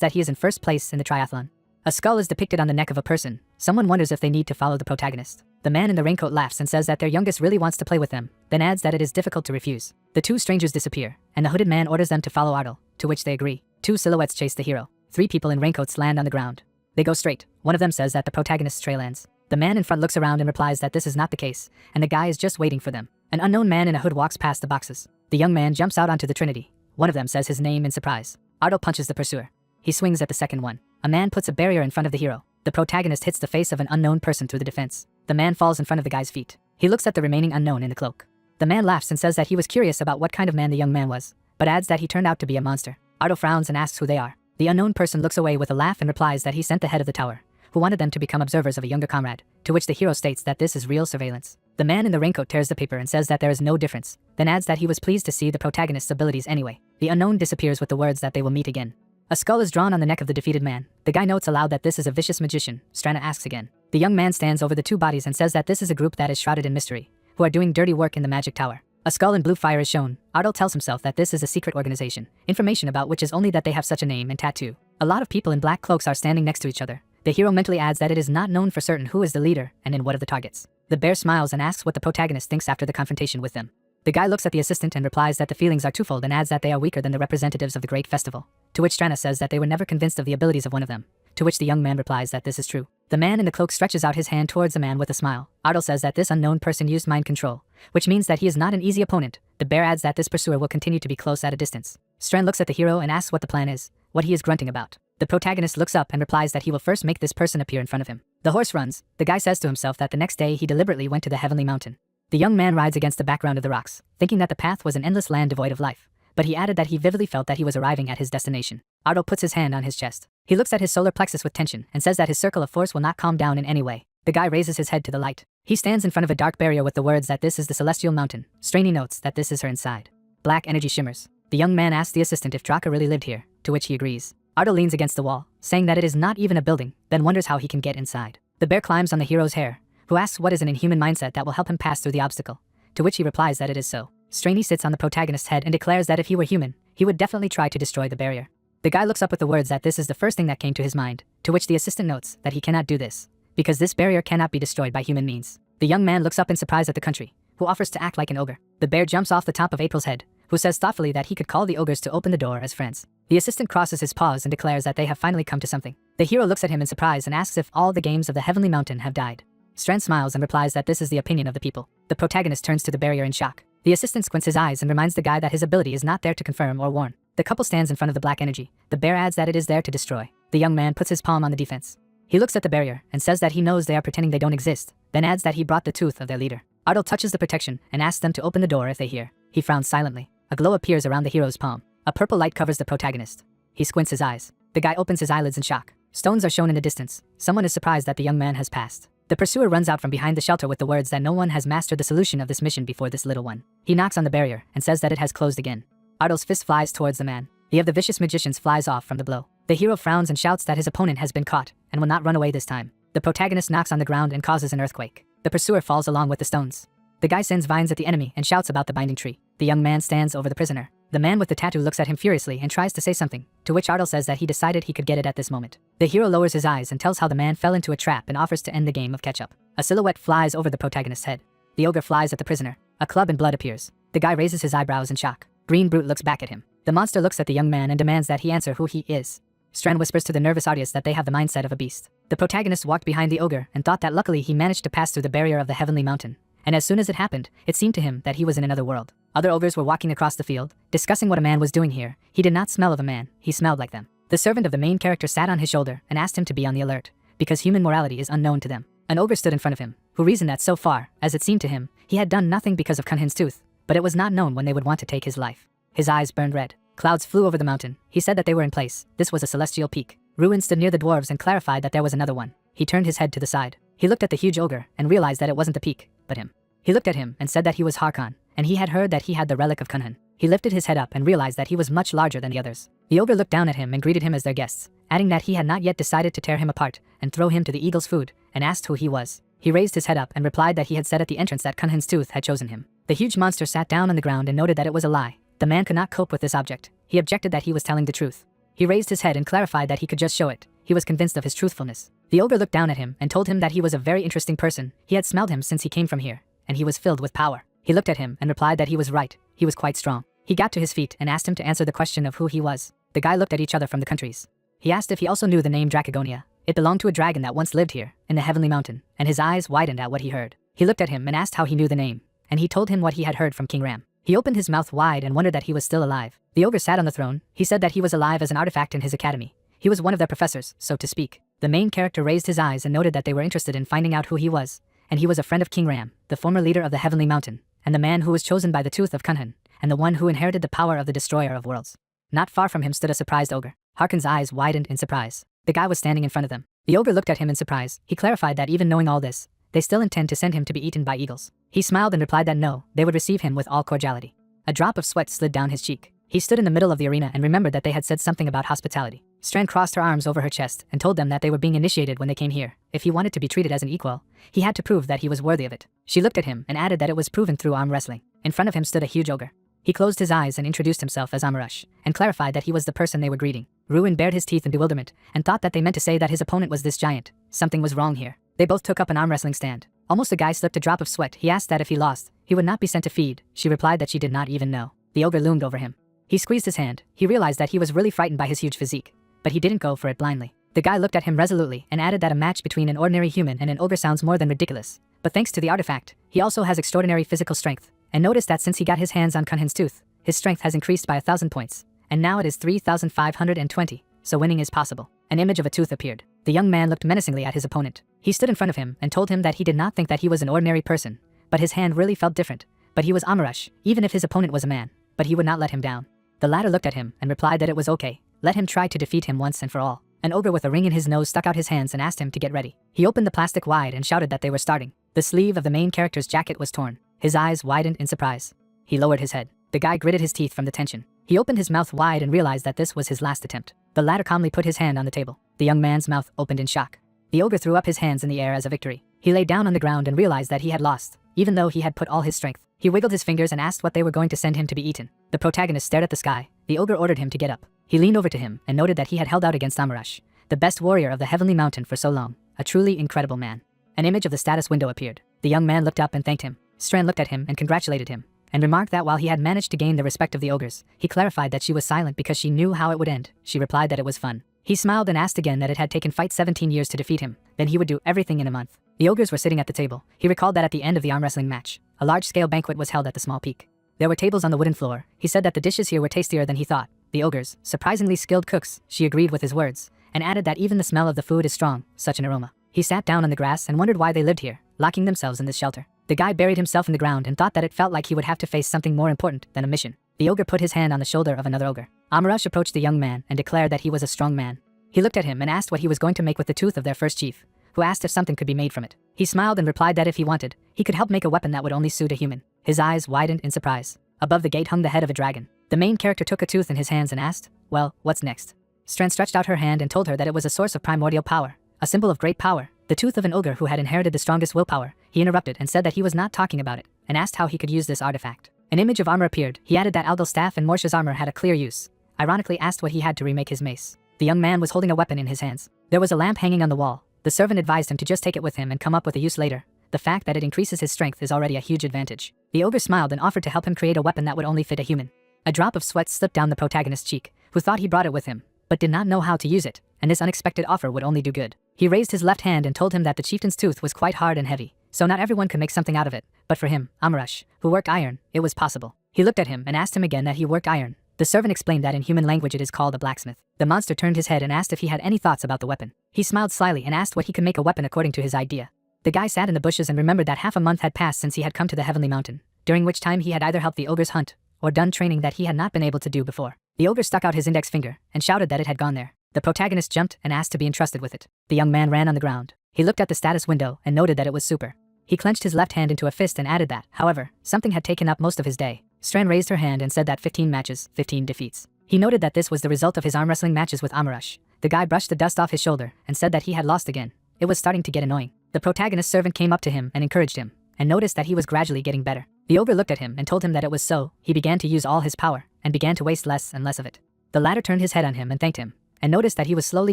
Speaker 1: that he is in first place in the triathlon. A skull is depicted on the neck of a person. Someone wonders if they need to follow the protagonist. The man in the raincoat laughs and says that their youngest really wants to play with them, then adds that it is difficult to refuse. The 2 strangers disappear, and the hooded man orders them to follow Otto, to which they agree. 2 silhouettes chase the hero. 3 people in raincoats land on the ground. They go straight. One of them says that the protagonist's trail ends. The man in front looks around and replies that this is not the case, and the guy is just waiting for them. An unknown man in a hood walks past the boxes. The young man jumps out onto the Trinity. One of them says his name in surprise. Otto punches the pursuer. He swings at the second one. A man puts a barrier in front of the hero. The protagonist hits the face of an unknown person through the defense. The man falls in front of the guy's feet. He looks at the remaining unknown in the cloak. The man laughs and says that he was curious about what kind of man the young man was, but adds that he turned out to be a monster. Otto frowns and asks who they are. The unknown person looks away with a laugh and replies that he sent the head of the tower, who wanted them to become observers of a younger comrade, to which the hero states that this is real surveillance. The man in the raincoat tears the paper and says that there is no difference, then adds that he was pleased to see the protagonist's abilities anyway. The unknown disappears with the words that they will meet again. A skull is drawn on the neck of the defeated man. The guy notes aloud that this is a vicious magician. Strana asks again. The young man stands over the 2 bodies and says that this is a group that is shrouded in mystery, who are doing dirty work in the magic tower. A skull in blue fire is shown. Otto tells himself that this is a secret organization, information about which is only that they have such a name and tattoo. A lot of people in black cloaks are standing next to each other. The hero mentally adds that it is not known for certain who is the leader and in what of the targets. The bear smiles and asks what the protagonist thinks after the confrontation with them. The guy looks at the assistant and replies that the feelings are twofold and adds that they are weaker than the representatives of the great festival, to which Strana says that they were never convinced of the abilities of one of them, to which the young man replies that this is true. The man in the cloak stretches out his hand towards the man with a smile. Otto says that this unknown person used mind control, which means that he is not an easy opponent. The bear adds that this pursuer will continue to be close at a distance. Strand looks at the hero and asks what the plan is, what he is grunting about. The protagonist looks up and replies that he will first make this person appear in front of him. The horse runs. The guy says to himself that the next day he deliberately went to the heavenly mountain. The young man rides against the background of the rocks, thinking that the path was an endless land devoid of life. But he added that he vividly felt that he was arriving at his destination. Ardo puts his hand on his chest. He looks at his solar plexus with tension and says that his circle of force will not calm down in any way. The guy raises his head to the light. He stands in front of a dark barrier with the words that this is the celestial mountain. Strainy notes that this is her inside. Black energy shimmers. The young man asks the assistant if Draka really lived here, to which he agrees. Ardo leans against the wall, saying that it is not even a building, then wonders how he can get inside. The bear climbs on the hero's hair, who asks what is an inhuman mindset that will help him pass through the obstacle, to which he replies that it is so. Strainy sits on the protagonist's head and declares that if he were human, he would definitely try to destroy the barrier. The guy looks up with the words that this is the first thing that came to his mind, to which the assistant notes that he cannot do this, because this barrier cannot be destroyed by human means. The young man looks up in surprise at the country, who offers to act like an ogre. The bear jumps off the top of April's head, who says thoughtfully that he could call the ogres to open the door as friends. The assistant crosses his paws and declares that they have finally come to something. The hero looks at him in surprise and asks if all the games of the heavenly mountain have died. Strand smiles and replies that this is the opinion of the people. The protagonist turns to the barrier in shock. The assistant squints his eyes and reminds the guy that his ability is not there to confirm or warn. The couple stands in front of the black energy. The bear adds that it is there to destroy. The young man puts his palm on the defense. He looks at the barrier and says that he knows they are pretending they don't exist, then adds that he brought the tooth of their leader. Ardo touches the protection and asks them to open the door if they hear. He frowns silently. A glow appears around the hero's palm. A purple light covers the protagonist. He squints his eyes. The guy opens his eyelids in shock. Stones are shown in the distance. Someone is surprised that the young man has passed. The pursuer runs out from behind the shelter with the words that no one has mastered the solution of this mission before this little one. He knocks on the barrier and says that it has closed again. Ardo's fist flies towards the man. The of the vicious magicians flies off from the blow. The hero frowns and shouts that his opponent has been caught and will not run away this time. The protagonist knocks on the ground and causes an earthquake. The pursuer falls along with the stones. The guy sends vines at the enemy and shouts about the binding tree. The young man stands over the prisoner. The man with the tattoo looks at him furiously and tries to say something, to which Ardo says that he decided he could get it at this moment. The hero lowers his eyes and tells how the man fell into a trap and offers to end the game of catch-up. A silhouette flies over the protagonist's head. The ogre flies at the prisoner. A club and blood appears. The guy raises his eyebrows in shock. Green Brute looks back at him. The monster looks at the young man and demands that he answer who he is. Strand whispers to the nervous audience that they have the mindset of a beast. The protagonist walked behind the ogre and thought that luckily he managed to pass through the barrier of the heavenly mountain. And as soon as it happened, it seemed to him that he was in another world. Other ogres were walking across the field, discussing what a man was doing here. He did not smell of a man, he smelled like them. The servant of the main character sat on his shoulder and asked him to be on the alert, because human morality is unknown to them. An ogre stood in front of him, who reasoned that so far, as it seemed to him, he had done nothing because of Kunhin's tooth, but it was not known when they would want to take his life. His eyes burned red. Clouds flew over the mountain. He said that they were in place. This was a celestial peak. Ruin stood near the dwarves and clarified that there was another one. He turned his head to the side. He looked at the huge ogre and realized that it wasn't the peak, but him. He looked at him and said that he was Harkon, and he had heard that he had the relic of Kunhin. He lifted his head up and realized that he was much larger than the others. The ogre looked down at him and greeted him as their guests, adding that he had not yet decided to tear him apart and throw him to the eagle's food, and asked who he was. He raised his head up and replied that he had said at the entrance that Kunhin's tooth had chosen him. The huge monster sat down on the ground and noted that it was a lie. The man could not cope with this object. He objected that he was telling the truth. He raised his head and clarified that he could just show it. He was convinced of his truthfulness. The ogre looked down at him and told him that he was a very interesting person. He had smelled him since he came from here, and he was filled with power. He looked at him and replied that he was right. He was quite strong. He got to his feet and asked him to answer the question of who he was. The guy looked at each other from the countries. He asked if he also knew the name Dracagonia. It belonged to a dragon that once lived here, in the heavenly mountain, and his eyes widened at what he heard. He looked at him and asked how he knew the name, and he told him what he had heard from King Ram. He opened his mouth wide and wondered that he was still alive. The ogre sat on the throne. He said that he was alive as an artifact in his academy. He was one of their professors, so to speak. The main character raised his eyes and noted that they were interested in finding out who he was, and he was a friend of King Ram, the former leader of the heavenly mountain, and the man who was chosen by the tooth of Kunhin, and the one who inherited the power of the destroyer of worlds. Not far from him stood a surprised ogre. Harkon's eyes widened in surprise. The guy was standing in front of them. The ogre looked at him in surprise. He clarified that even knowing all this, they still intend to send him to be eaten by eagles. He smiled and replied that no, they would receive him with all cordiality. A drop of sweat slid down his cheek. He stood in the middle of the arena and remembered that they had said something about hospitality. Strand crossed her arms over her chest and told them that they were being initiated when they came here. If he wanted to be treated as an equal, he had to prove that he was worthy of it. She looked at him and added that it was proven through arm wrestling. In front of him stood a huge ogre. He closed his eyes and introduced himself as Amarush, and clarified that he was the person they were greeting. Ruin bared his teeth in bewilderment, and thought that they meant to say that his opponent was this giant. Something was wrong here. They both took up an arm wrestling stand. Almost the guy slipped a drop of sweat. He asked that if he lost, he would not be sent to feed. She replied that she did not even know. The ogre loomed over him. He squeezed his hand. He realized that he was really frightened by his huge physique, but he didn't go for it blindly. The guy looked at him resolutely and added that a match between an ordinary human and an ogre sounds more than ridiculous. But thanks to the artifact, he also has extraordinary physical strength, and noticed that since he got his hands on Kunhin's tooth, his strength has increased by 1,000 points, and now it is 3,520. so winning is possible. An image of a tooth appeared. The young man looked menacingly at his opponent. He stood in front of him and told him that he did not think that he was an ordinary person, but his hand really felt different. But he was Amarash, even if his opponent was a man, but he would not let him down. The latter looked at him and replied that it was okay. Let him try to defeat him once and for all. An ogre with a ring in his nose stuck out his hands and asked him to get ready. He opened the plastic wide and shouted that they were starting. The sleeve of the main character's jacket was torn. His eyes widened in surprise. He lowered his head. The guy gritted his teeth from the tension. He opened his mouth wide and realized that this was his last attempt. The latter calmly put his hand on the table. The young man's mouth opened in shock. The ogre threw up his hands in the air as a victory. He lay down on the ground and realized that he had lost, even though he had put all his strength. He wiggled his fingers and asked what they were going to send him to be eaten. The protagonist stared at the sky. The ogre ordered him to get up. He leaned over to him and noted that he had held out against Amarash, the best warrior of the Heavenly Mountain for so long. A truly incredible man. An image of the status window appeared. The young man looked up and thanked him. Strand looked at him and congratulated him, and remarked that while he had managed to gain the respect of the ogres, he clarified that she was silent because she knew how it would end. She replied that it was fun. He smiled and asked again that it had taken Fight 17 years to defeat him, then he would do everything in a month. The ogres were sitting at the table. He recalled that at the end of the arm wrestling match, a large-scale banquet was held at the small peak. There were tables on the wooden floor. He said that the dishes here were tastier than he thought. The ogres, surprisingly skilled cooks, she agreed with his words, and added that even the smell of the food is strong, such an aroma. He sat down on the grass and wondered why they lived here, locking themselves in this shelter. The guy buried himself in the ground and thought that it felt like he would have to face something more important than a mission. The ogre put his hand on the shoulder of another ogre. Amarash approached the young man and declared that he was a strong man. He looked at him and asked what he was going to make with the tooth of their first chief, who asked if something could be made from it. He smiled and replied that if he wanted, he could help make a weapon that would only suit a human. His eyes widened in surprise. Above the gate hung the head of a dragon. The main character took a tooth in his hands and asked, "Well, what's next?" Strand stretched out her hand and told her that it was a source of primordial power, a symbol of great power, the tooth of an ogre who had inherited the strongest willpower. He interrupted and said that he was not talking about it, and asked how he could use this artifact. An image of armor appeared. He added that Algal's staff and Morsha's armor had a clear use. Ironically asked what he had to remake his mace. The young man was holding a weapon in his hands. There was a lamp hanging on the wall. The servant advised him to just take it with him and come up with a use later. The fact that it increases his strength is already a huge advantage. The ogre smiled and offered to help him create a weapon that would only fit a human. A drop of sweat slipped down the protagonist's cheek, who thought he brought it with him, but did not know how to use it, and this unexpected offer would only do good. He raised his left hand and told him that the chieftain's tooth was quite hard and heavy, so not everyone could make something out of it, but for him, Amarash, who worked iron, it was possible. He looked at him and asked him again that he worked iron. The servant explained that in human language it is called a blacksmith. The monster turned his head and asked if he had any thoughts about the weapon. He smiled slyly and asked what he could make a weapon according to his idea. The guy sat in the bushes and remembered that half a month had passed since he had come to the Heavenly Mountain, during which time he had either helped the ogres hunt, or done training that he had not been able to do before. The ogre stuck out his index finger and shouted that it had gone there. The protagonist jumped and asked to be entrusted with it. The young man ran on the ground. He looked at the status window and noted that it was super. He clenched his left hand into a fist and added that, however, something had taken up most of his day. Strand raised her hand and said that 15 matches, 15 defeats. He noted that this was the result of his arm wrestling matches with Amarash. The guy brushed the dust off his shoulder and said that he had lost again. It was starting to get annoying. The protagonist's servant came up to him and encouraged him, and noticed that he was gradually getting better. The ogre looked at him and told him that it was so. He began to use all his power, and began to waste less and less of it. The latter turned his head on him and thanked him, and noticed that he was slowly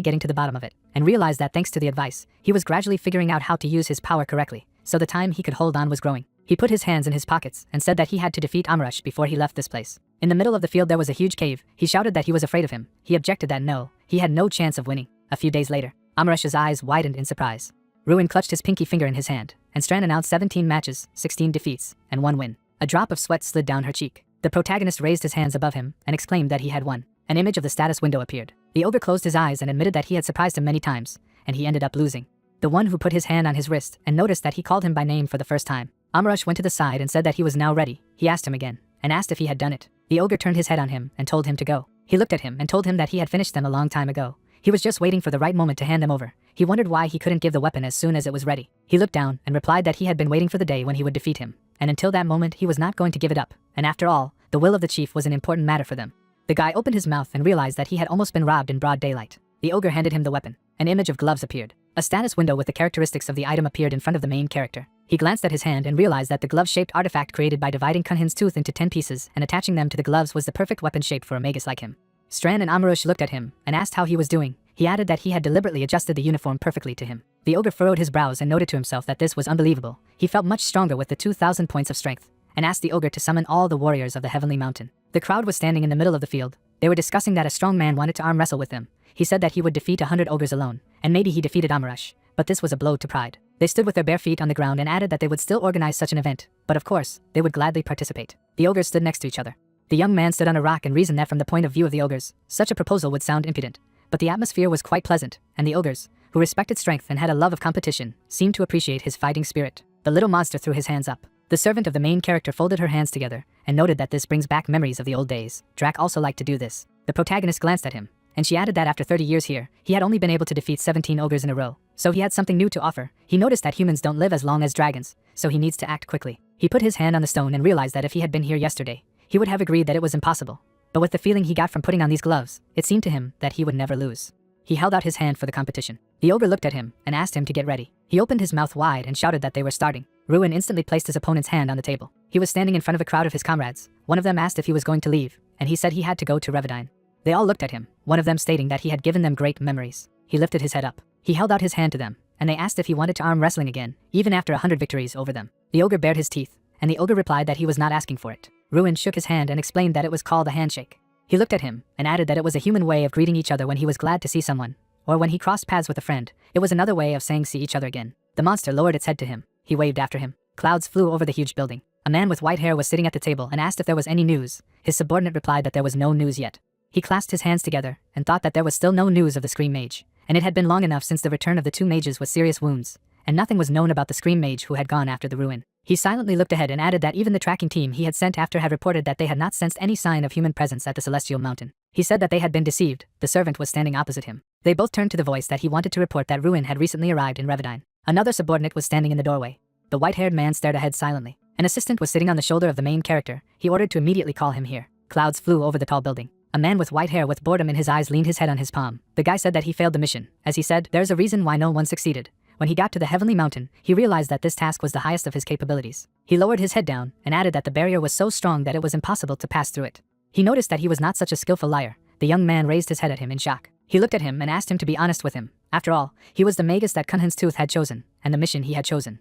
Speaker 1: getting to the bottom of it, and realized that thanks to the advice, he was gradually figuring out how to use his power correctly, so the time he could hold on was growing. He put his hands in his pockets and said that he had to defeat Amarash before he left this place. In the middle of the field there was a huge cave. He shouted that he was afraid of him. He objected that no, he had no chance of winning. A few days later, Amarash's eyes widened in surprise. Ruin clutched his pinky finger in his hand, and Strand announced 17 matches, 16 defeats, and 1 win. A drop of sweat slid down her cheek. The protagonist raised his hands above him and exclaimed that he had won. An image of the status window appeared. The ogre closed his eyes and admitted that he had surprised him many times, and he ended up losing. The one who put his hand on his wrist and noticed that he called him by name for the first time. Amarash went to the side and said that he was now ready. He asked him again, and asked if he had done it. The ogre turned his head on him and told him to go. He looked at him and told him that he had finished them a long time ago. He was just waiting for the right moment to hand them over. He wondered why he couldn't give the weapon as soon as it was ready. He looked down and replied that he had been waiting for the day when he would defeat him, and until that moment he was not going to give it up. And after all, the will of the chief was an important matter for them. The guy opened his mouth and realized that he had almost been robbed in broad daylight. The ogre handed him the weapon. An image of gloves appeared. A status window with the characteristics of the item appeared in front of the main character. He glanced at his hand and realized that the glove-shaped artifact created by dividing Kunhin's tooth into 10 pieces and attaching them to the gloves was the perfect weapon shaped for a magus like him. Strand and Amarash looked at him and asked how he was doing. He added that he had deliberately adjusted the uniform perfectly to him. The ogre furrowed his brows and noted to himself that this was unbelievable. He felt much stronger with the 2,000 points of strength, and asked the ogre to summon all the warriors of the Heavenly Mountain. The crowd was standing in the middle of the field. They were discussing that a strong man wanted to arm wrestle with them. He said that he would defeat 100 ogres alone, and maybe he defeated Amarash, but this was a blow to pride. They stood with their bare feet on the ground and added that they would still organize such an event, but of course, they would gladly participate. The ogres stood next to each other. The young man stood on a rock and reasoned that from the point of view of the ogres, such a proposal would sound impudent, but the atmosphere was quite pleasant, and the ogres, who respected strength and had a love of competition, seemed to appreciate his fighting spirit. The little monster threw his hands up. The servant of the main character folded her hands together and noted that this brings back memories of the old days. Drac also liked to do this. The protagonist glanced at him, and she added that after 30 years here, he had only been able to defeat 17 ogres in a row, so he had something new to offer. He noticed that humans don't live as long as dragons, so he needs to act quickly. He put his hand on the stone and realized that if he had been here yesterday, he would have agreed that it was impossible. But with the feeling he got from putting on these gloves, it seemed to him that he would never lose. He held out his hand for the competition. The ogre looked at him and asked him to get ready. He opened his mouth wide and shouted that they were starting. Ruin instantly placed his opponent's hand on the table. He was standing in front of a crowd of his comrades. One of them asked if he was going to leave, and he said he had to go to Revedine. They all looked at him, one of them stating that he had given them great memories. He lifted his head up. He held out his hand to them, and they asked if he wanted to arm wrestling again, even after 100 victories over them. The ogre bared his teeth, and the ogre replied that he was not asking for it. Ruin shook his hand and explained that it was called a handshake. He looked at him, and added that it was a human way of greeting each other when he was glad to see someone, or when he crossed paths with a friend. It was another way of saying see each other again. The monster lowered its head to him. He waved after him. Clouds flew over the huge building. A man with white hair was sitting at the table and asked if there was any news. His subordinate replied that there was no news yet. He clasped his hands together and thought that there was still no news of the Scream Mage, and it had been long enough since the return of the two mages with serious wounds, and nothing was known about the Scream Mage who had gone after the ruin. He silently looked ahead and added that even the tracking team he had sent after had reported that they had not sensed any sign of human presence at the Celestial Mountain. He said that they had been deceived. The servant was standing opposite him. They both turned to the voice that he wanted to report that Ruin had recently arrived in Revedine. Another subordinate was standing in the doorway. The white-haired man stared ahead silently. An assistant was sitting on the shoulder of the main character. He ordered to immediately call him here. Clouds flew over the tall building. A man with white hair with boredom in his eyes leaned his head on his palm. The guy said that he failed the mission. As he said, there's a reason why no one succeeded. When he got to the Heavenly Mountain, he realized that this task was the highest of his capabilities. He lowered his head down and added that the barrier was so strong that it was impossible to pass through it. He noticed that he was not such a skillful liar. The young man raised his head at him in shock. He looked at him and asked him to be honest with him. After all, he was the magus that Kunhan's Tooth had chosen, and the mission he had chosen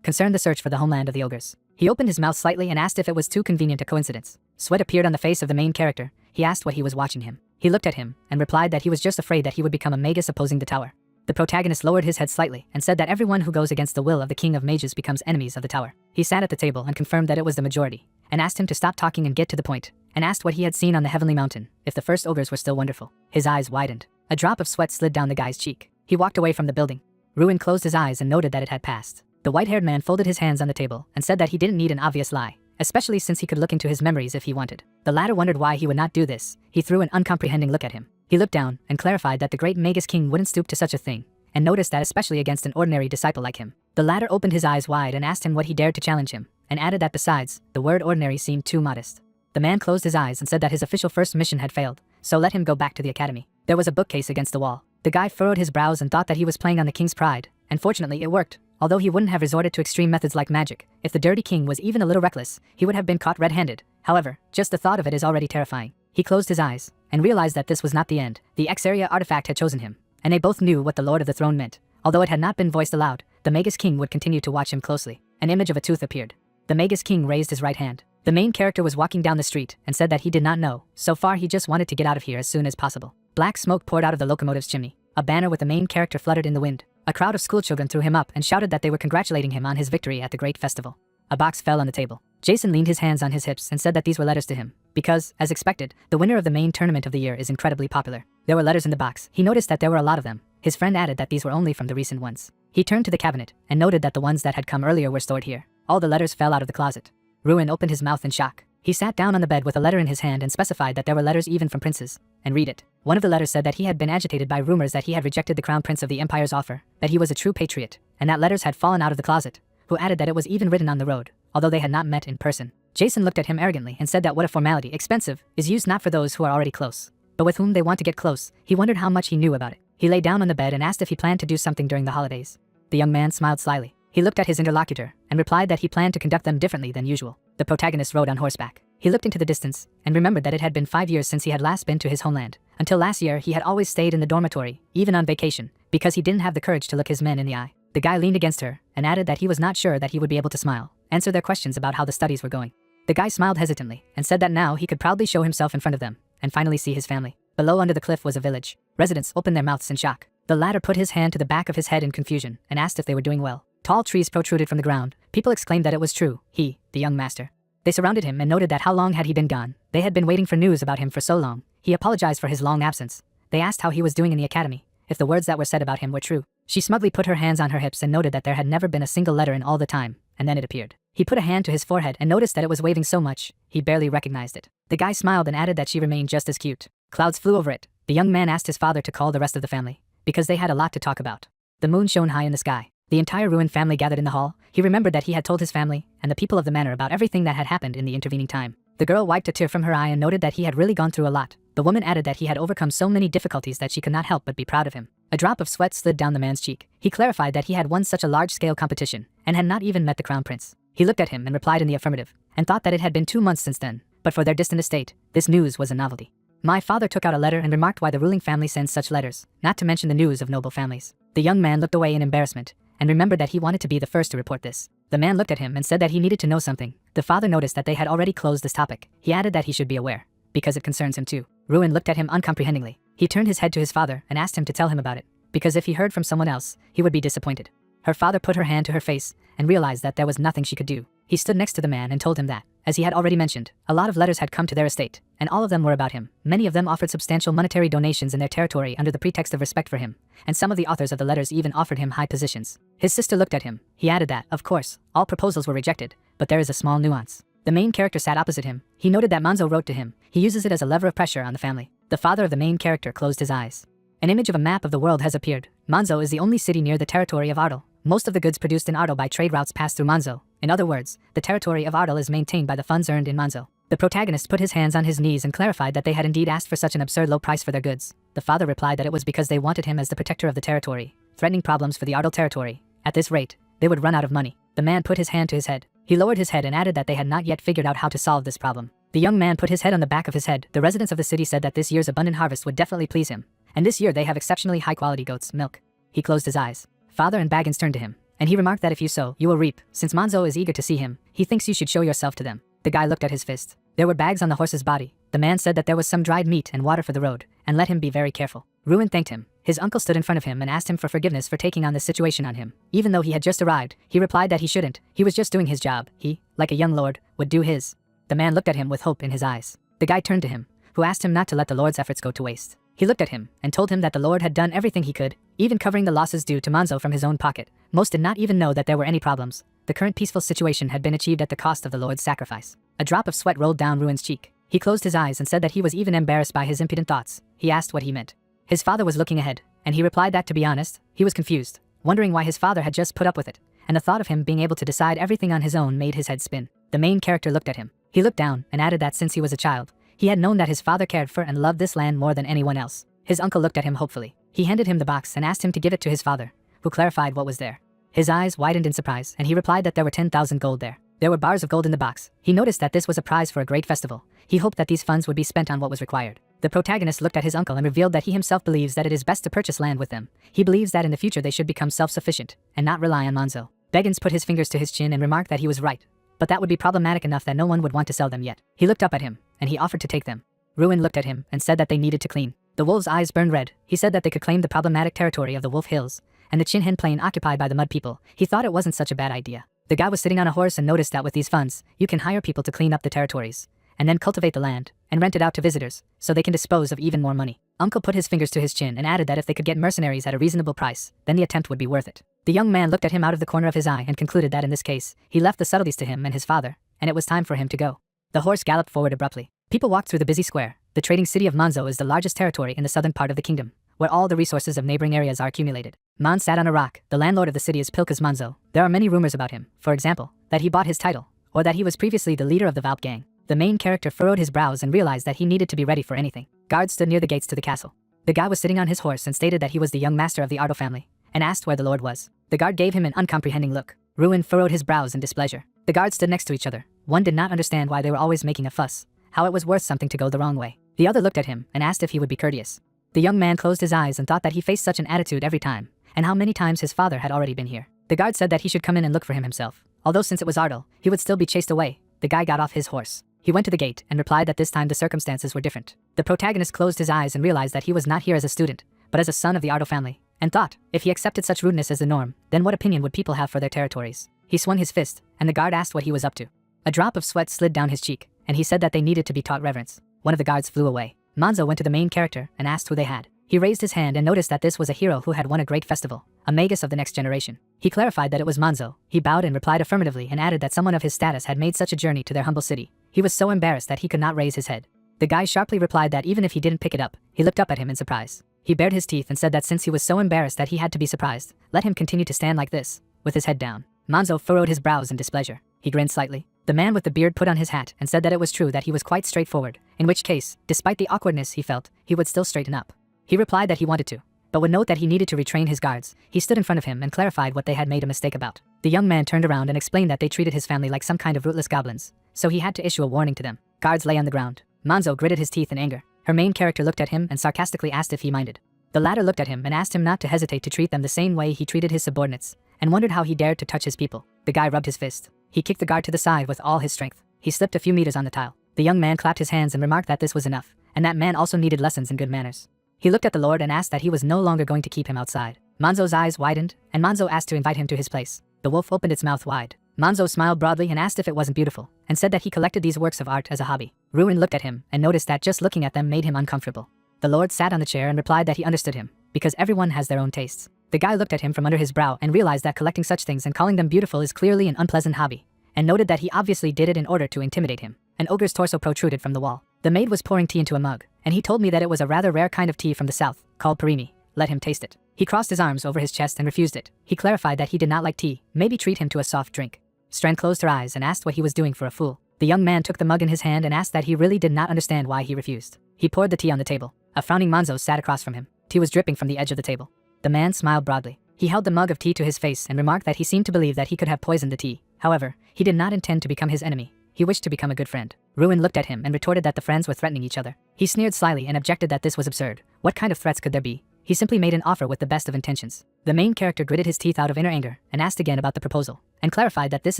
Speaker 1: concerned the search for the homeland of the ogres. He opened his mouth slightly and asked if it was too convenient a coincidence. Sweat appeared on the face of the main character. He asked what he was watching him. He looked at him and replied that he was just afraid that he would become a magus opposing the tower. The protagonist lowered his head slightly and said that everyone who goes against the will of the king of mages becomes enemies of the tower. He sat at the table and confirmed that it was the majority, and asked him to stop talking and get to the point, and asked what he had seen on the Heavenly Mountain, if the first ogres were still wonderful. His eyes widened. A drop of sweat slid down the guy's cheek. He walked away from the building. Ruin closed his eyes and noted that it had passed. The white-haired man folded his hands on the table and said that he didn't need an obvious lie, especially since he could look into his memories if he wanted. The latter wondered why he would not do this. He threw an uncomprehending look at him. He looked down and clarified that the great Magus King wouldn't stoop to such a thing, and noticed that especially against an ordinary disciple like him. The latter opened his eyes wide and asked him what he dared to challenge him, and added that besides, the word ordinary seemed too modest. The man closed his eyes and said that his official first mission had failed, so let him go back to the academy. There was a bookcase against the wall. The guy furrowed his brows and thought that he was playing on the king's pride, and fortunately it worked. Although he wouldn't have resorted to extreme methods like magic, if the dirty king was even a little reckless, he would have been caught red-handed. However, just the thought of it is already terrifying. He closed his eyes, and realized that this was not the end. The X-Area artifact had chosen him, and they both knew what the Lord of the Throne meant. Although it had not been voiced aloud, the Magus King would continue to watch him closely. An image of a tooth appeared. The Magus King raised his right hand. The main character was walking down the street and said that he did not know. So far he just wanted to get out of here as soon as possible. Black smoke poured out of the locomotive's chimney. A banner with the main character fluttered in the wind. A crowd of schoolchildren threw him up and shouted that they were congratulating him on his victory at the great festival. A box fell on the table. Jason leaned his hands on his hips and said that these were letters to him, because, as expected, the winner of the main tournament of the year is incredibly popular. There were letters in the box. He noticed that there were a lot of them. His friend added that these were only from the recent ones. He turned to the cabinet and noted that the ones that had come earlier were stored here. All the letters fell out of the closet. Ruin opened his mouth in shock. He sat down on the bed with a letter in his hand and specified that there were letters even from princes. And read it. One of the letters said that he had been agitated by rumors that he had rejected the crown prince of the empire's offer, that he was a true patriot, and that letters had fallen out of the closet, who added that it was even written on the road, although they had not met in person. Jason looked at him arrogantly and said that what a formality, expensive, is used not for those who are already close, but with whom they want to get close. He wondered how much he knew about it. He lay down on the bed and asked if he planned to do something during the holidays. The young man smiled slyly. He looked at his interlocutor and replied that he planned to conduct them differently than usual. The protagonist rode on horseback. He looked into the distance and remembered that it had been 5 years since he had last been to his homeland. Until last year, he had always stayed in the dormitory, even on vacation, because he didn't have the courage to look his men in the eye. The guy leaned against her and added that he was not sure that he would be able to smile, answer their questions about how the studies were going. The guy smiled hesitantly and said that now he could proudly show himself in front of them and finally see his family. Below under the cliff was a village. Residents opened their mouths in shock. The latter put his hand to the back of his head in confusion and asked if they were doing well. Tall trees protruded from the ground. People exclaimed that it was true. He, the young master. They surrounded him and noted that how long had he been gone. They had been waiting for news about him for so long. He apologized for his long absence. They asked how he was doing in the academy, if the words that were said about him were true. She smugly put her hands on her hips and noted that there had never been a single letter in all the time, and then it appeared. He put a hand to his forehead and noticed that it was waving so much, he barely recognized it. The guy smiled and added that she remained just as cute. Clouds flew over it. The young man asked his father to call the rest of the family, because they had a lot to talk about. The moon shone high in the sky. The entire ruined family gathered in the hall. He remembered that he had told his family and the people of the manor about everything that had happened in the intervening time. The girl wiped a tear from her eye and noted that he had really gone through a lot. The woman added that he had overcome so many difficulties that she could not help but be proud of him. A drop of sweat slid down the man's cheek. He clarified that he had won such a large-scale competition and had not even met the crown prince. He looked at him and replied in the affirmative, and thought that it had been 2 months since then, but for their distant estate, this news was a novelty. My father took out a letter and remarked why the ruling family sends such letters, not to mention the news of noble families. The young man looked away in embarrassment, and remembered that he wanted to be the first to report this. The man looked at him and said that he needed to know something. The father noticed that they had already closed this topic. He added that he should be aware, because it concerns him too. Ruin looked at him uncomprehendingly. He turned his head to his father and asked him to tell him about it, because if he heard from someone else, he would be disappointed. Her father put her hand to her face and realized that there was nothing she could do. He stood next to the man and told him that, as he had already mentioned, a lot of letters had come to their estate, and all of them were about him. Many of them offered substantial monetary donations in their territory under the pretext of respect for him, and some of the authors of the letters even offered him high positions. His sister looked at him. He added that, of course, all proposals were rejected, but there is a small nuance. The main character sat opposite him. He noted that Manzo wrote to him. He uses it as a lever of pressure on the family. The father of the main character closed his eyes. An image of a map of the world has appeared. Manzo is the only city near the territory of Ardal. Most of the goods produced in Ardal by trade routes pass through Manzo. In other words, the territory of Ardal is maintained by the funds earned in Manzo. The protagonist put his hands on his knees and clarified that they had indeed asked for such an absurd low price for their goods. The father replied that it was because they wanted him as the protector of the territory, threatening problems for the Ardal territory. At this rate, they would run out of money. The man put his hand to his head. He lowered his head and added that they had not yet figured out how to solve this problem. The young man put his head on the back of his head. The residents of the city said that this year's abundant harvest would definitely please him, and this year they have exceptionally high-quality goat's milk. He closed his eyes. Father and Baggins turned to him, and he remarked that if you sow, you will reap. Since Manzo is eager to see him, he thinks you should show yourself to them. The guy looked at his fist. There were bags on the horse's body. The man said that there was some dried meat and water for the road, and let him be very careful. Ruin thanked him. His uncle stood in front of him and asked him for forgiveness for taking on this situation on him. Even though he had just arrived, he replied that he shouldn't. He was just doing his job. He, like a young lord, would do his. The man looked at him with hope in his eyes. The guy turned to him, who asked him not to let the lord's efforts go to waste. He looked at him and told him that the lord had done everything he could, even covering the losses due to Manzo from his own pocket. Most did not even know that there were any problems. The current peaceful situation had been achieved at the cost of the lord's sacrifice. A drop of sweat rolled down Ruin's cheek. He closed his eyes and said that he was even embarrassed by his impudent thoughts. He asked what he meant. His father was looking ahead, and he replied that, to be honest, he was confused, wondering why his father had just put up with it, and the thought of him being able to decide everything on his own made his head spin. The main character looked at him. He looked down and added that since he was a child, he had known that his father cared for and loved this land more than anyone else. His uncle looked at him hopefully. He handed him the box and asked him to give it to his father, who clarified what was there. His eyes widened in surprise, and he replied that there were 10,000 gold there. There were bars of gold in the box. He noticed that this was a prize for a great festival. He hoped that these funds would be spent on what was required. The protagonist looked at his uncle and revealed that he himself believes that it is best to purchase land with them. He believes that in the future they should become self-sufficient and not rely on Manzo. Baggins put his fingers to his chin and remarked that he was right, but that would be problematic enough that no one would want to sell them yet. He looked up at him, and he offered to take them. Ruin looked at him and said that they needed to clean. The wolf's eyes burned red. He said that they could claim the problematic territory of the Wolf Hills and the Chin Hen Plain occupied by the Mud People. He thought it wasn't such a bad idea. The guy was sitting on a horse and noticed that with these funds, you can hire people to clean up the territories, and then cultivate the land, and rent it out to visitors, so they can dispose of even more money. Uncle put his fingers to his chin and added that if they could get mercenaries at a reasonable price, then the attempt would be worth it. The young man looked at him out of the corner of his eye and concluded that in this case, he left the subtleties to him and his father, and it was time for him to go. The horse galloped forward abruptly. People walked through the busy square. The trading city of Manzo is the largest territory in the southern part of the kingdom, where all the resources of neighboring areas are accumulated. Man sat on a rock. The landlord of the city is Pilkas Manzo. There are many rumors about him, for example, that he bought his title, or that he was previously the leader of the Valp gang. The main character furrowed his brows and realized that he needed to be ready for anything. Guards stood near the gates to the castle. The guy was sitting on his horse and stated that he was the young master of the Ardo family, and asked where the lord was. The guard gave him an uncomprehending look. Ruin furrowed his brows in displeasure. The guards stood next to each other. One did not understand why they were always making a fuss, how it was worth something to go the wrong way. The other looked at him and asked if he would be courteous. The young man closed his eyes and thought that he faced such an attitude every time, and how many times his father had already been here. The guard said that he should come in and look for him himself. Although since it was Ardal, he would still be chased away. The guy got off his horse. He went to the gate and replied that this time the circumstances were different. The protagonist closed his eyes and realized that he was not here as a student, but as a son of the Ardal family, and thought, if he accepted such rudeness as the norm, then what opinion would people have for their territories? He swung his fist, and the guard asked what he was up to. A drop of sweat slid down his cheek, and he said that they needed to be taught reverence. One of the guards flew away. Manzo went to the main character and asked who they had. He raised his hand and noticed that this was a hero who had won a great festival, a magus of the next generation. He clarified that it was Manzo. He bowed and replied affirmatively and added that someone of his status had made such a journey to their humble city. He was so embarrassed that he could not raise his head. The guy sharply replied that even if he didn't pick it up, he looked up at him in surprise. He bared his teeth and said that since he was so embarrassed that he had to be surprised, let him continue to stand like this, with his head down. Manzo furrowed his brows in displeasure. He grinned slightly. The man with the beard put on his hat and said that it was true that he was quite straightforward, in which case, despite the awkwardness he felt, he would still straighten up. He replied that he wanted to, but would note that he needed to retrain his guards. He stood in front of him and clarified what they had made a mistake about. The young man turned around and explained that they treated his family like some kind of rootless goblins, so he had to issue a warning to them. Guards lay on the ground. Manzo gritted his teeth in anger. Her main character looked at him and sarcastically asked if he minded. The latter looked at him and asked him not to hesitate to treat them the same way he treated his subordinates, and wondered how he dared to touch his people. The guy rubbed his fist. He kicked the guard to the side with all his strength. He slipped a few meters on the tile. The young man clapped his hands and remarked that this was enough, and that man also needed lessons in good manners. He looked at the Lord and asked that he was no longer going to keep him outside. Manzo's eyes widened, and Manzo asked to invite him to his place. The wolf opened its mouth wide. Manzo smiled broadly and asked if it wasn't beautiful, and said that he collected these works of art as a hobby. Ruin looked at him and noticed that just looking at them made him uncomfortable. The Lord sat on the chair and replied that he understood him, because everyone has their own tastes. The guy looked at him from under his brow and realized that collecting such things and calling them beautiful is clearly an unpleasant hobby, and noted that he obviously did it in order to intimidate him. An ogre's torso protruded from the wall. The maid was pouring tea into a mug, and he told me that it was a rather rare kind of tea from the south, called parimi. Let him taste it. He crossed his arms over his chest and refused it. He clarified that he did not like tea, maybe treat him to a soft drink. Strand closed her eyes and asked what he was doing for a fool. The young man took the mug in his hand and asked that he really did not understand why he refused. He poured the tea on the table. A frowning Manzo sat across from him. Tea was dripping from the edge of the table. The man smiled broadly. He held the mug of tea to his face and remarked that he seemed to believe that he could have poisoned the tea. However, he did not intend to become his enemy. He wished to become a good friend. Ruin looked at him and retorted that the friends were threatening each other. He sneered slyly and objected that this was absurd. What kind of threats could there be? He simply made an offer with the best of intentions. The main character gritted his teeth out of inner anger and asked again about the proposal, and clarified that this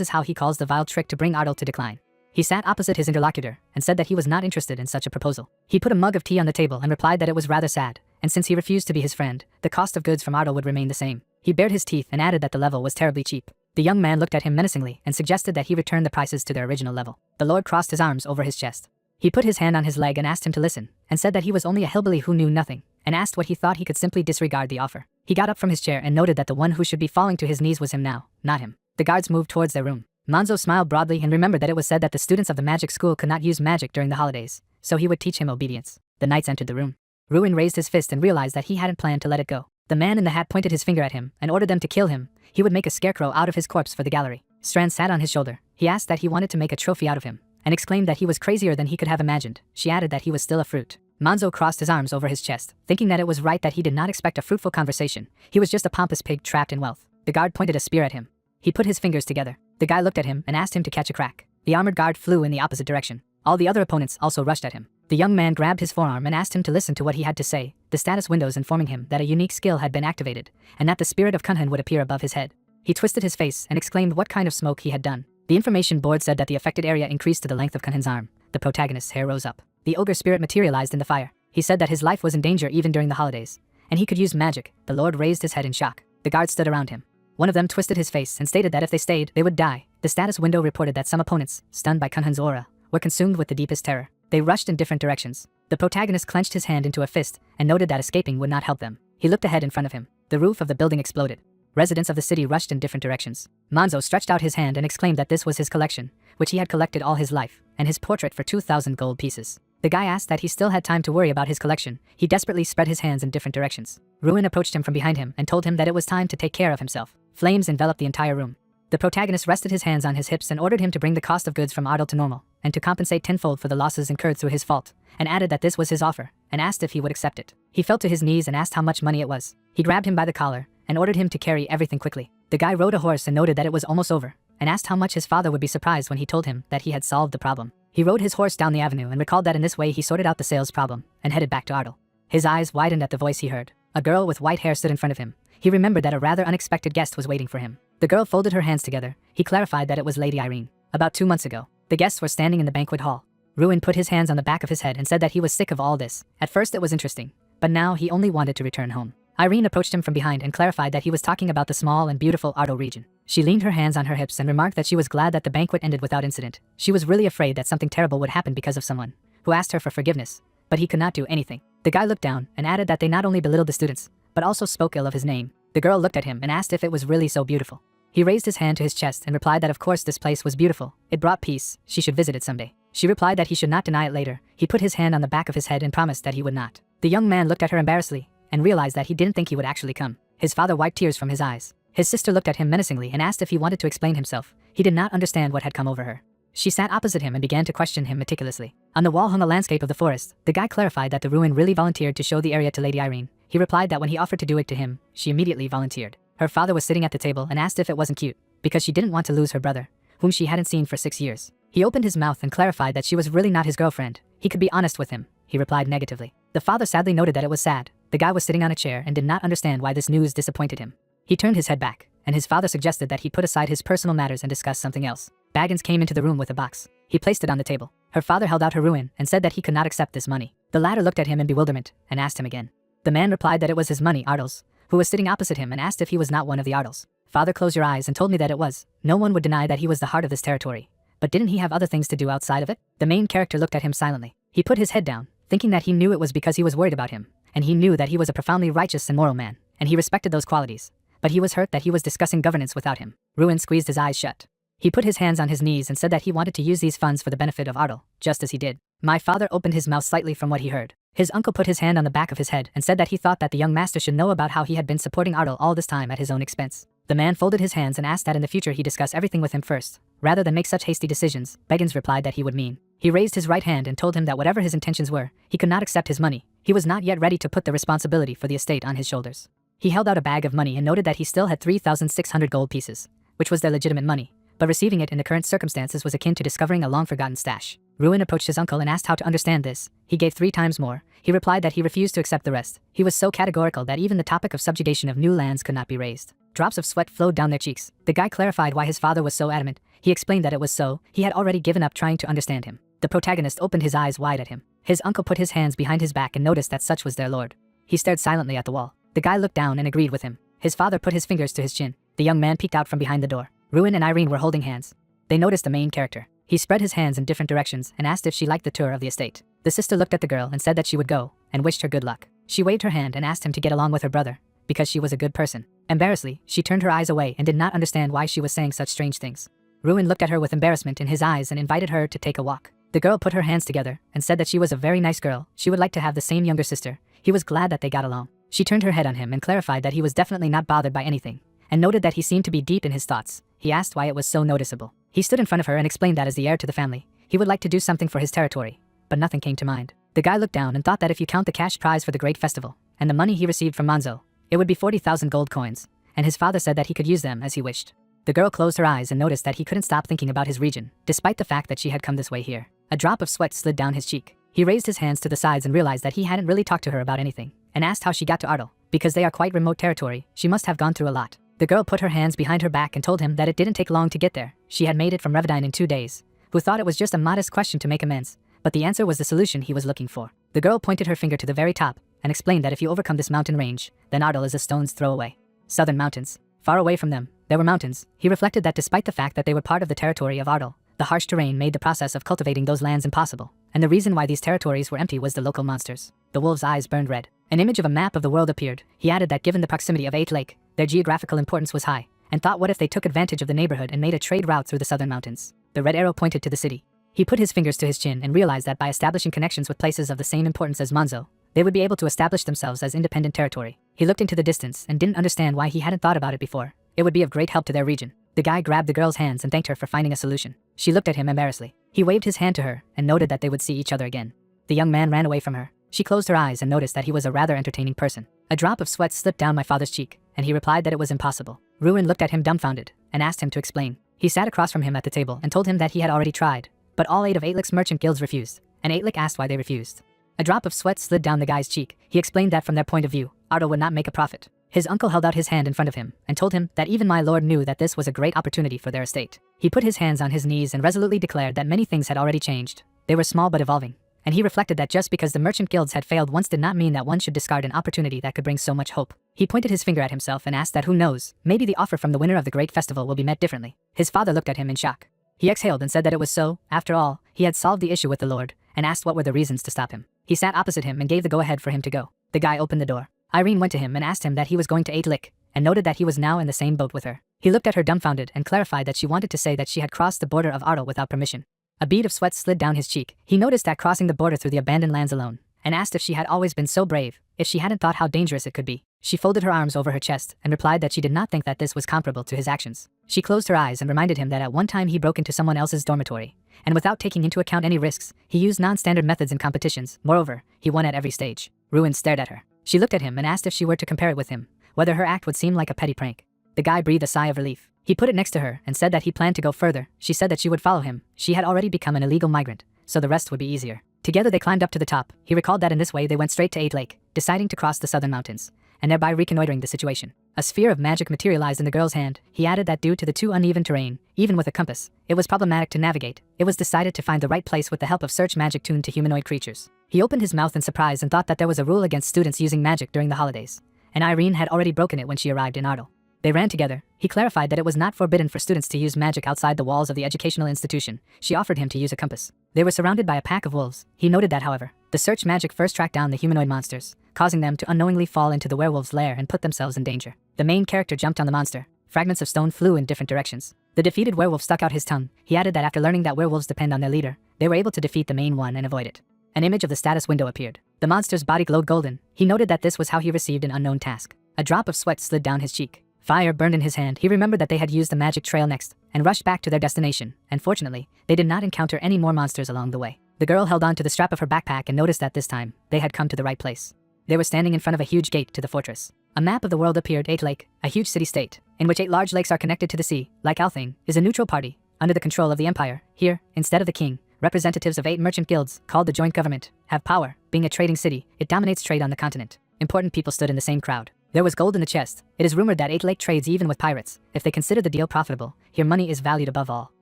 Speaker 1: is how he calls the vile trick to bring Ardal to decline. He sat opposite his interlocutor and said that he was not interested in such a proposal. He put a mug of tea on the table and replied that it was rather sad, and since he refused to be his friend, the cost of goods from Ardal would remain the same. He bared his teeth and added that the level was terribly cheap. The young man looked at him menacingly and suggested that he return the prices to their original level. The Lord crossed his arms over his chest. He put his hand on his leg and asked him to listen, and said that he was only a hillbilly who knew nothing, and asked what he thought he could simply disregard the offer. He got up from his chair and noted that the one who should be falling to his knees was him now, not him. The guards moved towards their room. Manzo smiled broadly and remembered that it was said that the students of the magic school could not use magic during the holidays, so he would teach him obedience. The knights entered the room. Ruin raised his fist and realized that he hadn't planned to let it go. The man in the hat pointed his finger at him and ordered them to kill him. He would make a scarecrow out of his corpse for the gallery. Strand sat on his shoulder. He asked that he wanted to make a trophy out of him, and exclaimed that he was crazier than he could have imagined. She added that he was still a fruit. Manzo crossed his arms over his chest, thinking that it was right that he did not expect a fruitful conversation. He was just a pompous pig trapped in wealth. The guard pointed a spear at him. He put his fingers together. The guy looked at him and asked him to catch a crack. The armored guard flew in the opposite direction. All the other opponents also rushed at him. The young man grabbed his forearm and asked him to listen to what he had to say, the status windows informing him that a unique skill had been activated, and that the spirit of Kunhan would appear above his head. He twisted his face and exclaimed what kind of smoke he had done. The information board said that the affected area increased to the length of Kunhan's arm. The protagonist's hair rose up. The ogre spirit materialized in the fire. He said that his life was in danger even during the holidays, and he could use magic. The Lord raised his head in shock. The guards stood around him. One of them twisted his face and stated that if they stayed, they would die. The status window reported that some opponents, stunned by Kunhan's aura, were consumed with the deepest terror. They rushed in different directions. The protagonist clenched his hand into a fist and noted that escaping would not help them. He looked ahead in front of him. The roof of the building exploded. Residents of the city rushed in different directions. Manzo stretched out his hand and exclaimed that this was his collection, which he had collected all his life, and his portrait for 2,000 gold pieces. The guy asked that he still had time to worry about his collection. He desperately spread his hands in different directions. Ruin approached him from behind him and told him that it was time to take care of himself. Flames enveloped the entire room. The protagonist rested his hands on his hips and ordered him to bring the cost of goods from Ardal to normal, and to compensate tenfold for the losses incurred through his fault, and added that this was his offer, and asked if he would accept it. He fell to his knees and asked how much money it was. He grabbed him by the collar and ordered him to carry everything quickly. The guy rode a horse and noted that it was almost over, and asked how much his father would be surprised when he told him that he had solved the problem. He rode his horse down the avenue and recalled that in this way he sorted out the sales problem, and headed back to Ardal. His eyes widened at the voice he heard. A girl with white hair stood in front of him. He remembered that a rather unexpected guest was waiting for him. The girl folded her hands together. He clarified that it was Lady Irene. About 2 months ago, the guests were standing in the banquet hall. Ruin put his hands on the back of his head and said that he was sick of all this. At first it was interesting, but now he only wanted to return home. Irene approached him from behind and clarified that he was talking about the small and beautiful Ardal region. She leaned her hands on her hips and remarked that she was glad that the banquet ended without incident. She was really afraid that something terrible would happen because of someone who asked her for forgiveness, but he could not do anything. The guy looked down and added that they not only belittled the students, but also spoke ill of his name. The girl looked at him and asked if it was really so beautiful. He raised his hand to his chest and replied that of course this place was beautiful. It brought peace. She should visit it someday. She replied that he should not deny it later. He put his hand on the back of his head and promised that he would not. The young man looked at her embarrassedly and realized that he didn't think he would actually come. His father wiped tears from his eyes. His sister looked at him menacingly and asked if he wanted to explain himself. He did not understand what had come over her. She sat opposite him and began to question him meticulously. On the wall hung a landscape of the forest. The guy clarified that the ruin really volunteered to show the area to Lady Irene. He replied that when he offered to do it to him, she immediately volunteered. Her father was sitting at the table and asked if it wasn't cute, because she didn't want to lose her brother, whom she hadn't seen for 6 years. He opened his mouth and clarified that she was really not his girlfriend. He could be honest with him. He replied negatively. The father sadly noted that it was sad. The guy was sitting on a chair and did not understand why this news disappointed him. He turned his head back, and his father suggested that he put aside his personal matters and discuss something else. Baggins came into the room with a box. He placed it on the table. Her father held out her ruin and said that he could not accept this money. The latter looked at him in bewilderment and asked him again. The man replied that it was his money, Ardal's, who was sitting opposite him and asked if he was not one of the Ardals. Father, close your eyes and told me that it was. No one would deny that he was the heart of this territory. But didn't he have other things to do outside of it? The main character looked at him silently. He put his head down, thinking that he knew it was because he was worried about him, and he knew that he was a profoundly righteous and moral man, and he respected those qualities. But he was hurt that he was discussing governance without him. Ruin squeezed his eyes shut. He put his hands on his knees and said that he wanted to use these funds for the benefit of Ardal, just as he did. My father opened his mouth slightly from what he heard. His uncle put his hand on the back of his head and said that he thought that the young master should know about how he had been supporting Ardal all this time at his own expense. The man folded his hands and asked that in the future he discuss everything with him first, rather than make such hasty decisions. Baggins replied that he would mean. He raised his right hand and told him that whatever his intentions were, he could not accept his money. He was not yet ready to put the responsibility for the estate on his shoulders. He held out a bag of money and noted that he still had 3,600 gold pieces, which was their legitimate money, but receiving it in the current circumstances was akin to discovering a long-forgotten stash. Ruin approached his uncle and asked how to understand this. He gave 3 times more. He replied that he refused to accept the rest. He was so categorical that even the topic of subjugation of new lands could not be raised. Drops of sweat flowed down their cheeks. The guy clarified why his father was so adamant. He explained that it was so. He had already given up trying to understand him. The protagonist opened his eyes wide at him. His uncle put his hands behind his back and noticed that such was their lord. He stared silently at the wall. The guy looked down and agreed with him. His father put his fingers to his chin. The young man peeked out from behind the door. Ruin and Irene were holding hands. They noticed the main character. He spread his hands in different directions and asked if she liked the tour of the estate. The sister looked at the girl and said that she would go, and wished her good luck. She waved her hand and asked him to get along with her brother, because she was a good person. Embarrassedly, she turned her eyes away and did not understand why she was saying such strange things. Ruin looked at her with embarrassment in his eyes and invited her to take a walk. The girl put her hands together and said that she was a very nice girl. She would like to have the same younger sister. He was glad that they got along. She turned her head on him and clarified that he was definitely not bothered by anything, and noted that he seemed to be deep in his thoughts. He asked why it was so noticeable. He stood in front of her and explained that as the heir to the family, he would like to do something for his territory, but nothing came to mind. The guy looked down and thought that if you count the cash prize for the great festival, and the money he received from Manzo, it would be 40,000 gold coins, and his father said that he could use them as he wished. The girl closed her eyes and noticed that he couldn't stop thinking about his region, despite the fact that she had come this way here. A drop of sweat slid down his cheek. He raised his hands to the sides and realized that he hadn't really talked to her about anything, and asked how she got to Ardal. Because they are quite remote territory, she must have gone through a lot. The girl put her hands behind her back and told him that it didn't take long to get there. She had made it from Revadine in 2 days, who thought it was just a modest question to make amends, but the answer was the solution he was looking for. The girl pointed her finger to the very top and explained that if you overcome this mountain range, then Ardal is a stone's throw away. Southern mountains. Far away from them, there were mountains. He reflected that despite the fact that they were part of the territory of Ardal, the harsh terrain made the process of cultivating those lands impossible, and the reason why these territories were empty was the local monsters. The wolf's eyes burned red. An image of a map of the world appeared. He added that given the proximity of 8 Lake, their geographical importance was high, and thought what if they took advantage of the neighborhood and made a trade route through the southern mountains. The red arrow pointed to the city. He put his fingers to his chin and realized that by establishing connections with places of the same importance as Manzo, they would be able to establish themselves as independent territory. He looked into the distance and didn't understand why he hadn't thought about it before. It would be of great help to their region. The guy grabbed the girl's hands and thanked her for finding a solution. She looked at him embarrassedly. He waved his hand to her and noted that they would see each other again. The young man ran away from her. She closed her eyes and noticed that he was a rather entertaining person. A drop of sweat slipped down my father's cheek, and he replied that it was impossible. Ruin looked at him dumbfounded and asked him to explain. He sat across from him at the table and told him that he had already tried, but all 8 of 8 Lake's merchant guilds refused, and 8 Lake asked why they refused. A drop of sweat slid down the guy's cheek. He explained that from their point of view, Ardal would not make a profit. His uncle held out his hand in front of him and told him that even my lord knew that this was a great opportunity for their estate. He put his hands on his knees and resolutely declared that many things had already changed. They were small but evolving, and he reflected that just because the merchant guilds had failed once did not mean that one should discard an opportunity that could bring so much hope. He pointed his finger at himself and asked that who knows, maybe the offer from the winner of the great festival will be met differently. His father looked at him in shock. He exhaled and said that it was so. After all, he had solved the issue with the lord, and asked what were the reasons to stop him. He sat opposite him and gave the go-ahead for him to go. The guy opened the door. Irene went to him and asked him that he was going to 8 Lake, and noted that he was now in the same boat with her. He looked at her dumbfounded and clarified that she wanted to say that she had crossed the border of Ardal without permission. A bead of sweat slid down his cheek. He noticed that crossing the border through the abandoned lands alone, and asked if she had always been so brave, if she hadn't thought how dangerous it could be. She folded her arms over her chest and replied that she did not think that this was comparable to his actions. She closed her eyes and reminded him that at one time he broke into someone else's dormitory, and without taking into account any risks, he used non-standard methods in competitions. Moreover, he won at every stage. Ruin stared at her. She looked at him and asked if she were to compare it with him, whether her act would seem like a petty prank. The guy breathed a sigh of relief. He put it next to her and said that he planned to go further. She said that she would follow him. She had already become an illegal migrant, so the rest would be easier. Together they climbed up to the top. He recalled that in this way they went straight to 8 Lake, deciding to cross the southern mountains, and thereby reconnoitering the situation. A sphere of magic materialized in the girl's hand. He added that due to the too uneven terrain, even with a compass, it was problematic to navigate. It was decided to find the right place with the help of search magic tuned to humanoid creatures. He opened his mouth in surprise and thought that there was a rule against students using magic during the holidays, and Irene had already broken it when she arrived in Ardal. They ran together. He clarified that it was not forbidden for students to use magic outside the walls of the educational institution. She offered him to use a compass. They were surrounded by a pack of wolves. He noted that, however, the search magic first tracked down the humanoid monsters, causing them to unknowingly fall into the werewolf's lair and put themselves in danger. The main character jumped on the monster. Fragments of stone flew in different directions. The defeated werewolf stuck out his tongue. He added that after learning that werewolves depend on their leader, they were able to defeat the main one and avoid it. An image of the status window appeared. The monster's body glowed golden. He noted that this was how he received an unknown task. A drop of sweat slid down his cheek. Fire burned in his hand. He remembered that they had used the magic trail next, and rushed back to their destination, and fortunately, they did not encounter any more monsters along the way. The girl held on to the strap of her backpack and noticed that this time, they had come to the right place. They were standing in front of a huge gate to the fortress. A map of the world appeared. 8 Lake, a huge city-state, in which 8 large lakes are connected to the sea, like Althing, is a neutral party, under the control of the empire. Here, instead of the king, representatives of 8 merchant guilds, called the joint government, have power. Being a trading city, it dominates trade on the continent. Important people stood in the same crowd. There was gold in the chest. It is rumored that 8 Lake trades even with pirates. If they consider the deal profitable, here money is valued above all.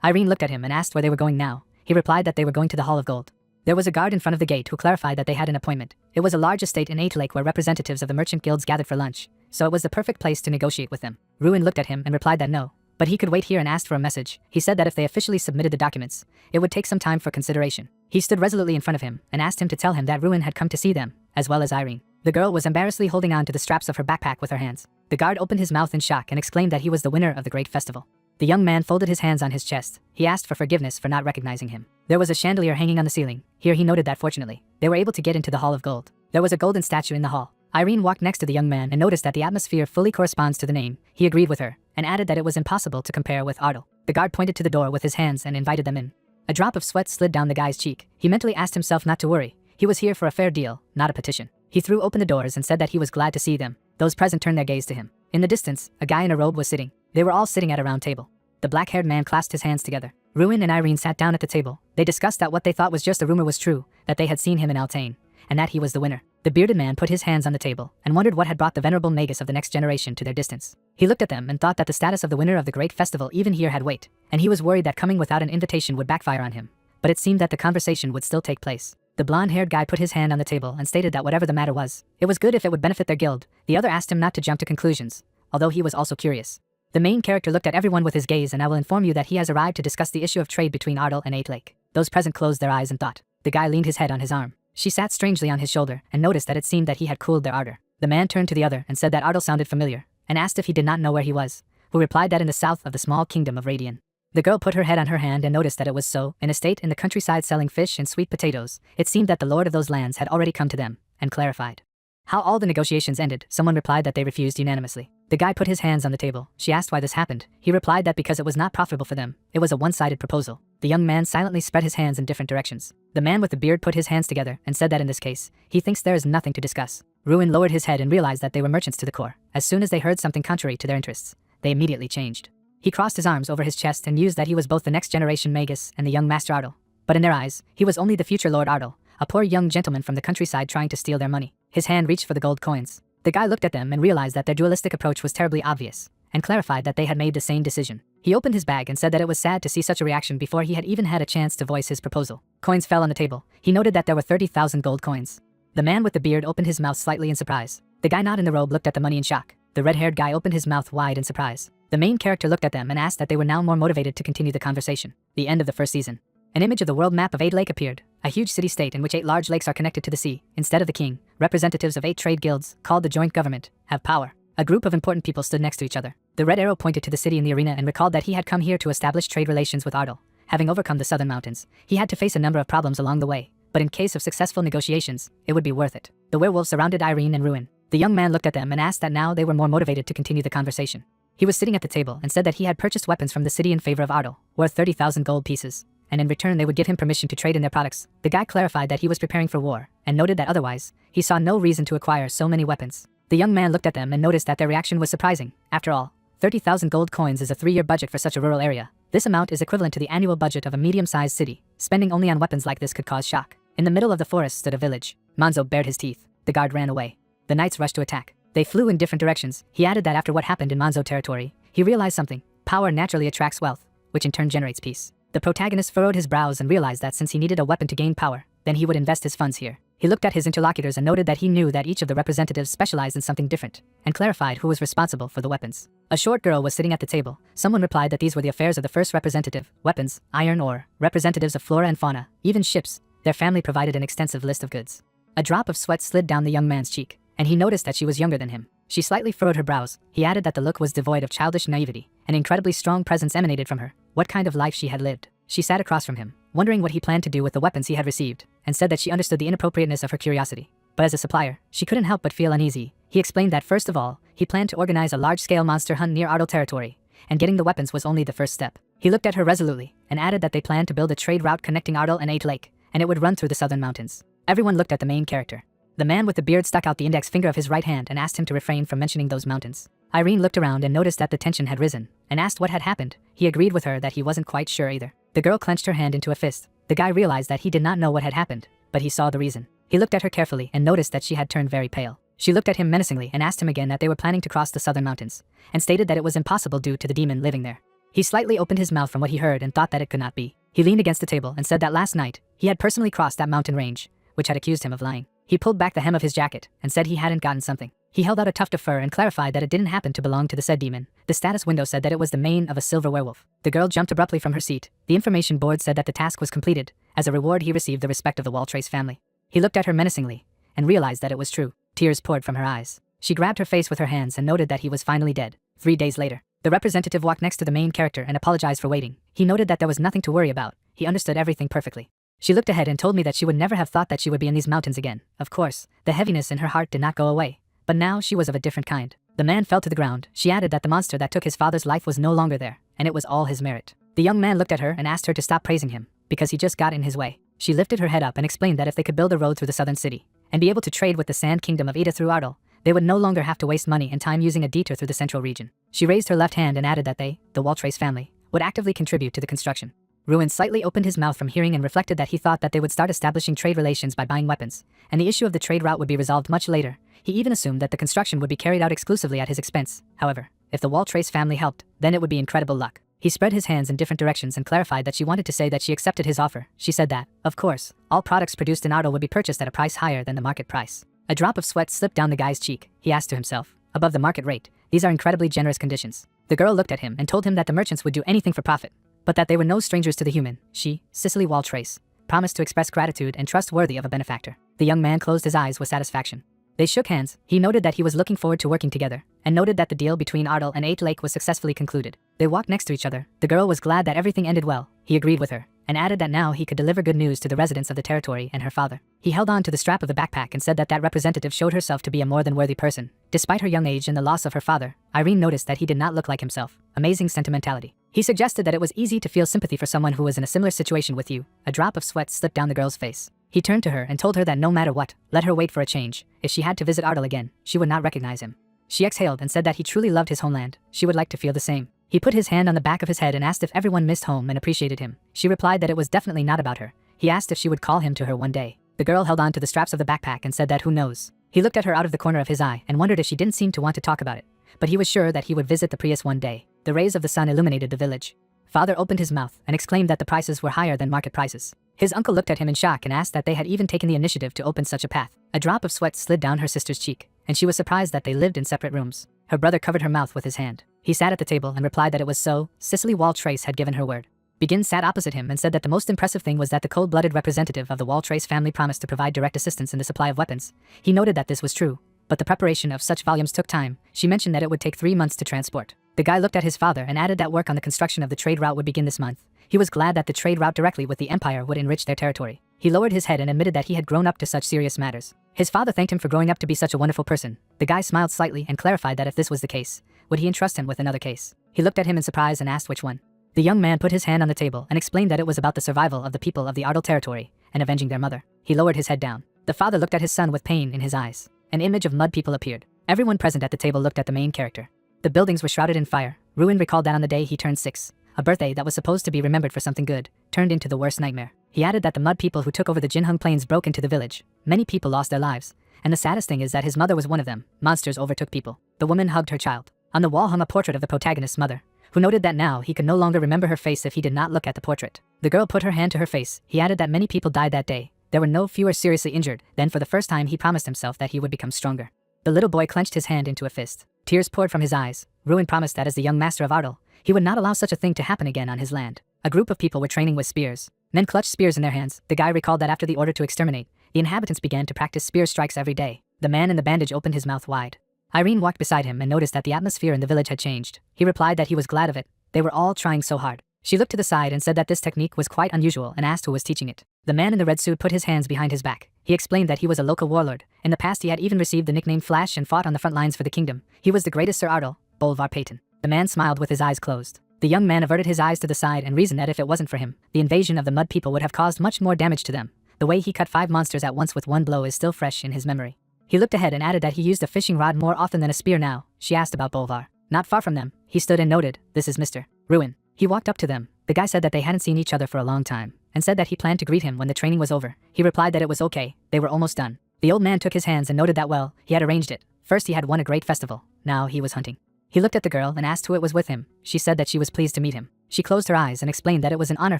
Speaker 1: Irene looked at him and asked where they were going now. He replied that they were going to the Hall of Gold. There was a guard in front of the gate who clarified that they had an appointment. It was a large estate in 8 Lake where representatives of the merchant guilds gathered for lunch, so it was the perfect place to negotiate with them. Ruin looked at him and replied that no, but he could wait here and asked for a message. He said that if they officially submitted the documents, it would take some time for consideration. He stood resolutely in front of him and asked him to tell him that Ruin had come to see them, as well as Irene. The girl was embarrassedly holding on to the straps of her backpack with her hands. The guard opened his mouth in shock and exclaimed that he was the winner of the great festival. The young man folded his hands on his chest. He asked for forgiveness for not recognizing him. There was a chandelier hanging on the ceiling. Here he noted that fortunately, they were able to get into the Hall of Gold. There was a golden statue in the hall. Irene walked next to the young man and noticed that the atmosphere fully corresponds to the name. He agreed with her, and added that it was impossible to compare with Ardal. The guard pointed to the door with his hands and invited them in. A drop of sweat slid down the guy's cheek. He mentally asked himself not to worry. He was here for a fair deal, not a petition. He threw open the doors and said that he was glad to see them. Those present turned their gaze to him. In the distance, a guy in a robe was sitting. They were all sitting at a round table. The black-haired man clasped his hands together. Ruin and Irene sat down at the table. They discussed that what they thought was just a rumor was true, that they had seen him in Altain, and that he was the winner. The bearded man put his hands on the table and wondered what had brought the venerable magus of the next generation to their distance. He looked at them and thought that the status of the winner of the great festival even here had weight, and he was worried that coming without an invitation would backfire on him. But it seemed that the conversation would still take place. The blonde-haired guy put his hand on the table and stated that whatever the matter was, it was good if it would benefit their guild. The other asked him not to jump to conclusions, although he was also curious. The main character looked at everyone with his gaze, and I will inform you that he has arrived to discuss the issue of trade between Ardal and 8 Lake. Those present closed their eyes and thought. The guy leaned his head on his arm. She sat strangely on his shoulder and noticed that it seemed that he had cooled their ardor. The man turned to the other and said that Ardal sounded familiar, and asked if he did not know where he was, who replied that in the south of the small kingdom of Radian. The girl put her head on her hand and noticed that it was so. In a state in the countryside selling fish and sweet potatoes, it seemed that the lord of those lands had already come to them, and clarified how all the negotiations ended. Someone replied that they refused unanimously. The guy put his hands on the table. She asked why this happened. He replied that because it was not profitable for them, it was a one-sided proposal. The young man silently spread his hands in different directions. The man with the beard put his hands together and said that in this case, he thinks there is nothing to discuss. Ruin lowered his head and realized that they were merchants to the core. As soon as they heard something contrary to their interests, they immediately changed. He crossed his arms over his chest and mused that he was both the next generation magus and the young Master Ardal. But in their eyes, he was only the future Lord Ardal, a poor young gentleman from the countryside trying to steal their money. His hand reached for the gold coins. The guy looked at them and realized that their dualistic approach was terribly obvious, and clarified that they had made the same decision. He opened his bag and said that it was sad to see such a reaction before he had even had a chance to voice his proposal. Coins fell on the table. He noted that there were 30,000 gold coins. The man with the beard opened his mouth slightly in surprise. The guy not in the robe looked at the money in shock. The red-haired guy opened his mouth wide in surprise. The main character looked at them and asked that they were now more motivated to continue the conversation. The end of the first season. An image of the world map of 8 Lake appeared. a huge city-state in which 8 large lakes are connected to the sea. Instead of the king, representatives of 8 trade guilds, called the joint government, have power. A group of important people stood next to each other. The red arrow pointed to the city in the arena and recalled that he had come here to establish trade relations with Ardal. Having overcome the southern mountains, he had to face a number of problems along the way, but in case of successful negotiations, it would be worth it. The werewolves surrounded Irene and Ruin. The young man looked at them and asked that now they were more motivated to continue the conversation. He was sitting at the table and said that he had purchased weapons from the city in favor of Ardal, worth 30,000 gold pieces, and in return they would give him permission to trade in their products. The guy clarified that he was preparing for war, and noted that otherwise, he saw no reason to acquire so many weapons. The young man looked at them and noticed that their reaction was surprising. After all, 30,000 gold coins is a 3-year budget for such a rural area. This amount is equivalent to the annual budget of a medium-sized city. Spending only on weapons like this could cause shock. In the middle of the forest stood a village. Manzo bared his teeth. The guard ran away. The knights rushed to attack. They flew in different directions. He added that after what happened in Manzo territory, he realized something. Power naturally attracts wealth, which in turn generates peace. The protagonist furrowed his brows and realized that since he needed a weapon to gain power, then he would invest his funds here. He looked at his interlocutors and noted that he knew that each of the representatives specialized in something different, and clarified who was responsible for the weapons. A short girl was sitting at the table. Someone replied that these were the affairs of the first representative: weapons, iron ore, representatives of flora and fauna, even ships. Their family provided an extensive list of goods. A drop of sweat slid down the young man's cheek, and he noticed that she was younger than him. She slightly furrowed her brows. He added that the look was devoid of childish naivety. An incredibly strong presence emanated from her. What kind of life she had lived. She sat across from him, wondering what he planned to do with the weapons he had received, and said that she understood the inappropriateness of her curiosity. But as a supplier, she couldn't help but feel uneasy. He explained that first of all, he planned to organize a large-scale monster hunt near Ardal territory, and getting the weapons was only the first step. He looked at her resolutely, and added that they planned to build a trade route connecting Ardal and 8 Lake, and it would run through the southern mountains. Everyone looked at the main character. The man with the beard stuck out the index finger of his right hand and asked him to refrain from mentioning those mountains. Irene looked around and noticed that the tension had risen, and asked what had happened. He agreed with her that he wasn't quite sure either. The girl clenched her hand into a fist. The guy realized that he did not know what had happened, but he saw the reason. He looked at her carefully and noticed that she had turned very pale. She looked at him menacingly and asked him again that they were planning to cross the southern mountains, and stated that it was impossible due to the demon living there. He slightly opened his mouth from what he heard and thought that it could not be. He leaned against the table and said that last night, he had personally crossed that mountain range, which had accused him of lying. He pulled back the hem of his jacket and said he hadn't gotten something. He held out a tuft of fur and clarified that it didn't happen to belong to the said demon. The status window said that it was the mane of a silver werewolf. The girl jumped abruptly from her seat. The information board said that the task was completed. As a reward, he received the respect of the Waltrace family. He looked at her menacingly and realized that it was true. Tears poured from her eyes. She grabbed her face with her hands and noted that he was finally dead. 3 days later, the representative walked next to the main character and apologized for waiting. He noted that there was nothing to worry about. He understood everything perfectly. She looked ahead and told me that she would never have thought that she would be in these mountains again. Of course, the heaviness in her heart did not go away, but now she was of a different kind. The man fell to the ground. She added that the monster that took his father's life was no longer there, and it was all his merit. The young man looked at her and asked her to stop praising him, because he just got in his way. She lifted her head up and explained that if they could build a road through the southern city, and be able to trade with the Sand Kingdom of Ida through Ardal, they would no longer have to waste money and time using a detour through the central region. She raised her left hand and added that they, the Waltrace family, would actively contribute to the construction. Ruin slightly opened his mouth from hearing and reflected that he thought that they would start establishing trade relations by buying weapons, and the issue of the trade route would be resolved much later. He even assumed that the construction would be carried out exclusively at his expense. However, if the Waltrace family helped, then it would be incredible luck. He spread his hands in different directions and clarified that she wanted to say that she accepted his offer. She said that, of course, all products produced in Ardal would be purchased at a price higher than the market price. A drop of sweat slipped down the guy's cheek. He asked to himself, above the market rate, these are incredibly generous conditions. The girl looked at him and told him that the merchants would do anything for profit, but that they were no strangers to the human. She, Cicely Waltrace, promised to express gratitude and trust worthy of a benefactor. The young man closed his eyes with satisfaction. They shook hands. He noted that he was looking forward to working together, and noted that the deal between Ardal and 8 Lake was successfully concluded. They walked next to each other. The girl was glad that everything ended well. He agreed with her, and added that now he could deliver good news to the residents of the territory and her father. He held on to the strap of the backpack and said that that representative showed herself to be a more than worthy person. Despite her young age and the loss of her father, Irene noticed that he did not look like himself. Amazing sentimentality. He suggested that it was easy to feel sympathy for someone who was in a similar situation with you. A drop of sweat slipped down the girl's face. He turned to her and told her that no matter what, let her wait for a change. If she had to visit Ardal again, she would not recognize him. She exhaled and said that he truly loved his homeland. She would like to feel the same. He put his hand on the back of his head and asked if everyone missed home and appreciated him. She replied that it was definitely not about her. He asked if she would call him to her one day. The girl held on to the straps of the backpack and said that who knows. He looked at her out of the corner of his eye and wondered if she didn't seem to want to talk about it. But he was sure that he would visit the Prius one day. The rays of the sun illuminated the village. Father opened his mouth and exclaimed that the prices were higher than market prices. His uncle looked at him in shock and asked that they had even taken the initiative to open such a path. A drop of sweat slid down her sister's cheek, and she was surprised that they lived in separate rooms. Her brother covered her mouth with his hand. He sat at the table and replied that it was so. Cicely Waltrace had given her word. Begin sat opposite him and said that the most impressive thing was that the cold-blooded representative of the Wall Trace family promised to provide direct assistance in the supply of weapons. He noted that this was true, but the preparation of such volumes took time. She mentioned that it would take 3 months to transport. The guy looked at his father and added that work on the construction of the trade route would begin this month. He was glad that the trade route directly with the Empire would enrich their territory. He lowered his head and admitted that he had grown up to such serious matters. His father thanked him for growing up to be such a wonderful person. The guy smiled slightly and clarified that if this was the case, would he entrust him with another case? He looked at him in surprise and asked which one. The young man put his hand on the table and explained that it was about the survival of the people of the Ardal territory and avenging their mother. He lowered his head down. The father looked at his son with pain in his eyes. An image of mud people appeared. Everyone present at the table looked at the main character. The buildings were shrouded in fire. Ruin recalled that on the day he turned 6, a birthday that was supposed to be remembered for something good, turned into the worst nightmare. He added that the mud people who took over the Jinhung Plains broke into the village. Many people lost their lives, and the saddest thing is that his mother was one of them. Monsters overtook people. The woman hugged her child. On the wall hung a portrait of the protagonist's mother, who noted that now he could no longer remember her face if he did not look at the portrait. The girl put her hand to her face. He added that many people died that day. There were no fewer seriously injured. Then for the first time he promised himself that he would become stronger. The little boy clenched his hand into a fist. Tears poured from his eyes. Ruin promised that as the young master of Ardal, he would not allow such a thing to happen again on his land. A group of people were training with spears. Men clutched spears in their hands. The guy recalled that after the order to exterminate, the inhabitants began to practice spear strikes every day. The man in the bandage opened his mouth wide. Irene walked beside him and noticed that the atmosphere in the village had changed. He replied that he was glad of it. They were all trying so hard. She looked to the side and said that this technique was quite unusual and asked who was teaching it. The man in the red suit put his hands behind his back. He explained that he was a local warlord. In the past he had even received the nickname Flash and fought on the front lines for the kingdom. He was the greatest Sir Ardal, Bolvar Payton. The man smiled with his eyes closed. The young man averted his eyes to the side and reasoned that if it wasn't for him, the invasion of the mud people would have caused much more damage to them. The way he cut 5 monsters at once with one blow is still fresh in his memory. He looked ahead and added that he used a fishing rod more often than a spear now. She asked about Bolvar. Not far from them, he stood and noted, "This is Mr. Ruin." He walked up to them. The guy said that they hadn't seen each other for a long time, and said that he planned to greet him when the training was over. He replied that it was okay, they were almost done. The old man took his hands and noted that well, he had arranged it. First he had won a great festival, now he was hunting. He looked at the girl and asked who it was with him. She said that she was pleased to meet him. She closed her eyes and explained that it was an honor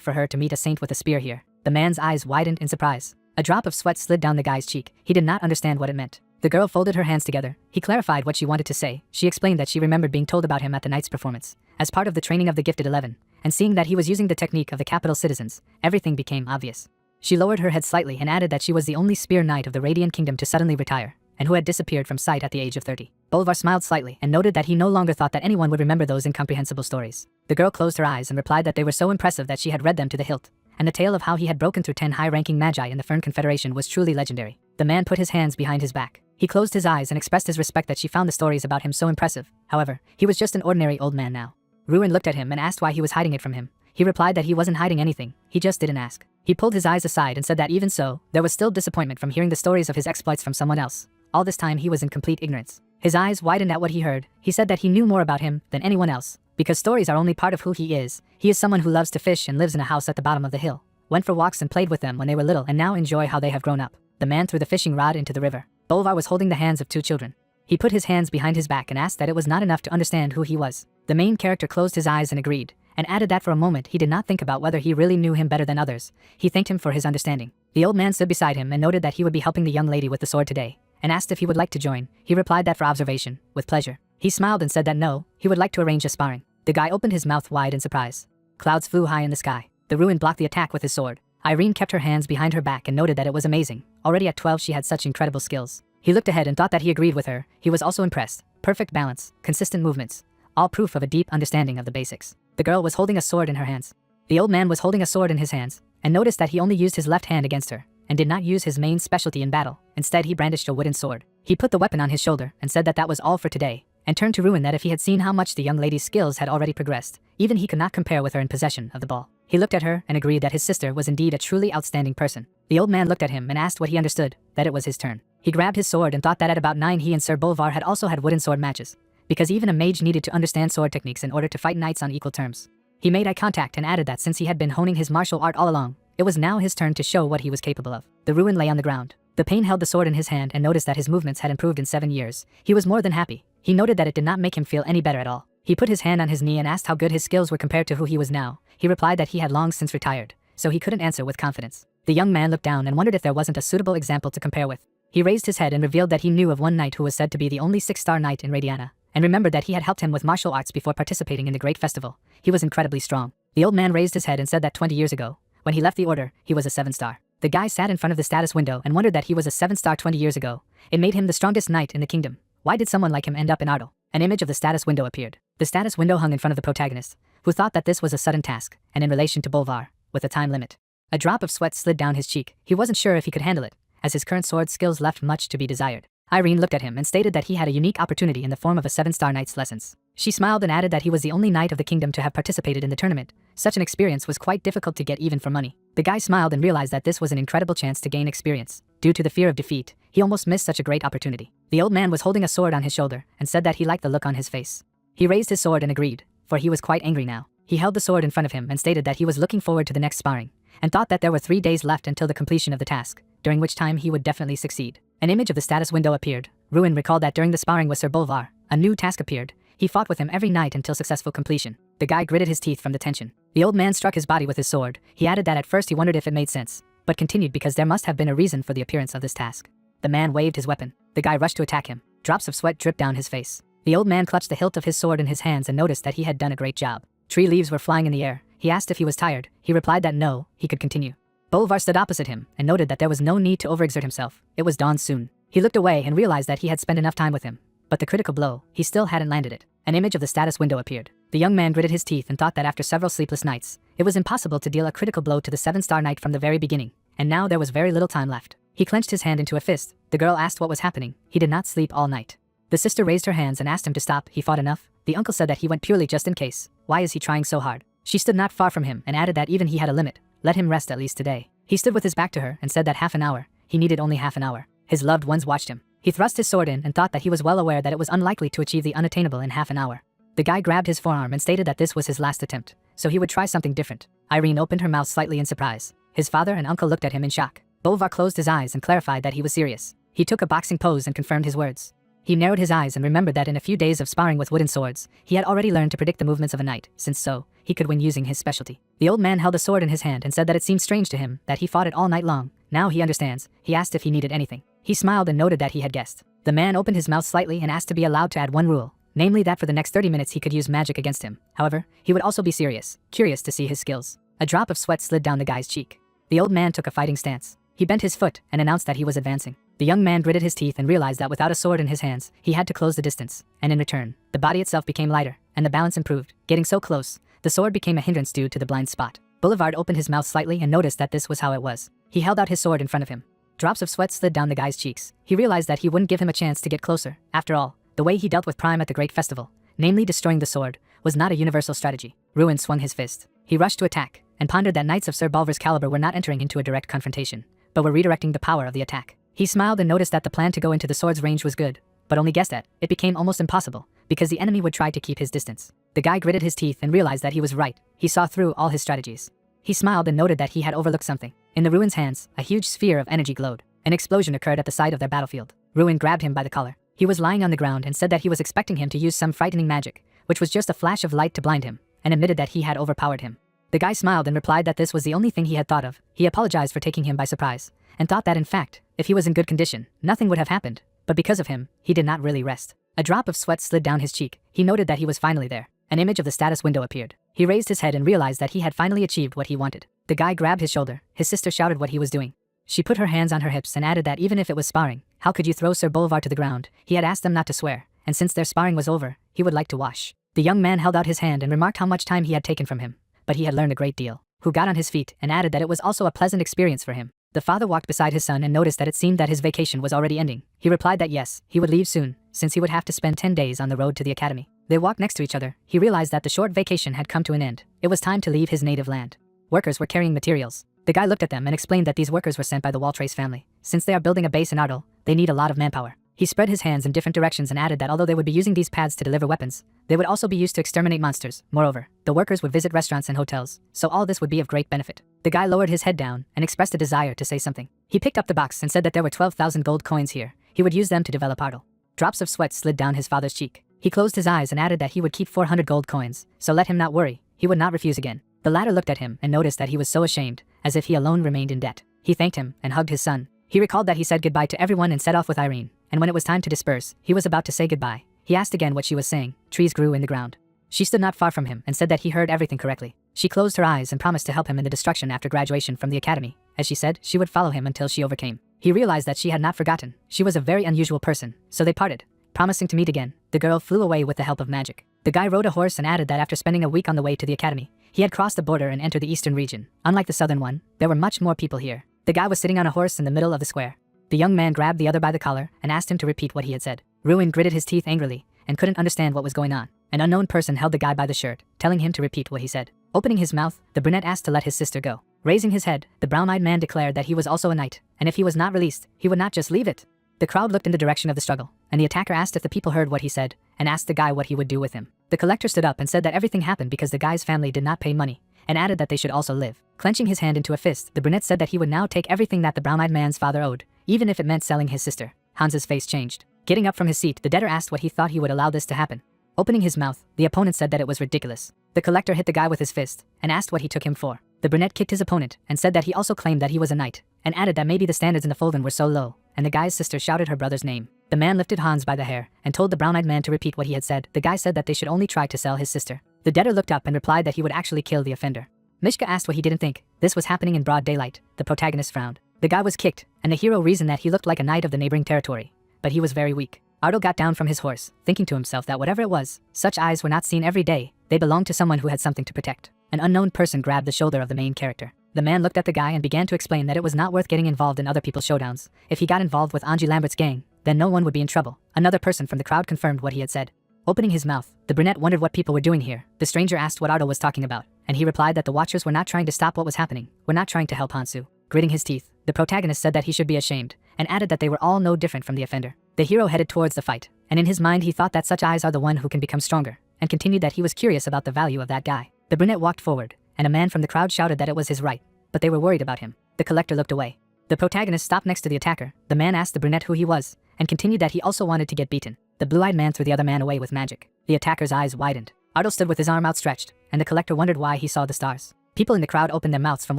Speaker 1: for her to meet a saint with a spear here. The man's eyes widened in surprise. A drop of sweat slid down the guy's cheek. He did not understand what it meant. The girl folded her hands together. He clarified what she wanted to say. She explained that she remembered being told about him at the night's performance, as part of the training of the Gifted 11, and seeing that he was using the technique of the capital citizens, everything became obvious. She lowered her head slightly and added that she was the only spear knight of the Radiant Kingdom to suddenly retire, and who had disappeared from sight at the age of 30. Bolvar smiled slightly and noted that he no longer thought that anyone would remember those incomprehensible stories. The girl closed her eyes and replied that they were so impressive that she had read them to the hilt, and the tale of how he had broken through 10 high-ranking magi in the Fern Confederation was truly legendary. The man put his hands behind his back. He closed his eyes and expressed his respect that she found the stories about him so impressive. However, he was just an ordinary old man now. Ruin looked at him and asked why he was hiding it from him. He replied that he wasn't hiding anything, he just didn't ask. He pulled his eyes aside and said that even so, there was still disappointment from hearing the stories of his exploits from someone else. All this time he was in complete ignorance. His eyes widened at what he heard. He said that he knew more about him than anyone else, because stories are only part of who he is. He is someone who loves to fish and lives in a house at the bottom of the hill. Went for walks and played with them when they were little and now enjoy how they have grown up. The man threw the fishing rod into the river. Bolvar was holding the hands of 2 children. He put his hands behind his back and asked that it was not enough to understand who he was. The main character closed his eyes and agreed, and added that for a moment he did not think about whether he really knew him better than others. He thanked him for his understanding. The old man stood beside him and noted that he would be helping the young lady with the sword today, and asked if he would like to join. He replied that for observation, with pleasure. He smiled and said that no, he would like to arrange a sparring. The guy opened his mouth wide in surprise. Clouds flew high in the sky. The Ruin blocked the attack with his sword. Irene kept her hands behind her back and noted that it was amazing. Already at 12 she had such incredible skills. He looked ahead and thought that he agreed with her. He was also impressed. Perfect balance, consistent movements, all proof of a deep understanding of the basics. The girl was holding a sword in her hands. The old man was holding a sword in his hands, and noticed that he only used his left hand against her, and did not use his main specialty in battle. Instead he brandished a wooden sword. He put the weapon on his shoulder and said that that was all for today, and turned to Ruin that if he had seen how much the young lady's skills had already progressed, even he could not compare with her in possession of the ball. He looked at her and agreed that his sister was indeed a truly outstanding person. The old man looked at him and asked what he understood, that it was his turn. He grabbed his sword and thought that at about 9 he and Sir Bolvar had also had wooden sword matches, because even a mage needed to understand sword techniques in order to fight knights on equal terms. He made eye contact and added that since he had been honing his martial art all along, it was now his turn to show what he was capable of. The Ruin lay on the ground. The Pain held the sword in his hand and noticed that his movements had improved in 7 years. He was more than happy. He noted that it did not make him feel any better at all. He put his hand on his knee and asked how good his skills were compared to who he was now. He replied that he had long since retired, so he couldn't answer with confidence. The young man looked down and wondered if there wasn't a suitable example to compare with. He raised his head and revealed that he knew of one knight who was said to be the only 6-star knight in Radiana, and remembered that he had helped him with martial arts before participating in the great festival. He was incredibly strong. The old man raised his head and said that 20 years ago, when he left the order, he was a 7-star. The guy sat in front of the status window and wondered that he was a 7-star 20 years ago. It made him the strongest knight in the kingdom. Why did someone like him end up in Ardal? An image of the status window appeared. The status window hung in front of the protagonist, who thought that this was a sudden task, and in relation to Bolvar, with a time limit. A drop of sweat slid down his cheek. He wasn't sure if he could handle it, as his current sword skills left much to be desired. Irene looked at him and stated that he had a unique opportunity in the form of a 7-star knight's lessons. She smiled and added that he was the only knight of the kingdom to have participated in the tournament. Such an experience was quite difficult to get even for money. The guy smiled and realized that this was an incredible chance to gain experience. Due to the fear of defeat, he almost missed such a great opportunity. The old man was holding a sword on his shoulder and said that he liked the look on his face. He raised his sword and agreed, for he was quite angry now. He held the sword in front of him and stated that he was looking forward to the next sparring, and thought that there were 3 days left until the completion of the task, during which time he would definitely succeed. An image of the status window appeared. Ruin recalled that during the sparring with Sir Bolvar, a new task appeared. He fought with him every night until successful completion. The guy gritted his teeth from the tension. The old man struck his body with his sword. He added that at first he wondered if it made sense, but continued because there must have been a reason for the appearance of this task. The man waved his weapon. The guy rushed to attack him. Drops of sweat dripped down his face. The old man clutched the hilt of his sword in his hands and noticed that he had done a great job. Tree leaves were flying in the air. He asked if he was tired. He replied that no, he could continue. Bolvar stood opposite him and noted that there was no need to overexert himself. It was dawn soon. He looked away and realized that he had spent enough time with him, but the critical blow, he still hadn't landed it. An image of the status window appeared. The young man gritted his teeth and thought that after several sleepless nights, it was impossible to deal a critical blow to the 7-star knight from the very beginning, and now there was very little time left. He clenched his hand into a fist. The girl asked what was happening. He did not sleep all night. The sister raised her hands and asked him to stop. He fought enough. The uncle said that he went purely just in case. Why is he trying so hard? She stood not far from him and added that even he had a limit. Let him rest at least today. He stood with his back to her and said that half an hour. He needed only half an hour. His loved ones watched him. He thrust his sword in and thought that he was well aware that it was unlikely to achieve the unattainable in half an hour. The guy grabbed his forearm and stated that this was his last attempt, so he would try something different. Irene opened her mouth slightly in surprise. His father and uncle looked at him in shock. Bolvar closed his eyes and clarified that he was serious. He took a boxing pose and confirmed his words. He narrowed his eyes and remembered that in a few days of sparring with wooden swords, he had already learned to predict the movements of a knight, since so, he could win using his specialty. The old man held a sword in his hand and said that it seemed strange to him that he fought it all night long. Now he understands. He asked if he needed anything. He smiled and noted that he had guessed. The man opened his mouth slightly and asked to be allowed to add one rule, namely that for the next 30 minutes he could use magic against him. However, he would also be serious, curious to see his skills. A drop of sweat slid down the guy's cheek. The old man took a fighting stance. He bent his foot and announced that he was advancing. The young man gritted his teeth and realized that without a sword in his hands, he had to close the distance, and in return, the body itself became lighter, and the balance improved. Getting so close, the sword became a hindrance due to the blind spot. Boulevard opened his mouth slightly and noticed that this was how it was. He held out his sword in front of him. Drops of sweat slid down the guy's cheeks. He realized that he wouldn't give him a chance to get closer. After all, the way he dealt with Prime at the Great Festival, namely destroying the sword, was not a universal strategy. Ruin swung his fist. He rushed to attack, and pondered that knights of Sir Bolvar's caliber were not entering into a direct confrontation, but were redirecting the power of the attack. He smiled and noticed that the plan to go into the sword's range was good, but only guessed at. It became almost impossible, because the enemy would try to keep his distance. The guy gritted his teeth and realized that he was right. He saw through all his strategies. He smiled and noted that he had overlooked something. In the Ruin's hands, a huge sphere of energy glowed. An explosion occurred at the side of their battlefield. Ruin grabbed him by the collar. He was lying on the ground and said that he was expecting him to use some frightening magic, which was just a flash of light to blind him, and admitted that he had overpowered him. The guy smiled and replied that this was the only thing he had thought of. He apologized for taking him by surprise, and thought that in fact, if he was in good condition, nothing would have happened, but because of him, he did not really rest. A drop of sweat slid down his cheek. He noted that he was finally there. An image of the status window appeared. He raised his head and realized that he had finally achieved what he wanted. The guy grabbed his shoulder. His sister shouted what he was doing. She put her hands on her hips and added that even if it was sparring, how could you throw Sir Bolvar to the ground? He had asked them not to swear, and since their sparring was over, he would like to wash. The young man held out his hand and remarked how much time he had taken from him, but he had learned a great deal. Who got on his feet and added that it was also a pleasant experience for him. The father walked beside his son and noticed that it seemed that his vacation was already ending. He replied that yes, he would leave soon, since he would have to spend 10 days on the road to the academy. They walked next to each other. He realized that the short vacation had come to an end. It was time to leave his native land. Workers were carrying materials. The guy looked at them and explained that these workers were sent by the Waltrace family. Since they are building a base in Ardal, they need a lot of manpower. He spread his hands in different directions and added that although they would be using these paths to deliver weapons, they would also be used to exterminate monsters. Moreover, the workers would visit restaurants and hotels, so all this would be of great benefit. The guy lowered his head down and expressed a desire to say something. He picked up the box and said that there were 12,000 gold coins here. He would use them to develop Ardal. Drops of sweat slid down his father's cheek. He closed his eyes and added that he would keep 400 gold coins, so let him not worry. He would not refuse again. The latter looked at him and noticed that he was so ashamed, as if he alone remained in debt. He thanked him and hugged his son. He recalled that he said goodbye to everyone and set off with Irene, and when it was time to disperse, he was about to say goodbye. He asked again what she was saying. Trees grew in the ground. She stood not far from him and said that he heard everything correctly. She closed her eyes and promised to help him in the destruction after graduation from the academy. As she said, she would follow him until she overcame. He realized that she had not forgotten. She was a very unusual person, so they parted, promising to meet again. The girl flew away with the help of magic. The guy rode a horse and added that after spending a week on the way to the academy, he had crossed the border and entered the eastern region. Unlike the southern one, there were much more people here. The guy was sitting on a horse in the middle of the square. The young man grabbed the other by the collar and asked him to repeat what he had said. Ruin gritted his teeth angrily and couldn't understand what was going on. An unknown person held the guy by the shirt, telling him to repeat what he said. Opening his mouth, the brunette asked to let his sister go. Raising his head, the brown-eyed man declared that he was also a knight, and if he was not released, he would not just leave it. The crowd looked in the direction of the struggle, and the attacker asked if the people heard what he said, and asked the guy what he would do with him. The collector stood up and said that everything happened because the guy's family did not pay money, and added that they should also live. Clenching his hand into a fist, the brunette said that he would now take everything that the brown-eyed man's father owed, even if it meant selling his sister. Hans's face changed. Getting up from his seat, the debtor asked what he thought he would allow this to happen. Opening his mouth, the opponent said that it was ridiculous. The collector hit the guy with his fist, and asked what he took him for. The brunette kicked his opponent, and said that he also claimed that he was a knight, and added that maybe the standards in the Folden were so low, and the guy's sister shouted her brother's name. The man lifted Hans by the hair, and told the brown-eyed man to repeat what he had said. The guy said that they should only try to sell his sister. The debtor looked up and replied that he would actually kill the offender. Mishka asked what he didn't think. This was happening in broad daylight. The protagonist frowned. The guy was kicked, and the hero reasoned that he looked like a knight of the neighboring territory, but he was very weak. Ardo got down from his horse, thinking to himself that whatever it was, such eyes were not seen every day. They belonged to someone who had something to protect. An unknown person grabbed the shoulder of the main character. The man looked at the guy and began to explain that it was not worth getting involved in other people's showdowns. If he got involved with Angie Lambert's gang, then no one would be in trouble. Another person from the crowd confirmed what he had said. Opening his mouth, the brunette wondered what people were doing here. The stranger asked what Ardo was talking about, and he replied that the watchers were not trying to stop what was happening, were not trying to help Hansu. Gritting his teeth, the protagonist said that he should be ashamed, and added that they were all no different from the offender. The hero headed towards the fight, and in his mind he thought that such eyes are the one who can become stronger, and continued that he was curious about the value of that guy. The brunette walked forward, and a man from the crowd shouted that it was his right, but they were worried about him. The collector looked away. The protagonist stopped next to the attacker. The man asked the brunette who he was, and continued that he also wanted to get beaten. The blue-eyed man threw the other man away with magic. The attacker's eyes widened. Ardo stood with his arm outstretched, and the collector wondered why he saw the stars. People in the crowd opened their mouths from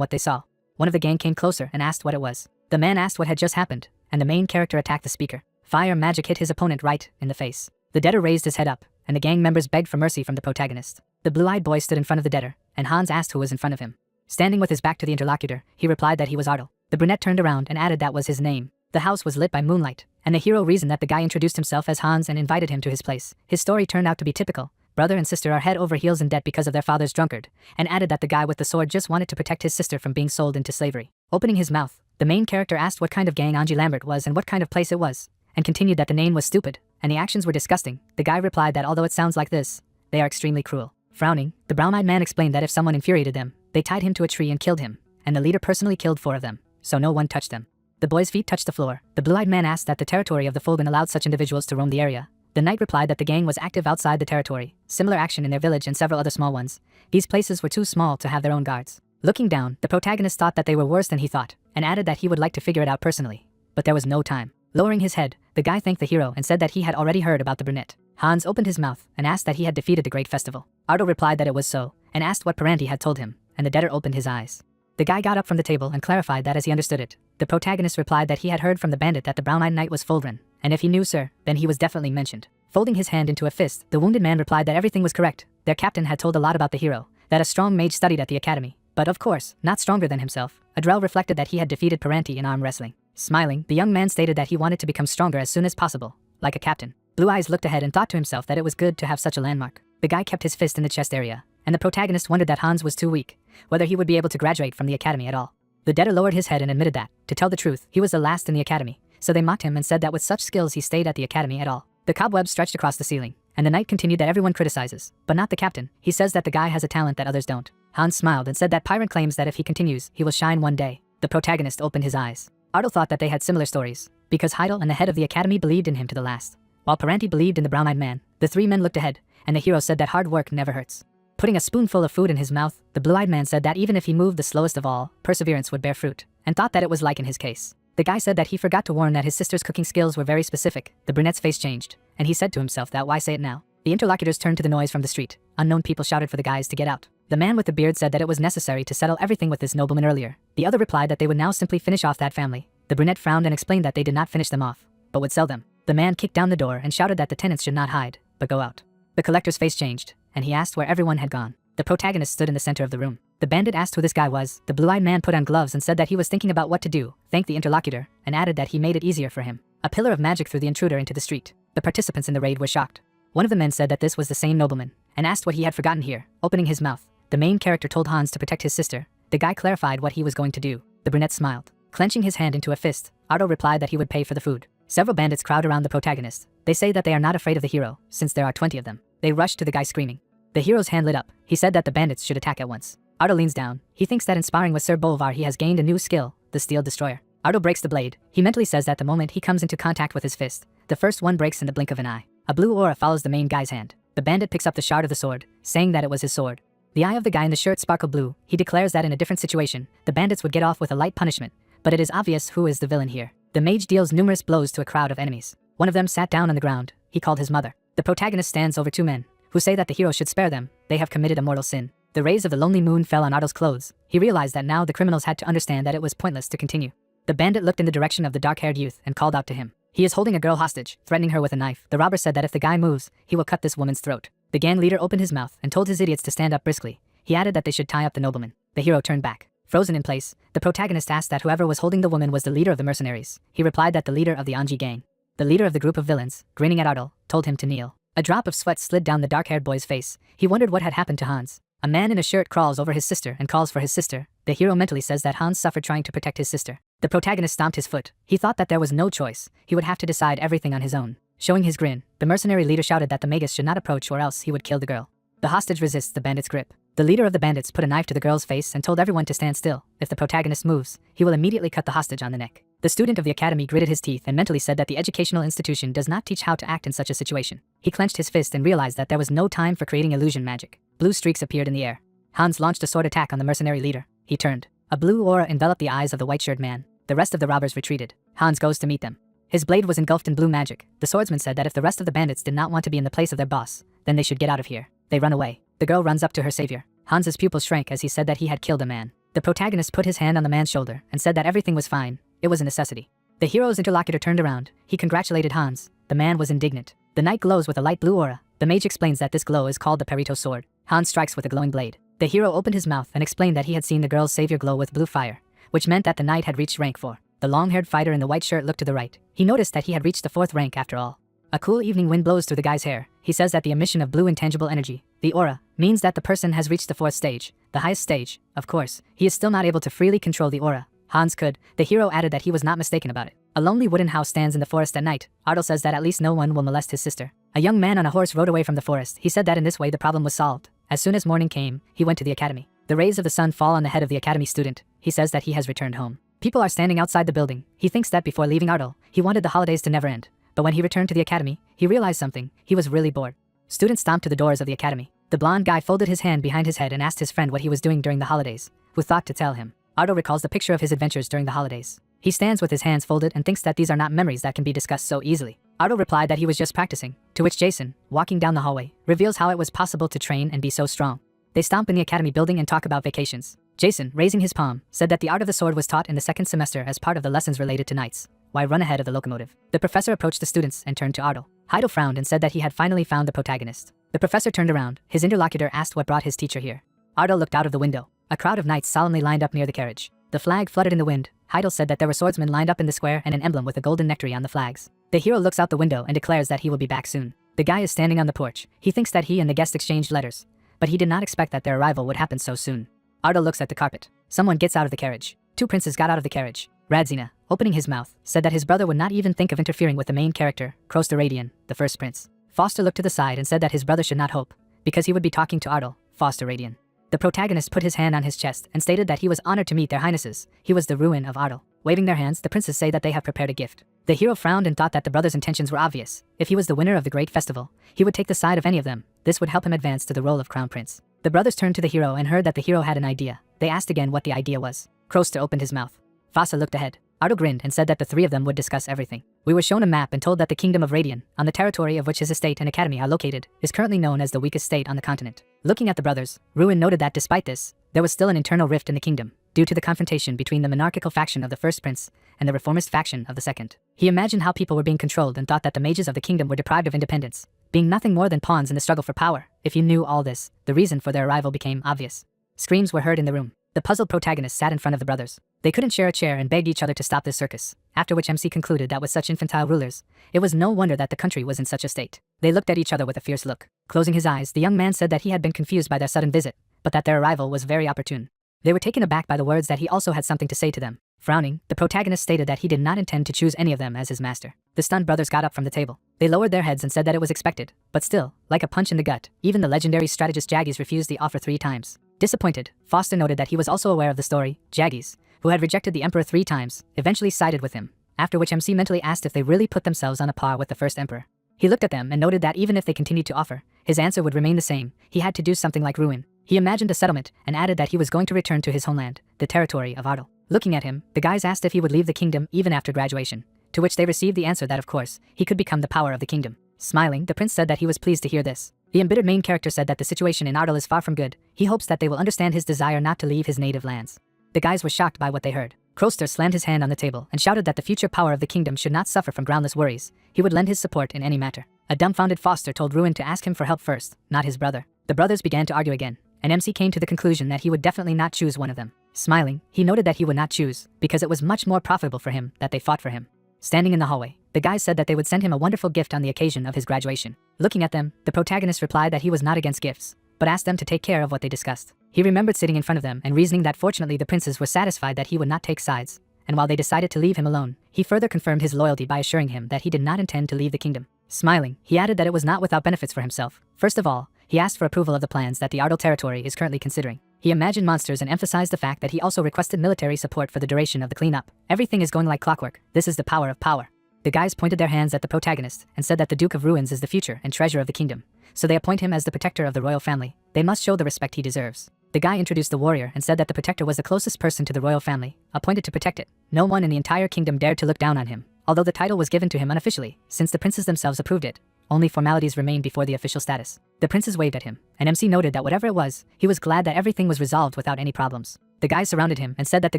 Speaker 1: what they saw. One of the gang came closer and asked what it was. The man asked what had just happened, and the main character attacked the speaker. Fire magic hit his opponent right in the face. The debtor raised his head up, and the gang members begged for mercy from the protagonist. The blue-eyed boy stood in front of the debtor, and Hans asked who was in front of him. Standing with his back to the interlocutor, he replied that he was Ardo. The brunette turned around and added that was his name. The house was lit by moonlight, and the hero reasoned that the guy introduced himself as Hans and invited him to his place. His story turned out to be typical. Brother and sister are head over heels in debt because of their father's drunkard, and added that the guy with the sword just wanted to protect his sister from being sold into slavery. Opening his mouth, the main character asked what kind of gang Angie Lambert was and what kind of place it was, and continued that the name was stupid, and the actions were disgusting. The guy replied that although it sounds like this, they are extremely cruel. Frowning, the brown-eyed man explained that if someone infuriated them, they tied him to a tree and killed him, and the leader personally killed 4 of them, so no one touched them. The boy's feet touched the floor. The blue-eyed man asked that the territory of the Folden allowed such individuals to roam the area. The knight replied that the gang was active outside the territory, similar action in their village and several other small ones. These places were too small to have their own guards. Looking down, the protagonist thought that they were worse than he thought, and added that he would like to figure it out personally. But there was no time. Lowering his head, the guy thanked the hero and said that he had already heard about the brunette. Hans opened his mouth and asked that he had defeated the great festival. Ardo replied that it was so, and asked what Paranti had told him, and the debtor opened his eyes. The guy got up from the table and clarified that as he understood it. The protagonist replied that he had heard from the bandit that the brown-eyed knight was Foldren, and if he knew sir, then he was definitely mentioned. Folding his hand into a fist, the wounded man replied that everything was correct. Their captain had told a lot about the hero, that a strong mage studied at the academy, but of course, not stronger than himself. Adrel reflected that he had defeated Paranti in arm wrestling. Smiling, the young man stated that he wanted to become stronger as soon as possible, like a captain. Blue Eyes looked ahead and thought to himself that it was good to have such a landmark. The guy kept his fist in the chest area, and the protagonist wondered that Hans was too weak, whether he would be able to graduate from the academy at all. The debtor lowered his head and admitted that, to tell the truth, he was the last in the academy, so they mocked him and said that with such skills he stayed at the academy at all. The cobwebs stretched across the ceiling, and the knight continued that everyone criticizes, but not the captain. He says that the guy has a talent that others don't. Hans smiled and said that Pyrant claims that if he continues, he will shine one day. The protagonist opened his eyes. Ardo thought that they had similar stories, because Heidel and the head of the academy believed in him to the last, while Paranti believed in the brown-eyed man. The 3 men looked ahead, and the hero said that hard work never hurts. Putting a spoonful of food in his mouth, the blue-eyed man said that even if he moved the slowest of all, perseverance would bear fruit, and thought that it was like in his case. The guy said that he forgot to warn that his sister's cooking skills were very specific. The brunette's face changed, and he said to himself that why say it now? The interlocutors turned to the noise from the street. Unknown people shouted for the guys to get out. The man with the beard said that it was necessary to settle everything with this nobleman earlier. The other replied that they would now simply finish off that family. The brunette frowned and explained that they did not finish them off, but would sell them. The man kicked down the door and shouted that the tenants should not hide, but go out. The collector's face changed, and he asked where everyone had gone. The protagonist stood in the center of the room. The bandit asked who this guy was. The blue-eyed man put on gloves and said that he was thinking about what to do, thanked the interlocutor, and added that he made it easier for him. A pillar of magic threw the intruder into the street. The participants in the raid were shocked. One of the men said that this was the same nobleman, and asked what he had forgotten here, opening his mouth. The main character told Hans to protect his sister. The guy clarified what he was going to do. The brunette smiled. Clenching his hand into a fist, Otto replied that he would pay for the food. Several bandits crowd around the protagonist. They say that they are not afraid of the hero, since there are 20 of them. They rush to the guy screaming. The hero's hand lit up. He said that the bandits should attack at once. Otto leans down. He thinks that in sparring with Sir Bolvar he has gained a new skill, the Steel Destroyer. Otto breaks the blade. He mentally says that the moment he comes into contact with his fist, the first one breaks in the blink of an eye. A blue aura follows the main guy's hand. The bandit picks up the shard of the sword, saying that it was his sword. The eye of the guy in the shirt sparkled blue. He declares that in a different situation, the bandits would get off with a light punishment, but it is obvious who is the villain here. The mage deals numerous blows to a crowd of enemies. One of them sat down on the ground. He called his mother. The protagonist stands over two men, who say that the hero should spare them. They have committed a mortal sin. The rays of the lonely moon fell on Otto's clothes. He realized that now the criminals had to understand that it was pointless to continue. The bandit looked in the direction of the dark-haired youth and called out to him. He is holding a girl hostage, threatening her with a knife. The robber said that if the guy moves, he will cut this woman's throat. The gang leader opened his mouth and told his idiots to stand up briskly. He added that they should tie up the nobleman. The hero turned back. Frozen in place, the protagonist asked that whoever was holding the woman was the leader of the mercenaries. He replied that the leader of the Anji gang. The leader of the group of villains, grinning at Otto, told him to kneel. A drop of sweat slid down the dark-haired boy's face. He wondered what had happened to Hans. A man in a shirt crawls over his sister and calls for his sister. The hero mentally says that Hans suffered trying to protect his sister. The protagonist stomped his foot. He thought that there was no choice. He would have to decide everything on his own. Showing his grin, the mercenary leader shouted that the magus should not approach or else he would kill the girl. The hostage resists the bandit's grip. The leader of the bandits put a knife to the girl's face and told everyone to stand still. If the protagonist moves, he will immediately cut the hostage on the neck. The student of the academy gritted his teeth and mentally said that the educational institution does not teach how to act in such a situation. He clenched his fist and realized that there was no time for creating illusion magic. Blue streaks appeared in the air. Hans launched a sword attack on the mercenary leader. He turned. A blue aura enveloped the eyes of the white-shirt man. The rest of the robbers retreated. Hans goes to meet them. His blade was engulfed in blue magic. The swordsman said that if the rest of the bandits did not want to be in the place of their boss, then they should get out of here. They run away. The girl runs up to her savior. Hans's pupils shrank as he said that he had killed a man. The protagonist put his hand on the man's shoulder and said that everything was fine. It was a necessity. The hero's interlocutor turned around. He congratulated Hans. The man was indignant. The night glows with a light blue aura. The mage explains that this glow is called the Perito sword. Hans strikes with a glowing blade. The hero opened his mouth and explained that he had seen the girl's savior glow with blue fire, which meant that the knight had reached rank 4. The long-haired fighter in the white shirt looked to the right. He noticed that he had reached the 4th rank after all. A cool evening wind blows through the guy's hair. He says that the emission of blue intangible energy, the aura, means that the person has reached the 4th stage, the highest stage. Of course, he is still not able to freely control the aura. Hans could. The hero added that he was not mistaken about it. A lonely wooden house stands in the forest at night. Otto says that at least no one will molest his sister. A young man on a horse rode away from the forest. He said that in this way the problem was solved. As soon as morning came, he went to the academy. The rays of the sun fall on the head of the academy student. He says that he has returned home. People are standing outside the building. He thinks that before leaving Otto, he wanted the holidays to never end. But when he returned to the academy, he realized something. He was really bored. Students stomped to the doors of the academy. The blonde guy folded his hand behind his head and asked his friend what he was doing during the holidays, who thought to tell him. Otto recalls the picture of his adventures during the holidays. He stands with his hands folded and thinks that these are not memories that can be discussed so easily. Otto replied that he was just practicing, to which Jason, walking down the hallway, reveals how it was possible to train and be so strong. They stomp in the academy building and talk about vacations. Jason, raising his palm, said that the art of the sword was taught in the 2nd semester as part of the lessons related to knights. Why run ahead of the locomotive? The professor approached the students and turned to Otto. Heido frowned and said that he had finally found the protagonist. The professor turned around. His interlocutor asked what brought his teacher here. Otto looked out of the window. A crowd of knights solemnly lined up near the carriage. The flag fluttered in the wind. Heidel said that there were swordsmen lined up in the square and an emblem with a golden nectary on the flags. The hero looks out the window and declares that he will be back soon. The guy is standing on the porch. He thinks that he and the guest exchanged letters, but he did not expect that their arrival would happen so soon. Otto looks at the carpet. Someone gets out of the carriage. 2 princes got out of the carriage. Radzina, opening his mouth, said that his brother would not even think of interfering with the main character, Krosteradian, the first prince. Foster looked to the side and said that his brother should not hope, because he would be talking to Otto, Fosteradian. The protagonist put his hand on his chest and stated that he was honored to meet their highnesses. He was the ruin of Otto. Waving their hands, the princes say that they have prepared a gift. The hero frowned and thought that the brothers' intentions were obvious. If he was the winner of the great festival, he would take the side of any of them. This would help him advance to the role of crown prince. The brothers turned to the hero and heard that the hero had an idea. They asked again what the idea was. Kroster opened his mouth. Fasa looked ahead. Otto grinned and said that the 3 of them would discuss everything. We were shown a map and told that the kingdom of Radian, on the territory of which his estate and academy are located, is currently known as the weakest state on the continent. Looking at the brothers, Ruin noted that despite this, there was still an internal rift in the kingdom, due to the confrontation between the monarchical faction of the first prince and the reformist faction of the second. He imagined how people were being controlled and thought that the mages of the kingdom were deprived of independence. being nothing more than pawns in the struggle for power. If you knew all this, the reason for their arrival became obvious. Screams were heard in the room. The puzzled protagonist sat in front of the brothers. They couldn't share a chair and begged each other to stop this circus, after which MC concluded that with such infantile rulers, it was no wonder that the country was in such a state. They looked at each other with a fierce look. Closing his eyes, the young man said that he had been confused by their sudden visit, but that their arrival was very opportune. They were taken aback by the words that he also had something to say to them. Frowning, the protagonist stated that he did not intend to choose any of them as his master. The stunned brothers got up from the table. They lowered their heads and said that it was expected, but still, like a punch in the gut, even the legendary strategist Jaggies refused the offer 3 times. Disappointed, Foster noted that he was also aware of the story. Jaggies, who had rejected the emperor 3 times, eventually sided with him, after which MC mentally asked if they really put themselves on a par with the first emperor. He looked at them and noted that even if they continued to offer, his answer would remain the same. He had to do something like ruin. He imagined a settlement and added that he was going to return to his homeland, the territory of Ardal. Looking at him, the guys asked if he would leave the kingdom even after graduation, to which they received the answer that of course, he could become the power of the kingdom. Smiling, the prince said that he was pleased to hear this. The embittered main character said that the situation in Ardal is far from good. He hopes that they will understand his desire not to leave his native lands. The guys were shocked by what they heard. Kroster slammed his hand on the table and shouted that the future power of the kingdom should not suffer from groundless worries. He would lend his support in any matter. A dumbfounded Foster told Ruin to ask him for help first, not his brother. The brothers began to argue again, and MC came to the conclusion that he would definitely not choose one of them. Smiling, he noted that he would not choose, because it was much more profitable for him that they fought for him. Standing in the hallway, the guys said that they would send him a wonderful gift on the occasion of his graduation. Looking at them, the protagonist replied that he was not against gifts, but asked them to take care of what they discussed. He remembered sitting in front of them and reasoning that fortunately the princes were satisfied that he would not take sides, and while they decided to leave him alone, he further confirmed his loyalty by assuring him that he did not intend to leave the kingdom. Smiling, he added that it was not without benefits for himself. First of all, he asked for approval of the plans that the Ardal territory is currently considering. He imagined monsters and emphasized the fact that he also requested military support for the duration of the cleanup. Everything is going like clockwork. This is the power of power. The guys pointed their hands at the protagonist and said that the Duke of Ruins is the future and treasure of the kingdom, so they appoint him as the protector of the royal family. They must show the respect he deserves. The guy introduced the warrior and said that the protector was the closest person to the royal family, appointed to protect it. No one in the entire kingdom dared to look down on him, although the title was given to him unofficially, since the princes themselves approved it. Only formalities remained before the official status. The princes waved at him, and MC noted that whatever it was, he was glad that everything was resolved without any problems. The guys surrounded him and said that the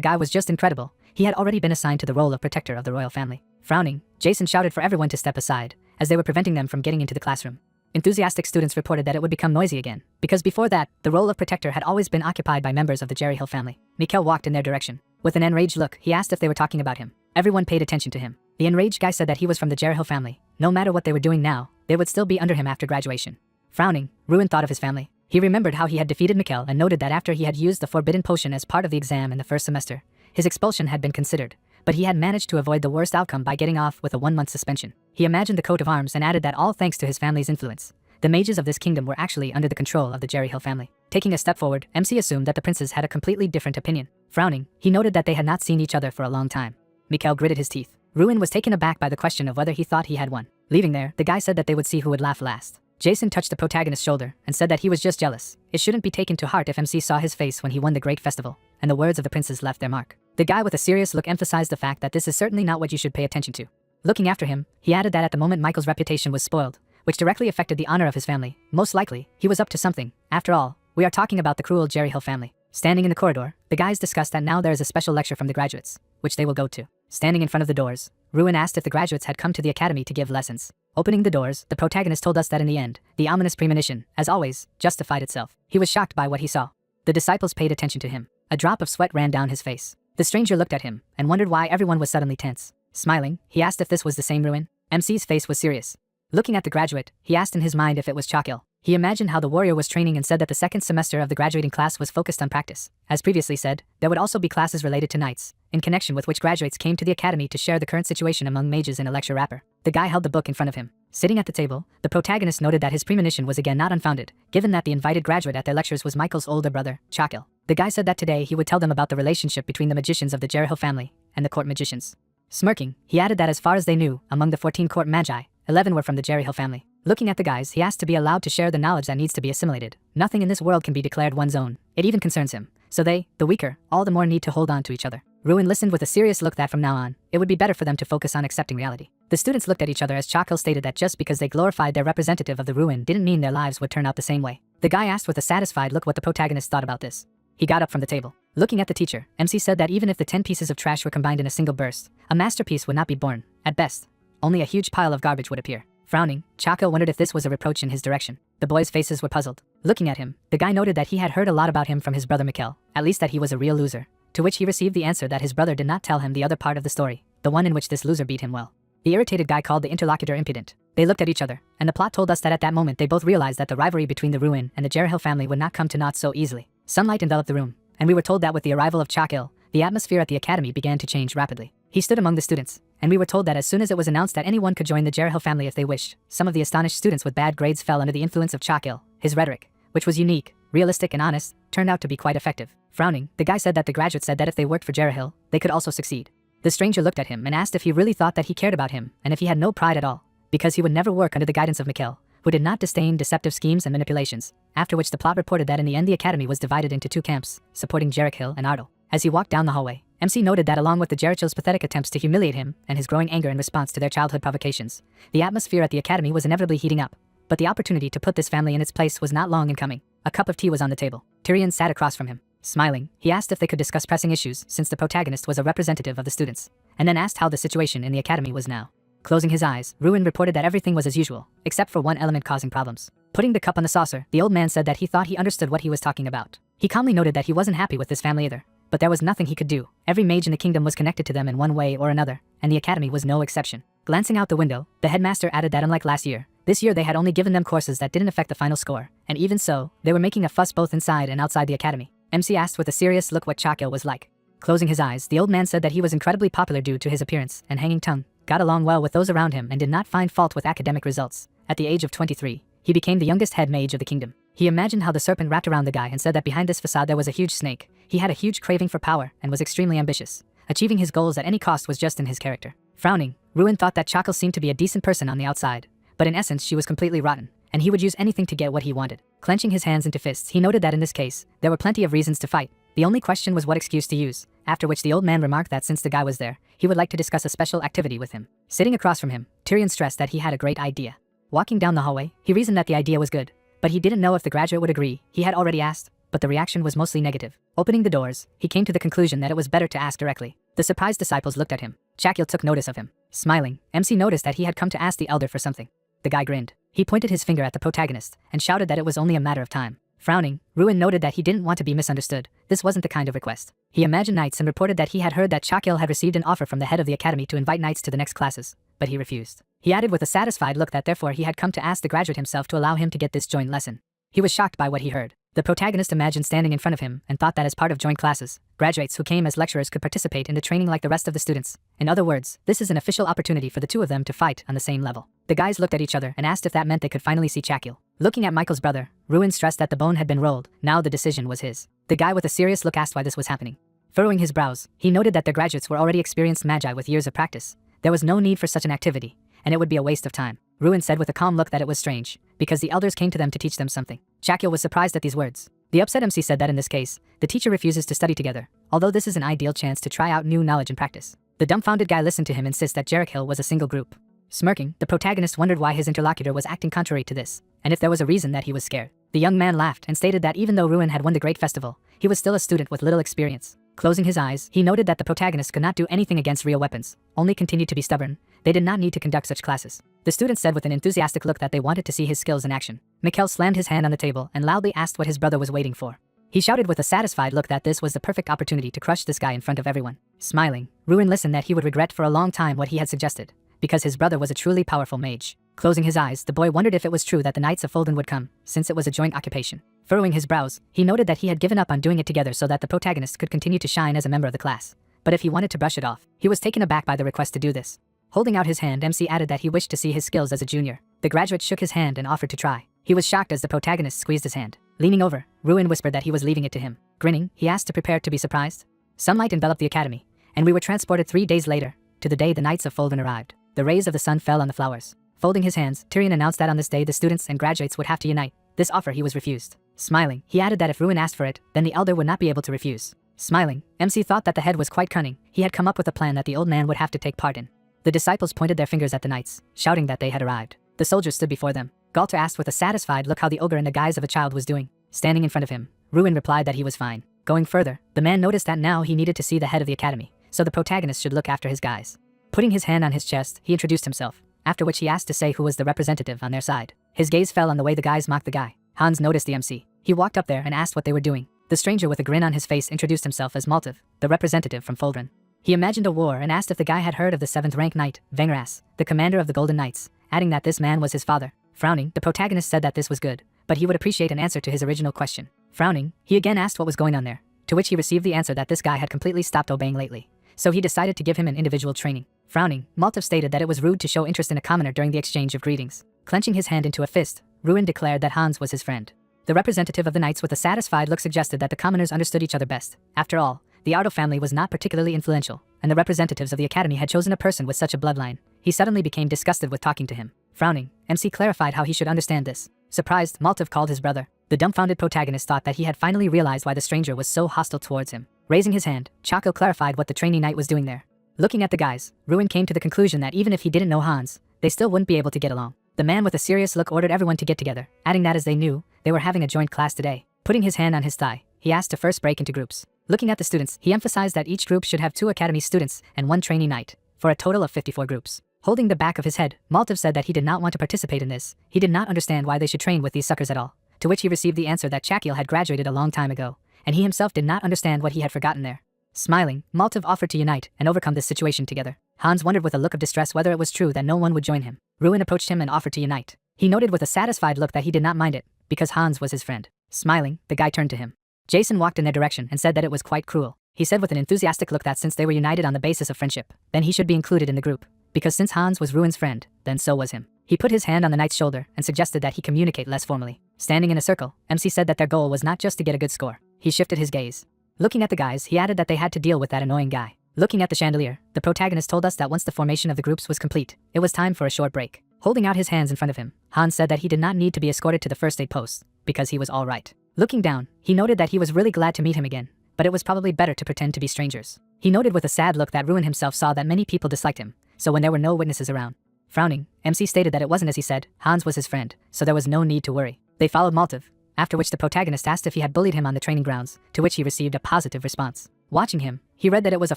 Speaker 1: guy was just incredible. He had already been assigned to the role of protector of the royal family. Frowning, Jason shouted for everyone to step aside, as they were preventing them from getting into the classroom. Enthusiastic students reported that it would become noisy again, because before that, the role of protector had always been occupied by members of the Jerry Hill family. Mikkel walked in their direction. With an enraged look, he asked if they were talking about him. Everyone paid attention to him. The enraged guy said that he was from the Jerry Hill family. No matter what they were doing now, they would still be under him after graduation. Frowning, Ruin thought of his family. He remembered how he had defeated Mikkel and noted that after he had used the forbidden potion as part of the exam in the first semester, his expulsion had been considered, but he had managed to avoid the worst outcome by getting off with a 1-month suspension. He imagined the coat of arms and added that all thanks to his family's influence, the mages of this kingdom were actually under the control of the Jerry Hill family. Taking a step forward, MC assumed that the princes had a completely different opinion. Frowning, he noted that they had not seen each other for a long time. Mikkel gritted his teeth. Ruin was taken aback by the question of whether he thought he had won. Leaving there, the guy said that they would see who would laugh last. Jason touched the protagonist's shoulder and said that he was just jealous. It shouldn't be taken to heart if MC saw his face when he won the great festival, and the words of the princes left their mark. The guy with a serious look emphasized the fact that this is certainly not what you should pay attention to. Looking after him, he added that at the moment Michael's reputation was spoiled, which directly affected the honor of his family. Most likely, he was up to something. After all, we are talking about the cruel Jerry Hill family. Standing in the corridor, the guys discussed that now there is a special lecture from the graduates, which they will go to. Standing in front of the doors, Ruin asked if the graduates had come to the academy to give lessons. Opening the doors, the protagonist told us that in the end, the ominous premonition, as always, justified itself. He was shocked by what he saw. The disciples paid attention to him. A drop of sweat ran down his face. The stranger looked at him and wondered why everyone was suddenly tense. Smiling, he asked if this was the same Ruin. MC's face was serious. Looking at the graduate, he asked in his mind if it was Chakil. He imagined how the warrior was training and said that the second semester of the graduating class was focused on practice. As previously said, there would also be classes related to knights, in connection with which graduates came to the academy to share the current situation among mages in a lecture wrapper. The guy held the book in front of him. Sitting at the table, the protagonist noted that his premonition was again not unfounded, given that the invited graduate at their lectures was Michael's older brother, Chakil. The guy said that today he would tell them about the relationship between the magicians of the Jerry Hill family and the court magicians. Smirking, he added that as far as they knew, among the 14 court magi, 11 were from the Jerry Hill family. Looking at the guys, he asked to be allowed to share the knowledge that needs to be assimilated. Nothing in this world can be declared one's own. It even concerns him. So they, the weaker, all the more need to hold on to each other. Ruin listened with a serious look that from now on, it would be better for them to focus on accepting reality. The students looked at each other as Chakil stated that just because they glorified their representative of the Ruin didn't mean their lives would turn out the same way. The guy asked with a satisfied look what the protagonist thought about this. He got up from the table. Looking at the teacher, MC said that even if the 10 pieces of trash were combined in a single burst, a masterpiece would not be born. At best, only a huge pile of garbage would appear. Frowning, Chako wondered if this was a reproach in his direction. The boys' faces were puzzled. Looking at him, the guy noted that he had heard a lot about him from his brother Mikkel, at least that he was a real loser. To which he received the answer that his brother did not tell him the other part of the story, the one in which this loser beat him well. The irritated guy called the interlocutor impudent. They looked at each other, and the plot told us that at that moment they both realized that the rivalry between the Ruin and the Jerhill family would not come to naught so easily. Sunlight enveloped the room, and we were told that with the arrival of Chakil, the atmosphere at the academy began to change rapidly. He stood among the students, and we were told that as soon as it was announced that anyone could join the Jerhill family if they wished, some of the astonished students with bad grades fell under the influence of Chakil. His rhetoric, which was unique, realistic and honest, turned out to be quite effective. Frowning, the guy said that the graduate said that if they worked for Jerhill, they could also succeed. The stranger looked at him and asked if he really thought that he cared about him and if he had no pride at all, because he would never work under the guidance of Mikkel, who did not disdain deceptive schemes and manipulations, after which the plot reported that in the end the academy was divided into two camps, supporting Jerichil and Ardal. As he walked down the hallway, MC noted that along with the Jerichil's pathetic attempts to humiliate him and his growing anger in response to their childhood provocations, the atmosphere at the academy was inevitably heating up. But the opportunity to put this family in its place was not long in coming. A cup of tea was on the table. Tyrion sat across from him. Smiling, he asked if they could discuss pressing issues since the protagonist was a representative of the students, and then asked how the situation in the academy was now. Closing his eyes, Ruin reported that everything was as usual, except for one element causing problems. Putting the cup on the saucer, the old man said that he thought he understood what he was talking about. He calmly noted that he wasn't happy with this family either, but there was nothing he could do. Every mage in the kingdom was connected to them in one way or another, and the academy was no exception. Glancing out the window, the headmaster added that unlike last year, this year they had only given them courses that didn't affect the final score, and even so, they were making a fuss both inside and outside the academy. MC asked with a serious look what Chakil was like. Closing his eyes, the old man said that he was incredibly popular due to his appearance and hanging tongue, got along well with those around him and did not find fault with academic results. At the age of 23, he became the youngest head mage of the kingdom. He imagined how the serpent wrapped around the guy and said that behind this facade there was a huge snake. He had a huge craving for power and was extremely ambitious. Achieving his goals at any cost was just in his character. Frowning, Ruin thought that Chakil seemed to be a decent person on the outside, but in essence she was completely rotten, and he would use anything to get what he wanted. Clenching his hands into fists, he noted that in this case, there were plenty of reasons to fight. The only question was what excuse to use, after which the old man remarked that since the guy was there, he would like to discuss a special activity with him. Sitting across from him, Tyrion stressed that he had a great idea. Walking down the hallway, he reasoned that the idea was good, but he didn't know if the graduate would agree. He had already asked, but the reaction was mostly negative. Opening the doors, he came to the conclusion that it was better to ask directly. The surprised disciples looked at him. Chakil took notice of him. Smiling, MC noticed that he had come to ask the elder for something. The guy grinned. He pointed his finger at the protagonist and shouted that it was only a matter of time. Frowning, Ruin noted that he didn't want to be misunderstood. This wasn't the kind of request. He imagined knights and reported that he had heard that Chakil had received an offer from the head of the academy to invite knights to the next classes, but he refused. He added with a satisfied look that therefore he had come to ask the graduate himself to allow him to get this joint lesson. He was shocked by what he heard. The protagonist imagined standing in front of him and thought that as part of joint classes, graduates who came as lecturers could participate in the training like the rest of the students. In other words, this is an official opportunity for the two of them to fight on the same level. The guys looked at each other and asked if that meant they could finally see Chakil. Looking at Michael's brother, Ruin stressed that the bone had been rolled. Now the decision was his. The guy with a serious look asked why this was happening. Furrowing his brows, he noted that the graduates were already experienced magi with years of practice. There was no need for such an activity, and it would be a waste of time. Ruin said with a calm look that it was strange, because the elders came to them to teach them something. Chakil was surprised at these words. The upset MC said that in this case, the teacher refuses to study together, although this is an ideal chance to try out new knowledge and practice. The dumbfounded guy listened to him insist that Jerichil was a single group. Smirking, the protagonist wondered why his interlocutor was acting contrary to this, and if there was a reason that he was scared. The young man laughed and stated that even though Ruin had won the great festival, he was still a student with little experience. Closing his eyes, he noted that the protagonist could not do anything against real weapons, only continued to be stubborn. They did not need to conduct such classes. The students said with an enthusiastic look that they wanted to see his skills in action. Mikkel slammed his hand on the table and loudly asked what his brother was waiting for. He shouted with a satisfied look that this was the perfect opportunity to crush this guy in front of everyone. Smiling, Ruin listened that he would regret for a long time what he had suggested, because his brother was a truly powerful mage. Closing his eyes, the boy wondered if it was true that the Knights of Folden would come, since it was a joint occupation. Furrowing his brows, he noted that he had given up on doing it together so that the protagonist could continue to shine as a member of the class. But if he wanted to brush it off, he was taken aback by the request to do this. Holding out his hand, MC added that he wished to see his skills as a junior. The graduate shook his hand and offered to try. He was shocked as the protagonist squeezed his hand. Leaning over, Ruin whispered that he was leaving it to him. Grinning, he asked to prepare to be surprised. Sunlight enveloped the academy, and we were transported 3 days later, to the day the Knights of Folden arrived. The rays of the sun fell on the flowers. Folding his hands, Tyrion announced that on this day the students and graduates would have to unite. This offer he was refused. Smiling, he added that if Ruin asked for it, then the elder would not be able to refuse. Smiling, MC thought that the head was quite cunning. He had come up with a plan that the old man would have to take part in. The disciples pointed their fingers at the knights, shouting that they had arrived. The soldiers stood before them. Galter asked with a satisfied look how the ogre in the guise of a child was doing. Standing in front of him, Ruin replied that he was fine. Going further, the man noticed that now he needed to see the head of the academy, so the protagonist should look after his guys. Putting his hand on his chest, he introduced himself, after which he asked to say who was the representative on their side. His gaze fell on the way the guys mocked the guy. Hans noticed the MC. He walked up there and asked what they were doing. The stranger with a grin on his face introduced himself as Maltiv, the representative from Foldren. He imagined a war and asked if the guy had heard of the 7th rank knight, Vengras, the commander of the Golden Knights, adding that this man was his father. Frowning, the protagonist said that this was good, but he would appreciate an answer to his original question. Frowning, he again asked what was going on there, to which he received the answer that this guy had completely stopped obeying lately, so he decided to give him an individual training. Frowning, Maltiv stated that it was rude to show interest in a commoner during the exchange of greetings. Clenching his hand into a fist, Ruin declared that Hans was his friend. The representative of the knights with a satisfied look suggested that the commoners understood each other best. After all, the Ardo family was not particularly influential, and the representatives of the academy had chosen a person with such a bloodline. He suddenly became disgusted with talking to him. Frowning, MC clarified how he should understand this. Surprised, Maltiv called his brother. The dumbfounded protagonist thought that he had finally realized why the stranger was so hostile towards him. Raising his hand, Chaco clarified what the trainee knight was doing there. Looking at the guys, Ruin came to the conclusion that even if he didn't know Hans, they still wouldn't be able to get along. The man with a serious look ordered everyone to get together, adding that as they knew, they were having a joint class today. Putting his hand on his thigh, he asked to first break into groups. Looking at the students, he emphasized that each group should have 2 academy students and 1 trainee knight, for a total of 54 groups. Holding the back of his head, Maltiv said that he did not want to participate in this. He did not understand why they should train with these suckers at all, to which he received the answer that Chakiel had graduated a long time ago, and he himself did not understand what he had forgotten there. Smiling, Maltiv offered to unite and overcome this situation together. Hans wondered with a look of distress whether it was true that no one would join him. Ruin approached him and offered to unite. He noted with a satisfied look that he did not mind it, because Hans was his friend. Smiling, the guy turned to him. Jason walked in their direction and said that it was quite cruel. He said with an enthusiastic look that since they were united on the basis of friendship, then he should be included in the group, because since Hans was Ruin's friend, then so was him. He put his hand on the knight's shoulder and suggested that he communicate less formally. Standing in a circle, MC said that their goal was not just to get a good score. He shifted his gaze. Looking at the guys, he added that they had to deal with that annoying guy. Looking at the chandelier, the protagonist told us that once the formation of the groups was complete, it was time for a short break. Holding out his hands in front of him, Hans said that he did not need to be escorted to the first aid post, because he was all right. Looking down, he noted that he was really glad to meet him again, but it was probably better to pretend to be strangers. He noted with a sad look that Ruin himself saw that many people disliked him, so when there were no witnesses around. Frowning, MC stated that it wasn't as he said, Hans was his friend, so there was no need to worry. They followed Maltiv, after which the protagonist asked if he had bullied him on the training grounds, to which he received a positive response. Watching him, he read that it was a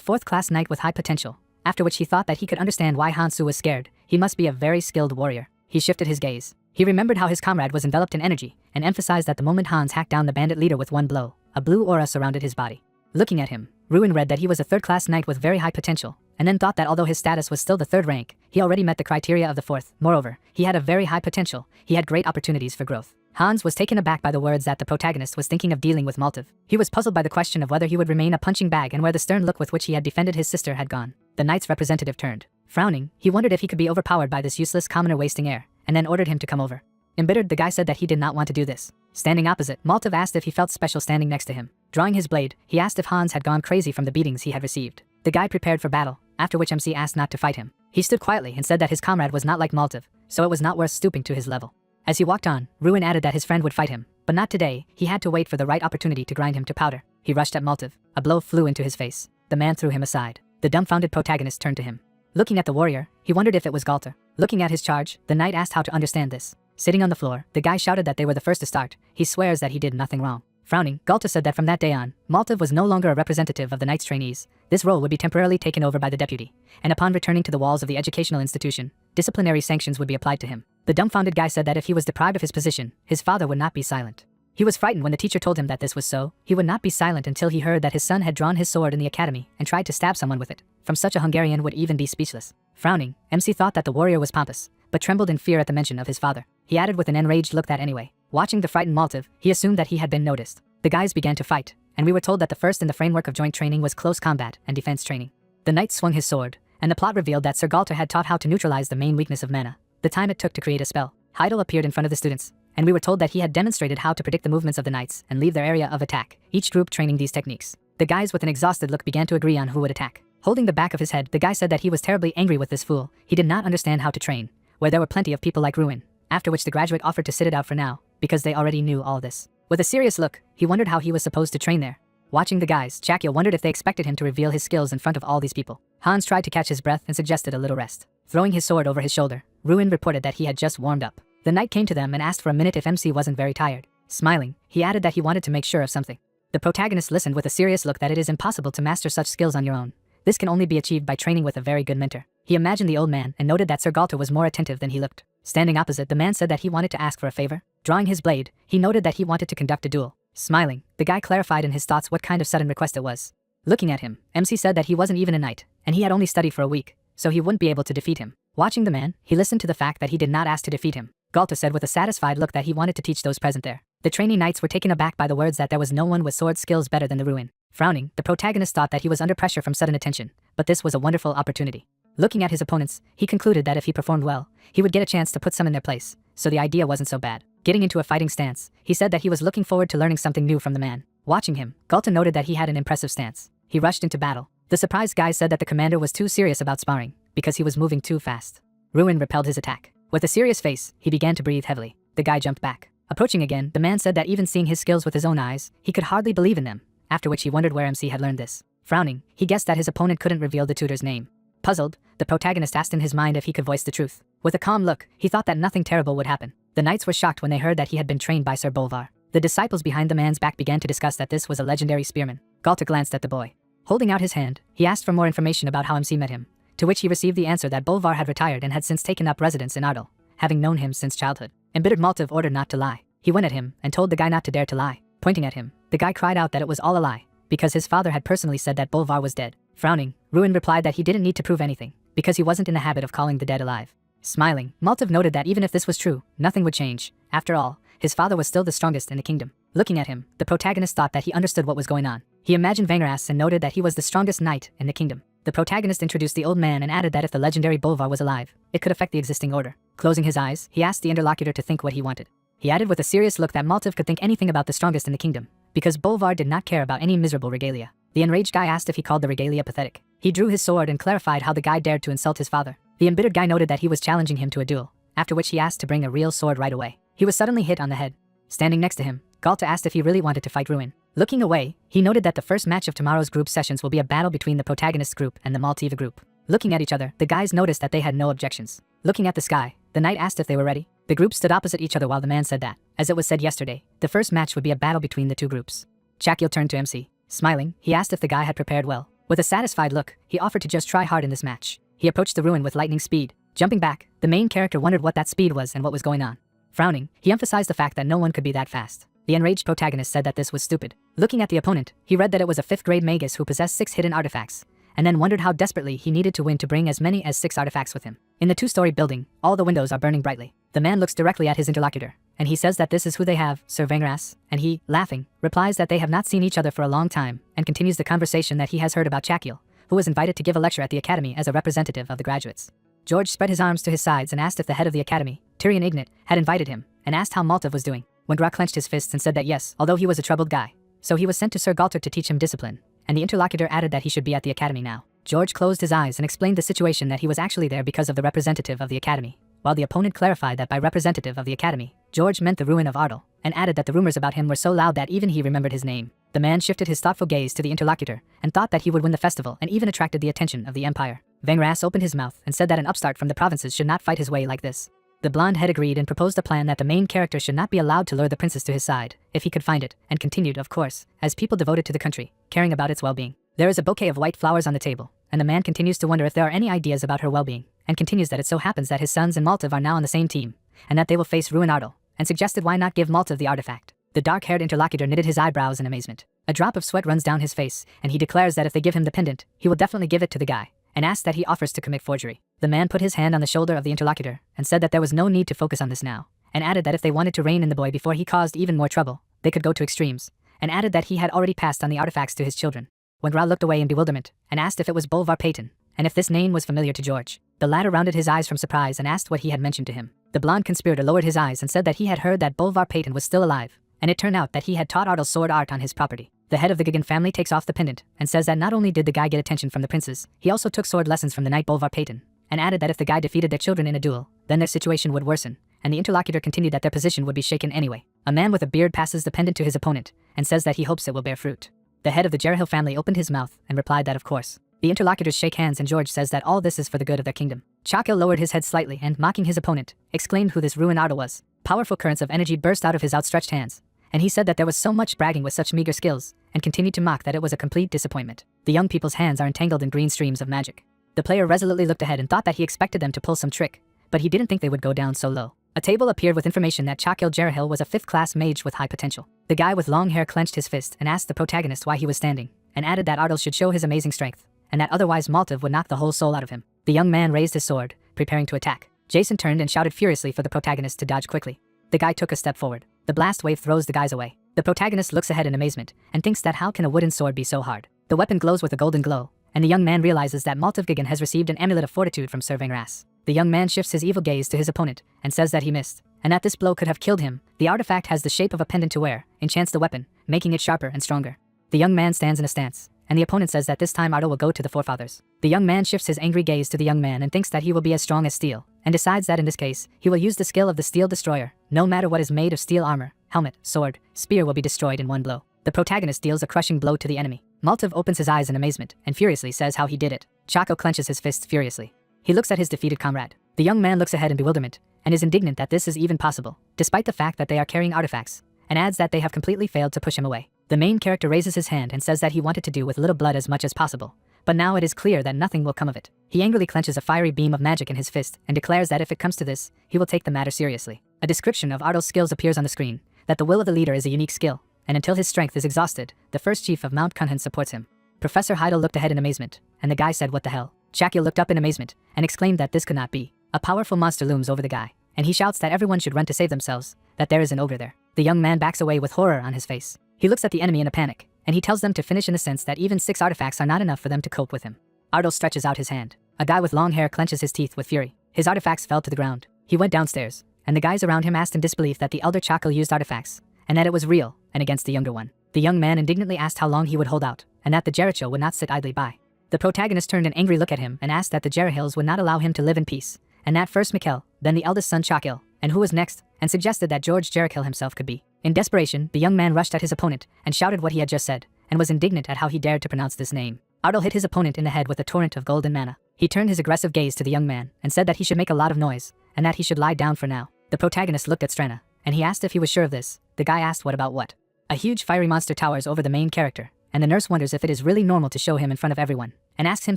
Speaker 1: 4th-class knight with high potential, after which he thought that he could understand why Hansu was scared. He must be a very skilled warrior. He shifted his gaze. He remembered how his comrade was enveloped in energy, and emphasized that the moment Hans hacked down the bandit leader with one blow, a blue aura surrounded his body. Looking at him, Ruin read that he was a 3rd-class knight with very high potential, and then thought that although his status was still the 3rd rank, he already met the criteria of the 4th. Moreover, he had a very high potential. He had great opportunities for growth. Hans was taken aback by the words that the protagonist was thinking of dealing with Maltiv. He was puzzled by the question of whether he would remain a punching bag and where the stern look with which he had defended his sister had gone. The knight's representative turned. Frowning, he wondered if he could be overpowered by this useless commoner wasting air, and then ordered him to come over. Embittered, the guy said that he did not want to do this. Standing opposite, Maltiv asked if he felt special standing next to him. Drawing his blade, he asked if Hans had gone crazy from the beatings he had received. The guy prepared for battle, after which MC asked not to fight him. He stood quietly and said that his comrade was not like Maltiv, so it was not worth stooping to his level. As he walked on, Ruin added that his friend would fight him, but not today. He had to wait for the right opportunity to grind him to powder. He rushed at Maltiv. A blow flew into his face. The man threw him aside. The dumbfounded protagonist turned to him. Looking at the warrior, he wondered if it was Galter. Looking at his charge, the knight asked how to understand this. Sitting on the floor, the guy shouted that they were the first to start. He swears that he did nothing wrong. Frowning, Galter said that from that day on, Maltiv was no longer a representative of the knight's trainees. This role would be temporarily taken over by the deputy, and upon returning to the walls of the educational institution, disciplinary sanctions would be applied to him. The dumbfounded guy said that if he was deprived of his position, his father would not be silent. He was frightened when the teacher told him that this was so. He would not be silent until he heard that his son had drawn his sword in the academy and tried to stab someone with it. From such a Hungarian would even be speechless. Frowning, MC thought that the warrior was pompous, but trembled in fear at the mention of his father. He added with an enraged look that anyway. Watching the frightened Maltiv, he assumed that he had been noticed. The guys began to fight, and we were told that the first in the framework of joint training was close combat and defense training. The knight swung his sword, and the plot revealed that Sir Galter had taught how to neutralize the main weakness of mana, the time it took to create a spell. Heidel appeared in front of the students, and we were told that he had demonstrated how to predict the movements of the knights and leave their area of attack, each group training these techniques. The guys with an exhausted look began to agree on who would attack. Holding the back of his head, the guy said that he was terribly angry with this fool. He did not understand how to train, where there were plenty of people like Ruin, after which the graduate offered to sit it out for now, because they already knew all this. With a serious look, he wondered how he was supposed to train there. Watching the guys, Chakiel wondered if they expected him to reveal his skills in front of all these people. Hans tried to catch his breath and suggested a little rest. Throwing his sword over his shoulder, Ruin reported that he had just warmed up. The knight came to them and asked for a minute if MC wasn't very tired. Smiling, he added that he wanted to make sure of something. The protagonist listened with a serious look that it is impossible to master such skills on your own. This can only be achieved by training with a very good mentor. He imagined the old man and noted that Sir Galter was more attentive than he looked. Standing opposite, the man said that he wanted to ask for a favor. Drawing his blade, he noted that he wanted to conduct a duel. Smiling, the guy clarified in his thoughts what kind of sudden request it was. Looking at him, MC said that he wasn't even a knight, and he had only studied for a week, so he wouldn't be able to defeat him. Watching the man, he listened to the fact that he did not ask to defeat him. Galter said with a satisfied look that he wanted to teach those present there. The trainee knights were taken aback by the words that there was no one with sword skills better than the ruin. Frowning, the protagonist thought that he was under pressure from sudden attention, but this was a wonderful opportunity. Looking at his opponents, he concluded that if he performed well, he would get a chance to put some in their place, so the idea wasn't so bad. Getting into a fighting stance, he said that he was looking forward to learning something new from the man. Watching him, Galter noted that he had an impressive stance. He rushed into battle. The surprised guy said that the commander was too serious about sparring, because he was moving too fast. Ruin repelled his attack. With a serious face, he began to breathe heavily. The guy jumped back. Approaching again, the man said that even seeing his skills with his own eyes, he could hardly believe in them, after which he wondered where MC had learned this. Frowning, he guessed that his opponent couldn't reveal the tutor's name. Puzzled, the protagonist asked in his mind if he could voice the truth. With a calm look, he thought that nothing terrible would happen. The knights were shocked when they heard that he had been trained by Sir Bolvar. The disciples behind the man's back began to discuss that this was a legendary spearman. Galter glanced at the boy. Holding out his hand, he asked for more information about how MC met him, to which he received the answer that Bolvar had retired and had since taken up residence in Ardal, having known him since childhood. Embittered, Maltiv ordered not to lie. He went at him and told the guy not to dare to lie. Pointing at him, the guy cried out that it was all a lie, because his father had personally said that Bolvar was dead. Frowning, Ruin replied that he didn't need to prove anything, because he wasn't in the habit of calling the dead alive. Smiling, Maltiv noted that even if this was true, nothing would change. After all, his father was still the strongest in the kingdom. Looking at him, the protagonist thought that he understood what was going on. He imagined Vangeras and noted that he was the strongest knight in the kingdom. The protagonist introduced the old man and added that if the legendary Bolvar was alive, it could affect the existing order. Closing his eyes, he asked the interlocutor to think what he wanted. He added with a serious look that Maltiv could think anything about the strongest in the kingdom, because Bolvar did not care about any miserable regalia. The enraged guy asked if he called the regalia pathetic. He drew his sword and clarified how the guy dared to insult his father. The embittered guy noted that he was challenging him to a duel, after which he asked to bring a real sword right away. He was suddenly hit on the head. Standing next to him, Galter asked if he really wanted to fight Ruin. Looking away, he noted that the first match of tomorrow's group sessions will be a battle between the protagonist's group and the Maltiva group. Looking at each other, the guys noticed that they had no objections. Looking at the sky, the knight asked if they were ready. The groups stood opposite each other while the man said that, as it was said yesterday, the first match would be a battle between the two groups. Chakil turned to MC. Smiling, he asked if the guy had prepared well. With a satisfied look, he offered to just try hard in this match. He approached the Ruin with lightning speed. Jumping back, the main character wondered what that speed was and what was going on. Frowning, he emphasized the fact that no one could be that fast. The enraged protagonist said that this was stupid. Looking at the opponent, he read that it was a 5th grade magus who possessed 6 hidden artifacts, and then wondered how desperately he needed to win to bring as many as 6 artifacts with him. In the 2-story building, all the windows are burning brightly. The man looks directly at his interlocutor, and he says that this is who they have, Sir Vangeras, and he, laughing, replies that they have not seen each other for a long time, and continues the conversation that he has heard about Chakil, who was invited to give a lecture at the academy as a representative of the graduates. George spread his arms to his sides and asked if the head of the academy, Tyrion Ignat, had invited him, and asked how Maltiv was doing. Wengra clenched his fists and said that yes, although he was a troubled guy. So he was sent to Sir Galter to teach him discipline, and the interlocutor added that he should be at the academy now. George closed his eyes and explained the situation that he was actually there because of the representative of the academy, while the opponent clarified that by representative of the academy, George meant the Ruin of Ardal, and added that the rumors about him were so loud that even he remembered his name. The man shifted his thoughtful gaze to the interlocutor, and thought that he would win the festival and even attracted the attention of the empire. Vangeras opened his mouth and said that an upstart from the provinces should not fight his way like this. The blonde head agreed and proposed a plan that the main character should not be allowed to lure the princess to his side, if he could find it, and continued, of course, as people devoted to the country, caring about its well-being. There is a bouquet of white flowers on the table, and the man continues to wonder if there are any ideas about her well-being, and continues that it so happens that his sons and Maltiv are now on the same team, and that they will face Ruin Ardal, and suggested why not give Maltiv the artifact. The dark-haired interlocutor knitted his eyebrows in amazement. A drop of sweat runs down his face, and he declares that if they give him the pendant, he will definitely give it to the guy, and asks that he offers to commit forgery. The man put his hand on the shoulder of the interlocutor, and said that there was no need to focus on this now, and added that if they wanted to rein in the boy before he caused even more trouble, they could go to extremes, and added that he had already passed on the artifacts to his children. Wengra looked away in bewilderment, and asked if it was Bolvar Peyton, and if this name was familiar to George. The latter rounded his eyes from surprise and asked what he had mentioned to him. The blonde conspirator lowered his eyes and said that he had heard that Bolvar Peyton was still alive, and it turned out that he had taught Ardal's sword art on his property. The head of the Gigan family takes off the pendant, and says that not only did the guy get attention from the princes, he also took sword lessons from the knight Bolvar Peyton, and added that if the guy defeated their children in a duel, then their situation would worsen, and the interlocutor continued that their position would be shaken anyway. A man with a beard passes the pendant to his opponent, and says that he hopes it will bear fruit. The head of the Jerhill family opened his mouth, and replied that of course. The interlocutors shake hands and George says that all this is for the good of their kingdom. Chakil lowered his head slightly and, mocking his opponent, exclaimed who this Ruin Ardal was. Powerful currents of energy burst out of his outstretched hands, and he said that there was so much bragging with such meager skills, and continued to mock that it was a complete disappointment. The young people's hands are entangled in green streams of magic. The player resolutely looked ahead and thought that he expected them to pull some trick, but he didn't think they would go down so low. A table appeared with information that Chakil Jerahil was a 5th class mage with high potential. The guy with long hair clenched his fist and asked the protagonist why he was standing, and added that Ardal should show his amazing strength, and that otherwise Maltiv would knock the whole soul out of him. The young man raised his sword, preparing to attack. Jason turned and shouted furiously for the protagonist to dodge quickly. The guy took a step forward. The blast wave throws the guys away. The protagonist looks ahead in amazement, and thinks that how can a wooden sword be so hard? The weapon glows with a golden glow, and the young man realizes that Maltiv Gigan has received an amulet of fortitude from Sir Vangras. The young man shifts his evil gaze to his opponent, and says that he missed, and that this blow could have killed him. The artifact has the shape of a pendant to wear, enchants the weapon, making it sharper and stronger. The young man stands in a stance, and the opponent says that this time Ardal will go to the forefathers. The young man shifts his angry gaze to the young man and thinks that he will be as strong as steel, and decides that in this case, he will use the skill of the Steel Destroyer. No matter what is made of steel armor, helmet, sword, spear will be destroyed in one blow. The protagonist deals a crushing blow to the enemy. Maltiv opens his eyes in amazement, and furiously says how he did it. Chako clenches his fists furiously. He looks at his defeated comrade. The young man looks ahead in bewilderment, and is indignant that this is even possible, despite the fact that they are carrying artifacts, and adds that they have completely failed to push him away. The main character raises his hand and says that he wanted to do with little blood as much as possible, but now it is clear that nothing will come of it. He angrily clenches a fiery beam of magic in his fist and declares that if it comes to this, he will take the matter seriously. A description of Ardal's skills appears on the screen, that the will of the leader is a unique skill, and until his strength is exhausted, the first chief of Mount Kunhan supports him. Professor Heidel looked ahead in amazement, and the guy said what the hell. Chakil looked up in amazement, and exclaimed that this could not be. A powerful monster looms over the guy, and he shouts that everyone should run to save themselves, that there is an ogre there. The young man backs away with horror on his face. He looks at the enemy in a panic, and he tells them to finish in the sense that even 6 artifacts are not enough for them to cope with him. Ardal stretches out his hand. A guy with long hair clenches his teeth with fury. His artifacts fell to the ground. He went downstairs, and the guys around him asked in disbelief that the elder Chakil used artifacts, and that it was real, and against the younger one. The young man indignantly asked how long he would hold out, and that the Jericho would not sit idly by. The protagonist turned an angry look at him and asked that the Jerahils would not allow him to live in peace, and that first Mikkel, then the eldest son Chakil, and who was next, and suggested that George Jerichil himself could be. In desperation, the young man rushed at his opponent and shouted what he had just said, and was indignant at how he dared to pronounce this name. Ardal hit his opponent in the head with a torrent of golden mana. He turned his aggressive gaze to the young man and said that he should make a lot of noise, and that he should lie down for now. The protagonist looked at Strana, and he asked if he was sure of this. The guy asked what about what. A huge fiery monster towers over the main character, and the nurse wonders if it is really normal to show him in front of everyone, and asks him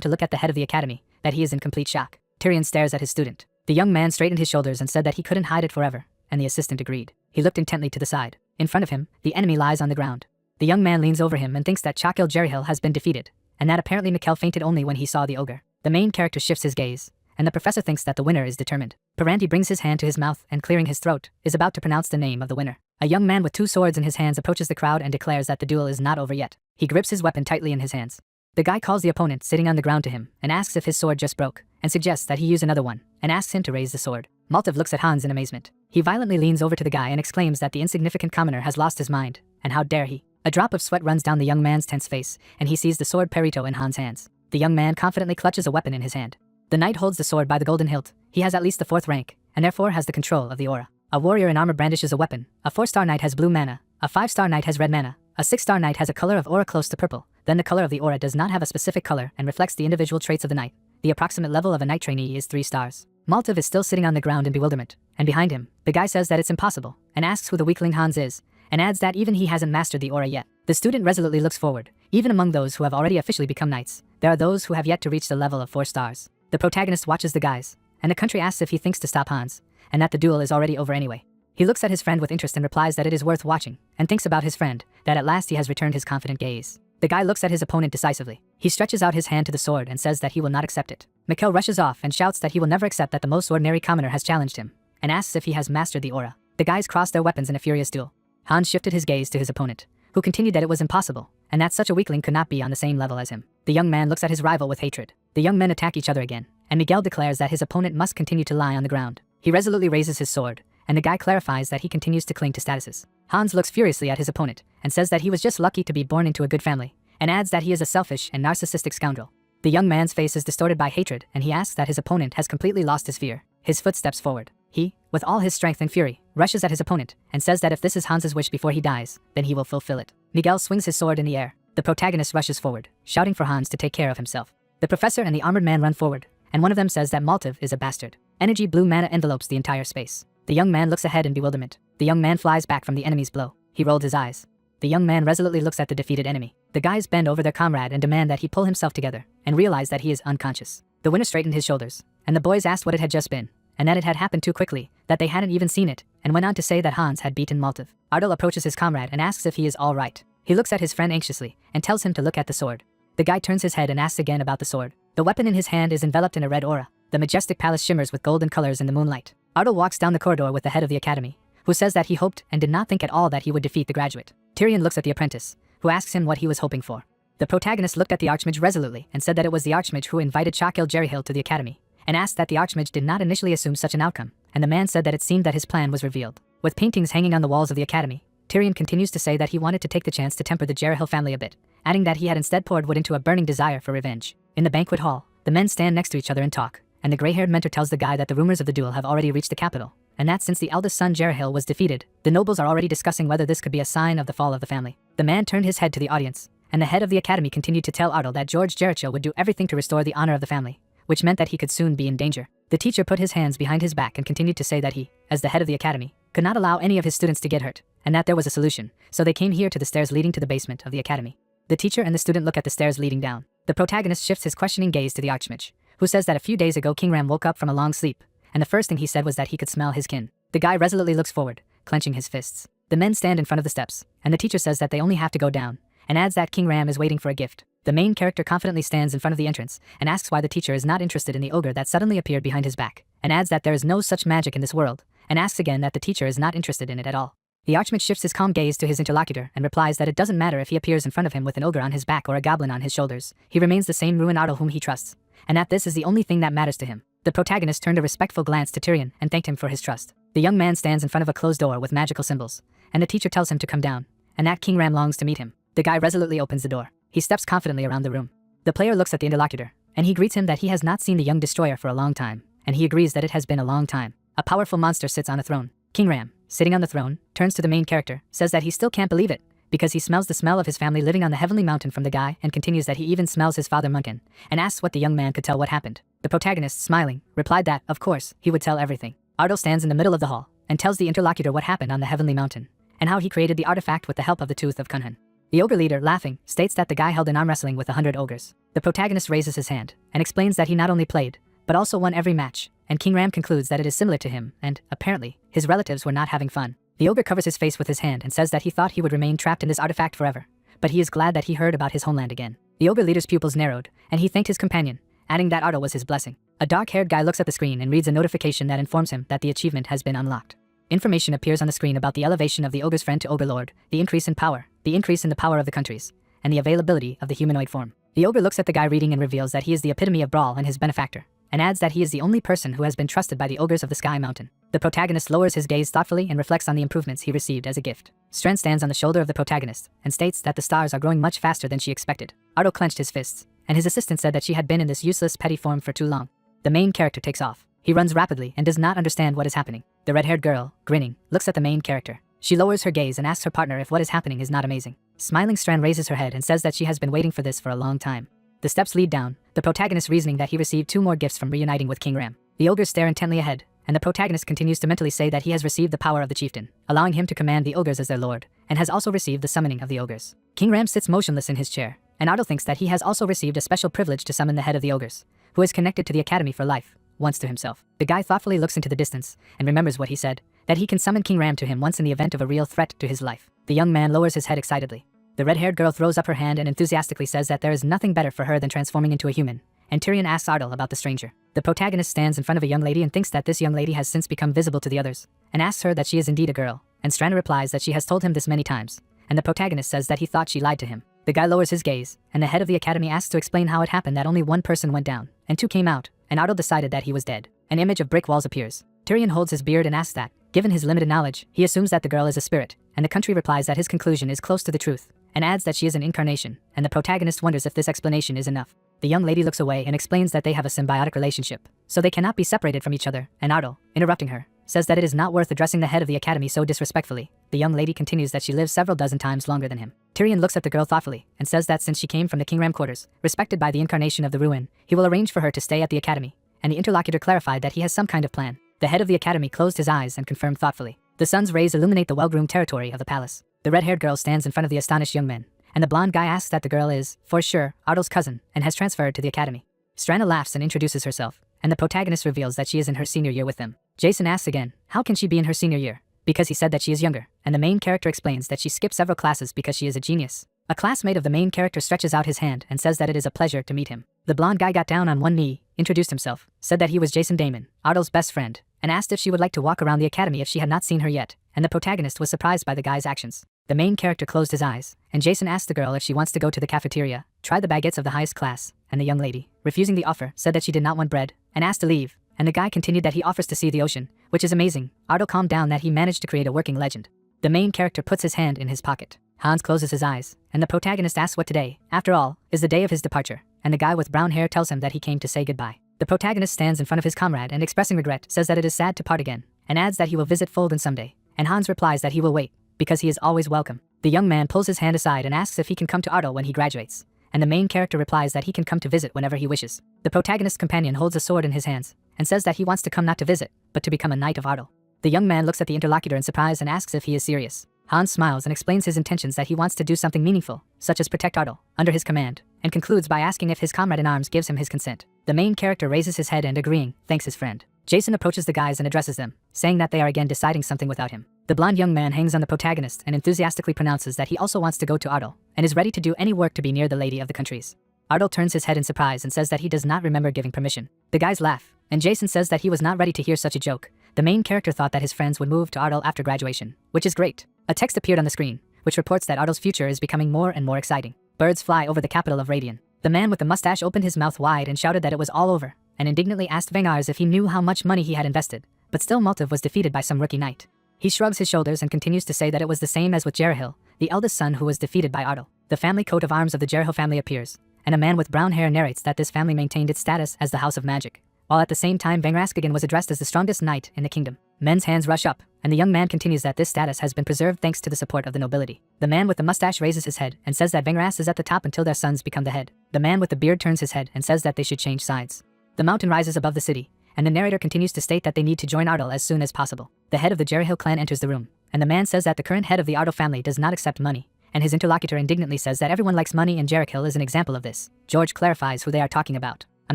Speaker 1: to look at the head of the academy, that he is in complete shock. Tyrion stares at his student. The young man straightened his shoulders and said that he couldn't hide it forever, and the assistant agreed. He looked intently to the side. In front of him, the enemy lies on the ground. The young man leans over him and thinks that Chakil Jerahil has been defeated, and that apparently Mikkel fainted only when he saw the ogre. The main character shifts his gaze, and the professor thinks that the winner is determined. Paranti brings his hand to his mouth and, clearing his throat, is about to pronounce the name of the winner. A young man with 2 swords in his hands approaches the crowd and declares that the duel is not over yet. He grips his weapon tightly in his hands. The guy calls the opponent sitting on the ground to him and asks if his sword just broke, and suggests that he use another one, and asks him to raise the sword. Maltiv looks at Hans in amazement. He violently leans over to the guy and exclaims that the insignificant commoner has lost his mind, and how dare he. A drop of sweat runs down the young man's tense face, and he sees the sword Perito in Hans' hands. The young man confidently clutches a weapon in his hand. The knight holds the sword by the golden hilt. He has at least the 4th rank, and therefore has the control of the aura. A warrior in armor brandishes a weapon. A 4-star knight has blue mana. A 5-star knight has red mana. A 6-star knight has a color of aura close to purple. Then the color of the aura does not have a specific color and reflects the individual traits of the knight. The approximate level of a knight trainee is 3 stars. Maltiv is still sitting on the ground in bewilderment, and behind him, the guy says that it's impossible, and asks who the weakling Hans is, and adds that even he hasn't mastered the aura yet. The student resolutely looks forward. Even among those who have already officially become knights, there are those who have yet to reach the level of 4 stars. The protagonist watches the guys, and the country asks if he thinks to stop Hans, and that the duel is already over anyway. He looks at his friend with interest and replies that it is worth watching, and thinks about his friend, that at last he has returned his confident gaze. The guy looks at his opponent decisively. He stretches out his hand to the sword and says that he will not accept it. Mikkel rushes off and shouts that he will never accept that the most ordinary commoner has challenged him, and asks if he has mastered the aura. The guys cross their weapons in a furious duel. Hans shifted his gaze to his opponent, who continued that it was impossible, and that such a weakling could not be on the same level as him. The young man looks at his rival with hatred. The young men attack each other again, and Miguel declares that his opponent must continue to lie on the ground. He resolutely raises his sword, and the guy clarifies that he continues to cling to statuses. Hans looks furiously at his opponent, and says that he was just lucky to be born into a good family, and adds that he is a selfish and narcissistic scoundrel. The young man's face is distorted by hatred, and he asks that his opponent has completely lost his fear. His foot steps forward. He, with all his strength and fury, rushes at his opponent, and says that if this is Hans's wish before he dies, then he will fulfill it. Miguel swings his sword in the air. The protagonist rushes forward, shouting for Hans to take care of himself. The professor and the armored man run forward, and one of them says that Maltiv is a bastard. Energy blue mana envelopes the entire space. The young man looks ahead in bewilderment. The young man flies back from the enemy's blow. He rolled his eyes. The young man resolutely looks at the defeated enemy. The guys bend over their comrade and demand that he pull himself together, and realize that he is unconscious. The winner straightened his shoulders, and the boys asked what it had just been, and that it had happened too quickly, that they hadn't even seen it, and went on to say that Hans had beaten Maltov. Ardal approaches his comrade and asks if he is all right. He looks at his friend anxiously and tells him to look at the sword. The guy turns his head and asks again about the sword. The weapon in his hand is enveloped in a red aura. The majestic palace shimmers with golden colors in the moonlight. Ardal walks down the corridor with the head of the academy, who says that he hoped and did not think at all that he would defeat the graduate. Tyrion looks at the apprentice, who asks him what he was hoping for. The protagonist looked at the Archmage resolutely and said that it was the Archmage who invited Chakil Jerryhill to the academy, and asked that the Archmage did not initially assume such an outcome, and the man said that it seemed that his plan was revealed. With paintings hanging on the walls of the academy, Tyrion continues to say that he wanted to take the chance to temper the Jerryhill family a bit, adding that he had instead poured wood into a burning desire for revenge. In the banquet hall, the men stand next to each other and talk, and the gray-haired mentor tells the guy that the rumors of the duel have already reached the capital, and that since the eldest son Jerryhill was defeated, the nobles are already discussing whether this could be a sign of the fall of the family. The man turned his head to the audience, and the head of the academy continued to tell Ardal that George Jericho would do everything to restore the honor of the family, which meant that he could soon be in danger. The teacher put his hands behind his back and continued to say that he, as the head of the academy, could not allow any of his students to get hurt, and that there was a solution, so they came here to the stairs leading to the basement of the academy. The teacher and the student look at the stairs leading down. The protagonist shifts his questioning gaze to the Archmage, who says that a few days ago King Ram woke up from a long sleep, and the first thing he said was that he could smell his kin. The guy resolutely looks forward, clenching his fists. The men stand in front of the steps, and the teacher says that they only have to go down, and adds that King Ram is waiting for a gift. The main character confidently stands in front of the entrance, and asks why the teacher is not interested in the ogre that suddenly appeared behind his back, and adds that there is no such magic in this world, and asks again that the teacher is not interested in it at all. The Archmage shifts his calm gaze to his interlocutor and replies that it doesn't matter if he appears in front of him with an ogre on his back or a goblin on his shoulders, he remains the same Ruin Ardal whom he trusts, and that this is the only thing that matters to him. The protagonist turned a respectful glance to Tyrion and thanked him for his trust. The young man stands in front of a closed door with magical symbols, and the teacher tells him to come down, and that King Ram longs to meet him. The guy resolutely opens the door. He steps confidently around the room. The player looks at the interlocutor, and he greets him that he has not seen the young destroyer for a long time, and he agrees that it has been a long time. A powerful monster sits on a throne. King Ram, sitting on the throne, turns to the main character, says that he still can't believe it, because he smells the smell of his family living on the heavenly mountain from the guy, and continues that he even smells his father Munkin, and asks what the young man could tell what happened. The protagonist, smiling, replied that, of course, he would tell everything. Ardal stands in the middle of the hall, and tells the interlocutor what happened on the heavenly mountain, and how he created the artifact with the help of the Tooth of Cunhan. The ogre leader, laughing, states that the guy held an arm wrestling with 100 ogres. The protagonist raises his hand, and explains that he not only played, but also won every match, and King Ram concludes that it is similar to him, and, apparently, his relatives were not having fun. The ogre covers his face with his hand and says that he thought he would remain trapped in this artifact forever, but he is glad that he heard about his homeland again. The ogre leader's pupils narrowed, and he thanked his companion, adding that Ardal was his blessing. A dark-haired guy looks at the screen and reads a notification that informs him that the achievement has been unlocked. Information appears on the screen about the elevation of the ogre's friend to Ogre-Lord, the increase in power, the increase in the power of the countries, and the availability of the humanoid form. The ogre looks at the guy reading and reveals that he is the epitome of brawl and his benefactor, and adds that he is the only person who has been trusted by the ogres of the Sky Mountain. The protagonist lowers his gaze thoughtfully and reflects on the improvements he received as a gift. Stren stands on the shoulder of the protagonist and states that the stars are growing much faster than she expected. Ardal clenched his fists, and his assistant said that she had been in this useless petty form for too long. The main character takes off. He runs rapidly and does not understand what is happening. The red-haired girl, grinning, looks at the main character. She lowers her gaze and asks her partner if what is happening is not amazing. Smiling Stran raises her head and says that she has been waiting for this for a long time. The steps lead down, the protagonist reasoning that he received 2 more gifts from reuniting with King Ram. The ogres stare intently ahead, and the protagonist continues to mentally say that he has received the power of the chieftain, allowing him to command the ogres as their lord, and has also received the summoning of the ogres. King Ram sits motionless in his chair, and Ardal thinks that he has also received a special privilege to summon the head of the ogres, who is connected to the academy for life, once to himself. The guy thoughtfully looks into the distance, and remembers what he said, that he can summon King Ram to him once in the event of a real threat to his life. The young man lowers his head excitedly. The red-haired girl throws up her hand and enthusiastically says that there is nothing better for her than transforming into a human, and Tyrion asks Ardal about the stranger. The protagonist stands in front of a young lady and thinks that this young lady has since become visible to the others, and asks her that she is indeed a girl, and Strana replies that she has told him this many times, and the protagonist says that he thought she lied to him. The guy lowers his gaze, and the head of the academy asks to explain how it happened that only 1 person went down, and 2 came out, and Ardal decided that he was dead. An image of brick walls appears. Tyrion holds his beard and asks that, given his limited knowledge, he assumes that the girl is a spirit, and the country replies that his conclusion is close to the truth, and adds that she is an incarnation, and the protagonist wonders if this explanation is enough. The young lady looks away and explains that they have a symbiotic relationship, so they cannot be separated from each other, and Ardal, interrupting her, says that it is not worth addressing the head of the academy so disrespectfully. The young lady continues that she lives several dozen times longer than him. Tyrion looks at the girl thoughtfully, and says that since she came from the King Ram quarters, respected by the incarnation of the ruin, he will arrange for her to stay at the academy, and the interlocutor clarified that he has some kind of plan. The head of the academy closed his eyes and confirmed thoughtfully. The sun's rays illuminate the well-groomed territory of the palace. The red-haired girl stands in front of the astonished young men, and the blonde guy asks that the girl is, for sure, Ardal's cousin, and has transferred to the academy. Strana laughs and introduces herself, and the protagonist reveals that she is in her senior year with them. Jason asks again, how can she be in her senior year? Because he said that she is younger, and the main character explains that she skipped several classes because she is a genius. A classmate of the main character stretches out his hand and says that it is a pleasure to meet him. The blonde guy got down on one knee, introduced himself, said that he was Jason Damon, Ardell's best friend, and asked if she would like to walk around the academy if she had not seen her yet, and the protagonist was surprised by the guy's actions. The main character closed his eyes, and Jason asked the girl if she wants to go to the cafeteria, try the baguettes of the highest class, and the young lady, refusing the offer, said that she did not want bread, and asked to leave, and the guy continued that he offers to see the ocean, which is amazing. Ardell calmed down that he managed to create a working legend. The main character puts his hand in his pocket. Hans closes his eyes, and the protagonist asks what today, after all, is the day of his departure, and the guy with brown hair tells him that he came to say goodbye. The protagonist stands in front of his comrade and expressing regret says that it is sad to part again, and adds that he will visit Fulden someday, and Hans replies that he will wait, because he is always welcome. The young man pulls his hand aside and asks if he can come to Ardell when he graduates, and the main character replies that he can come to visit whenever he wishes. The protagonist's companion holds a sword in his hands, and says that he wants to come not to visit, but to become a knight of Ardell. The young man looks at the interlocutor in surprise and asks if he is serious. Hans smiles and explains his intentions that he wants to do something meaningful, such as protect Ardell, under his command, and concludes by asking if his comrade in arms gives him his consent. The main character raises his head and agreeing, thanks his friend. Jason approaches the guys and addresses them, saying that they are again deciding something without him. The blonde young man hangs on the protagonist and enthusiastically pronounces that he also wants to go to Ardell, and is ready to do any work to be near the lady of the countries. Ardell turns his head in surprise and says that he does not remember giving permission. The guys laugh, and Jason says that he was not ready to hear such a joke. The main character thought that his friends would move to Ardell after graduation, which is great. A text appeared on the screen, which reports that Ardell's future is becoming more and more exciting. Birds fly over the capital of Radian. The man with the mustache opened his mouth wide and shouted that it was all over, and indignantly asked Vengars if he knew how much money he had invested, but still Maltiv was defeated by some rookie knight. He shrugs his shoulders and continues to say that it was the same as with Jerahil, the eldest son who was defeated by Ardell. The family coat of arms of the Jerahil family appears, and a man with brown hair narrates that this family maintained its status as the House of Magic, while at the same time Vengraskagan was addressed as the strongest knight in the kingdom. Men's hands rush up, and the young man continues that this status has been preserved thanks to the support of the nobility. The man with the mustache raises his head and says that Vengras is at the top until their sons become the head. The man with the beard turns his head and says that they should change sides. The mountain rises above the city, and the narrator continues to state that they need to join Ardell as soon as possible. The head of the Jerahil clan enters the room, and the man says that the current head of the Ardell family does not accept money, and his interlocutor indignantly says that everyone likes money and Jerahil is an example of this. George clarifies who they are talking about. A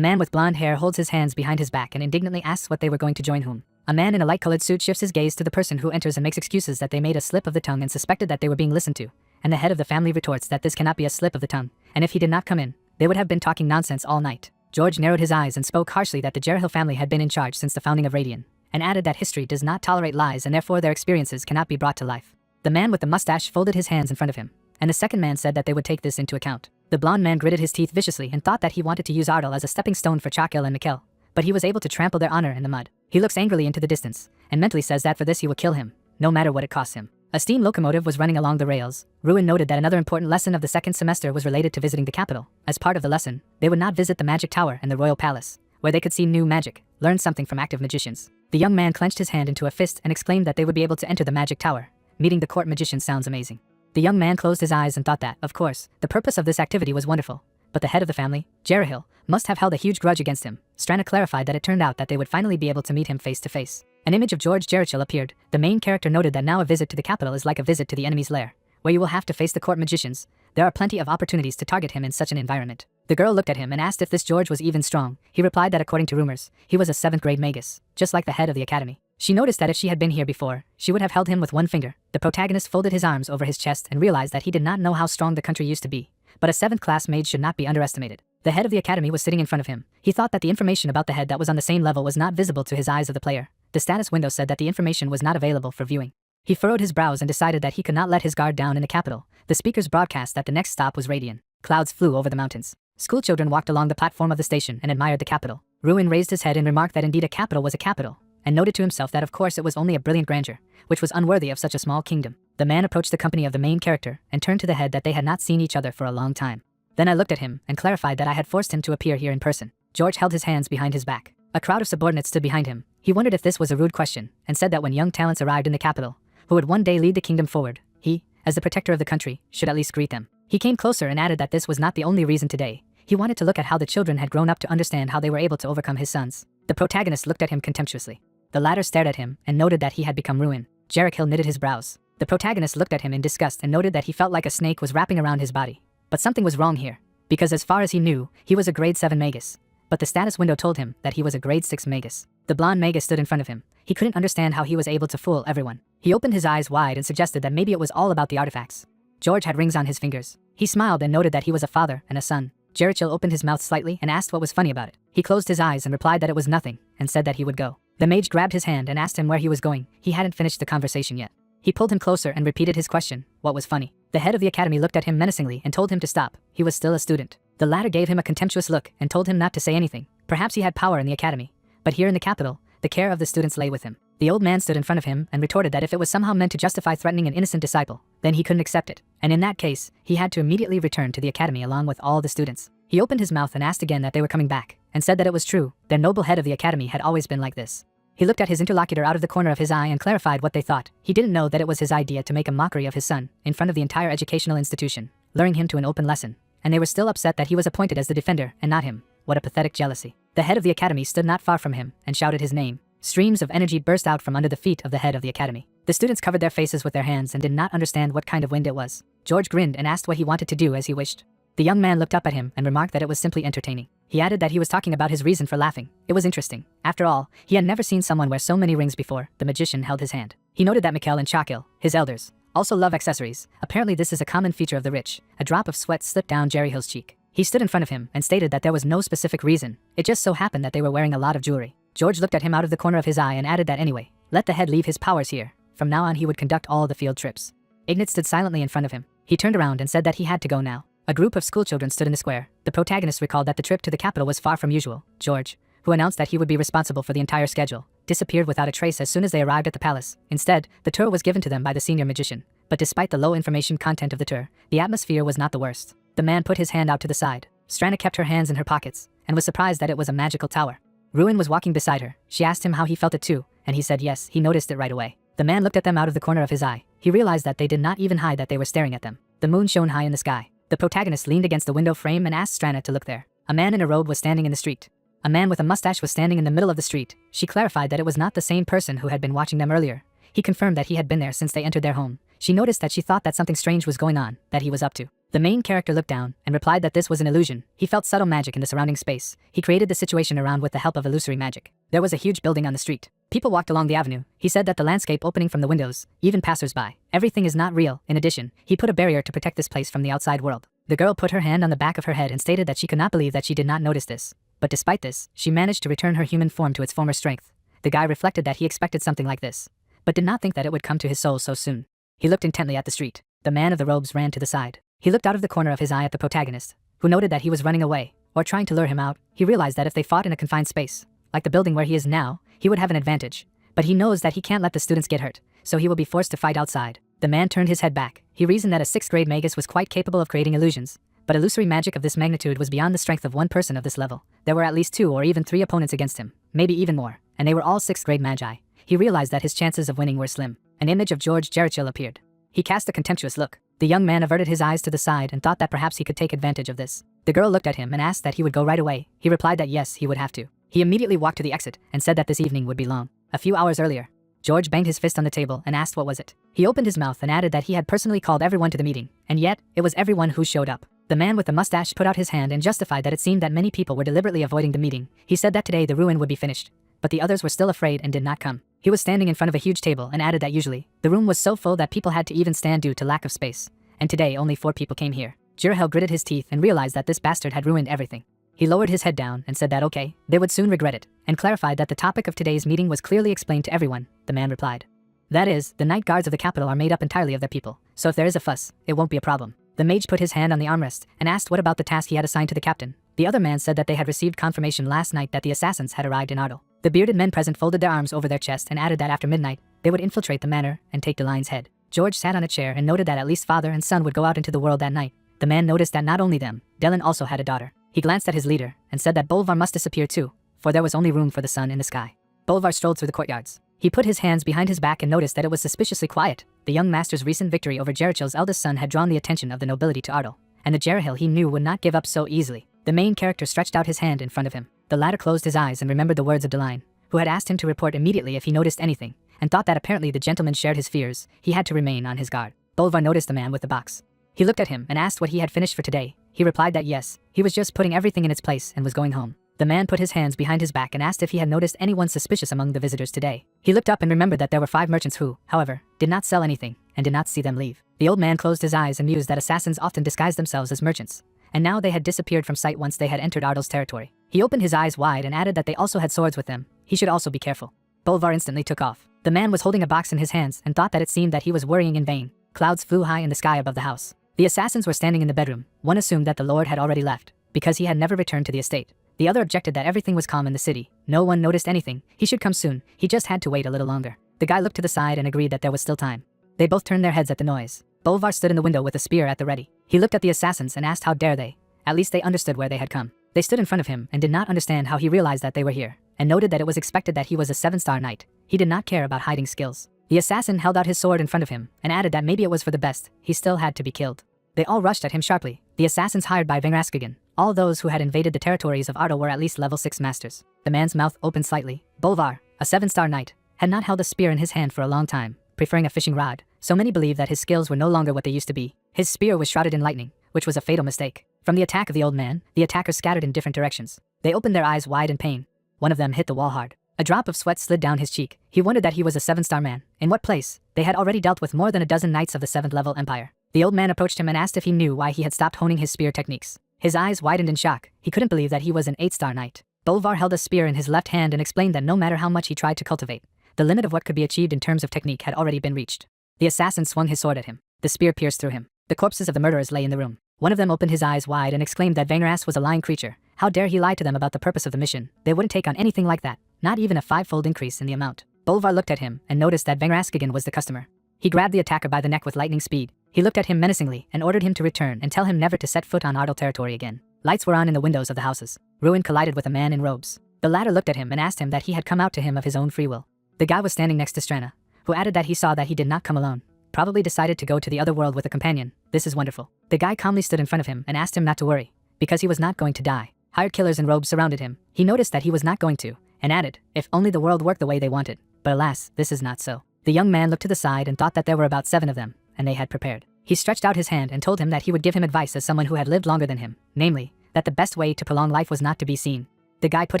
Speaker 1: man with blonde hair holds his hands behind his back and indignantly asks what they were going to join whom. A man in a light-colored suit shifts his gaze to the person who enters and makes excuses that they made a slip of the tongue and suspected that they were being listened to, and the head of the family retorts that this cannot be a slip of the tongue, and if he did not come in, they would have been talking nonsense all night. George narrowed his eyes and spoke harshly that the Jerahil family had been in charge since the founding of Radian, and added that history does not tolerate lies and therefore their experiences cannot be brought to life. The man with the mustache folded his hands in front of him, and the second man said that they would take this into account. The blonde man gritted his teeth viciously and thought that he wanted to use Ardell as a stepping stone for Chakil and Mikkel, but he was able to trample their honor in the mud. He looks angrily into the distance, and mentally says that for this he will kill him, no matter what it costs him. A steam locomotive was running along the rails. Ruin noted that another important lesson of the second semester was related to visiting the capital. As part of the lesson, they would not visit the magic tower and the royal palace, where they could see new magic, learn something from active magicians. The young man clenched his hand into a fist and exclaimed that they would be able to enter the magic tower. Meeting the court magician sounds amazing. The young man closed his eyes and thought that, of course, the purpose of this activity was wonderful, but the head of the family, Jerahil, must have held a huge grudge against him. Strana clarified that it turned out that they would finally be able to meet him face to face. An image of George Jerichil appeared. The main character noted that now a visit to the capital is like a visit to the enemy's lair, where you will have to face the court magicians. There are plenty of opportunities to target him in such an environment. The girl looked at him and asked if this George was even strong. He replied that according to rumors, he was a 7th grade magus, just like the head of the academy. She noticed that if she had been here before, she would have held him with one finger. The protagonist folded his arms over his chest and realized that he did not know how strong the country used to be, but a 7th class mage should not be underestimated. The head of the academy was sitting in front of him. He thought that the information about the head that was on the same level was not visible to his eyes of the player. The status window said that the information was not available for viewing. He furrowed his brows and decided that he could not let his guard down in the capital. The speakers broadcast that the next stop was Radian. Clouds flew over the mountains. Schoolchildren walked along the platform of the station and admired the capital. Ruin raised his head and remarked that indeed a capital was a capital, and noted to himself that of course it was only a brilliant grandeur, which was unworthy of such a small kingdom. The man approached the company of the main character and turned to the head that they had not seen each other for a long time. Then I looked at him and clarified that I had forced him to appear here in person. George held his hands behind his back. A crowd of subordinates stood behind him. He wondered if this was a rude question, and said that when young talents arrived in the capital, who would one day lead the kingdom forward, he, as the protector of the country, should at least greet them. He came closer and added that this was not the only reason today. He wanted to look at how the children had grown up to understand how they were able to overcome his sons. The protagonist looked at him contemptuously. The latter stared at him and noted that he had become Ruin. Jerichil knitted his brows. The protagonist looked at him in disgust and noted that he felt like a snake was wrapping around his body. But something was wrong here, because as far as he knew, he was a grade 7 magus. but the status window told him that he was a grade 6 magus. The blonde magus stood in front of him. He couldn't understand how he was able to fool everyone. He opened his eyes wide and suggested that maybe it was all about the artifacts. George had rings on his fingers. He smiled and noted that he was a father and a son. Jerichel opened his mouth slightly and asked what was funny about it. He closed his eyes and replied that it was nothing, and said that he would go. The mage grabbed his hand and asked him where he was going. He hadn't finished the conversation yet. He pulled him closer and repeated his question, what was funny? The head of the academy looked at him menacingly and told him to stop. He was still a student. The latter gave him a contemptuous look and told him not to say anything. Perhaps he had power in the academy, but here in the capital, the care of the students lay with him. The old man stood in front of him and retorted that if it was somehow meant to justify threatening an innocent disciple, then he couldn't accept it, and in that case, he had to immediately return to the academy along with all the students. He opened his mouth and asked again that they were coming back, and said that it was true. Their noble head of the academy had always been like this. He looked at his interlocutor out of the corner of his eye and clarified what they thought. He didn't know that it was his idea to make a mockery of his son in front of the entire educational institution, luring him to an open lesson, and they were still upset that he was appointed as the defender and not him. What a pathetic jealousy. The head of the academy stood not far from him and shouted his name. Streams of energy burst out from under the feet of the head of the academy. The students covered their faces with their hands and did not understand what kind of wind it was. George grinned and asked what he wanted to do as he wished. The young man looked up at him and remarked that it was simply entertaining. He added that he was talking about his reason for laughing. It was interesting. After all, he had never seen someone wear so many rings before. The magician held his hand. He noted that Mikhail and Chakil, his elders, also love accessories. Apparently this is a common feature of the rich. A drop of sweat slipped down Jerichil's cheek. He stood in front of him and stated that there was no specific reason. It just so happened that they were wearing a lot of jewelry. George looked at him out of the corner of his eye and added that anyway, let the head leave his powers here. From now on he would conduct all the field trips. Ignat stood silently in front of him. He turned around and said that he had to go now. A group of schoolchildren stood in the square. The protagonist recalled that the trip to the capital was far from usual. George, who announced that he would be responsible for the entire schedule, disappeared without a trace as soon as they arrived at the palace. Instead, the tour was given to them by the senior magician. But despite the low information content of the tour, the atmosphere was not the worst. The man put his hand out to the side. Strana kept her hands in her pockets and was surprised that it was a magical tower. Ruin was walking beside her. She asked him how he felt it too, and he said yes, he noticed it right away. The man looked at them out of the corner of his eye. He realized that they did not even hide that they were staring at them. The moon shone high in the sky. The protagonist leaned against the window frame and asked Strana to look there. A man in a robe was standing in the street. A man with a mustache was standing in the middle of the street. She clarified that it was not the same person who had been watching them earlier. He confirmed that he had been there since they entered their home. She noticed that she thought that something strange was going on, that he was up to. The main character looked down and replied that this was an illusion. He felt subtle magic in the surrounding space. He created the situation around with the help of illusory magic. There was a huge building on the street. People walked along the avenue. He said that the landscape opening from the windows, even passers-by, everything is not real. In addition, he put a barrier to protect this place from the outside world. The girl put her hand on the back of her head and stated that she could not believe that she did not notice this. But despite this, she managed to return her human form to its former strength. The guy reflected that he expected something like this, but did not think that it would come to his soul so soon. He looked intently at the street. The man of the robes ran to the side. He looked out of the corner of his eye at the protagonist, who noted that he was running away, or trying to lure him out. He realized that if they fought in a confined space, like the building where he is now, he would have an advantage. But he knows that he can't let the students get hurt, so he will be forced to fight outside. The man turned his head back. He reasoned that a 6th grade magus was quite capable of creating illusions, but illusory magic of this magnitude was beyond the strength of one person of this level. There were at least 2 or even 3 opponents against him, maybe even more, and they were all 6th grade magi. He realized that his chances of winning were slim. An image of George Jerichil appeared. He cast a contemptuous look. The young man averted his eyes to the side and thought that perhaps he could take advantage of this. The girl looked at him and asked that he would go right away. He replied that yes, he would have to. He immediately walked to the exit and said that this evening would be long. A few hours earlier, George banged his fist on the table and asked what was it. He opened his mouth and added that he had personally called everyone to the meeting, and yet, it was everyone who showed up. The man with the mustache put out his hand and justified that it seemed that many people were deliberately avoiding the meeting. He said that today the ruin would be finished, but the others were still afraid and did not come. He was standing in front of a huge table and added that usually, the room was so full that people had to even stand due to lack of space. And today only 4 people came here. Jerichil gritted his teeth and realized that this bastard had ruined everything. He lowered his head down and said that okay, they would soon regret it, and clarified that the topic of today's meeting was clearly explained to everyone. The man replied. That is, the night guards of the capital are made up entirely of their people, so if there is a fuss, it won't be a problem. The mage put his hand on the armrest and asked what about the task he had assigned to the captain. The other man said that they had received confirmation last night that the assassins had arrived in Ardal. The bearded men present folded their arms over their chest and added that after midnight, they would infiltrate the manor and take Deline's head. George sat on a chair and noted that at least father and son would go out into the world that night. The man noticed that not only them, Delin also had a daughter. He glanced at his leader and said that Bolvar must disappear too, for there was only room for the sun in the sky. Bolvar strolled through the courtyards. He put his hands behind his back and noticed that it was suspiciously quiet. The young master's recent victory over Jerichil's eldest son had drawn the attention of the nobility to Ardal, and the Jerichil he knew would not give up so easily. The main character stretched out his hand in front of him. The latter closed his eyes and remembered the words of Deline, who had asked him to report immediately if he noticed anything, and thought that apparently the gentleman shared his fears. He had to remain on his guard. Bolvar noticed the man with the box. He looked at him and asked what he had finished for today. He replied that yes, he was just putting everything in its place and was going home. The man put his hands behind his back and asked if he had noticed anyone suspicious among the visitors today. He looked up and remembered that there were 5 merchants who, however, did not sell anything and did not see them leave. The old man closed his eyes and mused that assassins often disguised themselves as merchants, and now they had disappeared from sight once they had entered Ardal's territory. He opened his eyes wide and added that they also had swords with them. He should also be careful. Bolvar instantly took off. The man was holding a box in his hands and thought that it seemed that he was worrying in vain. Clouds flew high in the sky above the house. The assassins were standing in the bedroom. One assumed that the lord had already left, because he had never returned to the estate. The other objected that everything was calm in the city. No one noticed anything. He should come soon. He just had to wait a little longer. The guy looked to the side and agreed that there was still time. They both turned their heads at the noise. Bolvar stood in the window with a spear at the ready. He looked at the assassins and asked how dare they. At least they understood where they had come. They stood in front of him and did not understand how he realized that they were here, and noted that it was expected that he was a 7-star knight. He did not care about hiding skills. The assassin held out his sword in front of him and added that maybe it was for the best. He still had to be killed. They all rushed at him sharply. The assassins hired by Vengraskigan. All those who had invaded the territories of Ardal were at least level 6 masters. The man's mouth opened slightly. Bolvar, a 7-star knight, had not held a spear in his hand for a long time, preferring a fishing rod, so many believed that his skills were no longer what they used to be. His spear was shrouded in lightning, which was a fatal mistake. From the attack of the old man, the attackers scattered in different directions. They opened their eyes wide in pain. One of them hit the wall hard. A drop of sweat slid down his cheek. He wondered that he was a 7-star man. In what place? They had already dealt with more than a dozen knights of the 7th level empire. The old man approached him and asked if he knew why he had stopped honing his spear techniques. His eyes widened in shock. He couldn't believe that he was an 8-star knight. Bolvar held a spear in his left hand and explained that no matter how much he tried to cultivate, the limit of what could be achieved in terms of technique had already been reached. The assassin swung his sword at him. The spear pierced through him. The corpses of the murderers lay in the room. One of them opened his eyes wide and exclaimed that Vangras was a lying creature. How dare he lie to them about the purpose of the mission? They wouldn't take on anything like that, not even a 5-fold increase in the amount. Bolvar looked at him and noticed that Vengraskigan was the customer. He grabbed the attacker by the neck with lightning speed. He looked at him menacingly and ordered him to return and tell him never to set foot on Ardal territory again. Lights were on in the windows of the houses. Ruin collided with a man in robes. The latter looked at him and asked him that he had come out to him of his own free will. The guy was standing next to Strana, who added that he saw that he did not come alone. Probably decided to go to the other world with a companion. This is wonderful. The guy calmly stood in front of him and asked him not to worry, because he was not going to die. Hired killers in robes surrounded him. He noticed that he was not going to, and added, if only the world worked the way they wanted. But alas, this is not so. The young man looked to the side and thought that there were about 7 of them, and they had prepared. He stretched out his hand and told him that he would give him advice as someone who had lived longer than him, namely, that the best way to prolong life was not to be seen. The guy put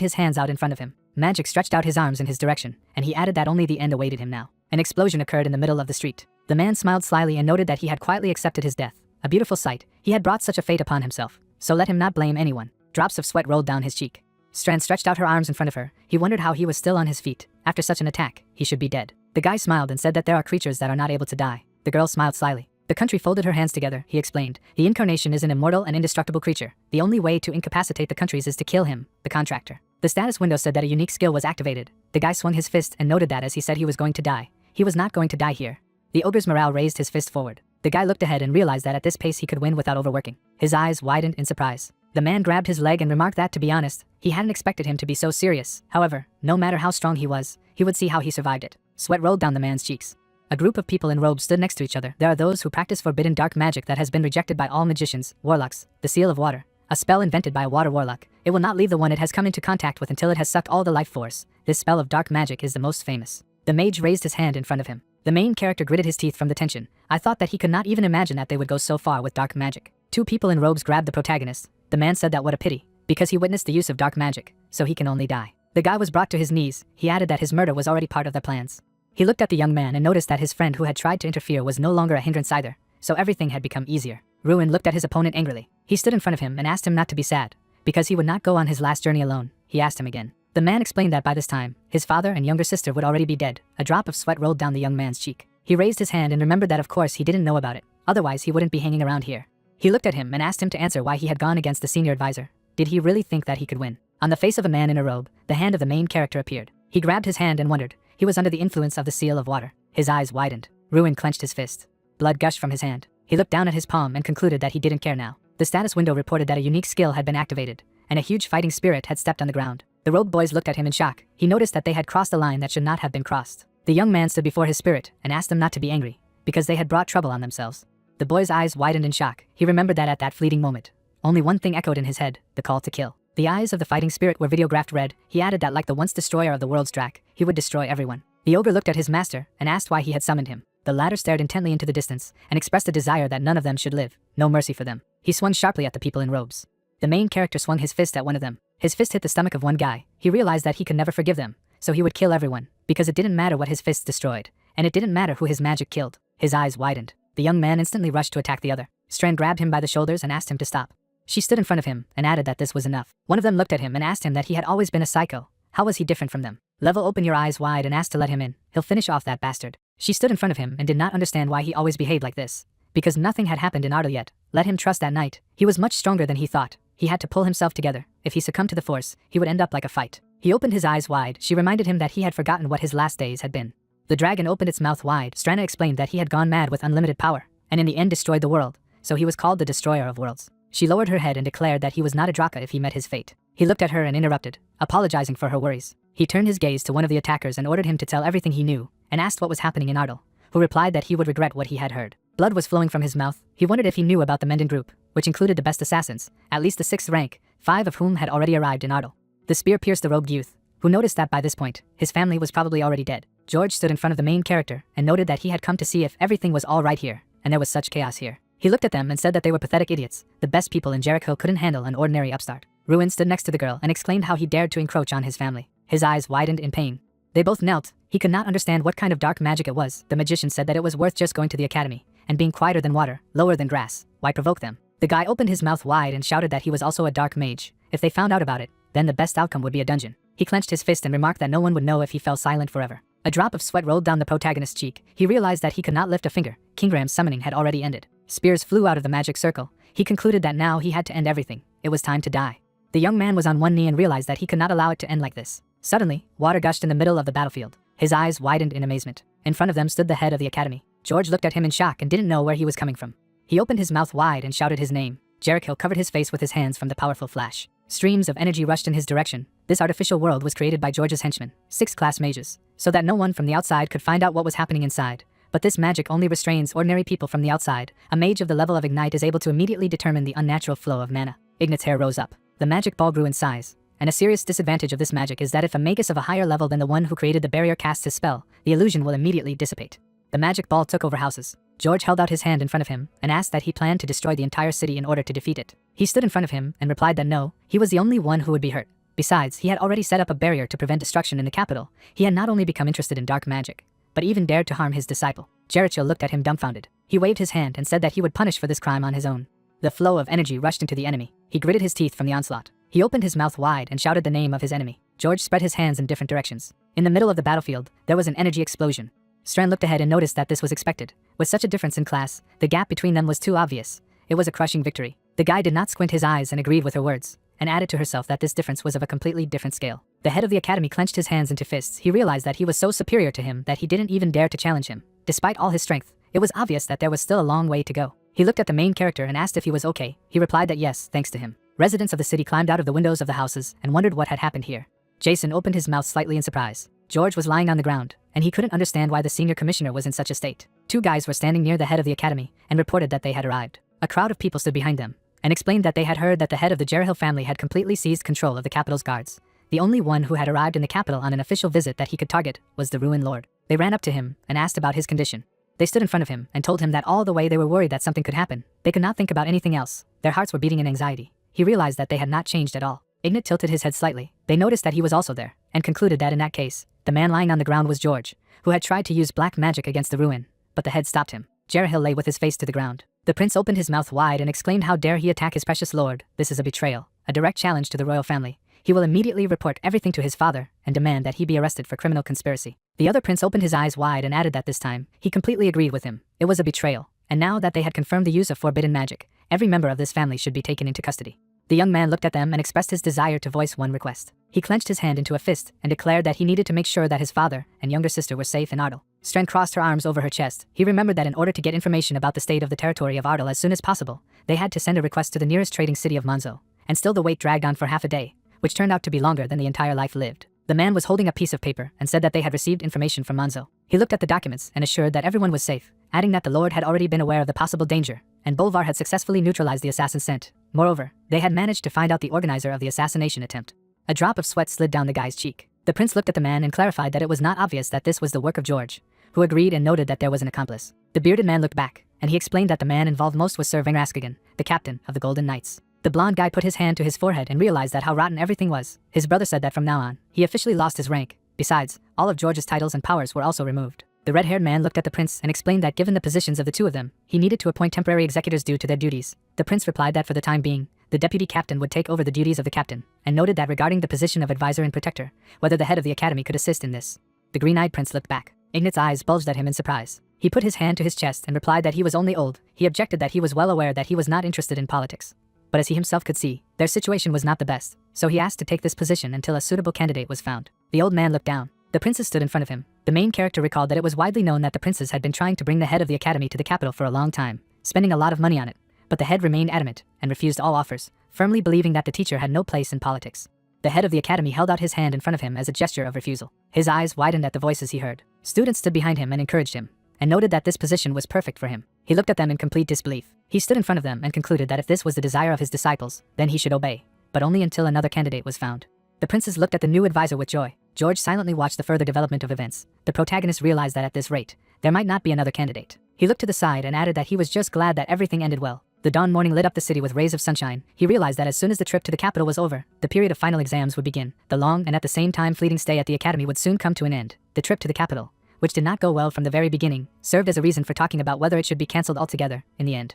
Speaker 1: his hands out in front of him. Magic stretched out his arms in his direction, and he added that only the end awaited him now. An explosion occurred in the middle of the street. The man smiled slyly and noted that he had quietly accepted his death. A beautiful sight. He had brought such a fate upon himself, so let him not blame anyone. Drops of sweat rolled down his cheek. Strand stretched out her arms in front of her. He wondered how he was still on his feet. After such an attack, he should be dead. The guy smiled and said that there are creatures that are not able to die. The girl smiled slyly. The country folded her hands together. He explained, the incarnation is an immortal and indestructible creature. The only way to incapacitate the countries is to kill him, the contractor. The status window said that a unique skill was activated. The guy swung his fist and noted that as he said he was going to die, he was not going to die here. The ogre's morale raised his fist forward. The guy looked ahead and realized that at this pace he could win without overworking. His eyes widened in surprise. The man grabbed his leg and remarked that, to be honest, he hadn't expected him to be so serious. However, no matter how strong he was, he would see how he survived it. Sweat rolled down the man's cheeks. A group of people in robes stood next to each other. There are those who practice forbidden dark magic that has been rejected by all magicians, warlocks, the seal of water, a spell invented by a water warlock. It will not leave the one it has come into contact with until it has sucked all the life force. This spell of dark magic is the most famous. The mage raised his hand in front of him. The main character gritted his teeth from the tension. I thought that he could not even imagine that they would go so far with dark magic. 2 people in robes grabbed the protagonist. The man said that what a pity, because he witnessed the use of dark magic, so he can only die. The guy was brought to his knees. He added that his murder was already part of their plans. He looked at the young man and noticed that his friend who had tried to interfere was no longer a hindrance either, so everything had become easier. Ruin looked at his opponent angrily. He stood in front of him and asked him not to be sad, because he would not go on his last journey alone. He asked him again. The man explained that by this time, his father and younger sister would already be dead. A drop of sweat rolled down the young man's cheek. He raised his hand and remembered that of course he didn't know about it, otherwise he wouldn't be hanging around here. He looked at him and asked him to answer why he had gone against the senior advisor. Did he really think that he could win? On the face of a man in a robe, the hand of the main character appeared. He grabbed his hand and wondered. He was under the influence of the seal of water. His eyes widened. Ruin clenched his fist. Blood gushed from his hand. He looked down at his palm and concluded that he didn't care now. The status window reported that a unique skill had been activated, and a huge fighting spirit had stepped on the ground. The robed boys looked at him in shock. He noticed that they had crossed a line that should not have been crossed. The young man stood before his spirit and asked them not to be angry, because they had brought trouble on themselves. The boy's eyes widened in shock. He remembered that at that fleeting moment, only one thing echoed in his head, the call to kill. The eyes of the fighting spirit were videographed red. He added that like the once destroyer of the world's Drac, he would destroy everyone. The ogre looked at his master and asked why he had summoned him. The latter stared intently into the distance and expressed a desire that none of them should live. No mercy for them. He swung sharply at the people in robes. The main character swung his fist at one of them. His fist hit the stomach of one guy. He realized that he could never forgive them, so he would kill everyone, because it didn't matter what his fists destroyed, and it didn't matter who his magic killed. His eyes widened. The young man instantly rushed to attack the other. Strand grabbed him by the shoulders and asked him to stop. She stood in front of him and added that this was enough. One of them looked at him and asked him that he had always been a psycho. How was he different from them? Level opened your eyes wide and asked to let him in. He'll finish off that bastard. She stood in front of him and did not understand why he always behaved like this. Because nothing had happened in Ardal yet. Let him trust that night. He was much stronger than he thought. He had to pull himself together. If he succumbed to the force, he would end up like a fight. He opened his eyes wide. She reminded him that he had forgotten what his last days had been. The dragon opened its mouth wide. Strana explained that he had gone mad with unlimited power, and in the end destroyed the world, so he was called the Destroyer of Worlds. She lowered her head and declared that he was not a Draka if he met his fate. He looked at her and interrupted, apologizing for her worries. He turned his gaze to one of the attackers and ordered him to tell everything he knew, and asked what was happening in Ardal, who replied that he would regret what he had heard. Blood was flowing from his mouth. He wondered if he knew about the Menden group, which included the best assassins, at least the 6th rank, 5 of whom had already arrived in Ardal. The spear pierced the robed youth, who noticed that by this point, his family was probably already dead. George stood in front of the main character and noted that he had come to see if everything was all right here, and there was such chaos here. He looked at them and said that they were pathetic idiots. The best people in Jericho couldn't handle an ordinary upstart. Ruin stood next to the girl and exclaimed how he dared to encroach on his family. His eyes widened in pain. They both knelt. He could not understand what kind of dark magic it was. The magician said that it was worth just going to the academy and being quieter than water, lower than grass. Why provoke them? The guy opened his mouth wide and shouted that he was also a dark mage. If they found out about it, then the best outcome would be a dungeon. He clenched his fist and remarked that no one would know if he fell silent forever. A drop of sweat rolled down the protagonist's cheek. He realized that he could not lift a finger. Kingram's summoning had already ended. Spears flew out of the magic circle. He concluded that now he had to end everything. It was time to die. The young man was on one knee and realized that he could not allow it to end like this. Suddenly, water gushed in the middle of the battlefield. His eyes widened in amazement. In front of them stood the head of the academy. George looked at him in shock and didn't know where he was coming from. He opened his mouth wide and shouted his name. Jericho covered his face with his hands from the powerful flash. Streams of energy rushed in his direction. This artificial world was created by George's henchmen, 6th class mages, so that no one from the outside could find out what was happening inside. But this magic only restrains ordinary people from the outside. A mage of the level of Ignite is able to immediately determine the unnatural flow of mana. Ignite's hair rose up. The magic ball grew in size. And a serious disadvantage of this magic is that if a magus of a higher level than the one who created the barrier casts his spell, the illusion will immediately dissipate. The magic ball took over houses. George held out his hand in front of him and asked that he planned to destroy the entire city in order to defeat it. He stood in front of him and replied that no, he was the only one who would be hurt. Besides, he had already set up a barrier to prevent destruction in the capital. He had not only become interested in dark magic, but even dared to harm his disciple. Jericho looked at him dumbfounded. He waved his hand and said that he would punish for this crime on his own. The flow of energy rushed into the enemy. He gritted his teeth from the onslaught. He opened his mouth wide and shouted the name of his enemy. George spread his hands in different directions. In the middle of the battlefield, there was an energy explosion. Strand looked ahead and noticed that this was expected. With such a difference in class, the gap between them was too obvious. It was a crushing victory. The guy did not squint his eyes and agreed with her words, and added to herself that this difference was of a completely different scale. The head of the academy clenched his hands into fists. He realized that he was so superior to him that he didn't even dare to challenge him. Despite all his strength, it was obvious that there was still a long way to go. He looked at the main character and asked if he was okay. He replied that yes, thanks to him. Residents of the city climbed out of the windows of the houses and wondered what had happened here. Jason opened his mouth slightly in surprise. George was lying on the ground, and he couldn't understand why the senior commissioner was in such a state. 2 guys were standing near the head of the academy and reported that they had arrived. A crowd of people stood behind them and explained that they had heard that the head of the Jericho family had completely seized control of the capital's guards. The only one who had arrived in the capital on an official visit that he could target was the Ruin Lord. They ran up to him and asked about his condition. They stood in front of him and told him that all the way they were worried that something could happen. They could not think about anything else. Their hearts were beating in anxiety. He realized that they had not changed at all. Ignite tilted his head slightly. They noticed that he was also there, and concluded that in that case, the man lying on the ground was George, who had tried to use black magic against the Ruin, but the head stopped him. Jericho lay with his face to the ground. The prince opened his mouth wide and exclaimed, "How dare he attack his precious lord? This is a betrayal, a direct challenge to the royal family. He will immediately report everything to his father and demand that he be arrested for criminal conspiracy." The other prince opened his eyes wide and added that this time, he completely agreed with him. It was a betrayal, and now that they had confirmed the use of forbidden magic, every member of this family should be taken into custody. The young man looked at them and expressed his desire to voice one request. He clenched his hand into a fist and declared that he needed to make sure that his father and younger sister were safe in Ardal. Strand crossed her arms over her chest. He remembered that in order to get information about the state of the territory of Ardal as soon as possible, they had to send a request to the nearest trading city of Manzo. And still the wait dragged on for half a day, which turned out to be longer than the entire life lived. The man was holding a piece of paper and said that they had received information from Manzo. He looked at the documents and assured that everyone was safe, adding that the Lord had already been aware of the possible danger, and Bolvar had successfully neutralized the assassin sent. Moreover, they had managed to find out the organizer of the assassination attempt. A drop of sweat slid down the guy's cheek. The prince looked at the man and clarified that it was not obvious that this was the work of George, who agreed and noted that there was an accomplice. The bearded man looked back, and he explained that the man involved most was Sir Venraskagan, the captain of the Golden Knights. The blonde guy put his hand to his forehead and realized that how rotten everything was. His brother said that from now on, he officially lost his rank. Besides, all of George's titles and powers were also removed. The red-haired man looked at the prince and explained that given the positions of the two of them, he needed to appoint temporary executors due to their duties. The prince replied that for the time being, the deputy captain would take over the duties of the captain, and noted that regarding the position of advisor and protector, whether the head of the academy could assist in this. The green-eyed prince looked back. Ignat's eyes bulged at him in surprise. He put his hand to his chest and replied that he was only old. He objected that he was well aware that he was not interested in politics. But as he himself could see, their situation was not the best, so he asked to take this position until a suitable candidate was found. The old man looked down. The princes stood in front of him. The main character recalled that it was widely known that the princes had been trying to bring the head of the academy to the capital for a long time, spending a lot of money on it, but the head remained adamant and refused all offers, firmly believing that the teacher had no place in politics. The head of the academy held out his hand in front of him as a gesture of refusal. His eyes widened at the voices he heard. Students stood behind him and encouraged him, and noted that this position was perfect for him. He looked at them in complete disbelief. He stood in front of them and concluded that if this was the desire of his disciples, then he should obey, but only until another candidate was found. The princes looked at the new advisor with joy. George silently watched the further development of events. The protagonist realized that at this rate, there might not be another candidate. He looked to the side and added that he was just glad that everything ended well. The dawn morning lit up the city with rays of sunshine. He realized that as soon as the trip to the capital was over, the period of final exams would begin. The long and at the same time fleeting stay at the academy would soon come to an end. The trip to the capital, which did not go well from the very beginning, served as a reason for talking about whether it should be cancelled altogether in the end.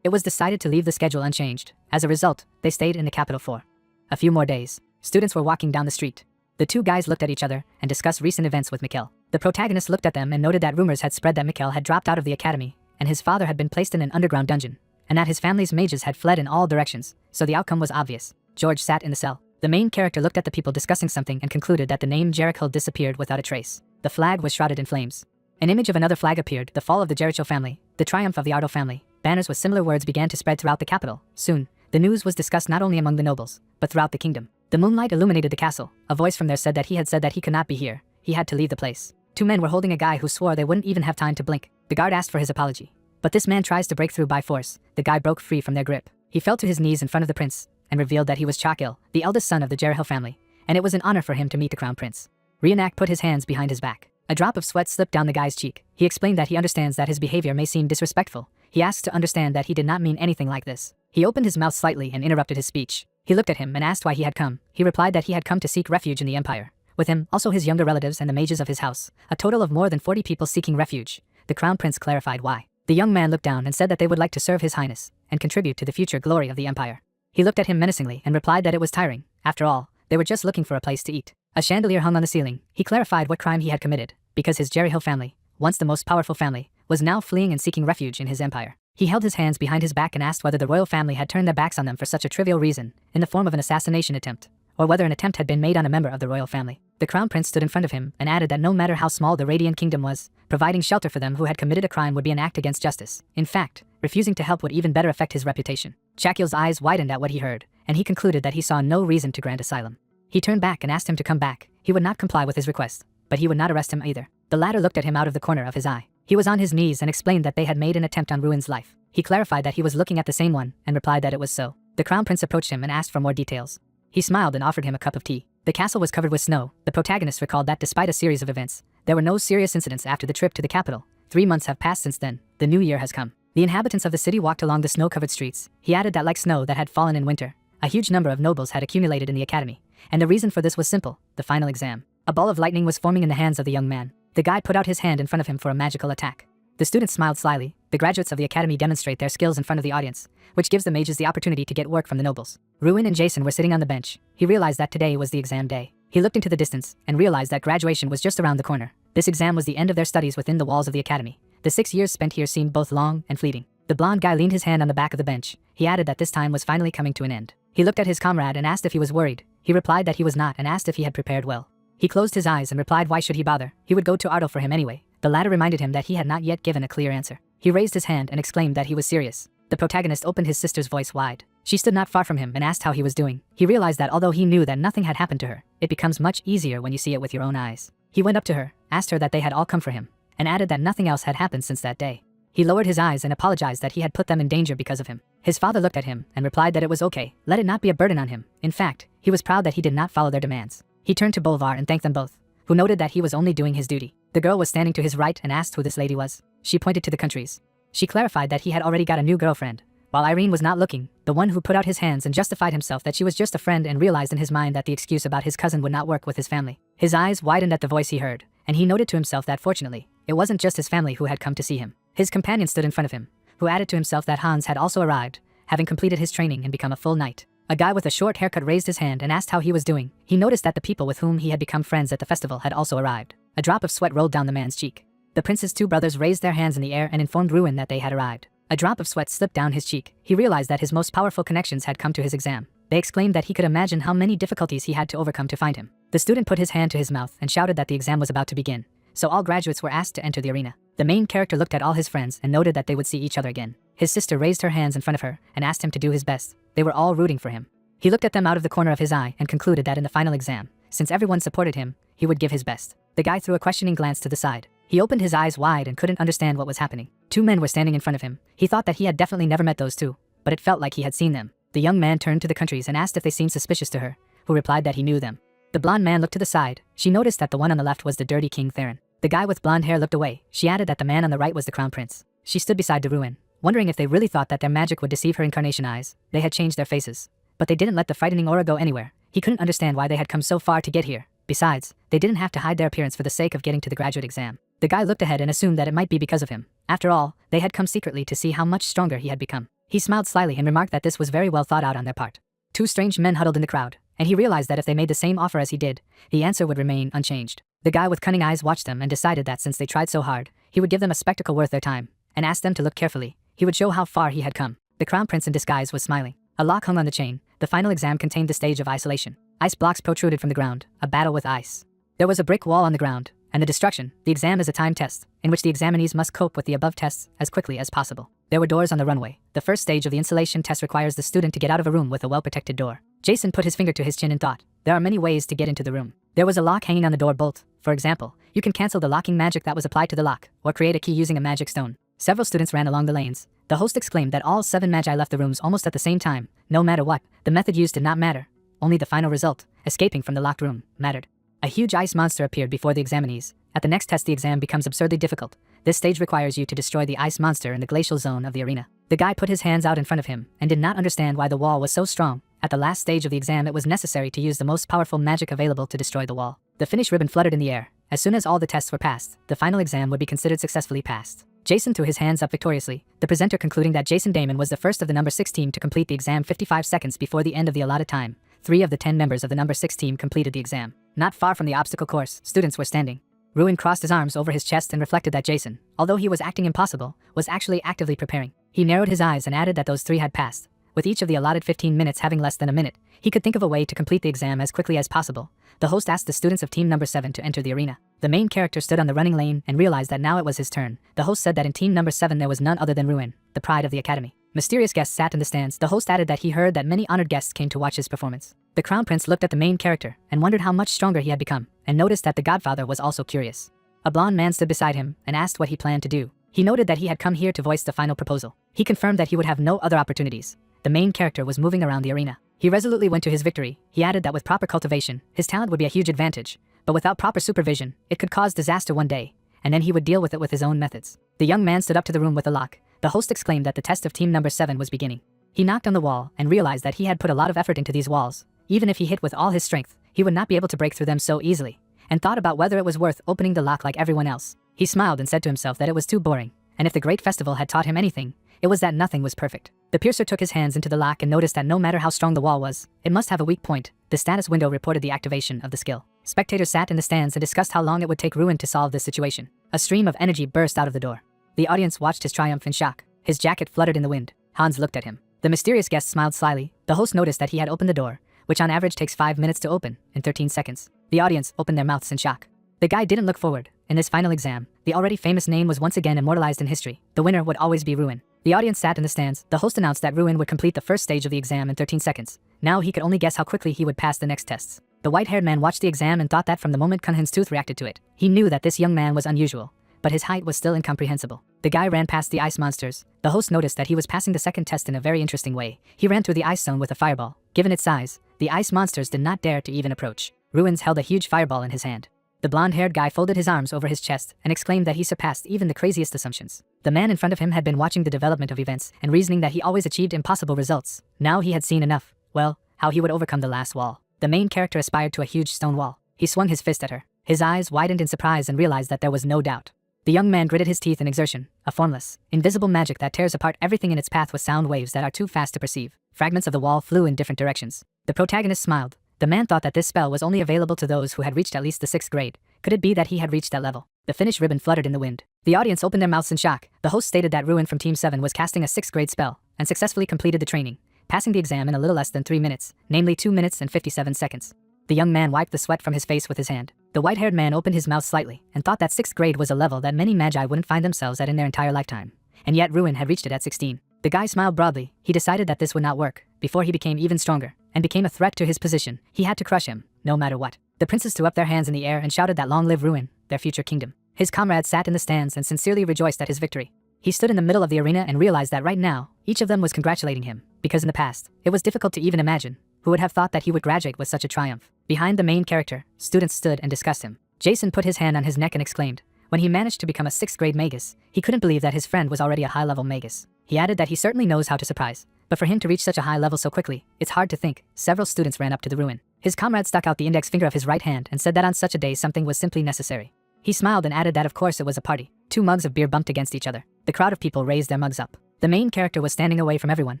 Speaker 1: It was decided to leave the schedule unchanged. As a result, they stayed in the capital for a few more days. Students were walking down the street. The two guys looked at each other and discussed recent events with Mikkel. The protagonist looked at them and noted that rumors had spread that Mikkel had dropped out of the academy, and his father had been placed in an underground dungeon, and that his family's mages had fled in all directions, so the outcome was obvious. George sat in the cell. The main character looked at the people discussing something and concluded that the name Jericho disappeared without a trace. The flag was shrouded in flames. An image of another flag appeared, the fall of the Jericho family, the triumph of the Ardo family. Banners with similar words began to spread throughout the capital. Soon, the news was discussed not only among the nobles, but throughout the kingdom. The moonlight illuminated the castle. A voice from there said that he could not be here. He had to leave the place. Two men were holding a guy who swore they wouldn't even have time to blink. The guard asked for his apology, but this man tries to break through by force. The guy broke free from their grip. He fell to his knees in front of the prince and revealed that he was Chakil, the eldest son of the Jericho family, and it was an honor for him to meet the crown prince. Reenact put his hands behind his back. A drop of sweat slipped down the guy's cheek. He explained that he understands that his behavior may seem disrespectful. He asked to understand that he did not mean anything like this. He opened his mouth slightly and interrupted his speech. He looked at him and asked why he had come. He replied that he had come to seek refuge in the empire. With him, also his younger relatives and the mages of his house, a total of more than 40 people seeking refuge. The crown prince clarified why. The young man looked down and said that they would like to serve his highness and contribute to the future glory of the empire. He looked at him menacingly and replied that it was tiring. After all, they were just looking for a place to eat. A chandelier hung on the ceiling. He clarified what crime he had committed, because his Jericho family, once the most powerful family, was now fleeing and seeking refuge in his empire. He held his hands behind his back and asked whether the royal family had turned their backs on them for such a trivial reason, in the form of an assassination attempt, or whether an attempt had been made on a member of the royal family. The crown prince stood in front of him and added that no matter how small the Radiant Kingdom was, providing shelter for them who had committed a crime would be an act against justice. In fact, refusing to help would even better affect his reputation. Chakil's eyes widened at what he heard, and he concluded that he saw no reason to grant asylum. He turned back and asked him to come back. He would not comply with his request, but he would not arrest him either. The latter looked at him out of the corner of his eye. He was on his knees and explained that they had made an attempt on Ruin's life. He clarified that he was looking at the same one and replied that it was so. The crown prince approached him and asked for more details. He smiled and offered him a cup of tea. The castle was covered with snow. The protagonist recalled that despite a series of events, there were no serious incidents after the trip to the capital. 3 months have passed since then. The new year has come. The inhabitants of the city walked along the snow-covered streets. He added that like snow that had fallen in winter, a huge number of nobles had accumulated in the academy, and the reason for this was simple: the final exam. A ball of lightning was forming in the hands of the young man. The guy put out his hand in front of him for a magical attack. The students smiled slyly. The graduates of the academy demonstrate their skills in front of the audience, which gives the mages the opportunity to get work from the nobles. Ruin and Jason were sitting on the bench. He realized that today was the exam day. He looked into the distance and realized that graduation was just around the corner. This exam was the end of their studies within the walls of the academy. The 6 years spent here seemed both long and fleeting. The blonde guy leaned his hand on the back of the bench. He added that this time was finally coming to an end. He looked at his comrade and asked if he was worried. He replied that he was not and asked if he had prepared well. He closed his eyes and replied why should he bother? He would go to Ardo for him anyway. The latter reminded him that he had not yet given a clear answer. He raised his hand and exclaimed that he was serious. The protagonist opened his sister's voice wide. She stood not far from him and asked how he was doing. He realized that although he knew that nothing had happened to her, it becomes much easier when you see it with your own eyes. He went up to her, asked her that they had all come for him, and added that nothing else had happened since that day. He lowered his eyes and apologized that he had put them in danger because of him. His father looked at him and replied that it was okay, let it not be a burden on him. In fact, he was proud that he did not follow their demands. He turned to Bolvar and thanked them both, who noted that he was only doing his duty. The girl was standing to his right and asked who this lady was. She pointed to the countries. She clarified that he had already got a new girlfriend, While Irene was not looking, the one who put out his hands and justified himself that she was just a friend and realized in his mind that the excuse about his cousin would not work with his family. His eyes widened at the voice he heard, and he noted to himself that fortunately, it wasn't just his family who had come to see him. His companion stood in front of him, who added to himself that Hans had also arrived, having completed his training and become a full knight. A guy with a short haircut raised his hand and asked how he was doing. He noticed that the people with whom he had become friends at the festival had also arrived. A drop of sweat rolled down the man's cheek. The prince's two brothers raised their hands in the air and informed Ruin that they had arrived. A drop of sweat slipped down his cheek. He realized that his most powerful connections had come to his exam. They exclaimed that he could imagine how many difficulties he had to overcome to find him. The student put his hand to his mouth and shouted that the exam was about to begin, so all graduates were asked to enter the arena. The main character looked at all his friends and noted that they would see each other again. His sister raised her hands in front of her and asked him to do his best. They were all rooting for him. He looked at them out of the corner of his eye and concluded that in the final exam, since everyone supported him, he would give his best. The guy threw a questioning glance to the side. He opened his eyes wide and couldn't understand what was happening. Two men were standing in front of him. He thought that he had definitely never met those two, but it felt like he had seen them. The young man turned to the countries and asked if they seemed suspicious to her, who replied that he knew them. The blonde man looked to the side. She noticed that the one on the left was the dirty King Theron. The guy with blonde hair looked away. She added that the man on the right was the crown prince. She stood beside the Ruin, wondering if they really thought that their magic would deceive her incarnation eyes. They had changed their faces, but they didn't let the frightening aura go anywhere. He couldn't understand why they had come so far to get here. Besides, they didn't have to hide their appearance for the sake of getting to the graduate exam. The guy looked ahead and assumed that it might be because of him. After all, they had come secretly to see how much stronger he had become. He smiled slyly and remarked that this was very well thought out on their part. Two strange men huddled in the crowd, and he realized that if they made the same offer as he did, the answer would remain unchanged. The guy with cunning eyes watched them and decided that since they tried so hard, he would give them a spectacle worth their time, and asked them to look carefully. He would show how far he had come. The crown prince in disguise was smiling. A lock hung on the chain. The final exam contained the stage of isolation. Ice blocks protruded from the ground, a battle with ice. There was a brick wall on the ground, and the destruction. The exam is a time test, in which the examinees must cope with the above tests as quickly as possible. There were doors on the runway. The first stage of the insulation test requires the student to get out of a room with a well-protected door. Jason put his finger to his chin and thought, there are many ways to get into the room. There was a lock hanging on the door bolt. For example, you can cancel the locking magic that was applied to the lock, or create a key using a magic stone. Several students ran along the lanes. The host exclaimed that all 7 magi left the rooms almost at the same time. No matter what, the method used did not matter. Only the final result, escaping from the locked room, mattered. A huge ice monster appeared before the examinees. At the next test, the exam becomes absurdly difficult. This stage requires you to destroy the ice monster in the glacial zone of the arena. The guy put his hands out in front of him and did not understand why the wall was so strong. At the last stage of the exam, it was necessary to use the most powerful magic available to destroy the wall. The finish ribbon fluttered in the air. As soon as all the tests were passed, the final exam would be considered successfully passed. Jason threw his hands up victoriously, the presenter concluding that Jason Damon was the first of the number 6 team to complete the exam 55 seconds before the end of the allotted time. 3 of the 10 members of the number 6 team completed the exam. Not far from the obstacle course, students were standing. Ruin crossed his arms over his chest and reflected that Jason, although he was acting impossible, was actually actively preparing. He narrowed his eyes and added that those 3 had passed. With each of the allotted 15 minutes having less than a minute, he could think of a way to complete the exam as quickly as possible. The host asked the students of team number 7 to enter the arena. The main character stood on the running lane and realized that now it was his turn. The host said that in team number 7 there was none other than Ruin, the pride of the academy. Mysterious guests sat in the stands. The host added that he heard that many honored guests came to watch his performance. The crown prince looked at the main character and wondered how much stronger he had become, and noticed that the godfather was also curious. A blonde man stood beside him and asked what he planned to do. He noted that he had come here to voice the final proposal. He confirmed that he would have no other opportunities. The main character was moving around the arena. He resolutely went to his victory. He added that with proper cultivation, his talent would be a huge advantage, but without proper supervision, it could cause disaster one day, and then he would deal with it with his own methods. The young man stood up to the room with a lock. The host exclaimed that the test of team number 7 was beginning. He knocked on the wall and realized that he had put a lot of effort into these walls. Even if he hit with all his strength, he would not be able to break through them so easily, and thought about whether it was worth opening the lock like everyone else. He smiled and said to himself that it was too boring, and if the great festival had taught him anything, it was that nothing was perfect. The piercer took his hands into the lock and noticed that no matter how strong the wall was, it must have a weak point. The status window reported the activation of the skill. Spectators sat in the stands and discussed how long it would take Ruin to solve this situation. A stream of energy burst out of the door. The audience watched his triumph in shock. His jacket fluttered in the wind. Hans looked at him. The mysterious guest smiled slyly. The host noticed that he had opened the door, which on average takes 5 minutes to open, in 13 seconds. The audience opened their mouths in shock. The guy didn't look forward. In this final exam, the already famous name was once again immortalized in history. The winner would always be Ruin. The audience sat in the stands. The host announced that Ruin would complete the first stage of the exam in 13 seconds. Now he could only guess how quickly he would pass the next tests. The white-haired man watched the exam and thought that from the moment Kunhan's tooth reacted to it, he knew that this young man was unusual, but his height was still incomprehensible. The guy ran past the ice monsters. The host noticed that he was passing the second test in a very interesting way. He ran through the ice zone with a fireball. Given its size, the ice monsters did not dare to even approach. Ruins held a huge fireball in his hand. The blonde-haired guy folded his arms over his chest and exclaimed that he surpassed even the craziest assumptions. The man in front of him had been watching the development of events and reasoning that he always achieved impossible results. Now he had seen enough. Well, how he would overcome the last wall. The main character aspired to a huge stone wall. He swung his fist at her. His eyes widened in surprise and realized that there was no doubt. The young man gritted his teeth in exertion, a formless, invisible magic that tears apart everything in its path with sound waves that are too fast to perceive. Fragments of the wall flew in different directions. The protagonist smiled. The man thought that this spell was only available to those who had reached at least the 6th grade. Could it be that he had reached that level? The finished ribbon fluttered in the wind. The audience opened their mouths in shock. The host stated that Ruin from Team 7 was casting a 6th grade spell and successfully completed the training, passing the exam in a little less than 3 minutes, namely 2 minutes and 57 seconds. The young man wiped the sweat from his face with his hand. The white-haired man opened his mouth slightly and thought that 6th grade was a level that many magi wouldn't find themselves at in their entire lifetime. And yet Ruin had reached it at 16. The guy smiled broadly. He decided that this would not work. Before he became even stronger and became a threat to his position, he had to crush him, no matter what. The princes threw up their hands in the air and shouted that long live Ruin, their future kingdom. His comrades sat in the stands and sincerely rejoiced at his victory. He stood in the middle of the arena and realized that right now, each of them was congratulating him, because in the past, it was difficult to even imagine who would have thought that he would graduate with such a triumph. Behind the main character, students stood and discussed him. Jason put his hand on his neck and exclaimed. When he managed to become a 6th grade magus, he couldn't believe that his friend was already a high-level magus. He added that he certainly knows how to surprise, but for him to reach such a high level so quickly, it's hard to think. Several students ran up to the Ruin. His comrade stuck out the index finger of his right hand and said that on such a day something was simply necessary. He smiled and added that of course it was a party. 2 mugs of beer bumped against each other. The crowd of people raised their mugs up. The main character was standing away from everyone.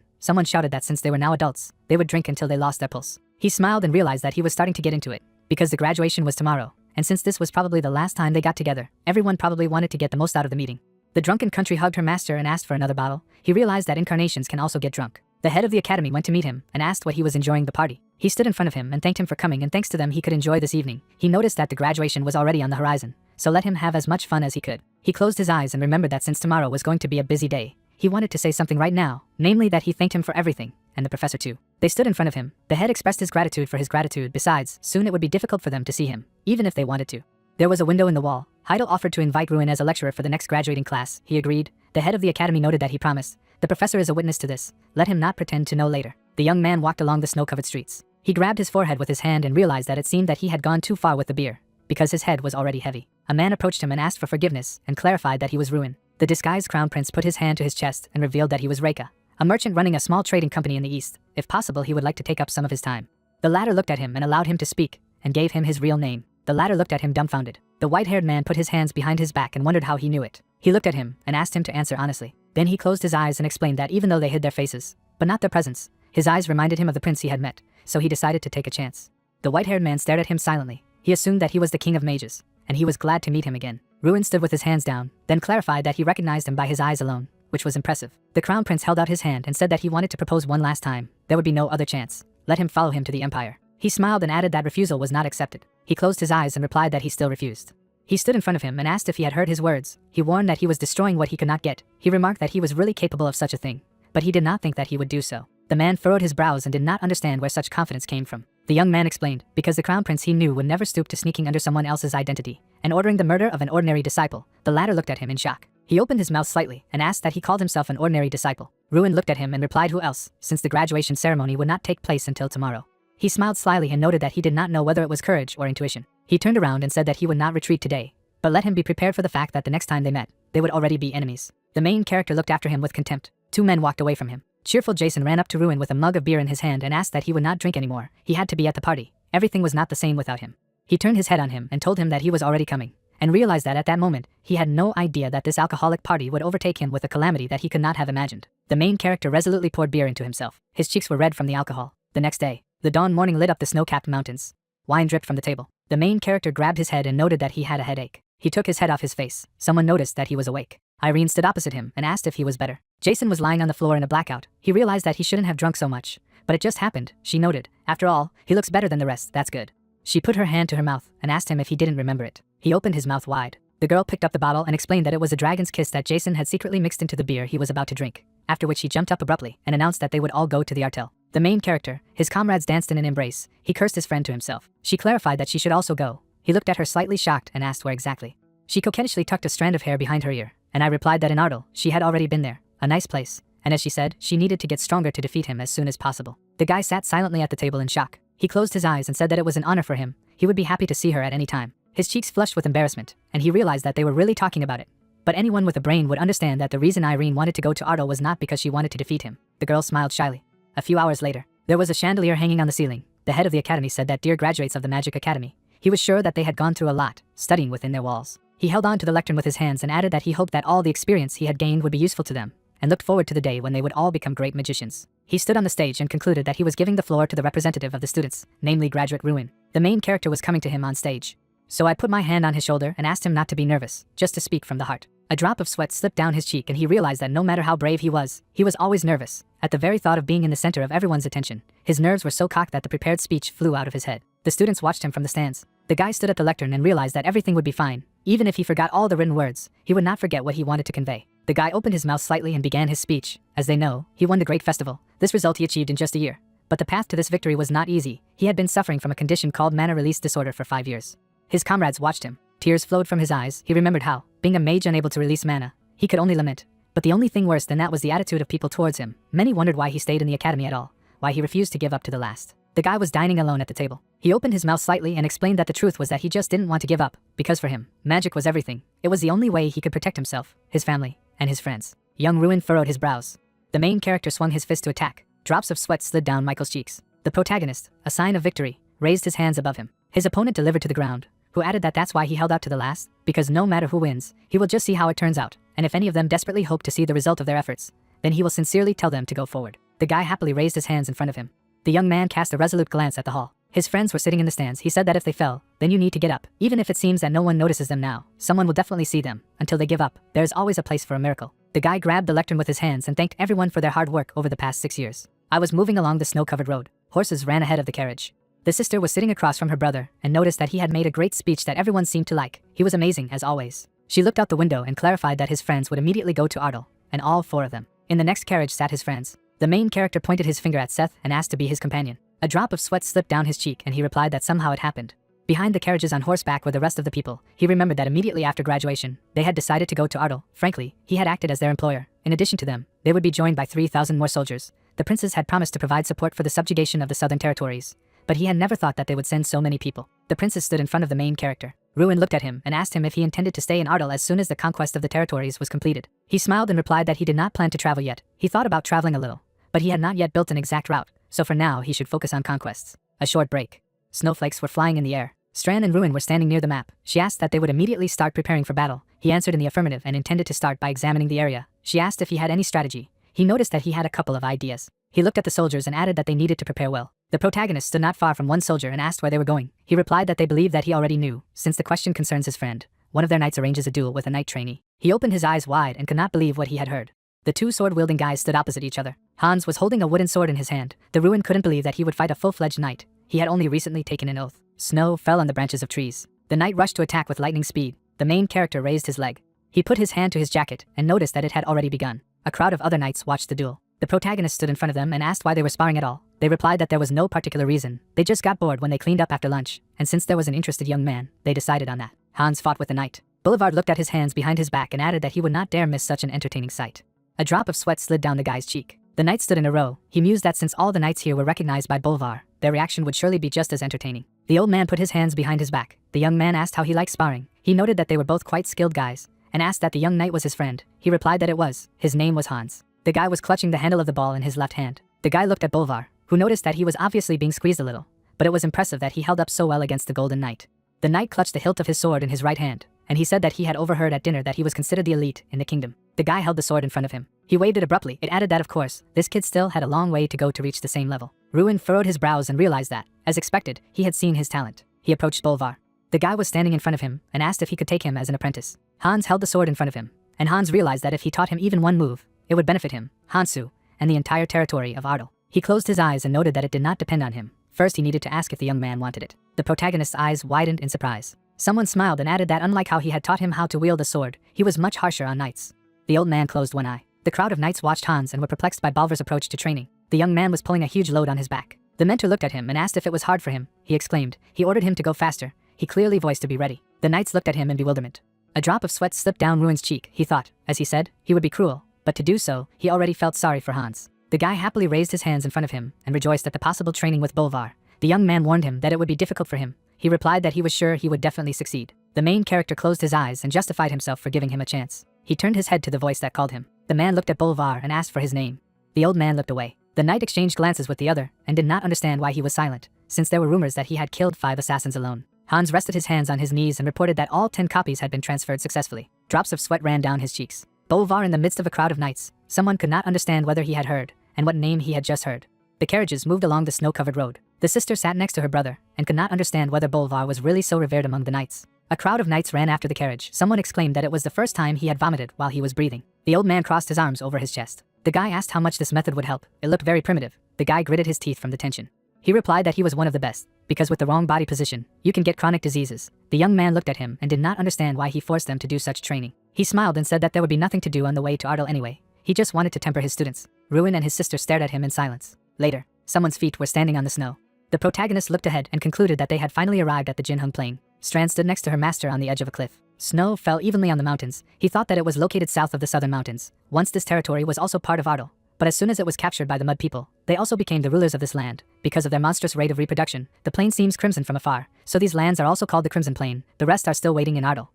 Speaker 1: Someone shouted that since they were now adults, they would drink until they lost their pulse. He smiled and realized that he was starting to get into it, because the graduation was tomorrow, and since this was probably the last time they got together, everyone probably wanted to get the most out of the meeting. The drunken country hugged her master and asked for another bottle. He realized that incarnations can also get drunk. The head of the academy went to meet him and asked what he was enjoying the party. He stood in front of him and thanked him for coming, and thanks to them he could enjoy this evening. He noticed that the graduation was already on the horizon, so let him have as much fun as he could. He closed his eyes and remembered that since tomorrow was going to be a busy day, he wanted to say something right now, namely that he thanked him for everything, and the professor too. They stood in front of him. The head expressed his gratitude for his gratitude. Besides, soon it would be difficult for them to see him, even if they wanted to. There was a window in the wall. Heidel offered to invite Ruin as a lecturer for the next graduating class. He agreed. The head of the academy noted that he promised. The professor is a witness to this. Let him not pretend to know later. The young man walked along the snow-covered streets. He grabbed his forehead with his hand and realized that it seemed that he had gone too far with the beer, because his head was already heavy. A man approached him and asked for forgiveness and clarified that he was Ruin. The disguised crown prince put his hand to his chest and revealed that he was Reika, a merchant running a small trading company in the east. If possible, he would like to take up some of his time. The latter looked at him and allowed him to speak, and gave him his real name. The latter looked at him dumbfounded. The white-haired man put his hands behind his back and wondered how he knew it. He looked at him and asked him to answer honestly. Then he closed his eyes and explained that even though they hid their faces, but not their presence, his eyes reminded him of the prince he had met, so he decided to take a chance. The white-haired man stared at him silently. He assumed that he was the king of mages, and he was glad to meet him again. Ruin stood with his hands down, then clarified that he recognized him by his eyes alone, which was impressive. The crown prince held out his hand and said that he wanted to propose one last time. There would be no other chance. Let him follow him to the empire. He smiled and added that refusal was not accepted. He closed his eyes and replied that he still refused. He stood in front of him and asked if he had heard his words. He warned that he was destroying what he could not get. He remarked that he was really capable of such a thing, but he did not think that he would do so. The man furrowed his brows and did not understand where such confidence came from. The young man explained, because the crown prince he knew would never stoop to sneaking under someone else's identity and ordering the murder of an ordinary disciple. The latter looked at him in shock. He opened his mouth slightly and asked that he called himself an ordinary disciple. Ruin looked at him and replied who else, since the graduation ceremony would not take place until tomorrow. He smiled slyly and noted that he did not know whether it was courage or intuition. He turned around and said that he would not retreat today, but let him be prepared for the fact that the next time they met, they would already be enemies. The main character looked after him with contempt. 2 men walked away from him. Cheerful Jason ran up to Ruin with a mug of beer in his hand and asked that he would not drink anymore. He had to be at the party. Everything was not the same without him. He turned his head on him and told him that he was already coming, and realized that at that moment, he had no idea that this alcoholic party would overtake him with a calamity that he could not have imagined. The main character resolutely poured beer into himself. His cheeks were red from the alcohol. The next day, the dawn morning lit up the snow-capped mountains. Wine dripped from the table. The main character grabbed his head and noted that he had a headache. He took his head off his face. Someone noticed that he was awake. Irene stood opposite him and asked if he was better. Jason was lying on the floor in a blackout. He realized that he shouldn't have drunk so much, but it just happened, she noted. After all, he looks better than the rest, that's good. She put her hand to her mouth and asked him if he didn't remember it. He opened his mouth wide. The girl picked up the bottle and explained that it was a dragon's kiss that Jason had secretly mixed into the beer he was about to drink, after which he jumped up abruptly and announced that they would all go to the artel. The main character, his comrades danced in an embrace. He cursed his friend to himself. She clarified that she should also go. He looked at her slightly shocked and asked where exactly. She coquettishly tucked a strand of hair behind her ear, and I replied that in Artel, she had already been there. A nice place, and as she said, she needed to get stronger to defeat him as soon as possible. The guy sat silently at the table in shock. He closed his eyes and said that it was an honor for him. He would be happy to see her at any time. His cheeks flushed with embarrassment, and he realized that they were really talking about it. But anyone with a brain would understand that the reason Irene wanted to go to Ardo was not because she wanted to defeat him. The girl smiled shyly. A few hours later, there was a chandelier hanging on the ceiling. The head of the academy said that dear graduates of the Magic Academy, he was sure that they had gone through a lot, studying within their walls. He held on to the lectern with his hands and added that he hoped that all the experience he had gained would be useful to them, and looked forward to the day when they would all become great magicians. He stood on the stage and concluded that he was giving the floor to the representative of the students, namely Graduate Ruin. The main character was coming to him on stage. So I put my hand on his shoulder and asked him not to be nervous, just to speak from the heart. A drop of sweat slipped down his cheek and he realized that no matter how brave he was always nervous. At the very thought of being in the center of everyone's attention, his nerves were so cocked that the prepared speech flew out of his head. The students watched him from the stands. The guy stood at the lectern and realized that everything would be fine. Even if he forgot all the written words, he would not forget what he wanted to convey. The guy opened his mouth slightly and began his speech. As they know, he won the great festival. This result he achieved in just a year. But the path to this victory was not easy. He had been suffering from a condition called mana release disorder for 5 years. His comrades watched him. Tears flowed from his eyes. He remembered how, being a mage unable to release mana, he could only lament. But the only thing worse than that was the attitude of people towards him. Many wondered why he stayed in the academy at all, why he refused to give up to the last. The guy was dining alone at the table. He opened his mouth slightly and explained that the truth was that he just didn't want to give up, because for him, magic was everything. It was the only way he could protect himself, his family, and his friends. Young Ruin furrowed his brows. The main character swung his fist to attack. Drops of sweat slid down Michael's cheeks. The protagonist, a sign of victory, raised his hands above him. His opponent delivered to the ground, who added that that's why he held out to the last, because no matter who wins, he will just see how it turns out, and if any of them desperately hope to see the result of their efforts, then he will sincerely tell them to go forward. The guy happily raised his hands in front of him. The young man cast a resolute glance at the hall. His friends were sitting in the stands. He said that if they fell, then you need to get up. Even if it seems that no one notices them now, someone will definitely see them. Until they give up, there is always a place for a miracle. The guy grabbed the lectern with his hands and thanked everyone for their hard work over the past 6 years. I was moving along the snow-covered road. Horses ran ahead of the carriage. The sister was sitting across from her brother and noticed that he had made a great speech that everyone seemed to like. He was amazing as always. She looked out the window and clarified that his friends would immediately go to Ardal, and all 4 of them. In the next carriage sat his friends. The main character pointed his finger at Seth and asked to be his companion. A drop of sweat slipped down his cheek and he replied that somehow it happened. Behind the carriages on horseback were the rest of the people. He remembered that immediately after graduation, they had decided to go to Ardal. Frankly, he had acted as their employer. In addition to them, they would be joined by 3,000 more soldiers. The princes had promised to provide support for the subjugation of the southern territories, but he had never thought that they would send so many people. The princes stood in front of the main character. Ruin looked at him and asked him if he intended to stay in Ardal as soon as the conquest of the territories was completed. He smiled and replied that he did not plan to travel yet. He thought about traveling a little, but he had not yet built an exact route, so for now he should focus on conquests. A short break. Snowflakes were flying in the air. Strand and Ruin were standing near the map. She asked that they would immediately start preparing for battle. He answered in the affirmative and intended to start by examining the area. She asked if he had any strategy. He noticed that he had a couple of ideas. He looked at the soldiers and added that they needed to prepare well. The protagonist stood not far from one soldier and asked where they were going. He replied that they believed that he already knew, since the question concerns his friend. One of their knights arranges a duel with a knight trainee. He opened his eyes wide and could not believe what he had heard. The 2 sword-wielding guys stood opposite each other. Hans was holding a wooden sword in his hand. The Ruin couldn't believe that he would fight a full-fledged knight. He had only recently taken an oath. Snow fell on the branches of trees. The knight rushed to attack with lightning speed. The main character raised his leg. He put his hand to his jacket and noticed that it had already begun. A crowd of other knights watched the duel. The protagonist stood in front of them and asked why they were sparring at all. They replied that there was no particular reason. They just got bored when they cleaned up after lunch, and since there was an interested young man, they decided on that. Hans fought with the knight. Boulevard looked at his hands behind his back and added that he would not dare miss such an entertaining sight. A drop of sweat slid down the guy's cheek. The knights stood in a row. He mused that since all the knights here were recognized by Boulevard, their reaction would surely be just as entertaining. The old man put his hands behind his back. The young man asked how he liked sparring. He noted that they were both quite skilled guys, and asked that the young knight was his friend. He replied that it was. His name was Hans. The guy was clutching the handle of the ball in his left hand. The guy looked at Boulevard, who noticed that he was obviously being squeezed a little, but it was impressive that he held up so well against the Golden Knight. The knight clutched the hilt of his sword in his right hand, and he said that he had overheard at dinner that he was considered the elite in the kingdom. The guy held the sword in front of him. He waved it abruptly. It added that of course, this kid still had a long way to go to reach the same level. Ruin furrowed his brows and realized that, as expected, he had seen his talent. He approached Boulevard. The guy was standing in front of him and asked if he could take him as an apprentice. Hans held the sword in front of him, and Hans realized that if he taught him even one move, it would benefit him, Hansu, and the entire territory of Ardal. He closed his eyes and noted that it did not depend on him. First he needed to ask if the young man wanted it. The protagonist's eyes widened in surprise. Someone smiled and added that unlike how he had taught him how to wield a sword, he was much harsher on knights. The old man closed one eye. The crowd of knights watched Hans and were perplexed by Balver's approach to training. The young man was pulling a huge load on his back. The mentor looked at him and asked if it was hard for him. He exclaimed. He ordered him to go faster. He clearly voiced to be ready. The knights looked at him in bewilderment. A drop of sweat slipped down Ruin's cheek. He thought, as he said, he would be cruel, but to do so, he already felt sorry for Hans. The guy happily raised his hands in front of him and rejoiced at the possible training with Boulevard. The young man warned him that it would be difficult for him. He replied that he was sure he would definitely succeed. The main character closed his eyes and justified himself for giving him a chance. He turned his head to the voice that called him. The man looked at Bolvar and asked for his name. The old man looked away. The knight exchanged glances with the other and did not understand why he was silent, since there were rumors that he had killed 5 assassins alone. Hans rested his hands on his knees and reported that all 10 copies had been transferred successfully. Drops of sweat ran down his cheeks. Bolvar in the midst of a crowd of knights. Someone could not understand whether he had heard, and what name he had just heard. The carriages moved along the snow-covered road. The sister sat next to her brother, and could not understand whether Bolvar was really so revered among the knights. A crowd of knights ran after the carriage. Someone exclaimed that it was the first time he had vomited while he was breathing. The old man crossed his arms over his chest. The guy asked how much this method would help. It looked very primitive. The guy gritted his teeth from the tension. He replied that he was one of the best, because with the wrong body position, you can get chronic diseases. The young man looked at him and did not understand why he forced them to do such training. He smiled and said that there would be nothing to do on the way to Ardal anyway. He just wanted to temper his students. Ruin and his sister stared at him in silence. Later, someone's feet were standing on the snow. The protagonist looked ahead and concluded that they had finally arrived at the Jinhung Plain. Strand stood next to her master on the edge of a cliff. Snow fell evenly on the mountains. He thought that it was located south of the southern mountains. Once this territory was also part of Ardal. But as soon as it was captured by the mud people, they also became the rulers of this land. Because of their monstrous rate of reproduction, the plain seems crimson from afar, so these lands are also called the Crimson Plain. The rest are still waiting in Ardal.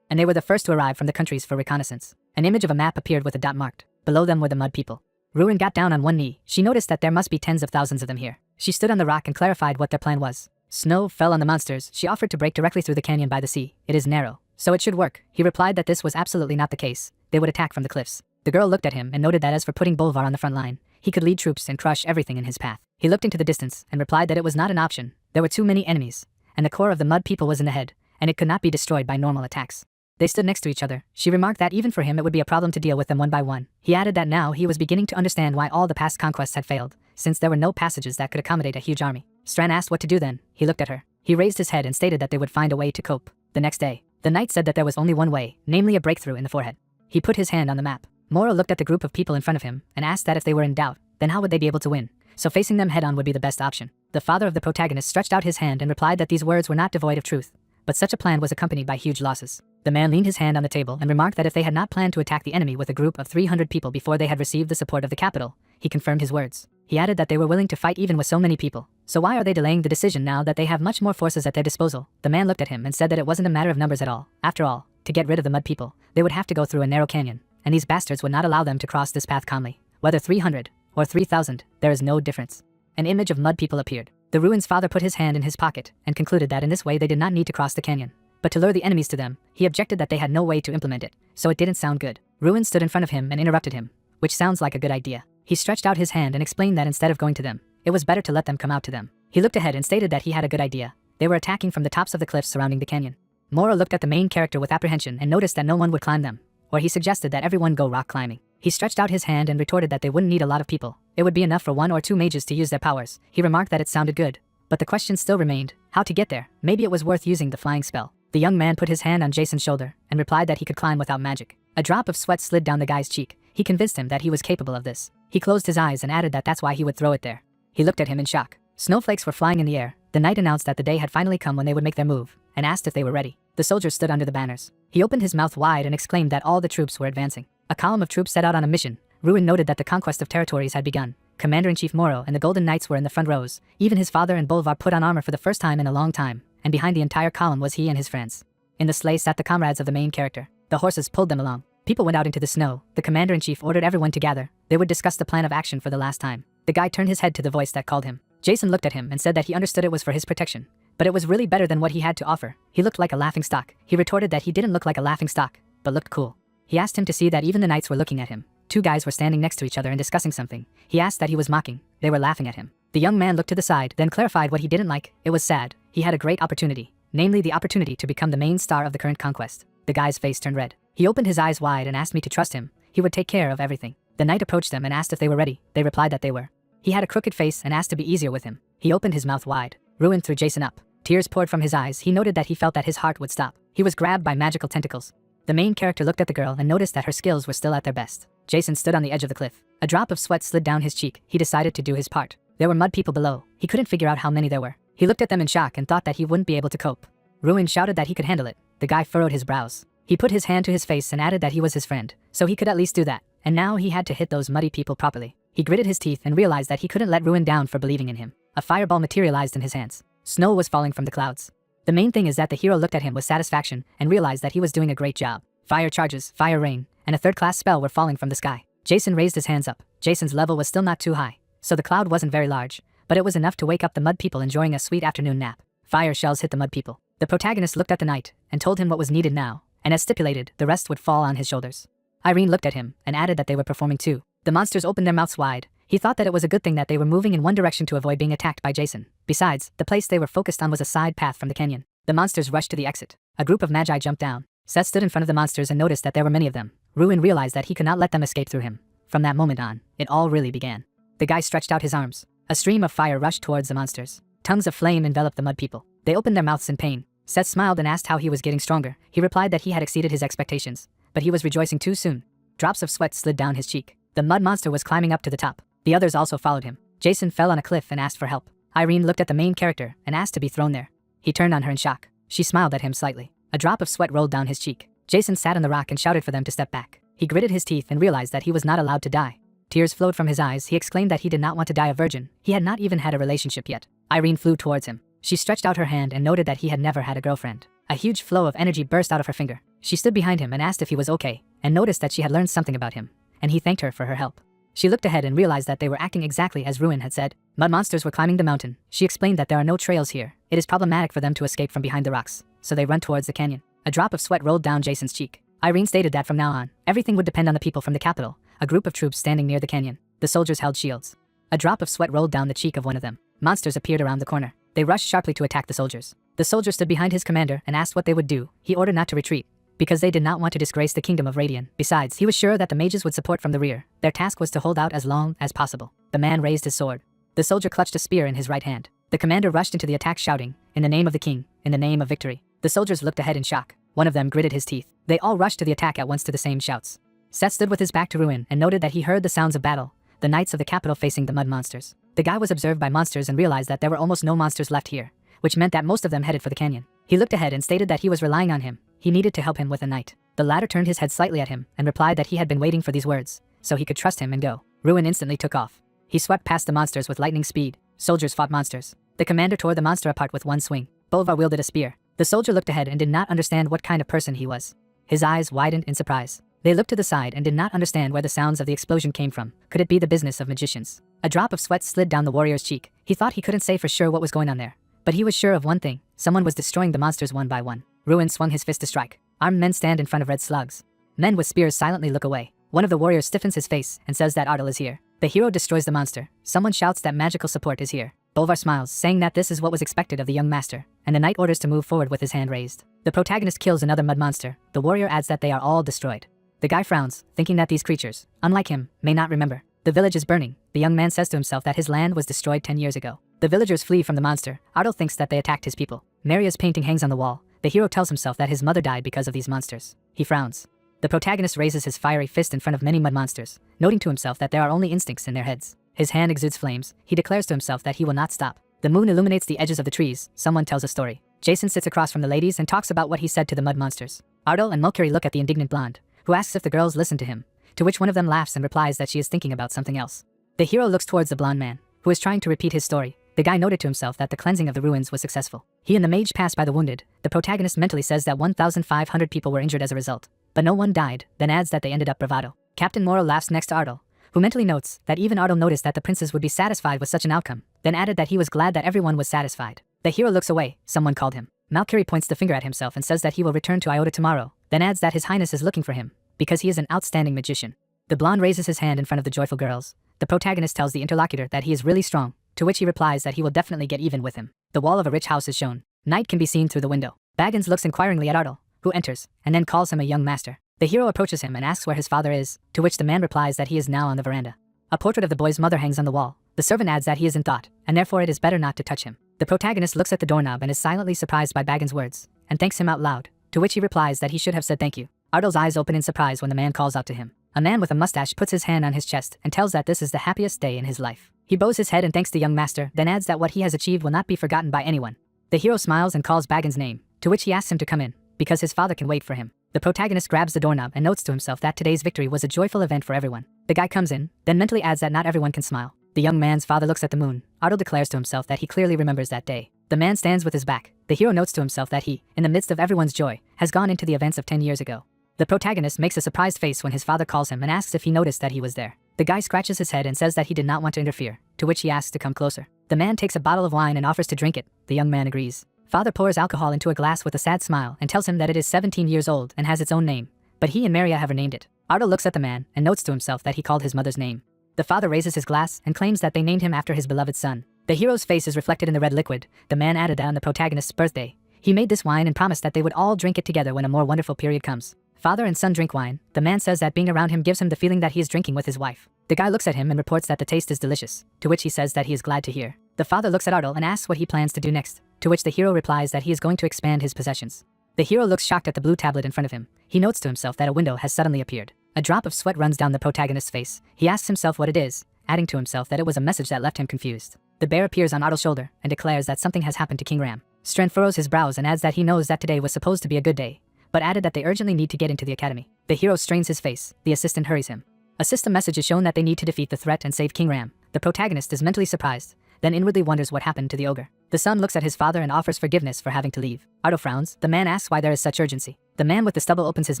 Speaker 1: And they were the first to arrive from the countries for reconnaissance. An image of a map appeared with a dot marked. Below them were the mud people. Ruin got down on one knee. She noticed that there must be tens of thousands of them here. She stood on the rock and clarified what their plan was. Snow fell on the monsters. She offered to break directly through the canyon by the sea. It is narrow, so it should work. He replied that this was absolutely not the case. They would attack from the cliffs. The girl looked at him and noted that as for putting Bolvar on the front line, he could lead troops and crush everything in his path. He looked into the distance and replied that it was not an option. There were too many enemies, and the core of the mud people was in the head, and it could not be destroyed by normal attacks. They stood next to each other. She remarked that even for him it would be a problem to deal with them one by one. He added that now he was beginning to understand why all the past conquests had failed, since there were no passages that could accommodate a huge army. Strand asked what to do then. He looked at her. He raised his head and stated that they would find a way to cope. The next day, the knight said that there was only one way, namely a breakthrough in the forehead. He put his hand on the map. Moro looked at the group of people in front of him and asked that if they were in doubt, then how would they be able to win? So facing them head on would be the best option. The father of the protagonist stretched out his hand and replied that these words were not devoid of truth, but such a plan was accompanied by huge losses. The man leaned his hand on the table and remarked that if they had not planned to attack the enemy with a group of 300 people before they had received the support of the capital, he confirmed his words. He added that they were willing to fight even with so many people. So why are they delaying the decision now that they have much more forces at their disposal? The man looked at him and said that it wasn't a matter of numbers at all. After all, to get rid of the mud people, they would have to go through a narrow canyon, and these bastards would not allow them to cross this path calmly. Whether 300 or 3,000, there is no difference. An image of mud people appeared. The Ruin's father put his hand in his pocket and concluded that in this way they did not need to cross the canyon. But to lure the enemies to them, he objected that they had no way to implement it, so it didn't sound good. Ruin stood in front of him and interrupted him, which sounds like a good idea. He stretched out his hand and explained that instead of going to them, it was better to let them come out to them. He looked ahead and stated that he had a good idea. They were attacking from the tops of the cliffs surrounding the canyon. Moro looked at the main character with apprehension and noticed that no one would climb them, or he suggested that everyone go rock climbing. He stretched out his hand and retorted that they wouldn't need a lot of people. It would be enough for 1 or 2 mages to use their powers. He remarked that it sounded good, but the question still remained, how to get there? Maybe it was worth using the flying spell. The young man put his hand on Jason's shoulder and replied that he could climb without magic. A drop of sweat slid down the guy's cheek. He convinced him that he was capable of this. He closed his eyes and added that that's why he would throw it there. He looked at him in shock. Snowflakes were flying in the air. The knight announced that the day had finally come when they would make their move, and asked if they were ready. The soldiers stood under the banners. He opened his mouth wide and exclaimed that all the troops were advancing. A column of troops set out on a mission. Ruin noted that the conquest of territories had begun. Commander-in-Chief Moro and the Golden Knights were in the front rows. Even his father and Bolvar put on armor for the first time in a long time, and behind the entire column was he and his friends. In the sleigh sat the comrades of the main character. The horses pulled them along. People went out into the snow. The commander-in-chief ordered everyone to gather. They would discuss the plan of action for the last time. The guy turned his head to the voice that called him. Jason looked at him and said that he understood it was for his protection, but it was really better than what he had to offer. He looked like a laughingstock. He retorted that he didn't look like a laughingstock, but looked cool. He asked him to see that even the knights were looking at him. 2 guys were standing next to each other and discussing something. He asked that he was mocking. They were laughing at him. The young man looked to the side, then clarified what he didn't like. It was sad. He had a great opportunity, namely the opportunity to become the main star of the current conquest. The guy's face turned red. He opened his eyes wide and asked me to trust him. He would take care of everything. The knight approached them and asked if they were ready. They replied that they were. He had a crooked face and asked to be easier with him. He opened his mouth wide. Ruin threw Jason up. Tears poured from his eyes. He noted that he felt that his heart would stop. He was grabbed by magical tentacles. The main character looked at the girl and noticed that her skills were still at their best. Jason stood on the edge of the cliff. A drop of sweat slid down his cheek. He decided to do his part. There were mud people below. He couldn't figure out how many there were. He looked at them in shock and thought that he wouldn't be able to cope. Ruin shouted that he could handle it. The guy furrowed his brows. He put his hand to his face and added that he was his friend, so he could at least do that. And now he had to hit those muddy people properly. He gritted his teeth and realized that he couldn't let Ruin down for believing in him. A fireball materialized in his hands. Snow was falling from the clouds. The main thing is that the hero looked at him with satisfaction and realized that he was doing a great job. Fire charges, fire rain, and a third-class spell were falling from the sky. Jason raised his hands up. Jason's level was still not too high, so the cloud wasn't very large, but it was enough to wake up the mud people enjoying a sweet afternoon nap. Fire shells hit the mud people. The protagonist looked at the knight and told him what was needed now, and as stipulated, the rest would fall on his shoulders. Irene looked at him and added that they were performing too. The monsters opened their mouths wide. He thought that it was a good thing that they were moving in one direction to avoid being attacked by Jason. Besides, the place they were focused on was a side path from the canyon. The monsters rushed to the exit. A group of magi jumped down. Seth stood in front of the monsters and noticed that there were many of them. Ruin realized that he could not let them escape through him. From that moment on, it all really began. The guy stretched out his arms. A stream of fire rushed towards the monsters. Tongues of flame enveloped the mud people. They opened their mouths in pain. Seth smiled and asked how he was getting stronger. He replied that he had exceeded his expectations, but he was rejoicing too soon. Drops of sweat slid down his cheek. The mud monster was climbing up to the top. The others also followed him. Jason fell on a cliff and asked for help. Irene looked at the main character and asked to be thrown there. He turned on her in shock. She smiled at him slightly. A drop of sweat rolled down his cheek. Jason sat on the rock and shouted for them to step back. He gritted his teeth and realized that he was not allowed to die. Tears flowed from his eyes. He exclaimed that he did not want to die a virgin. He had not even had a relationship yet. Irene flew towards him. She stretched out her hand and noted that he had never had a girlfriend. A huge flow of energy burst out of her finger. She stood behind him and asked if he was okay, and noticed that she had learned something about him, and he thanked her for her help. She looked ahead and realized that they were acting exactly as Ruin had said. Mud monsters were climbing the mountain. She explained that there are no trails here. It is problematic for them to escape from behind the rocks, so they run towards the canyon. A drop of sweat rolled down Jason's cheek. Irene stated that from now on, everything would depend on the people from the capital, a group of troops standing near the canyon. The soldiers held shields. A drop of sweat rolled down the cheek of one of them. Monsters appeared around the corner. They rushed sharply to attack the soldiers. The soldier stood behind his commander and asked what they would do. He ordered not to retreat, because they did not want to disgrace the kingdom of Radian. Besides, he was sure that the mages would support from the rear. Their task was to hold out as long as possible. The man raised his sword. The soldier clutched a spear in his right hand. The commander rushed into the attack shouting, "In the name of the king, in the name of victory." The soldiers looked ahead in shock. One of them gritted his teeth. They all rushed to the attack at once to the same shouts. Seth stood with his back to Ruin and noted that he heard the sounds of battle, the knights of the capital facing the mud monsters. The guy was observed by monsters and realized that there were almost no monsters left here, which meant that most of them headed for the canyon. He looked ahead and stated that he was relying on him. He needed to help him with a knight. The latter turned his head slightly at him and replied that he had been waiting for these words, so he could trust him and go. Ruin instantly took off. He swept past the monsters with lightning speed. Soldiers fought monsters. The commander tore the monster apart with one swing. Bolvar wielded a spear. The soldier looked ahead and did not understand what kind of person he was. His eyes widened in surprise. They looked to the side and did not understand where the sounds of the explosion came from. Could it be the business of magicians? A drop of sweat slid down the warrior's cheek. He thought he couldn't say for sure what was going on there, but he was sure of one thing. Someone was destroying the monsters one by one. Ruin swung his fist to strike. Armed men stand in front of red slugs. Men with spears silently look away. One of the warriors stiffens his face and says that Ardal is here. The hero destroys the monster. Someone shouts that magical support is here. Bolvar smiles, saying that this is what was expected of the young master, and the knight orders to move forward with his hand raised. The protagonist kills another mud monster. The warrior adds that they are all destroyed. The guy frowns, thinking that these creatures, unlike him, may not remember. The village is burning. The young man says to himself that his land was destroyed 10 years ago. The villagers flee from the monster. Ardal thinks that they attacked his people. Maria's painting hangs on the wall. The hero tells himself that his mother died because of these monsters. He frowns. The protagonist raises his fiery fist in front of many mud monsters, noting to himself that there are only instincts in their heads. His hand exudes flames. He declares to himself that he will not stop. The moon illuminates the edges of the trees. Someone tells a story. Jason sits across from the ladies and talks about what he said to the mud monsters. Ardal and Mulcahy look at the indignant blonde, who asks if the girls listen to him, to which one of them laughs and replies that she is thinking about something else. The hero looks towards the blonde man, who is trying to repeat his story. The guy noted to himself that the cleansing of the ruins was successful. He and the mage passed by the wounded. The protagonist mentally says that 1,500 people were injured as a result, but no one died, then adds that they ended up bravado. Captain Moro laughs next to Ardal, who mentally notes that even Ardal noticed that the princes would be satisfied with such an outcome, then added that he was glad that everyone was satisfied. The hero looks away. Someone called him. Mulcahy points the finger at himself and says that he will return to Iota tomorrow, then adds that his highness is looking for him, because he is an outstanding magician. The blonde raises his hand in front of the joyful girls. The protagonist tells the interlocutor that he is really strong, to which he replies that he will definitely get even with him. The wall of a rich house is shown. Night can be seen through the window. Baggins looks inquiringly at Ardal, who enters, and then calls him a young master. The hero approaches him and asks where his father is, to which the man replies that he is now on the veranda. A portrait of the boy's mother hangs on the wall. The servant adds that he is in thought, and therefore it is better not to touch him. The protagonist looks at the doorknob and is silently surprised by Baggins' words, and thanks him out loud, to which he replies that he should have said thank you. Ardal's eyes open in surprise when the man calls out to him. A man with a mustache puts his hand on his chest and tells that this is the happiest day in his life. He bows his head and thanks the young master, then adds that what he has achieved will not be forgotten by anyone. The hero smiles and calls Baggins' name, to which he asks him to come in, because his father can wait for him. The protagonist grabs the doorknob and notes to himself that today's victory was a joyful event for everyone. The guy comes in, then mentally adds that not everyone can smile. The young man's father looks at the moon. Ardal declares to himself that he clearly remembers that day. The man stands with his back. The hero notes to himself that he, in the midst of everyone's joy, has gone into the events of 10 years ago. The protagonist makes a surprised face when his father calls him and asks if he noticed that he was there. The guy scratches his head and says that he did not want to interfere, to which he asks to come closer. The man takes a bottle of wine and offers to drink it. The young man agrees. Father pours alcohol into a glass with a sad smile and tells him that it is 17 years old and has its own name, but he and Maria have renamed it. Ardo looks at the man and notes to himself that he called his mother's name. The father raises his glass and claims that they named him after his beloved son. The hero's face is reflected in the red liquid. The man added that on the protagonist's birthday, he made this wine and promised that they would all drink it together when a more wonderful period comes. Father and son drink wine. The man says that being around him gives him the feeling that he is drinking with his wife. The guy looks at him and reports that the taste is delicious, to which he says that he is glad to hear. The father looks at Ardal and asks what he plans to do next, to which the hero replies that he is going to expand his possessions. The hero looks shocked at the blue tablet in front of him. He notes to himself that a window has suddenly appeared. A drop of sweat runs down the protagonist's face. He asks himself what it is, adding to himself that it was a message that left him confused. The bear appears on Ardal's shoulder and declares that something has happened to King Ram. Stren furrows his brows and adds that he knows that today was supposed to be a good day, but added that they urgently need to get into the academy. The hero strains his face. The assistant hurries him. A system message is shown that they need to defeat the threat and save King Ram. The protagonist is mentally surprised, then inwardly wonders what happened to the ogre. The son looks at his father and offers forgiveness for having to leave. Ardo frowns. The man asks why there is such urgency. The man with the stubble opens his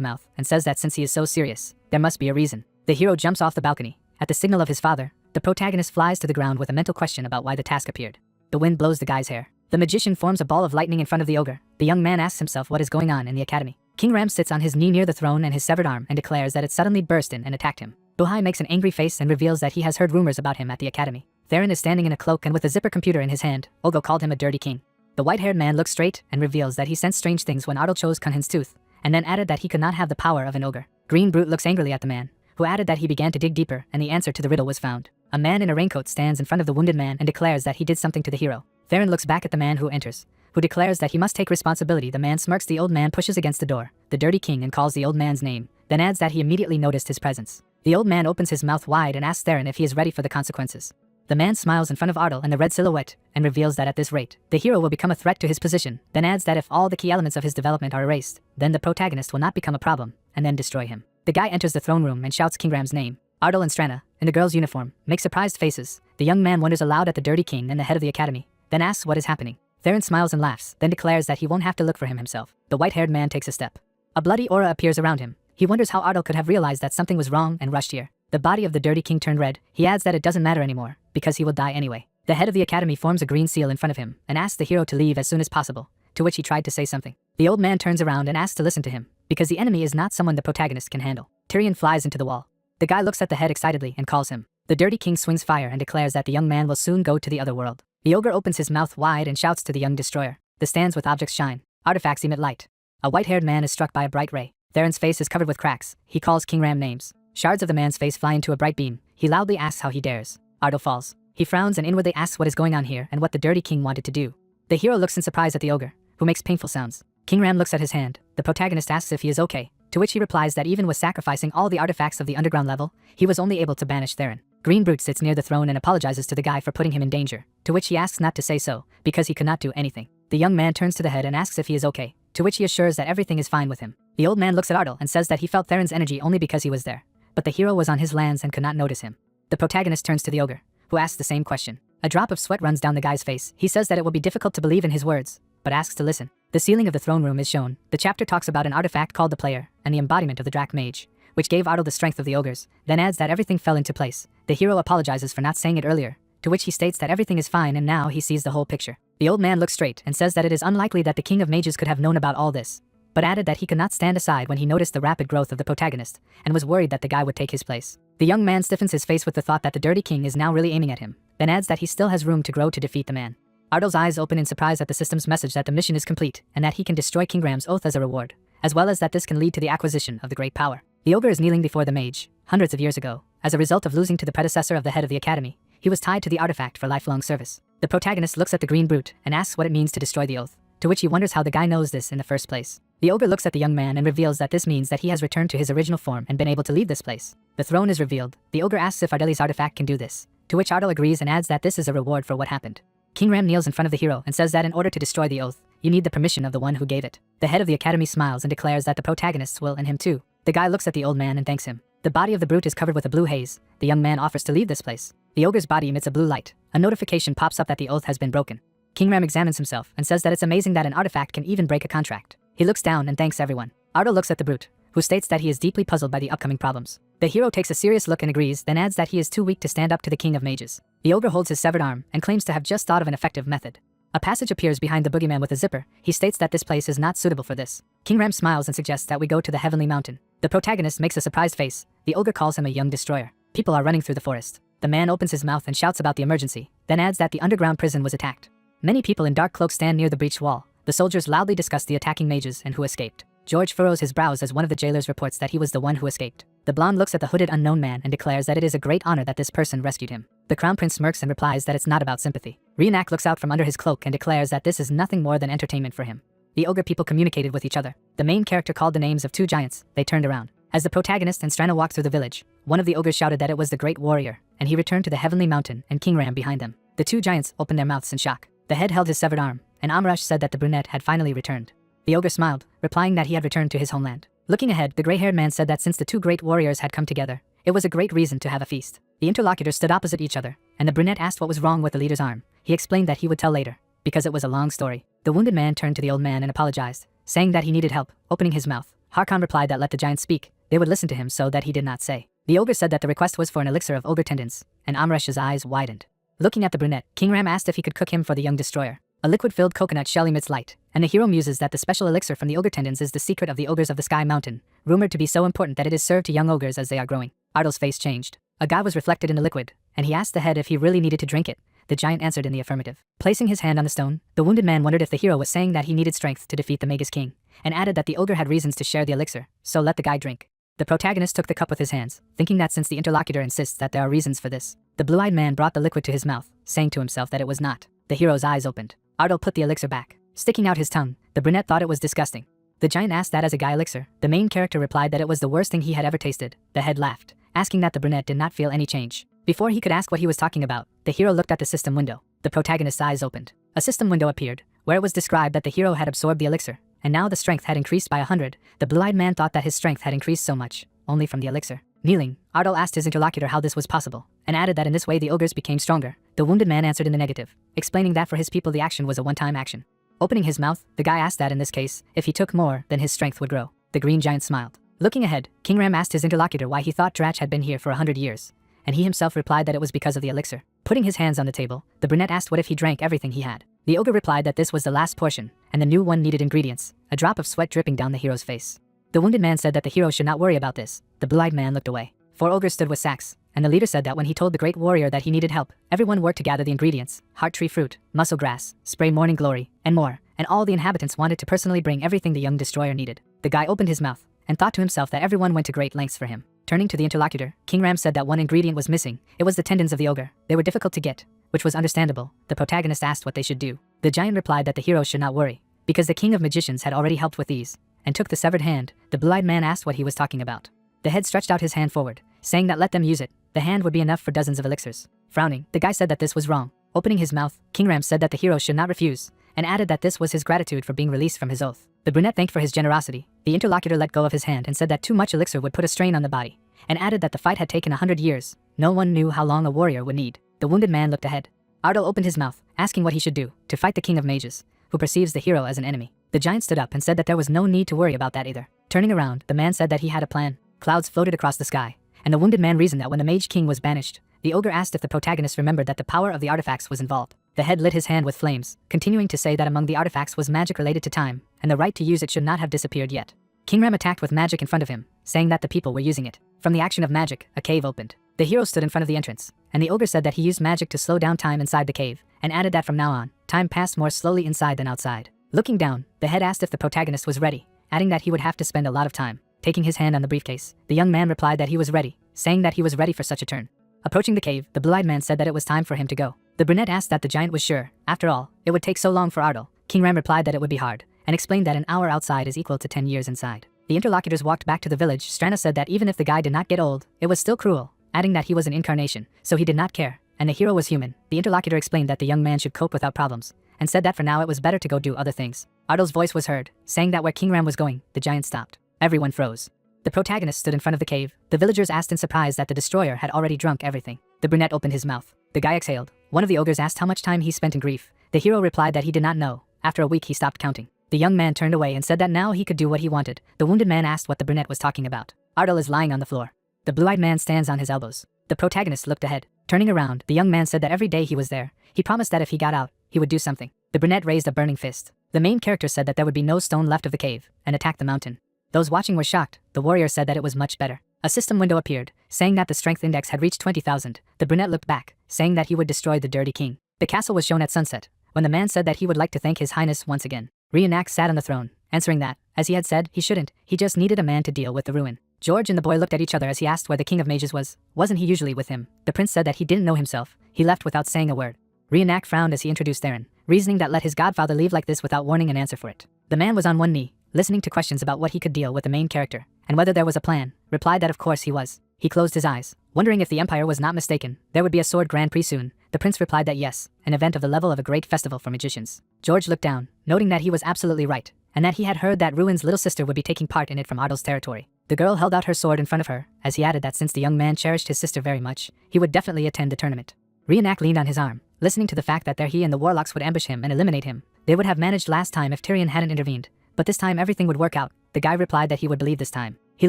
Speaker 1: mouth and says that since he is so serious, there must be a reason. The hero jumps off the balcony. At the signal of his father, the protagonist flies to the ground with a mental question about why the task appeared. The wind blows the guy's hair. The magician forms a ball of lightning in front of the ogre. The young man asks himself what is going on in the academy. King Ram sits on his knee near the throne and his severed arm and declares that it suddenly burst in and attacked him. Bohai makes an angry face and reveals that he has heard rumors about him at the academy. Theron is standing in a cloak and with a zipper computer in his hand. Ogo called him a dirty king. The white-haired man looks straight and reveals that he sensed strange things when Ardal chose Kunhin's tooth, and then added that he could not have the power of an ogre. Green Brute looks angrily at the man, who added that he began to dig deeper and the answer to the riddle was found. A man in a raincoat stands in front of the wounded man and declares that he did something to the hero. Theron looks back at the man who enters, who declares that he must take responsibility. The man smirks. The old man pushes against the door, the dirty king, and calls the old man's name, then adds that he immediately noticed his presence. The old man opens his mouth wide and asks Theron if he is ready for the consequences. The man smiles in front of Ardal and the red silhouette and reveals that at this rate, the hero will become a threat to his position, then adds that if all the key elements of his development are erased, then the protagonist will not become a problem, and then destroy him. The guy enters the throne room and shouts King Ram's name. Ardal and Strana, in the girl's uniform, make surprised faces. The young man wonders aloud at the dirty king and the head of the academy, then asks what is happening. Theron smiles and laughs, then declares that he won't have to look for him himself. The white-haired man takes a step. A bloody aura appears around him. He wonders how Ardal could have realized that something was wrong and rushed here. The body of the dirty king turned red. He adds that it doesn't matter anymore, because he will die anyway. The head of the academy forms a green seal in front of him and asks the hero to leave as soon as possible, to which he tried to say something. The old man turns around and asks to listen to him, because the enemy is not someone the protagonist can handle. Tyrion flies into the wall. The guy looks at the head excitedly and calls him. The dirty king swings fire and declares that the young man will soon go to the other world. The ogre opens his mouth wide and shouts to the young destroyer. The stands with objects shine. Artifacts emit light. A white-haired man is struck by a bright ray. Theron's face is covered with cracks. He calls King Ram names. Shards of the man's face fly into a bright beam. He loudly asks how he dares. Ardal falls. He frowns and inwardly asks what is going on here and what the dirty king wanted to do. The hero looks in surprise at the ogre, who makes painful sounds. King Ram looks at his hand. The protagonist asks if he is okay, to which he replies that even with sacrificing all the artifacts of the underground level, he was only able to banish Theron. Green Brute sits near the throne and apologizes to the guy for putting him in danger, to which he asks not to say so, because he could not do anything. The young man turns to the head and asks if he is okay, to which he assures that everything is fine with him. The old man looks at Ardal and says that he felt Theron's energy only because he was there, but the hero was on his lands and could not notice him. The protagonist turns to the ogre, who asks the same question. A drop of sweat runs down the guy's face. He says that it will be difficult to believe in his words, but asks to listen. The ceiling of the throne room is shown. The chapter talks about an artifact called the Player, and the embodiment of the Drac Mage, which gave Ardal the strength of the ogres, then adds that everything fell into place. The hero apologizes for not saying it earlier, to which he states that everything is fine and now he sees the whole picture. The old man looks straight and says that it is unlikely that the King of Mages could have known about all this, but added that he could not stand aside when he noticed the rapid growth of the protagonist, and was worried that the guy would take his place. The young man stiffens his face with the thought that the dirty king is now really aiming at him, then adds that he still has room to grow to defeat the man. Ardal's eyes open in surprise at the system's message that the mission is complete, and that he can destroy King Ram's oath as a reward, as well as that this can lead to the acquisition of the great power. The ogre is kneeling before the mage. Hundreds of years ago, as a result of losing to the predecessor of the head of the academy, he was tied to the artifact for lifelong service. The protagonist looks at the Green Brute and asks what it means to destroy the oath, to which he wonders how the guy knows this in the first place. The ogre looks at the young man and reveals that this means that he has returned to his original form and been able to leave this place. The throne is revealed. The ogre asks if Ardali's artifact can do this, to which Ardal agrees and adds that this is a reward for what happened. King Ram kneels in front of the hero and says that in order to destroy the oath, you need the permission of the one who gave it. The head of the academy smiles and declares that the protagonists will and him too. The guy looks at the old man and thanks him. The body of the brute is covered with a blue haze. The young man offers to leave this place. The ogre's body emits a blue light. A notification pops up that the oath has been broken. King Ram examines himself and says that it's amazing that an artifact can even break a contract. He looks down and thanks everyone. Ardal looks at the brute, who states that he is deeply puzzled by the upcoming problems. The hero takes a serious look and agrees, then adds that he is too weak to stand up to the king of mages. The ogre holds his severed arm and claims to have just thought of an effective method. A passage appears behind the boogeyman with a zipper. He states that this place is not suitable for this. King Ram smiles and suggests that we go to the heavenly mountain. The protagonist makes a surprised face. The ogre calls him a young destroyer. People are running through the forest. The man opens his mouth and shouts about the emergency, then adds that the underground prison was attacked. Many people in dark cloaks stand near the breached wall. The soldiers loudly discuss the attacking mages and who escaped. George furrows his brows as one of the jailers reports that he was the one who escaped. The blonde looks at the hooded unknown man and declares that it is a great honor that this person rescued him. The crown prince smirks and replies that it's not about sympathy. Reenact looks out from under his cloak and declares that this is nothing more than entertainment for him. The ogre people communicated with each other. The main character called the names of two giants. They turned around. As the protagonist and Strana walked through the village, one of the ogres shouted that it was the great warrior, and he returned to the heavenly mountain and King Ram behind them. The two giants opened their mouths in shock. The head held his severed arm, and Amarash said that the brunette had finally returned. The ogre smiled, replying that he had returned to his homeland. Looking ahead, the gray-haired man said that since the two great warriors had come together, it was a great reason to have a feast. The interlocutors stood opposite each other, and the brunette asked what was wrong with the leader's arm. He explained that he would tell later, because it was a long story. The wounded man turned to the old man and apologized, saying that he needed help, opening his mouth. Harkon replied that let the giant speak. They would listen to him, so that he did not say. The ogre said that the request was for an elixir of ogre tendons, and Amaresh's eyes widened. Looking at the brunette, King Ram asked if he could cook him for the young destroyer. A liquid-filled coconut shell emits light, and the hero muses that the special elixir from the ogre tendons is the secret of the ogres of the Sky Mountain, rumored to be so important that it is served to young ogres as they are growing. Ardal's face changed. A guy was reflected in the liquid, and he asked the head if he really needed to drink it. The giant answered in the affirmative. Placing his hand on the stone, the wounded man wondered if the hero was saying that he needed strength to defeat the Magus King, and added that the ogre had reasons to share the elixir, so let the guy drink. The protagonist took the cup with his hands, thinking that since the interlocutor insists that there are reasons for this, the blue-eyed man brought the liquid to his mouth, saying to himself that it was not. The hero's eyes opened. Ardal put the elixir back, sticking out his tongue. The brunette thought it was disgusting. The giant asked that as a guy elixir. The main character replied that it was the worst thing he had ever tasted. The head laughed, asking that the brunette did not feel any change. Before he could ask what he was talking about, the hero looked at the system window. The protagonist's eyes opened. A system window appeared, where it was described that the hero had absorbed the elixir, and now the strength had increased by 100. The blue-eyed man thought that his strength had increased so much, only from the elixir. Kneeling, Ardal asked his interlocutor how this was possible, and added that in this way the ogres became stronger. The wounded man answered in the negative, explaining that for his people the action was a one-time action. Opening his mouth, the guy asked that in this case, if he took more, then his strength would grow. The green giant smiled. Looking ahead, King Ram asked his interlocutor why he thought Drach had been here for 100 years, and he himself replied that it was because of the elixir. Putting his hands on the table, the brunette asked what if he drank everything he had. The ogre replied that this was the last portion, and the new one needed ingredients, a drop of sweat dripping down the hero's face. The wounded man said that the hero should not worry about this. The blue-eyed man looked away. 4 ogres stood with sacks, and the leader said that when he told the great warrior that he needed help, everyone worked to gather the ingredients, heart tree fruit, muscle grass, spray morning glory, and more, and all the inhabitants wanted to personally bring everything the young destroyer needed. The guy opened his mouth, and thought to himself that everyone went to great lengths for him. Turning to the interlocutor, King Ram said that one ingredient was missing. It was the tendons of the ogre. They were difficult to get, which was understandable. The protagonist asked what they should do. The giant replied that the hero should not worry, because the king of magicians had already helped with these, and took the severed hand. The blue-eyed man asked what he was talking about. The head stretched out his hand forward, saying that let them use it. The hand would be enough for dozens of elixirs. Frowning, the guy said that this was wrong. Opening his mouth, King Ram said that the hero should not refuse, and added that this was his gratitude for being released from his oath. The brunette thanked for his generosity. The interlocutor let go of his hand and said that too much elixir would put a strain on the body, and added that the fight had taken 100 years. No one knew how long a warrior would need. The wounded man looked ahead. Ardal opened his mouth, asking what he should do to fight the king of mages, who perceives the hero as an enemy. The giant stood up and said that there was no need to worry about that either. Turning around, the man said that he had a plan. Clouds floated across the sky, and the wounded man reasoned that when the mage king was banished, the ogre asked if the protagonist remembered that the power of the artifacts was involved. The head lit his hand with flames, continuing to say that among the artifacts was magic related to time, and the right to use it should not have disappeared yet. King Ram attacked with magic in front of him, saying that the people were using it. From the action of magic, a cave opened. The hero stood in front of the entrance, and the ogre said that he used magic to slow down time inside the cave, and added that from now on, time passed more slowly inside than outside. Looking down, the head asked if the protagonist was ready, adding that he would have to spend a lot of time. Taking his hand on the briefcase, the young man replied that he was ready, saying that he was ready for such a turn. Approaching the cave, the blue-eyed man said that it was time for him to go. The brunette asked that the giant was sure. After all, it would take so long for Ardal. King Ram replied that it would be hard, and explained that an hour outside is equal to 10 years inside. The interlocutors walked back to the village. Strana said that even if the guy did not get old, it was still cruel, adding that he was an incarnation, so he did not care, and the hero was human. The interlocutor explained that the young man should cope without problems, and said that for now it was better to go do other things. Ardal's voice was heard, saying that where King Ram was going, the giant stopped. Everyone froze. The protagonist stood in front of the cave. The villagers asked in surprise that the destroyer had already drunk everything. The brunette opened his mouth. The guy exhaled. One of the ogres asked how much time he spent in grief. The hero replied that he did not know. After a week he stopped counting. The young man turned away and said that now he could do what he wanted. The wounded man asked what the brunette was talking about. Ardal is lying on the floor. The blue-eyed man stands on his elbows. The protagonist looked ahead. Turning around, the young man said that every day he was there, he promised that if he got out, he would do something. The brunette raised a burning fist. The main character said that there would be no stone left of the cave, and attacked the mountain. Those watching were shocked. The warrior said that it was much better. A system window appeared, saying that the strength index had reached 20,000. The brunette looked back, saying that he would destroy the dirty king. The castle was shown at sunset, when the man said that he would like to thank his highness once again. Reenact sat on the throne, answering that, as he had said, he shouldn't, he just needed a man to deal with the ruin. George and the boy looked at each other as he asked where the king of mages was. Wasn't he usually with him? The prince said that he didn't know himself. He left without saying a word. Reenact frowned as he introduced Theron, reasoning that let his godfather leave like this without warning an answer for it. The man was on one knee, listening to questions about what he could deal with the main character, and whether there was a plan, replied that of course he was. He closed his eyes, wondering if the empire was not mistaken, there would be a sword Grand Prix soon. The prince replied that yes, an event of the level of a great festival for magicians. George looked down, noting that he was absolutely right, and that he had heard that Ruin's little sister would be taking part in it from Ardal's territory. The girl held out her sword in front of her, as he added that since the young man cherished his sister very much, he would definitely attend the tournament. Reenact leaned on his arm, listening to the fact that there he and the warlocks would ambush him and eliminate him. They would have managed last time if Tyrion hadn't intervened, but this time everything would work out. The guy replied that he would believe this time. He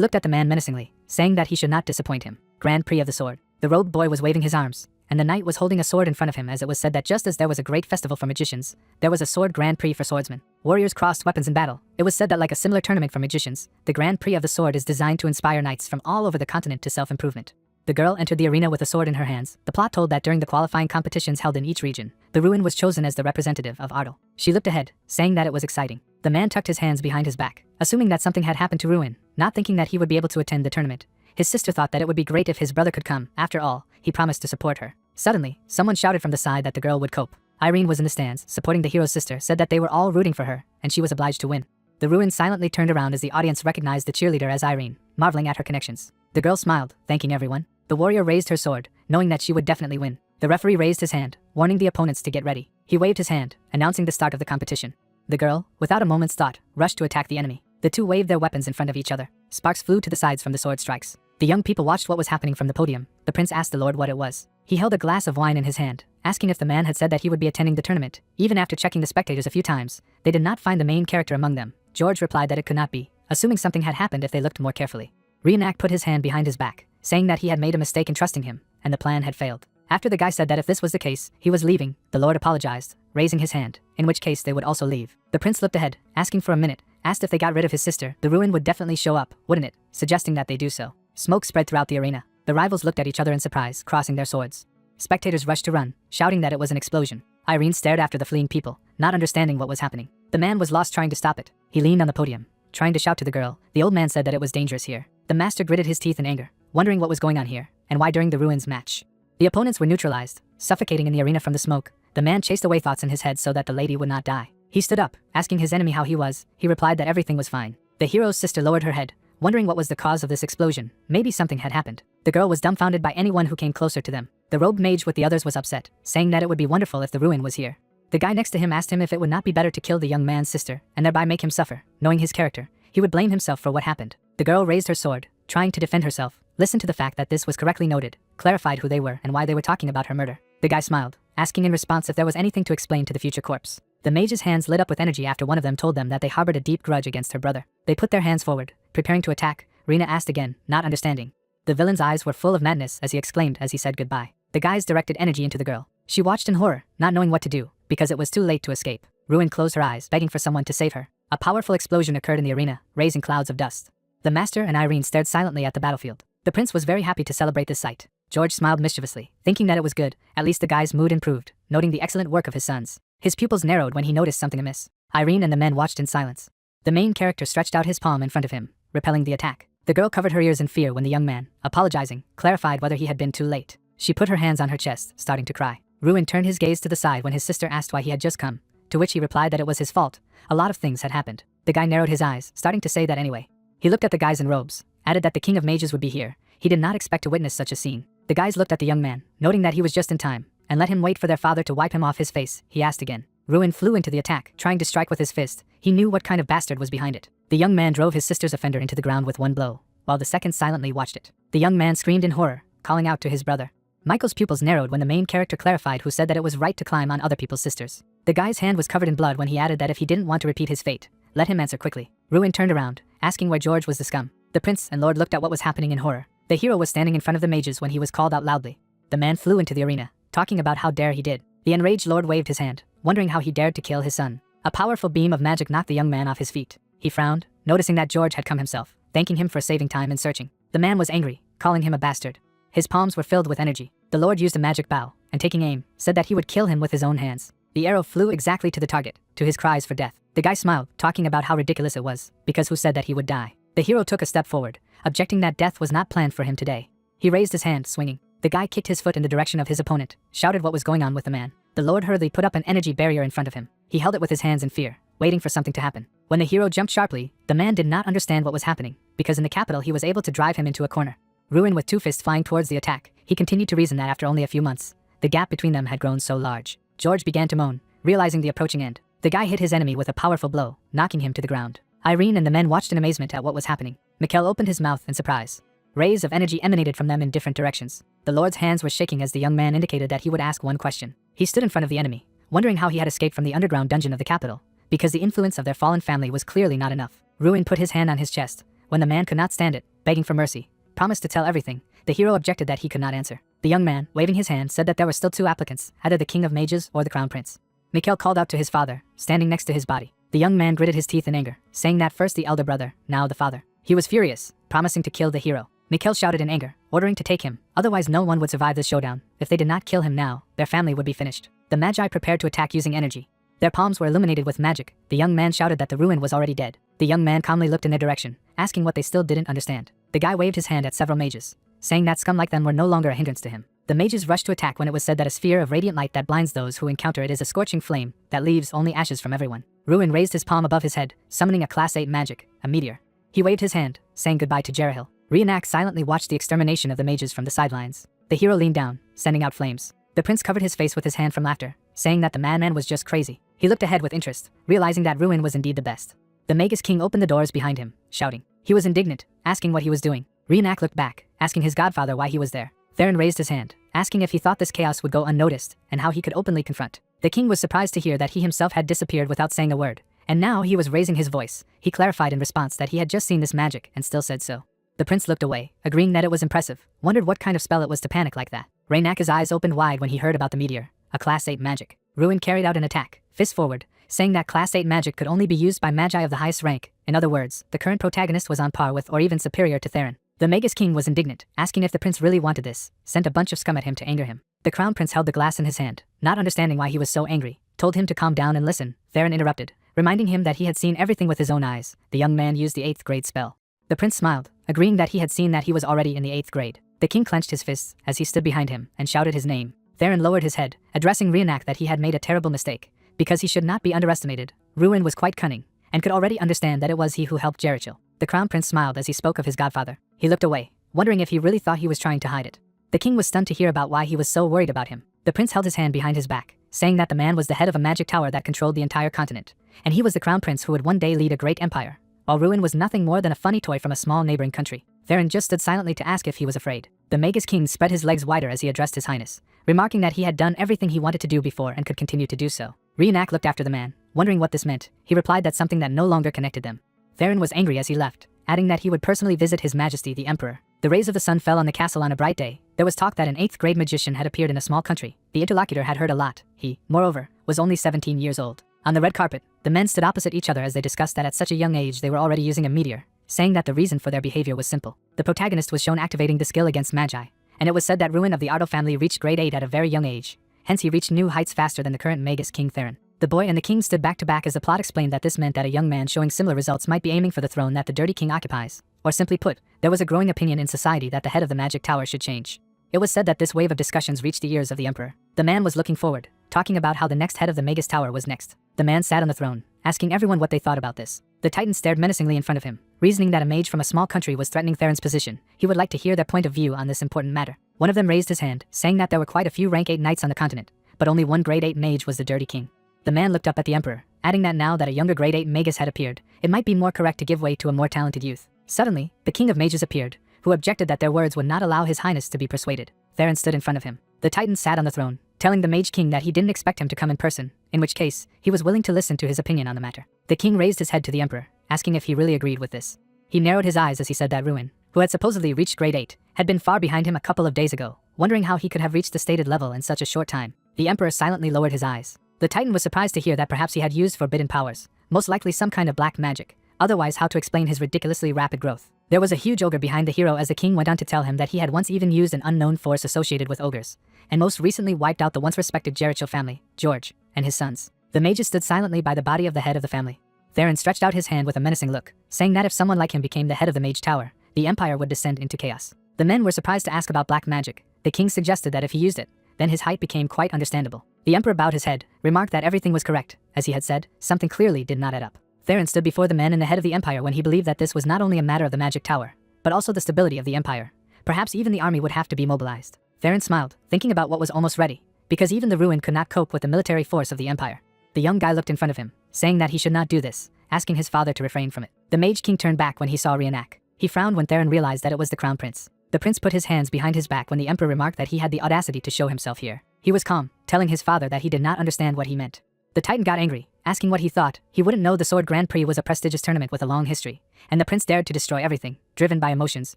Speaker 1: looked at the man menacingly, saying that he should not disappoint him. Grand Prix of the Sword. The robed boy was waving his arms, and the knight was holding a sword in front of him, as it was said that just as there was a great festival for magicians, there was a sword Grand Prix for swordsmen. Warriors crossed weapons in battle. It was said that like a similar tournament for magicians, the Grand Prix of the Sword is designed to inspire knights from all over the continent to self-improvement. The girl entered the arena with a sword in her hands. The plot told that during the qualifying competitions held in each region, the Ruin was chosen as the representative of Ardal. She looked ahead, saying that it was exciting. The man tucked his hands behind his back, assuming that something had happened to Ruin, not thinking that he would be able to attend the tournament. His sister thought that it would be great if his brother could come. After all, he promised to support her. Suddenly, someone shouted from the side that the girl would cope. Irene was in the stands, supporting the hero's sister, said that they were all rooting for her, and she was obliged to win. The Ruin silently turned around as the audience recognized the cheerleader as Irene, marveling at her connections. The girl smiled, thanking everyone. The warrior raised her sword, knowing that she would definitely win. The referee raised his hand, warning the opponents to get ready. He waved his hand, announcing the start of the competition. The girl, without a moment's thought, rushed to attack the enemy. The two waved their weapons in front of each other. Sparks flew to the sides from the sword strikes. The young people watched what was happening from the podium. The prince asked the lord what it was. He held a glass of wine in his hand, asking if the man had said that he would be attending the tournament. Even after checking the spectators a few times, they did not find the main character among them. George replied that it could not be, assuming something had happened if they looked more carefully. Reenact put his hand behind his back, saying that he had made a mistake in trusting him, and the plan had failed. After the guy said that if this was the case, he was leaving, the lord apologized, raising his hand, in which case they would also leave. The prince looked ahead, asking for a minute, asked if they got rid of his sister, the Ruin would definitely show up, wouldn't it, suggesting that they do so. Smoke spread throughout the arena. The rivals looked at each other in surprise, crossing their swords. Spectators rushed to run, shouting that it was an explosion. Irene stared after the fleeing people, not understanding what was happening. The man was lost trying to stop it. He leaned on the podium, trying to shout to the girl. The old man said that it was dangerous here. The master gritted his teeth in anger, wondering what was going on here, and why during the Ruin's match. The opponents were neutralized, suffocating in the arena from the smoke. The man chased away thoughts in his head so that the lady would not die. He stood up, asking his enemy how he was. He replied that everything was fine. The hero's sister lowered her head, wondering what was the cause of this explosion. Maybe something had happened. The girl was dumbfounded by anyone who came closer to them. The robed mage with the others was upset, saying that it would be wonderful if the Ruin was here. The guy next to him asked him if it would not be better to kill the young man's sister, and thereby make him suffer. Knowing his character, he would blame himself for what happened. The girl raised her sword, trying to defend herself, listened to the fact that this was correctly noted, clarified who they were and why they were talking about her murder. The guy smiled, asking in response if there was anything to explain to the future corpse. The mage's hands lit up with energy after one of them told them that they harbored a deep grudge against her brother. They put their hands forward, preparing to attack. Rena asked again, not understanding. The villain's eyes were full of madness as he exclaimed as he said goodbye. The guys directed energy into the girl. She watched in horror, not knowing what to do, because it was too late to escape. Ruin closed her eyes, begging for someone to save her. A powerful explosion occurred in the arena, raising clouds of dust. The master and Irene stared silently at the battlefield. The prince was very happy to celebrate this sight. George smiled mischievously, thinking that it was good. At least the guy's mood improved, noting the excellent work of his sons. His pupils narrowed when he noticed something amiss. Irene and the men watched in silence. The main character stretched out his palm in front of him, repelling the attack. The girl covered her ears in fear when the young man, apologizing, clarified whether he had been too late. She put her hands on her chest, starting to cry. Ruin turned his gaze to the side when his sister asked why he had just come, to which he replied that it was his fault. A lot of things had happened. The guy narrowed his eyes, starting to say that anyway. He looked at the guys in robes, added that the king of mages would be here. He did not expect to witness such a scene. The guys looked at the young man, noting that he was just in time, and let him wait for their father to wipe him off his face. He asked again. Ruin flew into the attack, trying to strike with his fist. He knew what kind of bastard was behind it. The young man drove his sister's offender into the ground with one blow, while the second silently watched it. The young man screamed in horror, calling out to his brother. Michael's pupils narrowed when the main character clarified who said that it was right to climb on other people's sisters. The guy's hand was covered in blood when he added that if he didn't want to repeat his fate, let him answer quickly. Ruin turned around, asking where George was the scum. The prince and lord looked at what was happening in horror. The hero was standing in front of the mages when he was called out loudly. The man flew into the arena, talking about how dare he did. The enraged lord waved his hand, wondering how he dared to kill his son. A powerful beam of magic knocked the young man off his feet. He frowned, noticing that George had come himself, thanking him for saving time in searching. The man was angry, calling him a bastard. His palms were filled with energy. The lord used a magic bow, and taking aim, said that he would kill him with his own hands. The arrow flew exactly to the target, to his cries for death. The guy smiled, talking about how ridiculous it was, because who said that he would die? The hero took a step forward, objecting that death was not planned for him today. He raised his hand, swinging. The guy kicked his foot in the direction of his opponent, shouted what was going on with the man. The lord hurriedly put up an energy barrier in front of him. He held it with his hands in fear, waiting for something to happen. When the hero jumped sharply, the man did not understand what was happening, because in the capital he was able to drive him into a corner. Ruin with two fists flying towards the attack, he continued to reason that after only a few months, the gap between them had grown so large. George began to moan, realizing the approaching end. The guy hit his enemy with a powerful blow, knocking him to the ground. Irene and the men watched in amazement at what was happening. Mikhail opened his mouth in surprise. Rays of energy emanated from them in different directions. The lord's hands were shaking as the young man indicated that he would ask one question. He stood in front of the enemy, wondering how he had escaped from the underground dungeon of the capital, because the influence of their fallen family was clearly not enough. Ruin put his hand on his chest, when the man could not stand it, begging for mercy, promised to tell everything. The hero objected that he could not answer. The young man, waving his hand, said that there were still two applicants, either the king of mages or the crown prince. Mikhail called out to his father, standing next to his body. The young man gritted his teeth in anger, saying that first the elder brother, now the father. He was furious, promising to kill the hero. Mikhail shouted in anger, ordering to take him, otherwise no one would survive this showdown. If they did not kill him now, their family would be finished. The magi prepared to attack using energy. Their palms were illuminated with magic. The young man shouted that the ruin was already dead. The young man calmly looked in their direction, asking what they still didn't understand. The guy waved his hand at several mages, saying that scum like them were no longer a hindrance to him. The mages rushed to attack when it was said that a sphere of radiant light that blinds those who encounter it is a scorching flame that leaves only ashes from everyone. Ruin raised his palm above his head, summoning a class 8 magic, a meteor. He waved his hand, saying goodbye to Jerahil. Reenact silently watched the extermination of the mages from the sidelines. The hero leaned down, sending out flames. The prince covered his face with his hand from laughter, saying that the madman was just crazy. He looked ahead with interest, realizing that Ruin was indeed the best. The Magus King opened the doors behind him, shouting. He was indignant, asking what he was doing. Reenact looked back, asking his godfather why he was there. Theron raised his hand, asking if he thought this chaos would go unnoticed, and how he could openly confront. The king was surprised to hear that he himself had disappeared without saying a word, and now he was raising his voice. He clarified in response that he had just seen this magic and still said so. The prince looked away, agreeing that it was impressive, wondered what kind of spell it was to panic like that. Reenact's eyes opened wide when he heard about the meteor, a class 8 magic. Ruin carried out an attack, fist forward, saying that class 8 magic could only be used by magi of the highest rank. In other words, the current protagonist was on par with or even superior to Theron. The Magus King was indignant, asking if the prince really wanted this, sent a bunch of scum at him to anger him. The crown prince held the glass in his hand, not understanding why he was so angry, told him to calm down and listen. Theron interrupted, reminding him that he had seen everything with his own eyes. The young man used the 8th grade spell. The prince smiled, agreeing that he had seen that he was already in the 8th grade. The king clenched his fists as he stood behind him and shouted his name. Theron lowered his head, addressing Reenact that he had made a terrible mistake, because he should not be underestimated. Ruin was quite cunning, and could already understand that it was he who helped Jerichel. The crown prince smiled as he spoke of his godfather. He looked away, wondering if he really thought he was trying to hide it. The king was stunned to hear about why he was so worried about him. The prince held his hand behind his back, saying that the man was the head of a magic tower that controlled the entire continent, and he was the crown prince who would one day lead a great empire, while Ruin was nothing more than a funny toy from a small neighboring country. Theron just stood silently to ask if he was afraid. The Magus King spread his legs wider as he addressed his highness, remarking that he had done everything he wanted to do before and could continue to do so. Reenact looked after the man, wondering what this meant. He replied that something that no longer connected them. Theron was angry as he left, adding that he would personally visit His Majesty the Emperor. The rays of the sun fell on the castle on a bright day. There was talk that an 8th grade magician had appeared in a small country. The interlocutor had heard a lot. He, moreover, was only 17 years old. On the red carpet, the men stood opposite each other as they discussed that at such a young age they were already using a meteor, saying that the reason for their behavior was simple. The protagonist was shown activating the skill against magi, and it was said that Ruin of the Ardo family reached grade 8 at a very young age. Hence he reached new heights faster than the current Magus King Theron. The boy and the king stood back to back as the plot explained that this meant that a young man showing similar results might be aiming for the throne that the dirty king occupies. Or simply put, there was a growing opinion in society that the head of the magic tower should change. It was said that this wave of discussions reached the ears of the emperor. The man was looking forward, talking about how the next head of the Magus tower was next. The man sat on the throne, asking everyone what they thought about this. The titan stared menacingly in front of him, reasoning that a mage from a small country was threatening Theron's position. He would like to hear their point of view on this important matter. One of them raised his hand, saying that there were quite a few rank 8 knights on the continent, but only one grade 8 mage was the dirty king. The man looked up at the emperor, adding that now that a younger grade 8 magus had appeared, it might be more correct to give way to a more talented youth. Suddenly, the king of mages appeared, who objected that their words would not allow his highness to be persuaded. Theron stood in front of him. The titan sat on the throne, telling the Mage King that he didn't expect him to come in person, in which case, he was willing to listen to his opinion on the matter. The king raised his head to the emperor, asking if he really agreed with this. He narrowed his eyes as he said that Ruin, who had supposedly reached grade 8, had been far behind him a couple of days ago, wondering how he could have reached the stated level in such a short time. The emperor silently lowered his eyes. The Titan was surprised to hear that perhaps he had used forbidden powers, most likely some kind of black magic, otherwise how to explain his ridiculously rapid growth. There was a huge ogre behind the hero as the king went on to tell him that he had once even used an unknown force associated with ogres, and most recently wiped out the once respected Jericho family, George, and his sons. The mages stood silently by the body of the head of the family. Theron stretched out his hand with a menacing look, saying that if someone like him became the head of the Mage Tower, the empire would descend into chaos. The men were surprised to ask about black magic. The king suggested that if he used it, then his height became quite understandable. The emperor bowed his head, remarked that everything was correct. As he had said, something clearly did not add up. Theron stood before the men and the head of the empire when he believed that this was not only a matter of the magic tower, but also the stability of the empire. Perhaps even the army would have to be mobilized. Theron smiled, thinking about what was almost ready, because even the Ruin could not cope with the military force of the empire. The young guy looked in front of him, saying that he should not do this, asking his father to refrain from it. The Mage King turned back when he saw Rionak. He frowned when Theron realized that it was the Crown Prince. The prince put his hands behind his back when the emperor remarked that he had the audacity to show himself here. He was calm, telling his father that he did not understand what he meant. The Titan got angry, asking what he thought. He wouldn't know the Sword Grand Prix was a prestigious tournament with a long history, and the prince dared to destroy everything, driven by emotions.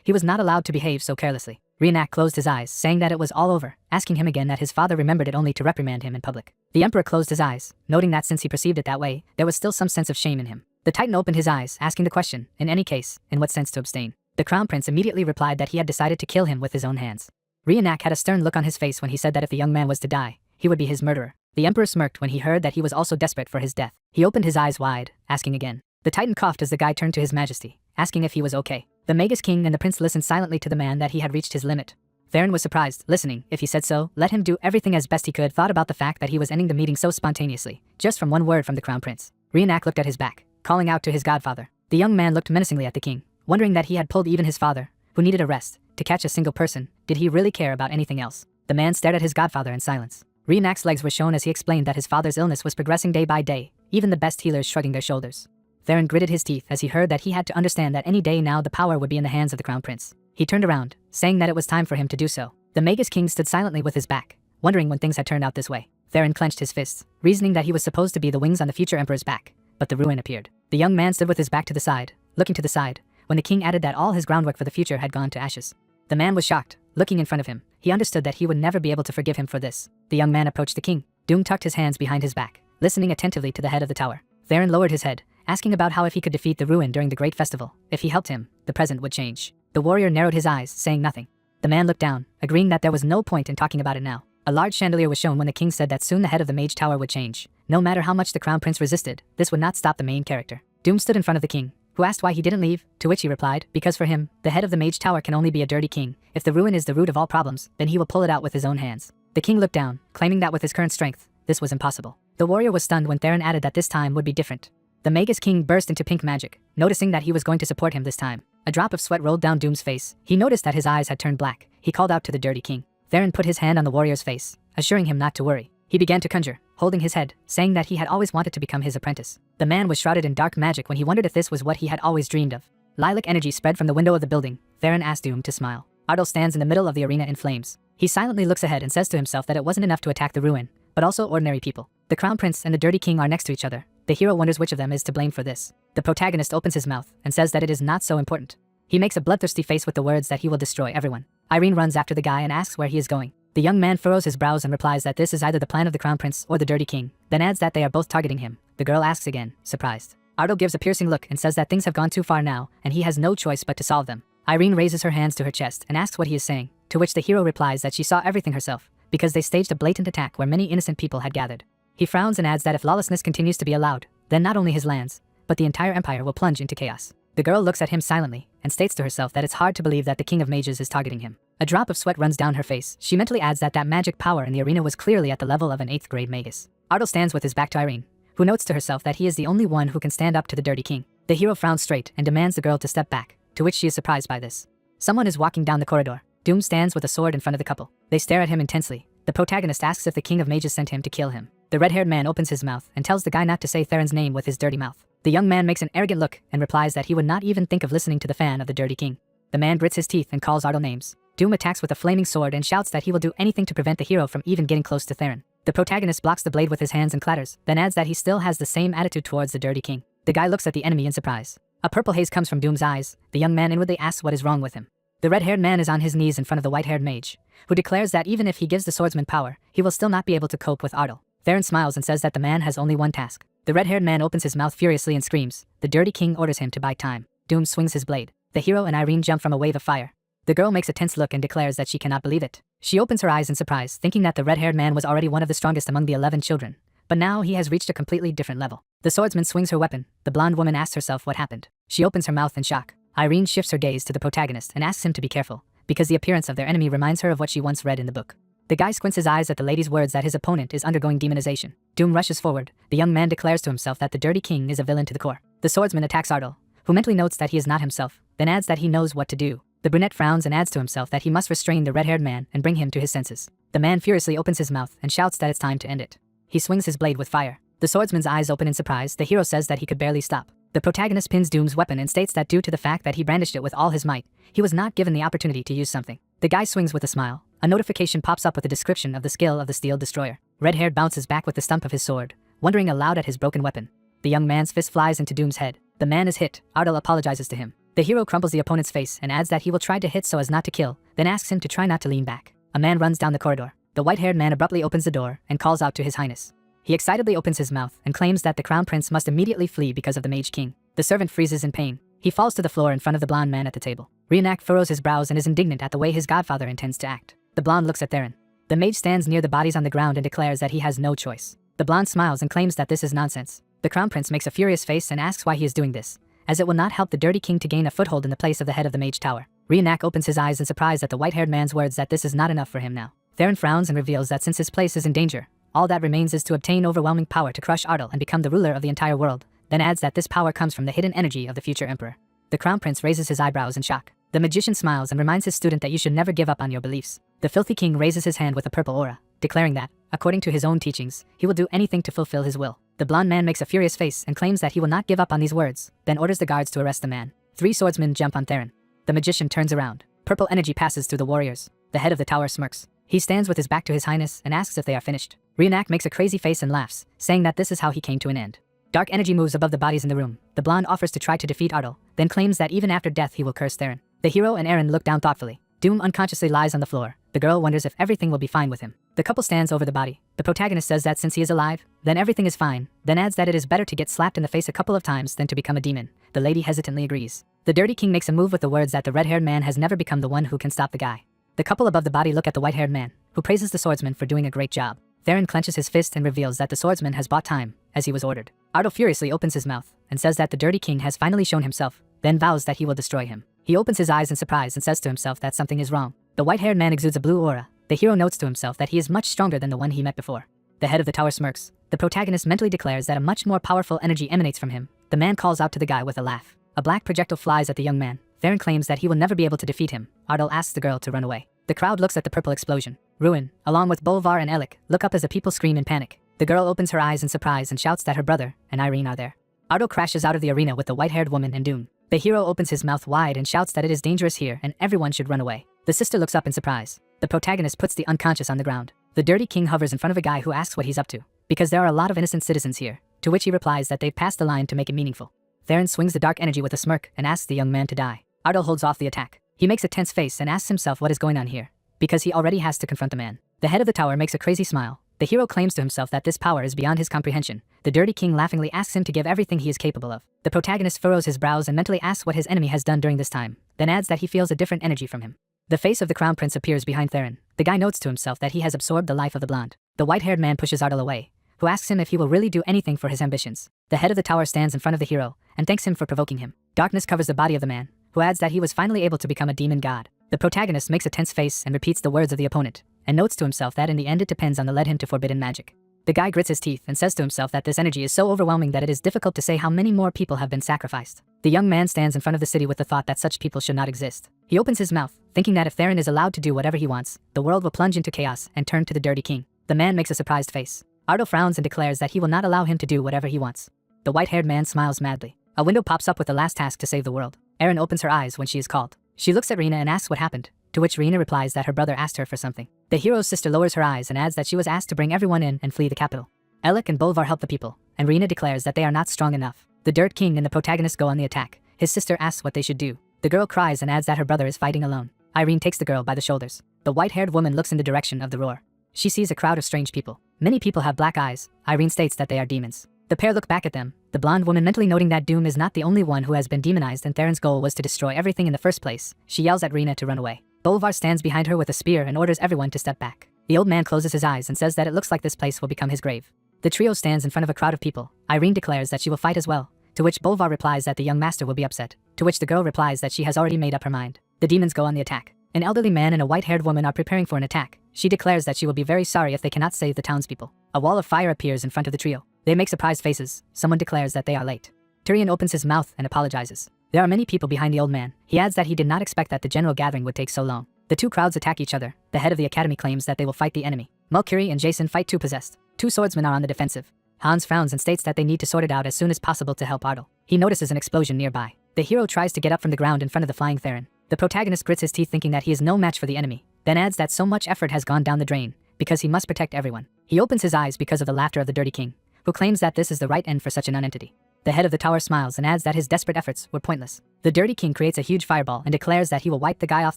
Speaker 1: He was not allowed to behave so carelessly. Rionak closed his eyes, saying that it was all over, asking him again that his father remembered it only to reprimand him in public. The emperor closed his eyes, noting that since he perceived it that way, there was still some sense of shame in him. The Titan opened his eyes, asking the question, in any case, in what sense to abstain. The Crown Prince immediately replied that he had decided to kill him with his own hands. Rionak had a stern look on his face when he said that if the young man was to die, he would be his murderer. The emperor smirked when he heard that he was also desperate for his death. He opened his eyes wide, asking again. The Titan coughed as the guy turned to his majesty, asking if he was okay. The Magus King and the prince listened silently to the man that he had reached his limit. Theron was surprised, listening. If he said so, let him do everything as best he could. Thought about the fact that he was ending the meeting so spontaneously, just from one word from the Crown Prince. Rionak looked at his back, calling out to his godfather. The young man looked menacingly at the king, wondering that he had pulled even his father, who needed a rest, to catch a single person. Did he really care about anything else? The man stared at his godfather in silence. Rionak's legs were shown as he explained that his father's illness was progressing day by day, even the best healers shrugging their shoulders. Theron gritted his teeth as he heard that he had to understand that any day now the power would be in the hands of the Crown Prince. He turned around, saying that it was time for him to do so. The Magus King stood silently with his back, wondering when things had turned out this way. Theron clenched his fists, reasoning that he was supposed to be the wings on the future emperor's back, but the Ruin appeared. The young man stood with his back to the side, looking to the side, when the king added that all his groundwork for the future had gone to ashes. The man was shocked, looking in front of him. He understood that he would never be able to forgive him for this. The young man approached the king. Doom tucked his hands behind his back, listening attentively to the head of the tower. Theron lowered his head, asking about how if he could defeat the Ruin during the great festival, if he helped him, the present would change. The warrior narrowed his eyes, saying nothing. The man looked down, agreeing that there was no point in talking about it now. A large chandelier was shown when the king said that soon the head of the Mage Tower would change. No matter how much the Crown Prince resisted, this would not stop the main character. Doom stood in front of the king, who asked why he didn't leave, to which he replied, because for him, the head of the Mage Tower can only be a dirty king. If the Ruin is the root of all problems, then he will pull it out with his own hands. The king looked down, claiming that with his current strength, this was impossible. The warrior was stunned when Theron added that this time would be different. The Magus King burst into pink magic, noticing that he was going to support him this time. A drop of sweat rolled down Doom's face. He noticed that his eyes had turned black. He called out to the dirty king. Theron put his hand on the warrior's face, assuring him not to worry. He began to conjure, holding his head, saying that he had always wanted to become his apprentice. The man was shrouded in dark magic when he wondered if this was what he had always dreamed of. Lilac energy spread from the window of the building. Theron asked Doom to smile. Ardal stands in the middle of the arena in flames. He silently looks ahead and says to himself that it wasn't enough to attack the Ruin, but also ordinary people. The Crown Prince and the Dirty King are next to each other. The hero wonders which of them is to blame for this. The protagonist opens his mouth and says that it is not so important. He makes a bloodthirsty face with the words that he will destroy everyone. Irene runs after the guy and asks where he is going. The young man furrows his brows and replies that this is either the plan of the Crown Prince or the Dirty King, then adds that they are both targeting him. The girl asks again, surprised. Ardal gives a piercing look and says that things have gone too far now, and he has no choice but to solve them. Irene raises her hands to her chest and asks what he is saying, to which the hero replies that she saw everything herself, because they staged a blatant attack where many innocent people had gathered. He frowns and adds that if lawlessness continues to be allowed, then not only his lands, but the entire empire will plunge into chaos. The girl looks at him silently and states to herself that it's hard to believe that the King of Mages is targeting him. A drop of sweat runs down her face. She mentally adds that magic power in the arena was clearly at the level of an 8th grade magus. Ardal stands with his back to Irene, who notes to herself that he is the only one who can stand up to the Dirty King. The hero frowns straight and demands the girl to step back, to which she is surprised by this. Someone is walking down the corridor. Doom stands with a sword in front of the couple. They stare at him intensely. The protagonist asks if the King of Mages sent him to kill him. The red-haired man opens his mouth and tells the guy not to say Theron's name with his dirty mouth. The young man makes an arrogant look and replies that he would not even think of listening to the fan of the Dirty King. The man grits his teeth and calls Ardal names. Doom attacks with a flaming sword and shouts that he will do anything to prevent the hero from even getting close to Theron. The protagonist blocks the blade with his hands and clatters, then adds that he still has the same attitude towards the Dirty King. The guy looks at the enemy in surprise. A purple haze comes from Doom's eyes. The young man inwardly asks what is wrong with him. The red-haired man is on his knees in front of the white-haired mage, who declares that even if he gives the swordsman power, he will still not be able to cope with Ardal. Theron smiles and says that the man has only one task. The red-haired man opens his mouth furiously and screams. The Dirty King orders him to buy time. Doom swings his blade. The hero and Irene jump from a wave of fire. The girl makes a tense look and declares that she cannot believe it. She opens her eyes in surprise, thinking that the red-haired man was already one of the strongest among the 11 children. But now he has reached a completely different level. The swordsman swings her weapon. The blonde woman asks herself what happened. She opens her mouth in shock. Irene shifts her gaze to the protagonist and asks him to be careful, because the appearance of their enemy reminds her of what she once read in the book. The guy squints his eyes at the lady's words that his opponent is undergoing demonization. Doom rushes forward. The young man declares to himself that the Dirty King is a villain to the core. The swordsman attacks Ardal, who mentally notes that he is not himself, then adds that he knows what to do. The brunette frowns and adds to himself that he must restrain the red-haired man and bring him to his senses. The man furiously opens his mouth and shouts that it's time to end it. He swings his blade with fire. The swordsman's eyes open in surprise. The hero says that he could barely stop. The protagonist pins Doom's weapon and states that due to the fact that he brandished it with all his might, he was not given the opportunity to use something. The guy swings with a smile. A notification pops up with a description of the skill of the steel destroyer. Red-haired bounces back with the stump of his sword, wondering aloud at his broken weapon. The young man's fist flies into Doom's head. The man is hit. Ardal apologizes to him. The hero crumples the opponent's face and adds that he will try to hit so as not to kill, then asks him to try not to lean back. A man runs down the corridor. The white-haired man abruptly opens the door and calls out to his highness. He excitedly opens his mouth and claims that the crown prince must immediately flee because of the mage king. The servant freezes in pain. He falls to the floor in front of the blonde man at the table. Reenact furrows his brows and is indignant at the way his godfather intends to act. The blonde looks at Theron. The mage stands near the bodies on the ground and declares that he has no choice. The blonde smiles and claims that this is nonsense. The crown prince makes a furious face and asks why he is doing this, as it will not help the Dirty King to gain a foothold in the place of the head of the mage tower. Reenact opens his eyes in surprise at the white-haired man's words that this is not enough for him now. Theron frowns and reveals that since his place is in danger, all that remains is to obtain overwhelming power to crush Ardal and become the ruler of the entire world, then adds that this power comes from the hidden energy of the future emperor. The crown prince raises his eyebrows in shock. The magician smiles and reminds his student that you should never give up on your beliefs. The filthy king raises his hand with a purple aura, declaring that, according to his own teachings, he will do anything to fulfill his will. The blonde man makes a furious face and claims that he will not give up on these words, then orders the guards to arrest the man. 3 swordsmen jump on Theron. The magician turns around. Purple energy passes through the warriors. The head of the tower smirks. He stands with his back to his highness and asks if they are finished. Reenact makes a crazy face and laughs, saying that this is how he came to an end. Dark energy moves above the bodies in the room. The blonde offers to try to defeat Ardal, then claims that even after death he will curse Theron. The hero and Aaron look down thoughtfully. Doom unconsciously lies on the floor. The girl wonders if everything will be fine with him. The couple stands over the body. The protagonist says that since he is alive, then everything is fine, then adds that it is better to get slapped in the face a couple of times than to become a demon. The lady hesitantly agrees. The Dirty King makes a move with the words that the red-haired man has never become the one who can stop the guy. The couple above the body look at the white-haired man, who praises the swordsman for doing a great job. Theron clenches his fist and reveals that the swordsman has bought time, as he was ordered. Ardal furiously opens his mouth and says that the Dirty King has finally shown himself, then vows that he will destroy him. He opens his eyes in surprise and says to himself that something is wrong. The white-haired man exudes a blue aura. The hero notes to himself that he is much stronger than the one he met before. The head of the tower smirks. The protagonist mentally declares that a much more powerful energy emanates from him. The man calls out to the guy with a laugh. A black projectile flies at the young man. Theron claims that he will never be able to defeat him. Ardal asks the girl to run away. The crowd looks at the purple explosion. Ruin, along with Bolvar and Elik, look up as the people scream in panic. The girl opens her eyes in surprise and shouts that her brother and Irene are there. Ardal crashes out of the arena with the white-haired woman and Doom. The hero opens his mouth wide and shouts that it is dangerous here and everyone should run away. The sister looks up in surprise. The protagonist puts the unconscious on the ground. The Dirty King hovers in front of a guy who asks what he's up to, because there are a lot of innocent citizens here, to which he replies that they've passed the line to make it meaningful. Theron swings the dark energy with a smirk and asks the young man to die. Ardal holds off the attack. He makes a tense face and asks himself what is going on here, because he already has to confront the man. The head of the tower makes a crazy smile. The hero claims to himself that this power is beyond his comprehension. The Dirty King laughingly asks him to give everything he is capable of. The protagonist furrows his brows and mentally asks what his enemy has done during this time, then adds that he feels a different energy from him. The face of the crown prince appears behind Theron. The guy notes to himself that he has absorbed the life of the blonde. The white-haired man pushes Ardal away, who asks him if he will really do anything for his ambitions. The head of the tower stands in front of the hero and thanks him for provoking him. Darkness covers the body of the man, who adds that he was finally able to become a demon god. The protagonist makes a tense face and repeats the words of the opponent, and notes to himself that in the end it depends on the led him to forbidden magic. The guy grits his teeth and says to himself that this energy is so overwhelming that it is difficult to say how many more people have been sacrificed. The young man stands in front of the city with the thought that such people should not exist. He opens his mouth, thinking that if Theron is allowed to do whatever he wants, the world will plunge into chaos and turn to the Dirty King. The man makes a surprised face. Ardal frowns and declares that he will not allow him to do whatever he wants. The white-haired man smiles madly. A window pops up with the last task to save the world. Erin opens her eyes when she is called. She looks at Rena and asks what happened, to which Rina replies that her brother asked her for something. The hero's sister lowers her eyes and adds that she was asked to bring everyone in and flee the capital. Alec and Bolvar help the people, and Rina declares that they are not strong enough. The Dirt King and the protagonist go on the attack. His sister asks what they should do. The girl cries and adds that her brother is fighting alone. Irene takes the girl by the shoulders. The white-haired woman looks in the direction of the roar. She sees a crowd of strange people. Many people have black eyes. Irene states that they are demons. The pair look back at them, the blonde woman mentally noting that Doom is not the only one who has been demonized and Theron's goal was to destroy everything in the first place. She yells at Rina to run away. Bolvar stands behind her with a spear and orders everyone to step back. The old man closes his eyes and says that it looks like this place will become his grave. The trio stands in front of a crowd of people. Irene declares that she will fight as well, to which Bolvar replies that the young master will be upset, to which the girl replies that she has already made up her mind. The demons go on the attack. An elderly man and a white-haired woman are preparing for an attack. She declares that she will be very sorry if they cannot save the townspeople. A wall of fire appears in front of the trio. They make surprised faces. Someone declares that they are late. Tyrion opens his mouth and apologizes. There are many people behind the old man. He adds that he did not expect that the general gathering would take so long. The two crowds attack each other. The head of the academy claims that they will fight the enemy. Mulkiri and Jason fight two possessed. Two swordsmen are on the defensive. Hans frowns and states that they need to sort it out as soon as possible to help Ardal. He notices an explosion nearby. The hero tries to get up from the ground in front of the flying Theron. The protagonist grits his teeth thinking that he is no match for the enemy, then adds that so much effort has gone down the drain, because he must protect everyone. He opens his eyes because of the laughter of the Dirty King, who claims that this is the right end for such an nonentity. The head of the tower smiles and adds that his desperate efforts were pointless. The Dirty King creates a huge fireball and declares that he will wipe the guy off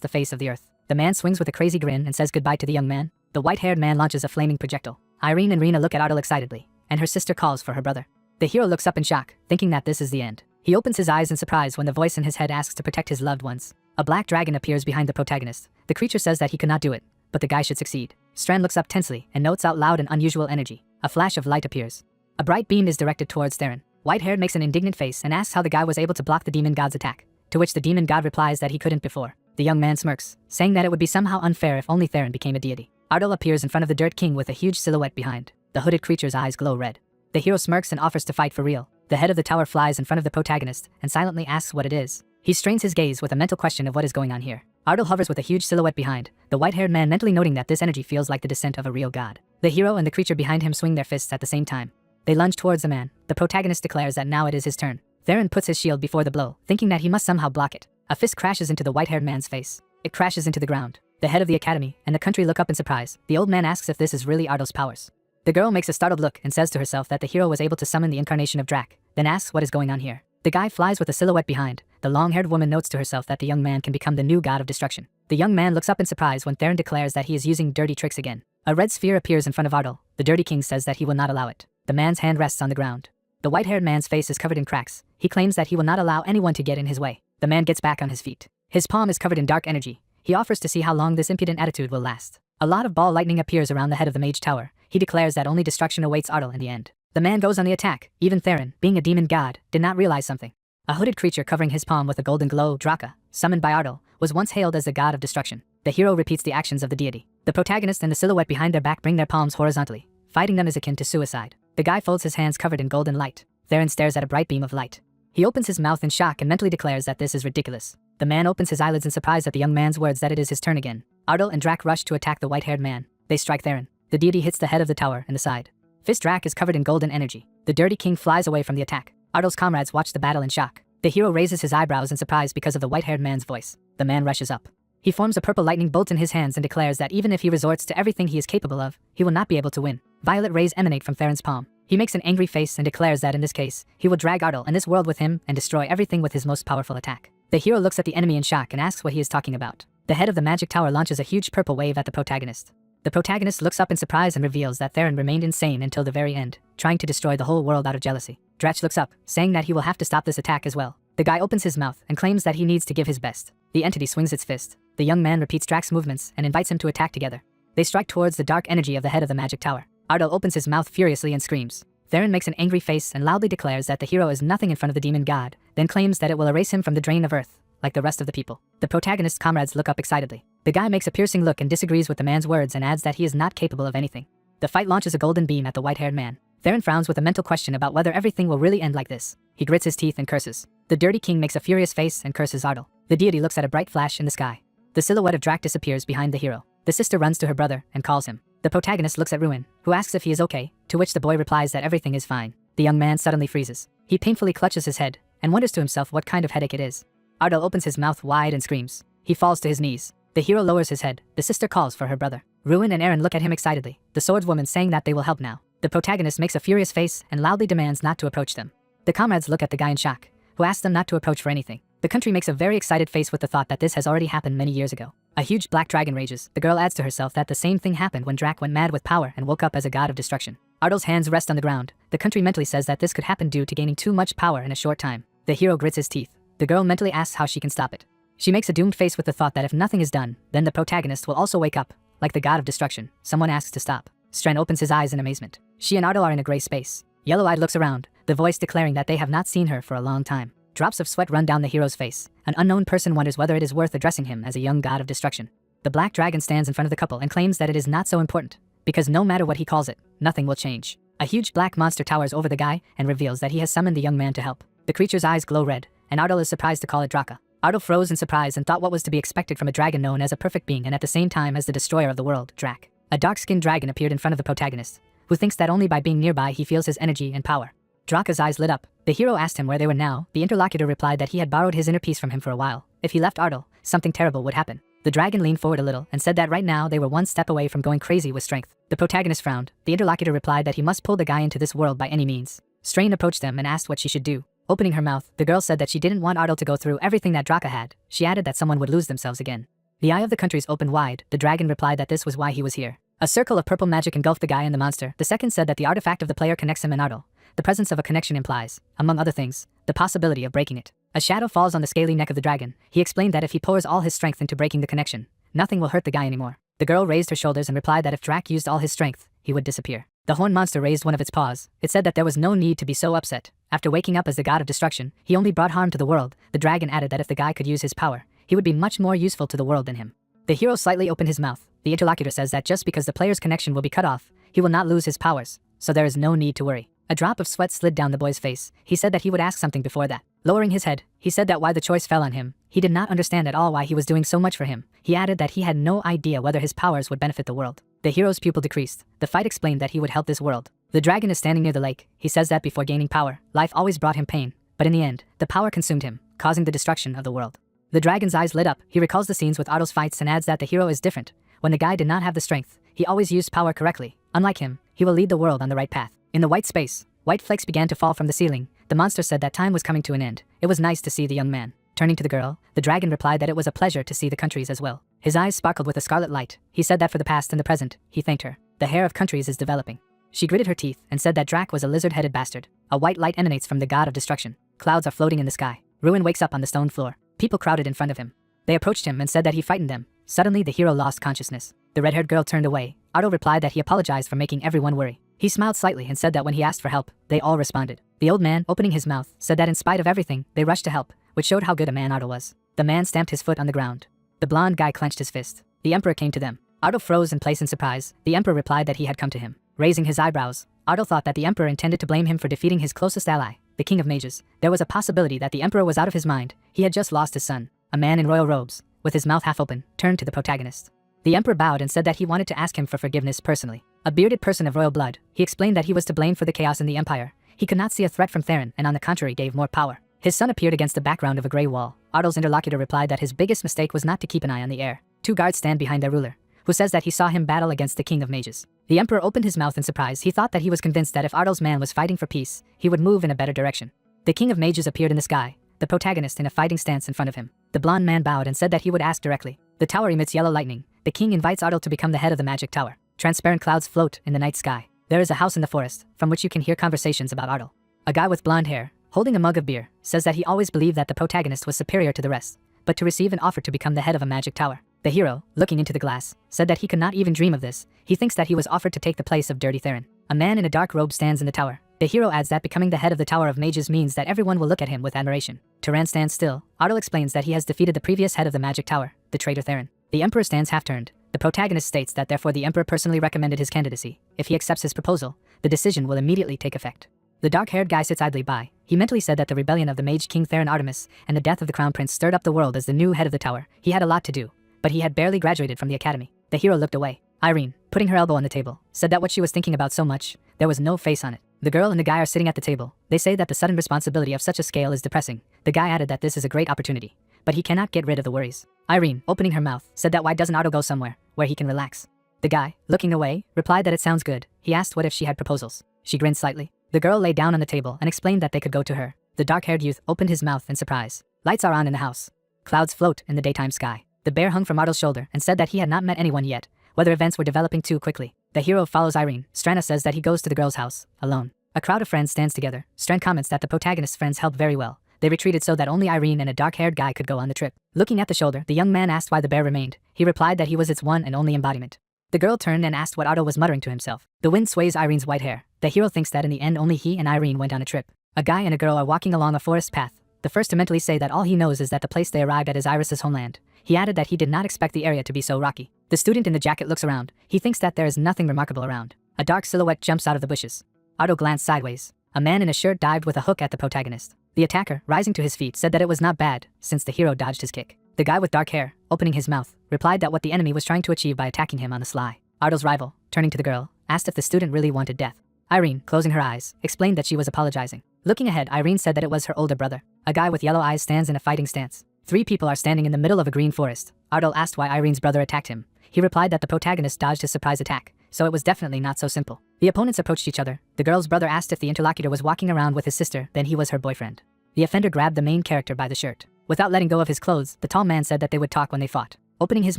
Speaker 1: the face of the earth. The man swings with a crazy grin and says goodbye to the young man. The white-haired man launches a flaming projectile. Irene and Rina look at Ardal excitedly, and her sister calls for her brother. The hero looks up in shock, thinking that this is the end. He opens his eyes in surprise when the voice in his head asks to protect his loved ones. A black dragon appears behind the protagonist. The creature says that he could not do it, but the guy should succeed. Strand looks up tensely and notes out loud an unusual energy. A flash of light appears. A bright beam is directed towards Theron. White-haired makes an indignant face and asks how the guy was able to block the demon god's attack, to which the demon god replies that he couldn't before. The young man smirks, saying that it would be somehow unfair if only Theron became a deity. Ardal appears in front of the Dirt King with a huge silhouette behind. The hooded creature's eyes glow red. The hero smirks and offers to fight for real. The head of the tower flies in front of the protagonist and silently asks what it is. He strains his gaze with a mental question of what is going on here. Ardal hovers with a huge silhouette behind, the white-haired man mentally noting that this energy feels like the descent of a real god. The hero and the creature behind him swing their fists at the same time. They lunge towards the man. The protagonist declares that now it is his turn. Theron puts his shield before the blow, thinking that he must somehow block it. A fist crashes into the white-haired man's face. It crashes into the ground. The head of the academy and the country look up in surprise. The old man asks if this is really Ardal's powers. The girl makes a startled look and says to herself that the hero was able to summon the incarnation of Drac, then asks what is going on here. The guy flies with a silhouette behind. The long-haired woman notes to herself that the young man can become the new god of destruction. The young man looks up in surprise when Theron declares that he is using dirty tricks again. A red sphere appears in front of Ardal. The Dirty King says that he will not allow it. The man's hand rests on the ground. The white-haired man's face is covered in cracks. He claims that he will not allow anyone to get in his way. The man gets back on his feet. His palm is covered in dark energy. He offers to see how long this impudent attitude will last. A lot of ball lightning appears around the head of the mage tower. He declares that only destruction awaits Ardal in the end. The man goes on the attack. Even Theron, being a demon god, did not realize something. A hooded creature covering his palm with a golden glow, Draka, summoned by Ardal, was once hailed as the god of destruction. The hero repeats the actions of the deity. The protagonist and the silhouette behind their back bring their palms horizontally. Fighting them is akin to suicide. The guy folds his hands covered in golden light. Theron stares at a bright beam of light. He opens his mouth in shock and mentally declares that this is ridiculous. The man opens his eyelids in surprise at the young man's words that it is his turn again. Ardal and Drac rush to attack the white-haired man. They strike Theron. The deity hits the head of the tower in the side. Fist Drac is covered in golden energy. The Dirty King flies away from the attack. Ardal's comrades watch the battle in shock. The hero raises his eyebrows in surprise because of the white-haired man's voice. The man rushes up. He forms a purple lightning bolt in his hands and declares that even if he resorts to everything he is capable of, he will not be able to win. Violet rays emanate from Theron's palm. He makes an angry face and declares that in this case, he will drag Ardal and this world with him and destroy everything with his most powerful attack. The hero looks at the enemy in shock and asks what he is talking about. The head of the magic tower launches a huge purple wave at the protagonist. The protagonist looks up in surprise and reveals that Theron remained insane until the very end, trying to destroy the whole world out of jealousy. Drac looks up, saying that he will have to stop this attack as well. The guy opens his mouth and claims that he needs to give his best. The entity swings its fist. The young man repeats Drac's movements and invites him to attack together. They strike towards the dark energy of the head of the magic tower. Ardal opens his mouth furiously and screams. Theron makes an angry face and loudly declares that the hero is nothing in front of the demon god, then claims that it will erase him from the drain of earth, like the rest of the people. The protagonist's comrades look up excitedly. The guy makes a piercing look and disagrees with the man's words and adds that he is not capable of anything. The fight launches a golden beam at the white-haired man. Theron frowns with a mental question about whether everything will really end like this. He grits his teeth and curses. The Dirty King makes a furious face and curses Ardal. The deity looks at a bright flash in the sky. The silhouette of Drac disappears behind the hero. The sister runs to her brother and calls him. The protagonist looks at Ruin, who asks if he is okay, to which the boy replies that everything is fine. The young man suddenly freezes. He painfully clutches his head and wonders to himself what kind of headache it is. Ardal opens his mouth wide and screams. He falls to his knees. The hero lowers his head. The sister calls for her brother. Ruin and Eren look at him excitedly, the swordswoman saying that they will help now. The protagonist makes a furious face and loudly demands not to approach them. The comrades look at the guy in shock, who asks them not to approach for anything. The country makes a very excited face with the thought that this has already happened many years ago. A huge black dragon rages. The girl adds to herself that the same thing happened when Drac went mad with power and woke up as a god of destruction. Ardal's hands rest on the ground. The country mentally says that this could happen due to gaining too much power in a short time. The hero grits his teeth. The girl mentally asks how she can stop it. She makes a doomed face with the thought that if nothing is done, then the protagonist will also wake up, like the god of destruction. Someone asks to stop. Stren opens his eyes in amazement. She and Ardal are in a gray space. Yellow-eyed looks around, the voice declaring that they have not seen her for a long time. Drops of sweat run down the hero's face. An unknown person wonders whether it is worth addressing him as a young god of destruction. The black dragon stands in front of the couple and claims that it is not so important, because no matter what he calls it, nothing will change. A huge black monster towers over the guy and reveals that he has summoned the young man to help. The creature's eyes glow red, and Ardal is surprised to call it Draka. Ardal froze in surprise and thought what was to be expected from a dragon known as a perfect being and at the same time as the destroyer of the world, Drac. A dark-skinned dragon appeared in front of the protagonist, who thinks that only by being nearby he feels his energy and power. Draka's eyes lit up. The hero asked him where they were now. The interlocutor replied that he had borrowed his inner peace from him for a while. If he left Ardal, something terrible would happen. The dragon leaned forward a little and said that right now they were one step away from going crazy with strength. The protagonist frowned. The interlocutor replied that he must pull the guy into this world by any means. Strain approached them and asked what she should do. Opening her mouth, the girl said that she didn't want Ardal to go through everything that Draka had. She added that someone would lose themselves again. The eye of the countries opened wide. The dragon replied that this was why he was here. A circle of purple magic engulfed the guy and the monster. The second said that the artifact of the player connects him and Ardal. The presence of a connection implies, among other things, the possibility of breaking it. A shadow falls on the scaly neck of the dragon. He explained that if he pours all his strength into breaking the connection, nothing will hurt the guy anymore. The girl raised her shoulders and replied that if Drac used all his strength, he would disappear. The horn monster raised one of its paws. It said that there was no need to be so upset. After waking up as the god of destruction, he only brought harm to the world. The dragon added that if the guy could use his power, he would be much more useful to the world than him. The hero slightly opened his mouth. The interlocutor says that just because the player's connection will be cut off, he will not lose his powers, so there is no need to worry. A drop of sweat slid down the boy's face. He said that he would ask something before that. Lowering his head, he said that why the choice fell on him. He did not understand at all why he was doing so much for him. He added that he had no idea whether his powers would benefit the world. The hero's pupil decreased. The fight explained that he would help this world. The dragon is standing near the lake. He says that before gaining power, life always brought him pain, but in the end, the power consumed him, causing the destruction of the world. The dragon's eyes lit up. He recalls the scenes with Ardal's fights and adds that the hero is different. When the guy did not have the strength, he always used power correctly. Unlike him, he will lead the world on the right path. In the white space, white flakes began to fall from the ceiling. The monster said that time was coming to an end. It was nice to see the young man. Turning to the girl, the dragon replied that it was a pleasure to see the countries as well. His eyes sparkled with a scarlet light. He said that for the past and the present, he thanked her. The hair of countries is developing. She gritted her teeth and said that Drac was a lizard-headed bastard. A white light emanates from the god of destruction. Clouds are floating in the sky. Ruin wakes up on the stone floor. People crowded in front of him. They approached him and said that he frightened them. Suddenly the hero lost consciousness. The red-haired girl turned away. Ardal replied that he apologized for making everyone worry. He smiled slightly and said that when he asked for help, they all responded. The old man, opening his mouth, said that in spite of everything, they rushed to help, which showed how good a man Ardal was. The man stamped his foot on the ground. The blonde guy clenched his fist. The emperor came to them. Ardal froze in place in surprise. The emperor replied that he had come to him. Raising his eyebrows, Ardal thought that the emperor intended to blame him for defeating his closest ally, the king of mages. There was a possibility that the emperor was out of his mind. He had just lost his son. A man in royal robes, with his mouth half open, turned to the protagonist. The emperor bowed and said that he wanted to ask him for forgiveness personally. A bearded person of royal blood, he explained that he was to blame for the chaos in the empire. He could not see a threat from Theron and on the contrary gave more power. His son appeared against the background of a gray wall. Ardal's interlocutor replied that his biggest mistake was not to keep an eye on the air. Two guards stand behind their ruler, who says that he saw him battle against the king of mages. The emperor opened his mouth in surprise. He thought that he was convinced that if Ardal's man was fighting for peace, he would move in a better direction. The king of mages appeared in the sky, the protagonist in a fighting stance in front of him. The blonde man bowed and said that he would ask directly. The tower emits yellow lightning. The king invites Ardal to become the head of the magic tower. Transparent clouds float in the night sky. There is a house in the forest, from which you can hear conversations about Ardal. A guy with blonde hair, holding a mug of beer, says that he always believed that the protagonist was superior to the rest, but to receive an offer to become the head of a magic tower. The hero, looking into the glass, said that he could not even dream of this. He thinks that he was offered to take the place of Dirty Theron. A man in a dark robe stands in the tower. The hero adds that becoming the head of the Tower of Mages means that everyone will look at him with admiration. Turan stands still. Ardal explains that he has defeated the previous head of the magic tower, the traitor Theron. The emperor stands half-turned. The protagonist states that therefore the emperor personally recommended his candidacy. If he accepts his proposal, the decision will immediately take effect. The dark-haired guy sits idly by. He mentally said that the rebellion of the mage king Theron Artemis and the death of the crown prince stirred up the world as the new head of the tower. He had a lot to do, but he had barely graduated from the academy. The hero looked away. Irene, putting her elbow on the table, said that what she was thinking about so much, there was no face on it. The girl and the guy are sitting at the table. They say that the sudden responsibility of such a scale is depressing. The guy added that this is a great opportunity, but he cannot get rid of the worries. Irene, opening her mouth, said that why doesn't Otto go somewhere where he can relax? The guy, looking away, replied that it sounds good. He asked what if she had proposals. She grinned slightly. The girl lay down on the table and explained that they could go to her. The dark-haired youth opened his mouth in surprise. Lights are on in the house. Clouds float in the daytime sky. The bear hung from Otto's shoulder and said that he had not met anyone yet, whether events were developing too quickly. The hero follows Irene. Strana says that he goes to the girl's house, alone. A crowd of friends stands together. Strand comments that the protagonist's friends helped very well. They retreated so that only Irene and a dark-haired guy could go on the trip. Looking at the shoulder, the young man asked why the bear remained. He replied that he was its one and only embodiment. The girl turned and asked what Otto was muttering to himself. The wind sways Irene's white hair. The hero thinks that in the end only he and Irene went on a trip. A guy and a girl are walking along a forest path. The first to mentally say that all he knows is that the place they arrived at is Iris's homeland. He added that he did not expect the area to be so rocky. The student in the jacket looks around. He thinks that there is nothing remarkable around. A dark silhouette jumps out of the bushes. Otto glanced sideways. A man in a shirt dived with a hook at the protagonist. The attacker, rising to his feet, said that it was not bad, since the hero dodged his kick. The guy with dark hair, opening his mouth, replied that what the enemy was trying to achieve by attacking him on the sly. Otto's rival, turning to the girl, asked if the student really wanted death. Irene, closing her eyes, explained that she was apologizing. Looking ahead, Irene said that it was her older brother. A guy with yellow eyes stands in a fighting stance. 3 people are standing in the middle of a green forest. Otto asked why Irene's brother attacked him. He replied that the protagonist dodged his surprise attack, so it was definitely not so simple. The opponents approached each other. The girl's brother asked if the interlocutor was walking around with his sister, then he was her boyfriend. The offender grabbed the main character by the shirt. Without letting go of his clothes, the tall man said that they would talk when they fought. Opening his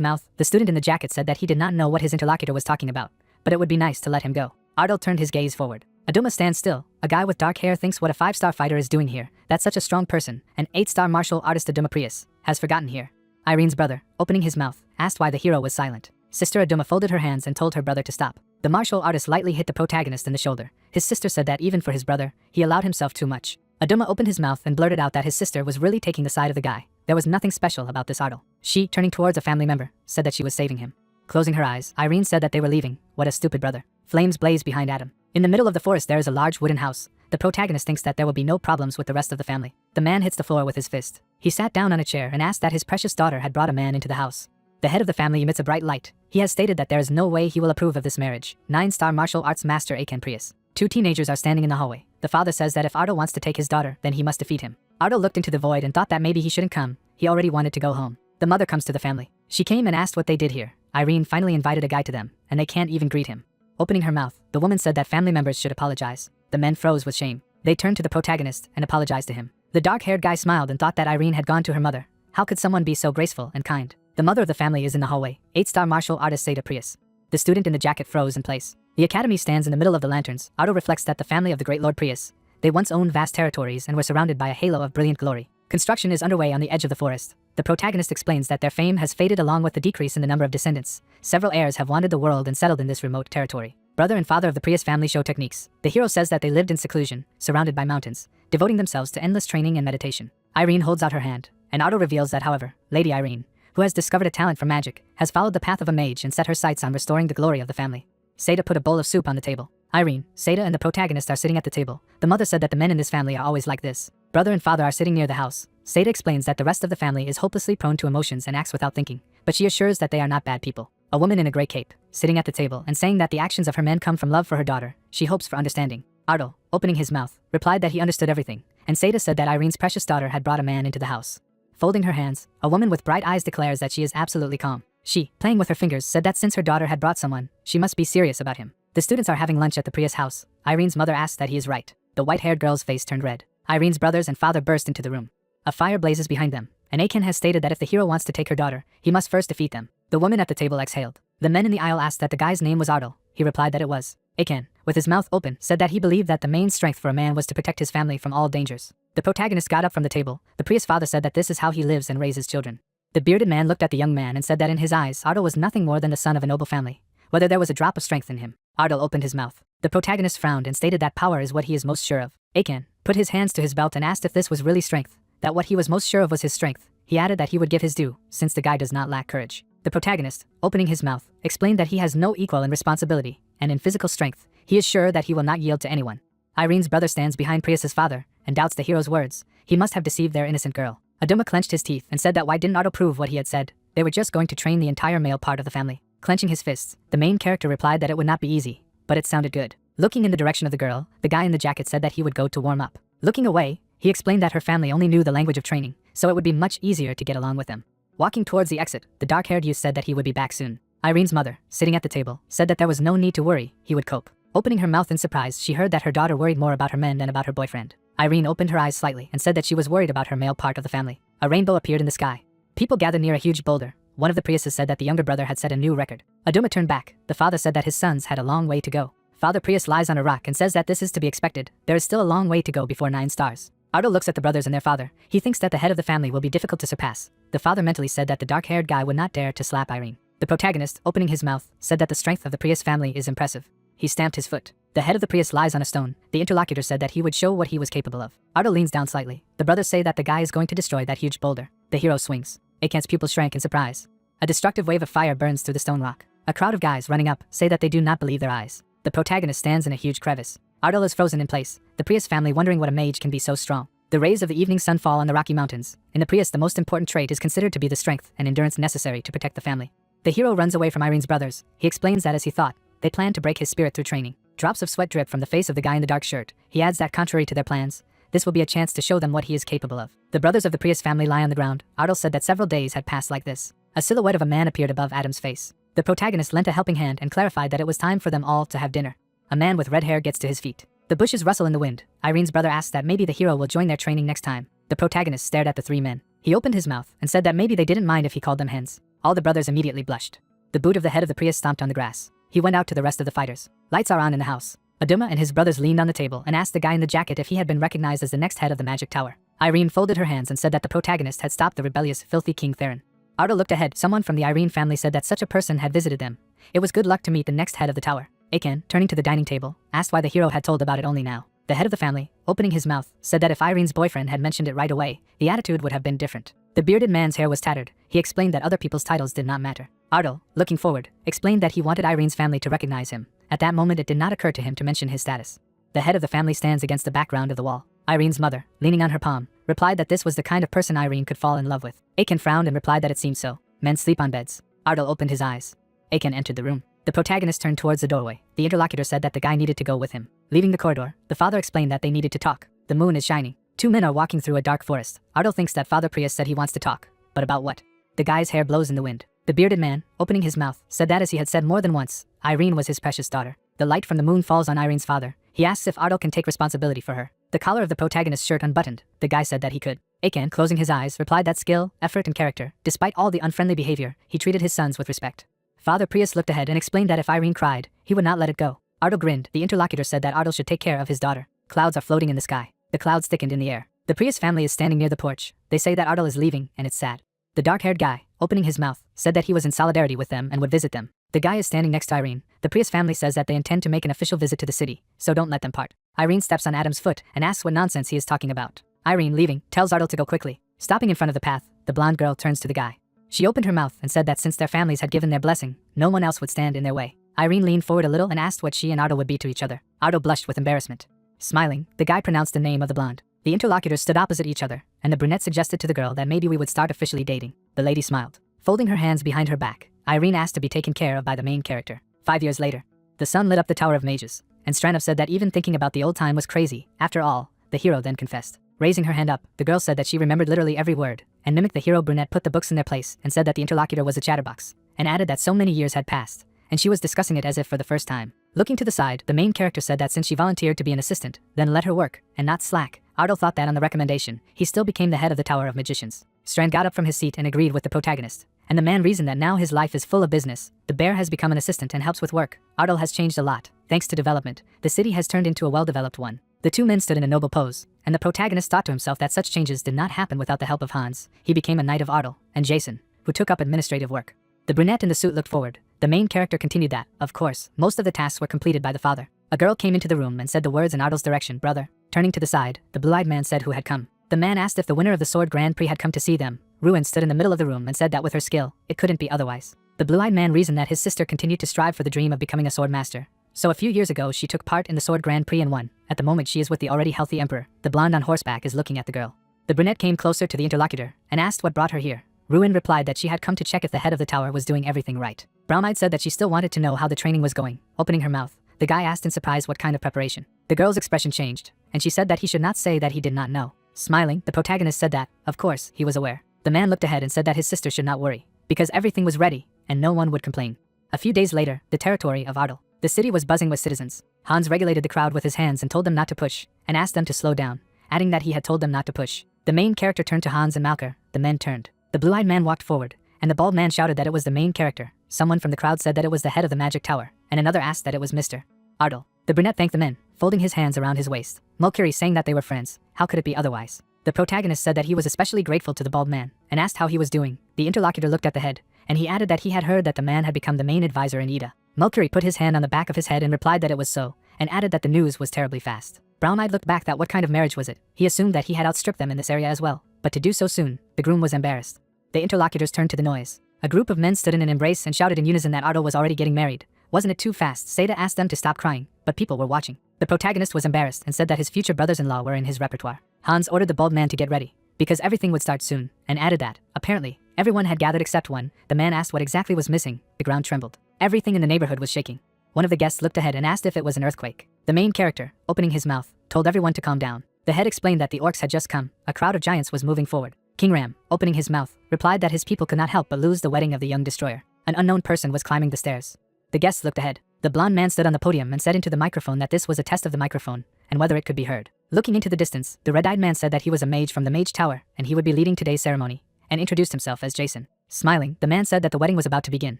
Speaker 1: mouth, the student in the jacket said that he did not know what his interlocutor was talking about, but it would be nice to let him go. Otto turned his gaze forward. Aduma stands still. A guy with dark hair thinks what a 5-star fighter is doing here. That's such a strong person. An 8-star martial artist Aduma Prius has forgotten here. Irene's brother, opening his mouth, asked why the hero was silent. Sister Aduma folded her hands and told her brother to stop. The martial artist lightly hit the protagonist in the shoulder. His sister said that even for his brother, he allowed himself too much. Aduma opened his mouth and blurted out that his sister was really taking the side of the guy. There was nothing special about this Otto. She, turning towards a family member, said that she was saving him. Closing her eyes, Irene said that they were leaving. What a stupid brother. Flames blaze behind Adam. In the middle of the forest there is a large wooden house. The protagonist thinks that there will be no problems with the rest of the family. The man hits the floor with his fist. He sat down on a chair and asked that his precious daughter had brought a man into the house. The head of the family emits a bright light. He has stated that there is no way he will approve of this marriage. 9-star martial arts master Akan Prius. 2 teenagers are standing in the hallway. The father says that if Otto wants to take his daughter, then he must defeat him. Otto looked into the void and thought that maybe he shouldn't come. He already wanted to go home. The mother comes to the family. She came and asked what they did here. Irene finally invited a guy to them, and they can't even greet him. Opening her mouth, the woman said that family members should apologize. The men froze with shame. They turned to the protagonist and apologized to him. The dark-haired guy smiled and thought that Irene had gone to her mother. How could someone be so graceful and kind? The mother of the family is in the hallway. 8-star martial artist Seda Prius. The student in the jacket froze in place. The academy stands in the middle of the lanterns. Otto reflects that the family of the great Lord Prius. They once owned vast territories and were surrounded by a halo of brilliant glory. Construction is underway on the edge of the forest. The protagonist explains that their fame has faded along with the decrease in the number of descendants. Several heirs have wandered the world and settled in this remote territory. Brother and father of the Prius family show techniques. The hero says that they lived in seclusion, surrounded by mountains, devoting themselves to endless training and meditation. Irene holds out her hand, and Otto reveals that, however, Lady Irene, who has discovered a talent for magic, has followed the path of a mage and set her sights on restoring the glory of the family. Seda put a bowl of soup on the table. Irene, Seda and the protagonist are sitting at the table. The mother said that the men in this family are always like this. Brother and father are sitting near the house. Seda explains that the rest of the family is hopelessly prone to emotions and acts without thinking, but she assures that they are not bad people. A woman in a gray cape, sitting at the table and saying that the actions of her men come from love for her daughter. She hopes for understanding. Otto, opening his mouth, replied that he understood everything, and Seda said that Irene's precious daughter had brought a man into the house. Folding her hands, a woman with bright eyes declares that she is absolutely calm. She, playing with her fingers, said that since her daughter had brought someone, she must be serious about him. The students are having lunch at the Prius house. Irene's mother asks that he is right. The white-haired girl's face turned red. Irene's brothers and father burst into the room. A fire blazes behind them, and Akan has stated that if the hero wants to take her daughter, he must first defeat them. The woman at the table exhaled. The men in the aisle asked that the guy's name was Otto. He replied that it was. Akan, with his mouth open, said that he believed that the main strength for a man was to protect his family from all dangers. The protagonist got up from the table. The Prius father said that this is how he lives and raises children. The bearded man looked at the young man and said that in his eyes, Otto was nothing more than the son of a noble family, whether there was a drop of strength in him. Otto opened his mouth. The protagonist frowned and stated that power is what he is most sure of. Akan put his hands to his belt and asked if this was really strength, that what he was most sure of was his strength. He added that he would give his due, since the guy does not lack courage. The protagonist, opening his mouth, explained that he has no equal in responsibility, and in physical strength, he is sure that he will not yield to anyone. Irene's brother stands behind Prius's father, and doubts the hero's words. He must have deceived their innocent girl. Aduma clenched his teeth and said that why didn't Otto prove what he had said? They were just going to train the entire male part of the family. Clenching his fists, the main character replied that it would not be easy, but it sounded good. Looking in the direction of the girl, the guy in the jacket said that he would go to warm up. Looking away, he explained that her family only knew the language of training, so it would be much easier to get along with them. Walking towards the exit, the dark-haired youth said that he would be back soon. Irene's mother, sitting at the table, said that there was no need to worry, he would cope. Opening her mouth in surprise, she heard that her daughter worried more about her men than about her boyfriend. Irene opened her eyes slightly and said that she was worried about her male part of the family. A rainbow appeared in the sky. People gathered near a huge boulder. One of the Priuses said that the younger brother had set a new record. Aduma turned back. The father said that his sons had a long way to go. Father Prius lies on a rock and says that this is to be expected. There is still a long way to go before 9 stars. Ardo looks at the brothers and their father. He thinks that the head of the family will be difficult to surpass. The father mentally said that the dark-haired guy would not dare to slap Irene. The protagonist, opening his mouth, said that the strength of the Prius family is impressive. He stamped his foot. The head of the Prius lies on a stone. The interlocutor said that he would show what he was capable of. Ardo leans down slightly. The brothers say that the guy is going to destroy that huge boulder. The hero swings. Akan's pupils shrank in surprise. A destructive wave of fire burns through the stone rock. A crowd of guys running up say that they do not believe their eyes. The protagonist stands in a huge crevice. Ardal is frozen in place. The Prius family wondering what a mage can be so strong. The rays of the evening sun fall on the Rocky Mountains. In the Prius, the most important trait is considered to be the strength and endurance necessary to protect the family. The hero runs away from Irene's brothers. He explains that as he thought, they planned to break his spirit through training. Drops of sweat drip from the face of the guy in the dark shirt. He adds that contrary to their plans, this will be a chance to show them what he is capable of. The brothers of the Prius family lie on the ground. Ardal said that several days had passed like this. A silhouette of a man appeared above Adam's face. The protagonist lent a helping hand and clarified that it was time for them all to have dinner. A man with red hair gets to his feet. The bushes rustle in the wind. Irene's brother asks that maybe the hero will join their training next time. The protagonist stared at the 3 men. He opened his mouth and said that maybe they didn't mind if he called them hens. All the brothers immediately blushed. The boot of the head of the Prius stomped on the grass. He went out to the rest of the fighters. Lights are on in the house. Aduma and his brothers leaned on the table and asked the guy in the jacket if he had been recognized as the next head of the magic tower. Irene folded her hands and said that the protagonist had stopped the rebellious, filthy King Theron. Ardo looked ahead. Someone from the Irene family said that such a person had visited them. It was good luck to meet the next head of the tower. Akan, turning to the dining table, asked why the hero had told about it only now. The head of the family, opening his mouth, said that if Irene's boyfriend had mentioned it right away, the attitude would have been different. The bearded man's hair was tattered. He explained that other people's titles did not matter. Ardo, looking forward, explained that he wanted Irene's family to recognize him. At that moment it did not occur to him to mention his status. The head of the family stands against the background of the wall. Irene's mother, leaning on her palm, replied that this was the kind of person Irene could fall in love with. Akan frowned and replied that it seemed so. Men sleep on beds. Ardal opened his eyes. Akan entered the room. The protagonist turned towards the doorway. The interlocutor said that the guy needed to go with him. Leaving the corridor, the father explained that they needed to talk. The moon is shining. 2 men are walking through a dark forest. Ardal thinks that Father Prius said he wants to talk. But about what? The guy's hair blows in the wind. The bearded man, opening his mouth, said that as he had said more than once, Irene was his precious daughter. The light from the moon falls on Irene's father. He asks if Ardal can take responsibility for her. The collar of the protagonist's shirt unbuttoned. The guy said that he could. Akan, closing his eyes, replied that skill, effort and character, despite all the unfriendly behavior, he treated his sons with respect. Father Prius looked ahead and explained that if Irene cried, he would not let it go. Ardal grinned. The interlocutor said that Ardal should take care of his daughter. Clouds are floating in the sky. The clouds thickened in the air. The Prius family is standing near the porch. They say that Ardal is leaving, and it's sad. The dark-haired guy, opening his mouth, said that he was in solidarity with them and would visit them. The guy is standing next to Irene. The Prius family says that they intend to make an official visit to the city, so don't let them part. Irene steps on Adam's foot and asks what nonsense he is talking about. Irene, leaving, tells Ardal to go quickly. Stopping in front of the path, the blonde girl turns to the guy. She opened her mouth and said that since their families had given their blessing, no one else would stand in their way. Irene leaned forward a little and asked what she and Ardal would be to each other. Ardal blushed with embarrassment. Smiling, the guy pronounced the name of the blonde. The interlocutors stood opposite each other, and the brunette suggested to the girl that maybe we would start officially dating. The lady smiled. Folding her hands behind her back, Irene asked to be taken care of by the main character. 5 years later, the sun lit up the Tower of Mages, and Stranov said that even thinking about the old time was crazy. After all, the hero then confessed. Raising her hand up, the girl said that she remembered literally every word, and mimicked the hero. Brunette put the books in their place and said that the interlocutor was a chatterbox, and added that so many years had passed, and she was discussing it as if for the first time. Looking to the side, the main character said that since she volunteered to be an assistant, then let her work, and not slack. Ardal thought that on the recommendation, he still became the head of the Tower of Magicians. Strand got up from his seat and agreed with the protagonist, and the man reasoned that now his life is full of business. The bear has become an assistant and helps with work. Ardal has changed a lot. Thanks to development, the city has turned into a well-developed one. The 2 men stood in a noble pose, and the protagonist thought to himself that such changes did not happen without the help of Hans. He became a knight of Ardal, and Jason, who took up administrative work. The brunette in the suit looked forward. The main character continued that, of course, most of the tasks were completed by the father. A girl came into the room and said the words in Ardal's direction, brother. Turning to the side, the blue-eyed man said who had come. The man asked if the winner of the Sword Grand Prix had come to see them. Ruin stood in the middle of the room and said that with her skill, it couldn't be otherwise. The blue-eyed man reasoned that his sister continued to strive for the dream of becoming a sword master. So a few years ago she took part in the Sword Grand Prix and won. At the moment she is with the already healthy emperor. The blonde on horseback is looking at the girl. The brunette came closer to the interlocutor and asked what brought her here. Ruin replied that she had come to check if the head of the tower was doing everything right. Brown-eyed said that she still wanted to know how the training was going. Opening her mouth, the guy asked in surprise what kind of preparation. The girl's expression changed, and she said that he should not say that he did not know. Smiling, the protagonist said that, of course, he was aware. The man looked ahead and said that his sister should not worry, because everything was ready, and no one would complain. A few days later, the territory of Ardal. The city was buzzing with citizens. Hans regulated the crowd with his hands and told them not to push, and asked them to slow down, adding that he had told them not to push. The main character turned to Hans and Malker. The men turned. The blue-eyed man walked forward, and the bald man shouted that it was the main character. Someone from the crowd said that it was the head of the magic tower, and another asked that it was Mr. Ardal. The brunette thanked the men, folding his hands around his waist. Mulkiri saying that they were friends. How could it be otherwise? The protagonist said that he was especially grateful to the bald man, and asked how he was doing. The interlocutor looked at the head, and he added that he had heard that the man had become the main advisor in Ida. Mulkiri put his hand on the back of his head and replied that it was so, and added that the news was terribly fast. Brown-eyed looked back that what kind of marriage was it? He assumed that he had outstripped them in this area as well, but to do so soon, the groom was embarrassed. The interlocutors turned to the noise. A group of men stood in an embrace and shouted in unison that Ardal was already getting married. Wasn't it too fast? Seda asked them to stop crying, but people were watching. The protagonist was embarrassed and said that his future brothers-in-law were in his repertoire. Hans ordered the bald man to get ready, because everything would start soon, and added that, apparently, everyone had gathered except one. The man asked what exactly was missing. The ground trembled. Everything in the neighborhood was shaking. One of the guests looked ahead and asked if it was an earthquake. The main character, opening his mouth, told everyone to calm down. The head explained that the orcs had just come. A crowd of giants was moving forward. King Ram, opening his mouth, replied that his people could not help but lose the wedding of the young destroyer. An unknown person was climbing the stairs. The guests looked ahead. The blonde man stood on the podium and said into the microphone that this was a test of the microphone, and whether it could be heard. Looking into the distance, the red-eyed man said that he was a mage from the mage tower, and he would be leading today's ceremony, and introduced himself as Jason. Smiling, the man said that the wedding was about to begin,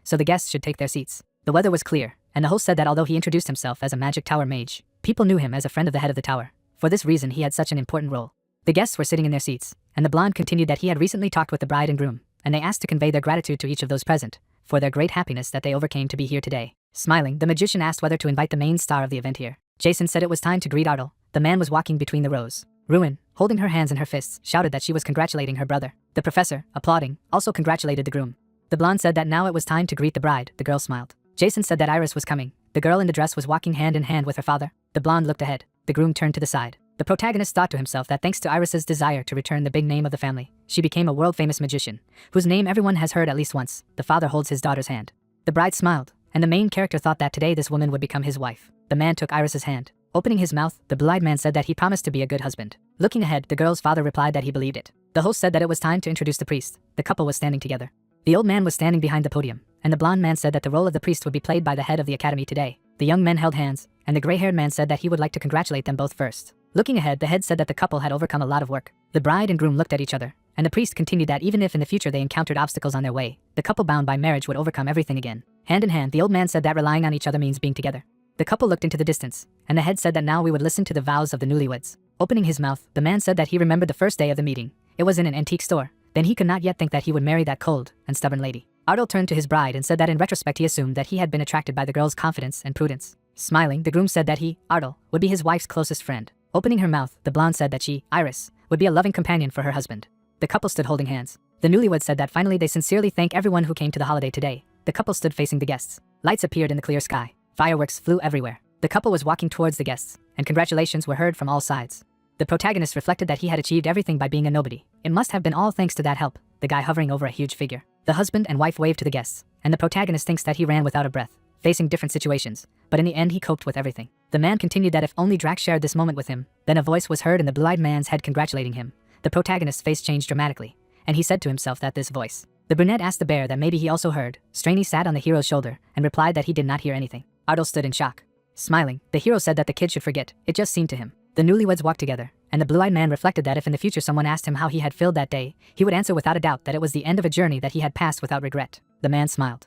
Speaker 1: so the guests should take their seats. The weather was clear, and the host said that although he introduced himself as a magic tower mage, people knew him as a friend of the head of the tower. For this reason he had such an important role. The guests were sitting in their seats, and the blonde continued that he had recently talked with the bride and groom, and they asked to convey their gratitude to each of those present, for their great happiness that they overcame to be here today. Smiling, the magician asked whether to invite the main star of the event here. Jason said it was time to greet Ardal. The man was walking between the rows. Ruin, holding her hands in her fists, shouted that she was congratulating her brother. The professor, applauding, also congratulated the groom. The blonde said that now it was time to greet the bride. The girl smiled. Jason said that Iris was coming. The girl in the dress was walking hand in hand with her father. The blonde looked ahead. The groom turned to the side. The protagonist thought to himself that thanks to Iris's desire to return the big name of the family, she became a world-famous magician, whose name everyone has heard at least once. The father holds his daughter's hand. The bride smiled, and the main character thought that today this woman would become his wife. The man took Iris's hand. Opening his mouth, the blue-eyed man said that he promised to be a good husband. Looking ahead, the girl's father replied that he believed it. The host said that it was time to introduce the priest. The couple was standing together. The old man was standing behind the podium, and the blonde man said that the role of the priest would be played by the head of the academy today. The young men held hands, and the gray-haired man said that he would like to congratulate them both first. Looking ahead, the head said that the couple had overcome a lot of work. The bride and groom looked at each other, and the priest continued that even if in the future they encountered obstacles on their way, the couple bound by marriage would overcome everything again. Hand in hand, the old man said that relying on each other means being together. The couple looked into the distance, and the head said that now we would listen to the vows of the newlyweds. Opening his mouth, the man said that he remembered the first day of the meeting. It was in an antique store. Then he could not yet think that he would marry that cold and stubborn lady. Ardal turned to his bride and said that in retrospect he assumed that he had been attracted by the girl's confidence and prudence. Smiling, the groom said that he, Ardal, would be his wife's closest friend. Opening her mouth, the blonde said that she, Iris, would be a loving companion for her husband. The couple stood holding hands. The newlyweds said that finally they sincerely thank everyone who came to the holiday today. The couple stood facing the guests. Lights appeared in the clear sky. Fireworks flew everywhere. The couple was walking towards the guests, and congratulations were heard from all sides. The protagonist reflected that he had achieved everything by being a nobody. It must have been all thanks to that help, the guy hovering over a huge figure. The husband and wife waved to the guests, and the protagonist thinks that he ran without a breath, facing different situations, but in the end he coped with everything. The man continued that if only Drax shared this moment with him. Then a voice was heard in the blue-eyed man's head congratulating him. The protagonist's face changed dramatically, and he said to himself that this voice. The brunette asked the bear that maybe he also heard. Strainy sat on the hero's shoulder and replied that he did not hear anything. Ardal stood in shock. Smiling, the hero said that the kid should forget. It just seemed to him. The newlyweds walked together, and the blue-eyed man reflected that if in the future someone asked him how he had filled that day, he would answer without a doubt that it was the end of a journey that he had passed without regret. The man smiled.